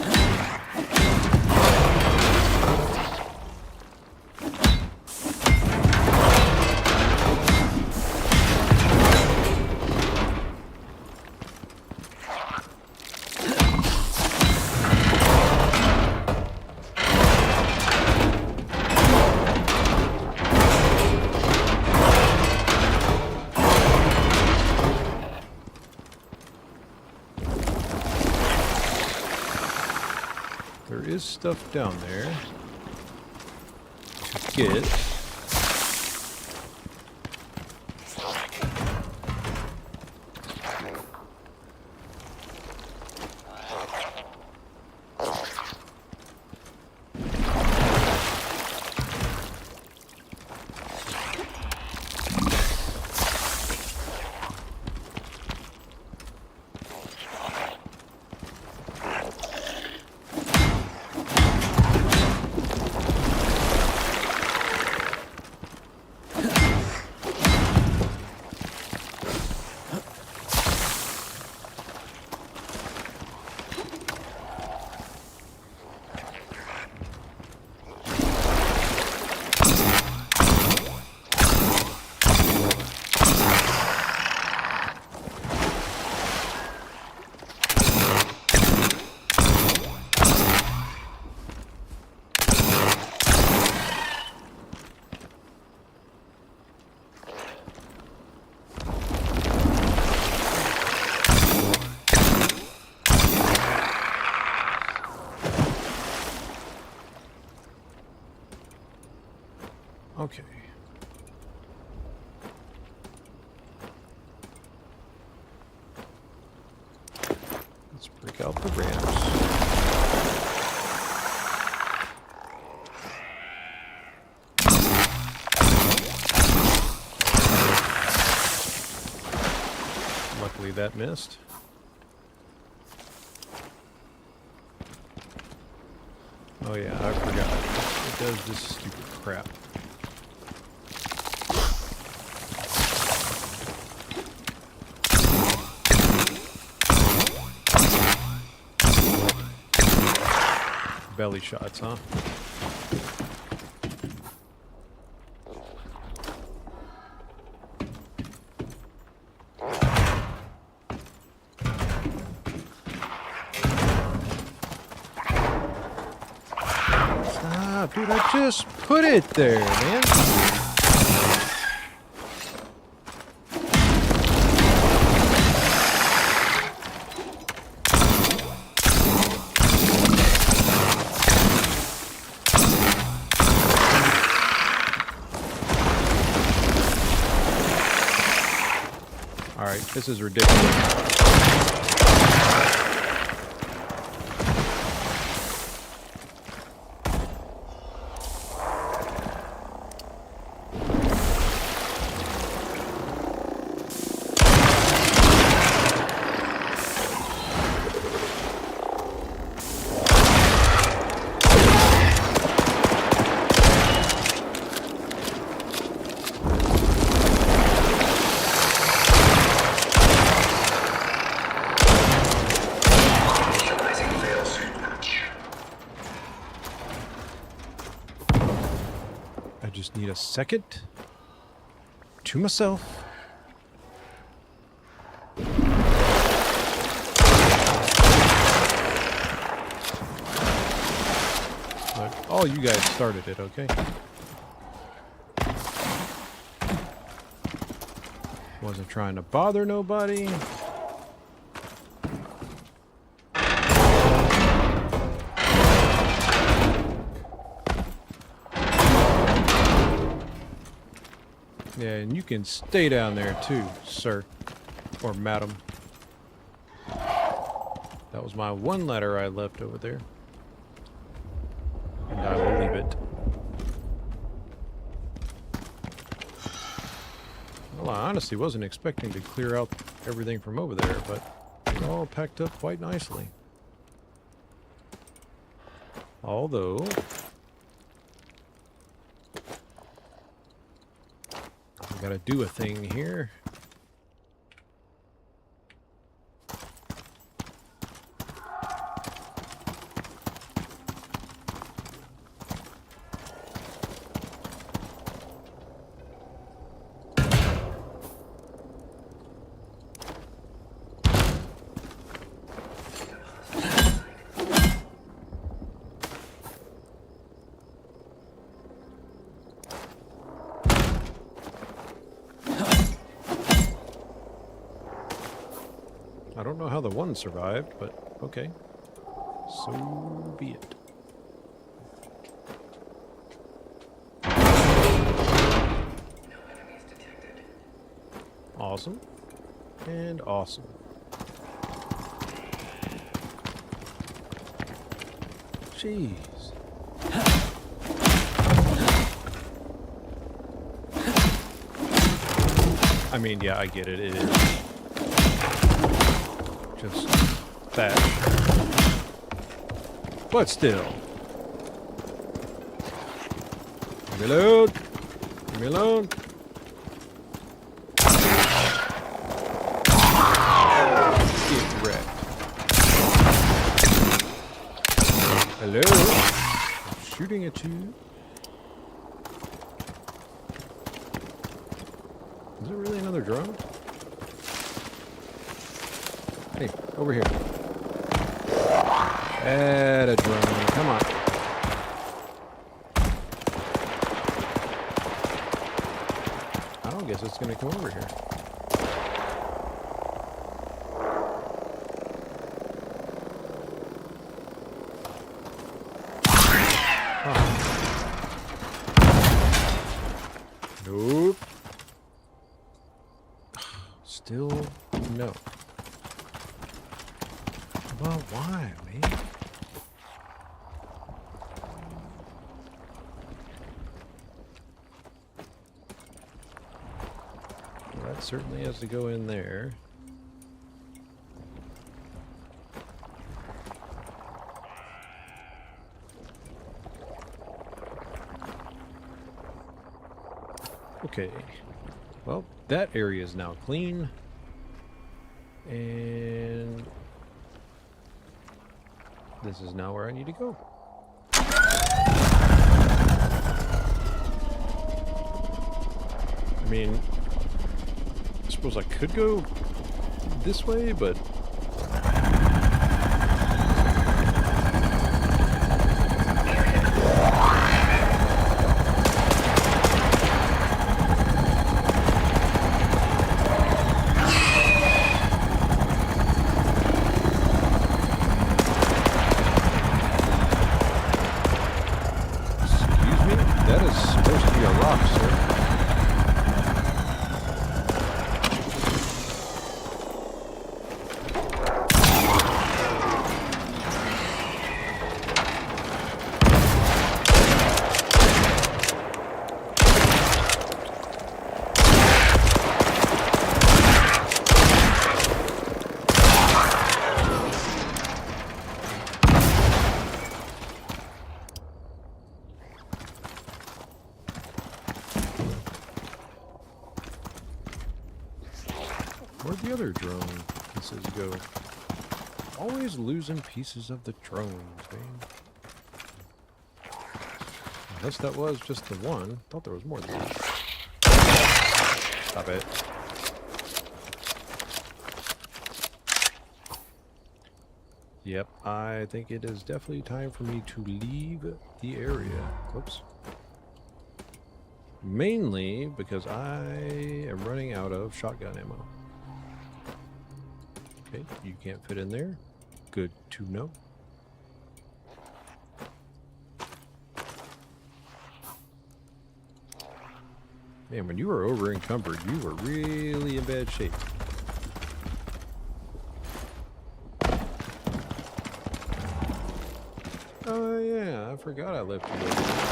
[SPEAKER 5] There is stuff down there to get. Okay. Let's break out the ramps. Luckily that missed. Oh yeah, I forgot. It does this stupid crap. belly shots, huh? Stop, dude, I just put it there, man. Alright, this is ridiculous.
[SPEAKER 3] Initializing failsafe.
[SPEAKER 5] I just need a second to myself. But all you guys started it, okay? Wasn't trying to bother nobody. Yeah, and you can stay down there too, sir. Or madam. That was my one letter I left over there. And I will leave it. Well, I honestly wasn't expecting to clear out everything from over there, but it all packed up quite nicely. Although I gotta do a thing here. I don't know how the one survived, but okay. So be it. Awesome. And awesome. Jeez. I mean, yeah, I get it. It is just that. But still. Leave me alone. Leave me alone. Get wrecked. Hello? I'm shooting at you. Is there really another drone? Hey, over here. Add a drone. Come on. I don't guess it's gonna come over here. Nope. Still no. Well, why, man? Well, that certainly has to go in there. Okay. Well, that area is now clean. And this is now where I need to go.
[SPEAKER 1] I mean, I suppose I could go this way, but excuse me, that is supposed to be a rock, sir. Where'd the other drone pieces go? Always losing pieces of the drones, man. Unless that was just the one. Thought there was more than one. Stop it. Yep, I think it is definitely time for me to leave the area. Whoops. Mainly because I am running out of shotgun ammo. Okay, you can't fit in there. Good to know. Man, when you were over encumbered, you were really in bad shape. Oh yeah, I forgot I left you over.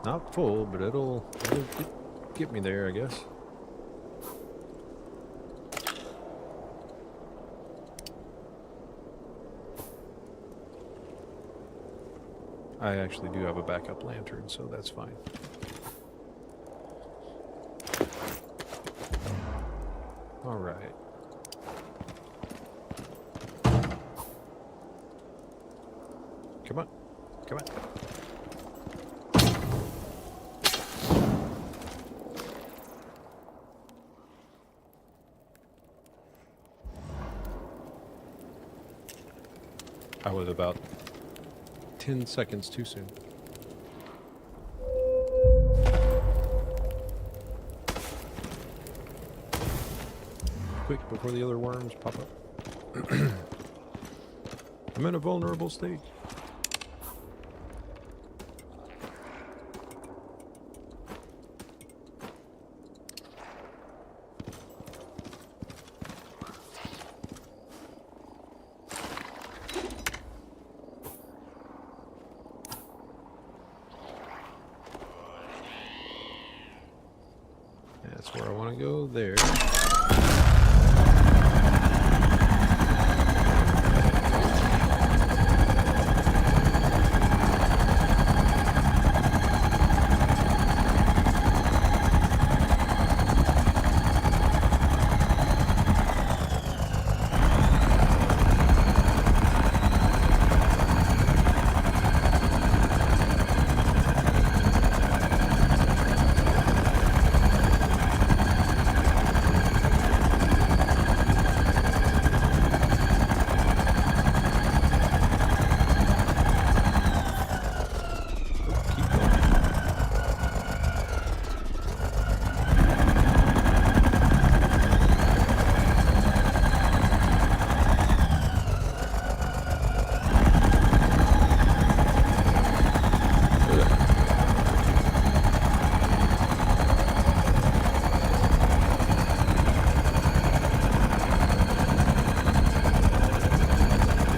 [SPEAKER 1] Not full, but it'll get me there, I guess. I actually do have a backup lantern, so that's fine. All right. Come on. Come on. I was about 10 seconds too soon. Quick, before the other worms pop up. I'm in a vulnerable state. That's where I want to go, there.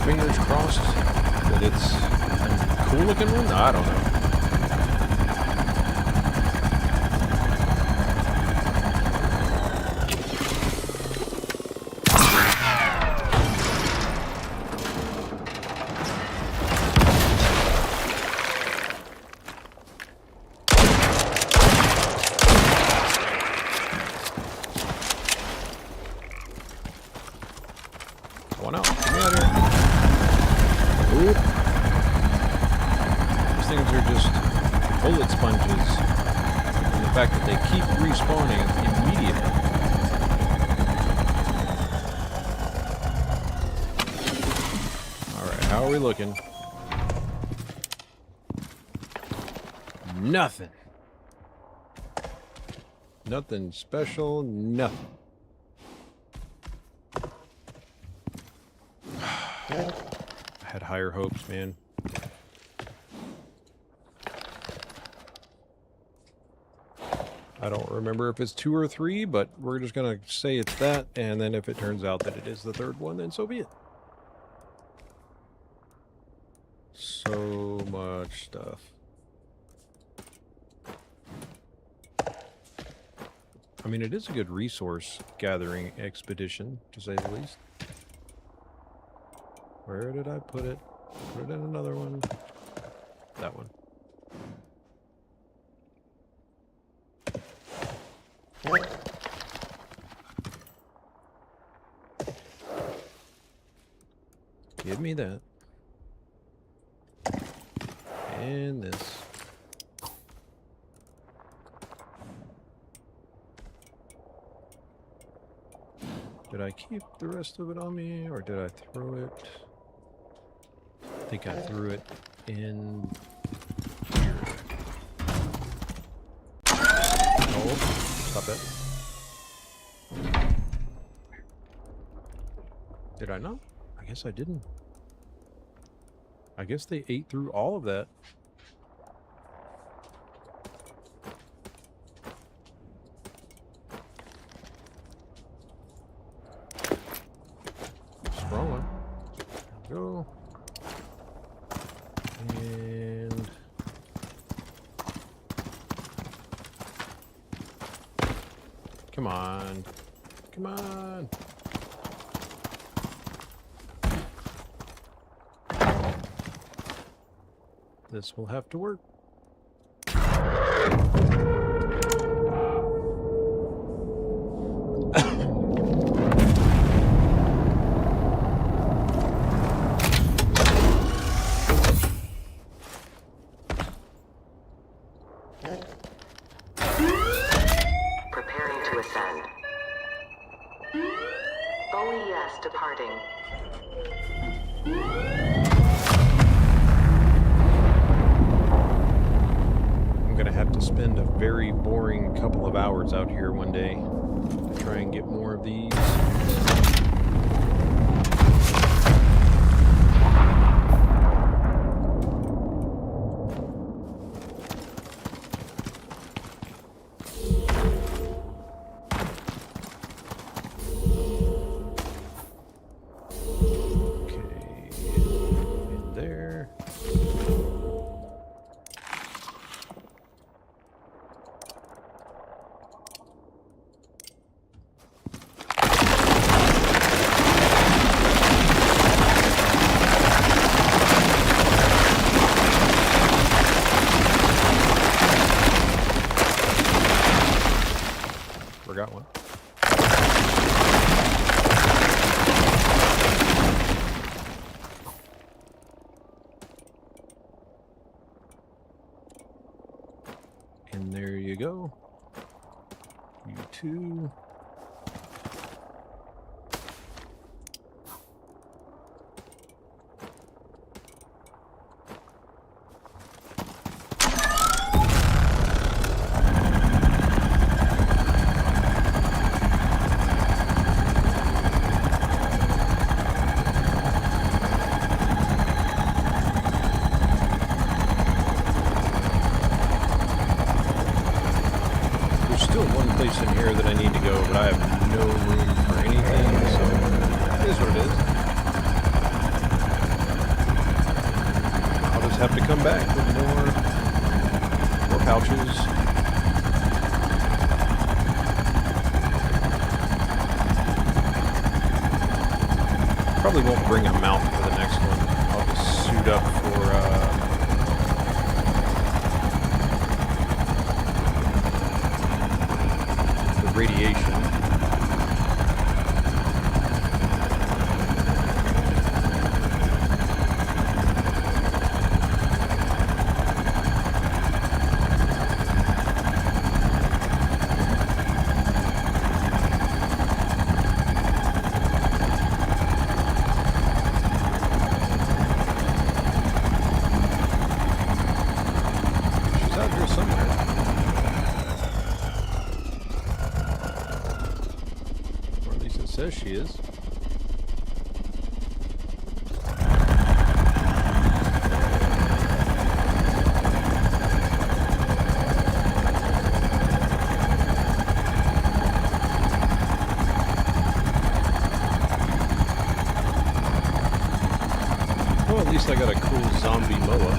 [SPEAKER 1] Fingers crossed that it's a cool looking one? I don't know.
[SPEAKER 5] One out. Get me out of here. Oop. These things are just bullet sponges. And the fact that they keep respawning immediately. Alright, how are we looking? Nothing. Nothing special, nothing. I had higher hopes, man. I don't remember if it's 2 or 3, but we're just gonna say it's that, and then if it turns out that it is the 3rd one, then so be it. So much stuff. I mean, it is a good resource gathering expedition, to say the least. Where did I put it? Put it in another one. That one. Give me that. And this. Did I keep the rest of it on me, or did I throw it? I think I threw it in here. No, stop it. Did I not? I guess I didn't. I guess they ate through all of that. Wrong one. There we go. And come on. Come on. This will have to work.
[SPEAKER 2] Preparing to ascend. OES departing.
[SPEAKER 5] I'm gonna have to spend a very boring couple of hours out here one day to try and get more of these. Forgot one. And there you go. You too. Place in here that I need to go, but I have no room for anything, so it is what it is. I'll just have to come back with more pouches. Probably won't bring a mount for the next one. I'll just suit up for radiation. least I got a cool zombie moa.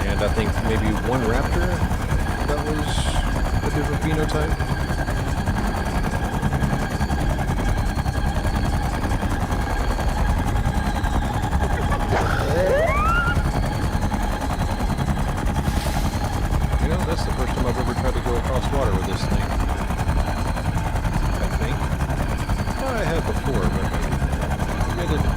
[SPEAKER 5] And I think maybe one raptor that was a different phenotype. You know, that's the first time I've ever tried to go across water with this thing. I think. Well, I had before, but maybe I didn't.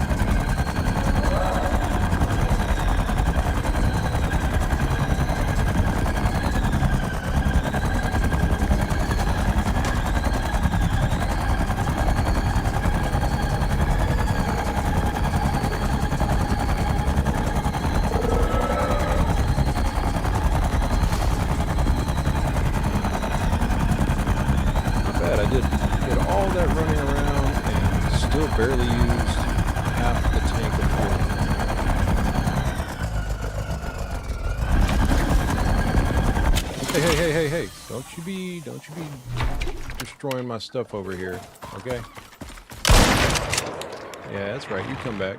[SPEAKER 5] Barely used half the tank of fuel. Hey! Don't you be destroying my stuff over here, okay? Yeah, that's right. You come back.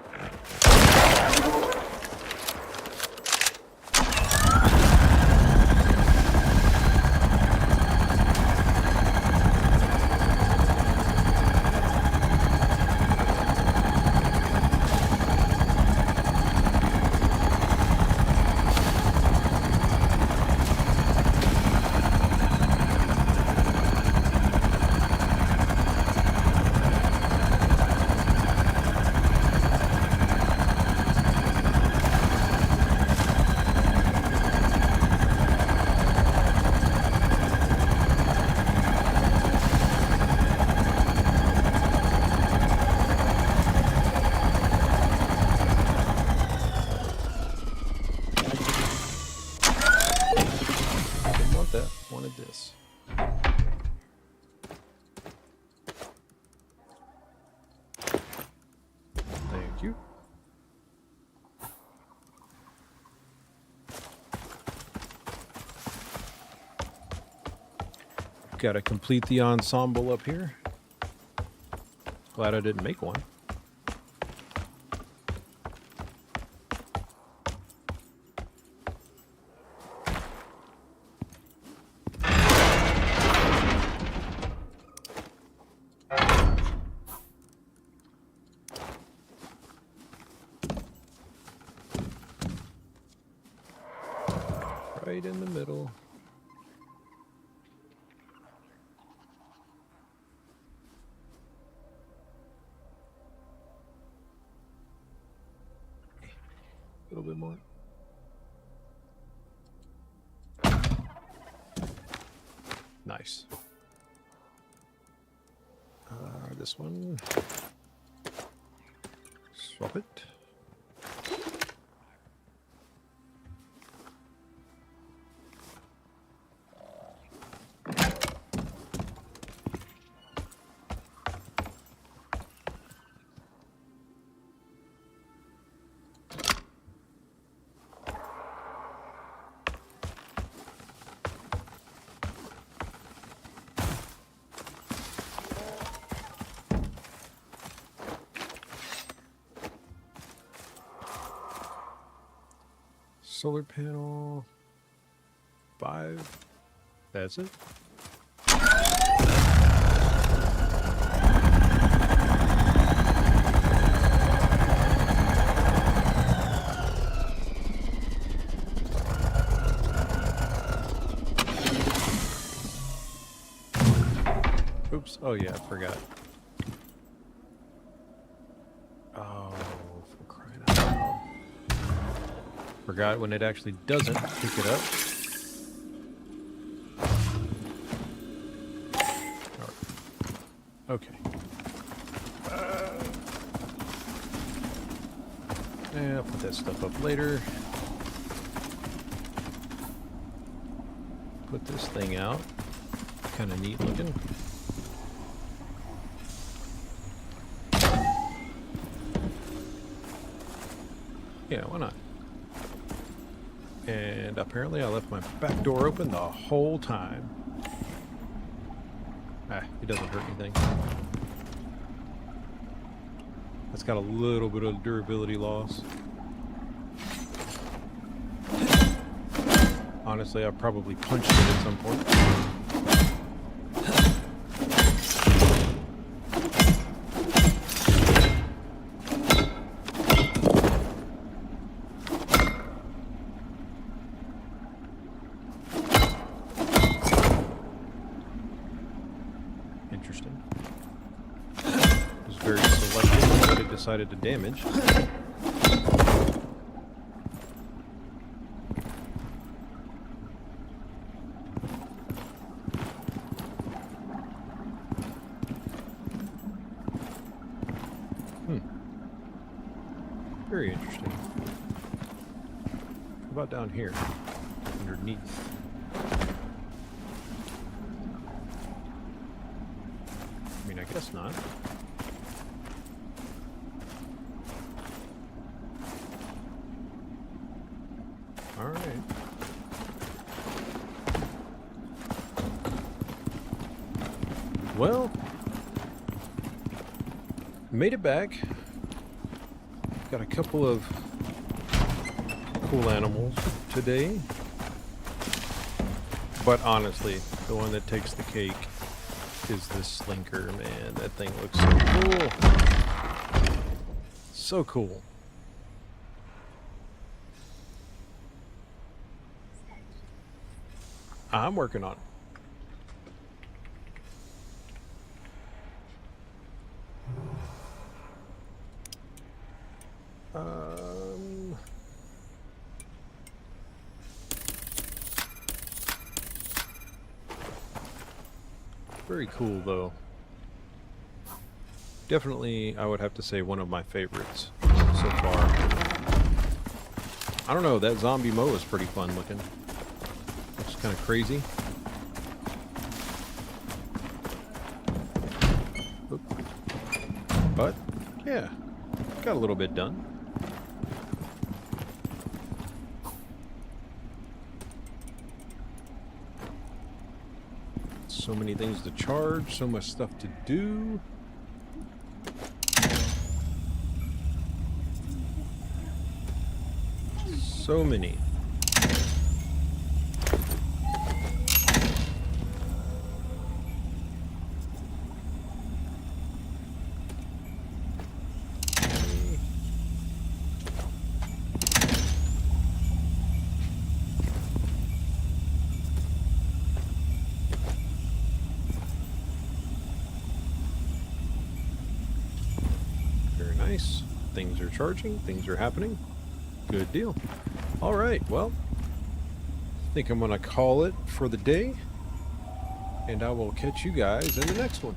[SPEAKER 5] Wanted this. Thank you. Got to complete the ensemble up here. Glad I didn't make one. Right in the middle. A little bit more. Nice. This one. Swap it. Solar panel 5. That's it. Oops. Oh yeah, I forgot. Oh, for crying out loud. Forgot when it actually doesn't pick it up. Okay. And I'll put that stuff up later. Put this thing out. Kind of neat looking. Yeah, why not? And apparently I left my back door open the whole time. Ah, it doesn't hurt anything. That's got a little bit of durability loss. Honestly, I probably punched it at some point. Interesting. It was very selective what it decided to damage. Very interesting. How about down here? Underneath. I mean, I guess not. Alright. Well, made it back. Got a couple of cool animals today. But honestly, the one that takes the cake is this slinker, man. That thing looks so cool. So cool. I'm working on it. Very cool, though. Definitely, I would have to say, one of my favorites so far. I don't know, that zombie Mo is pretty fun looking. Looks kind of crazy. Oop. But, yeah, got a little bit done. So many things to charge, so much stuff to do. So many. Nice. Things are charging, things are happening. Good deal. All right, well, I think I'm going to call it for the day, and I will catch you guys in the next one.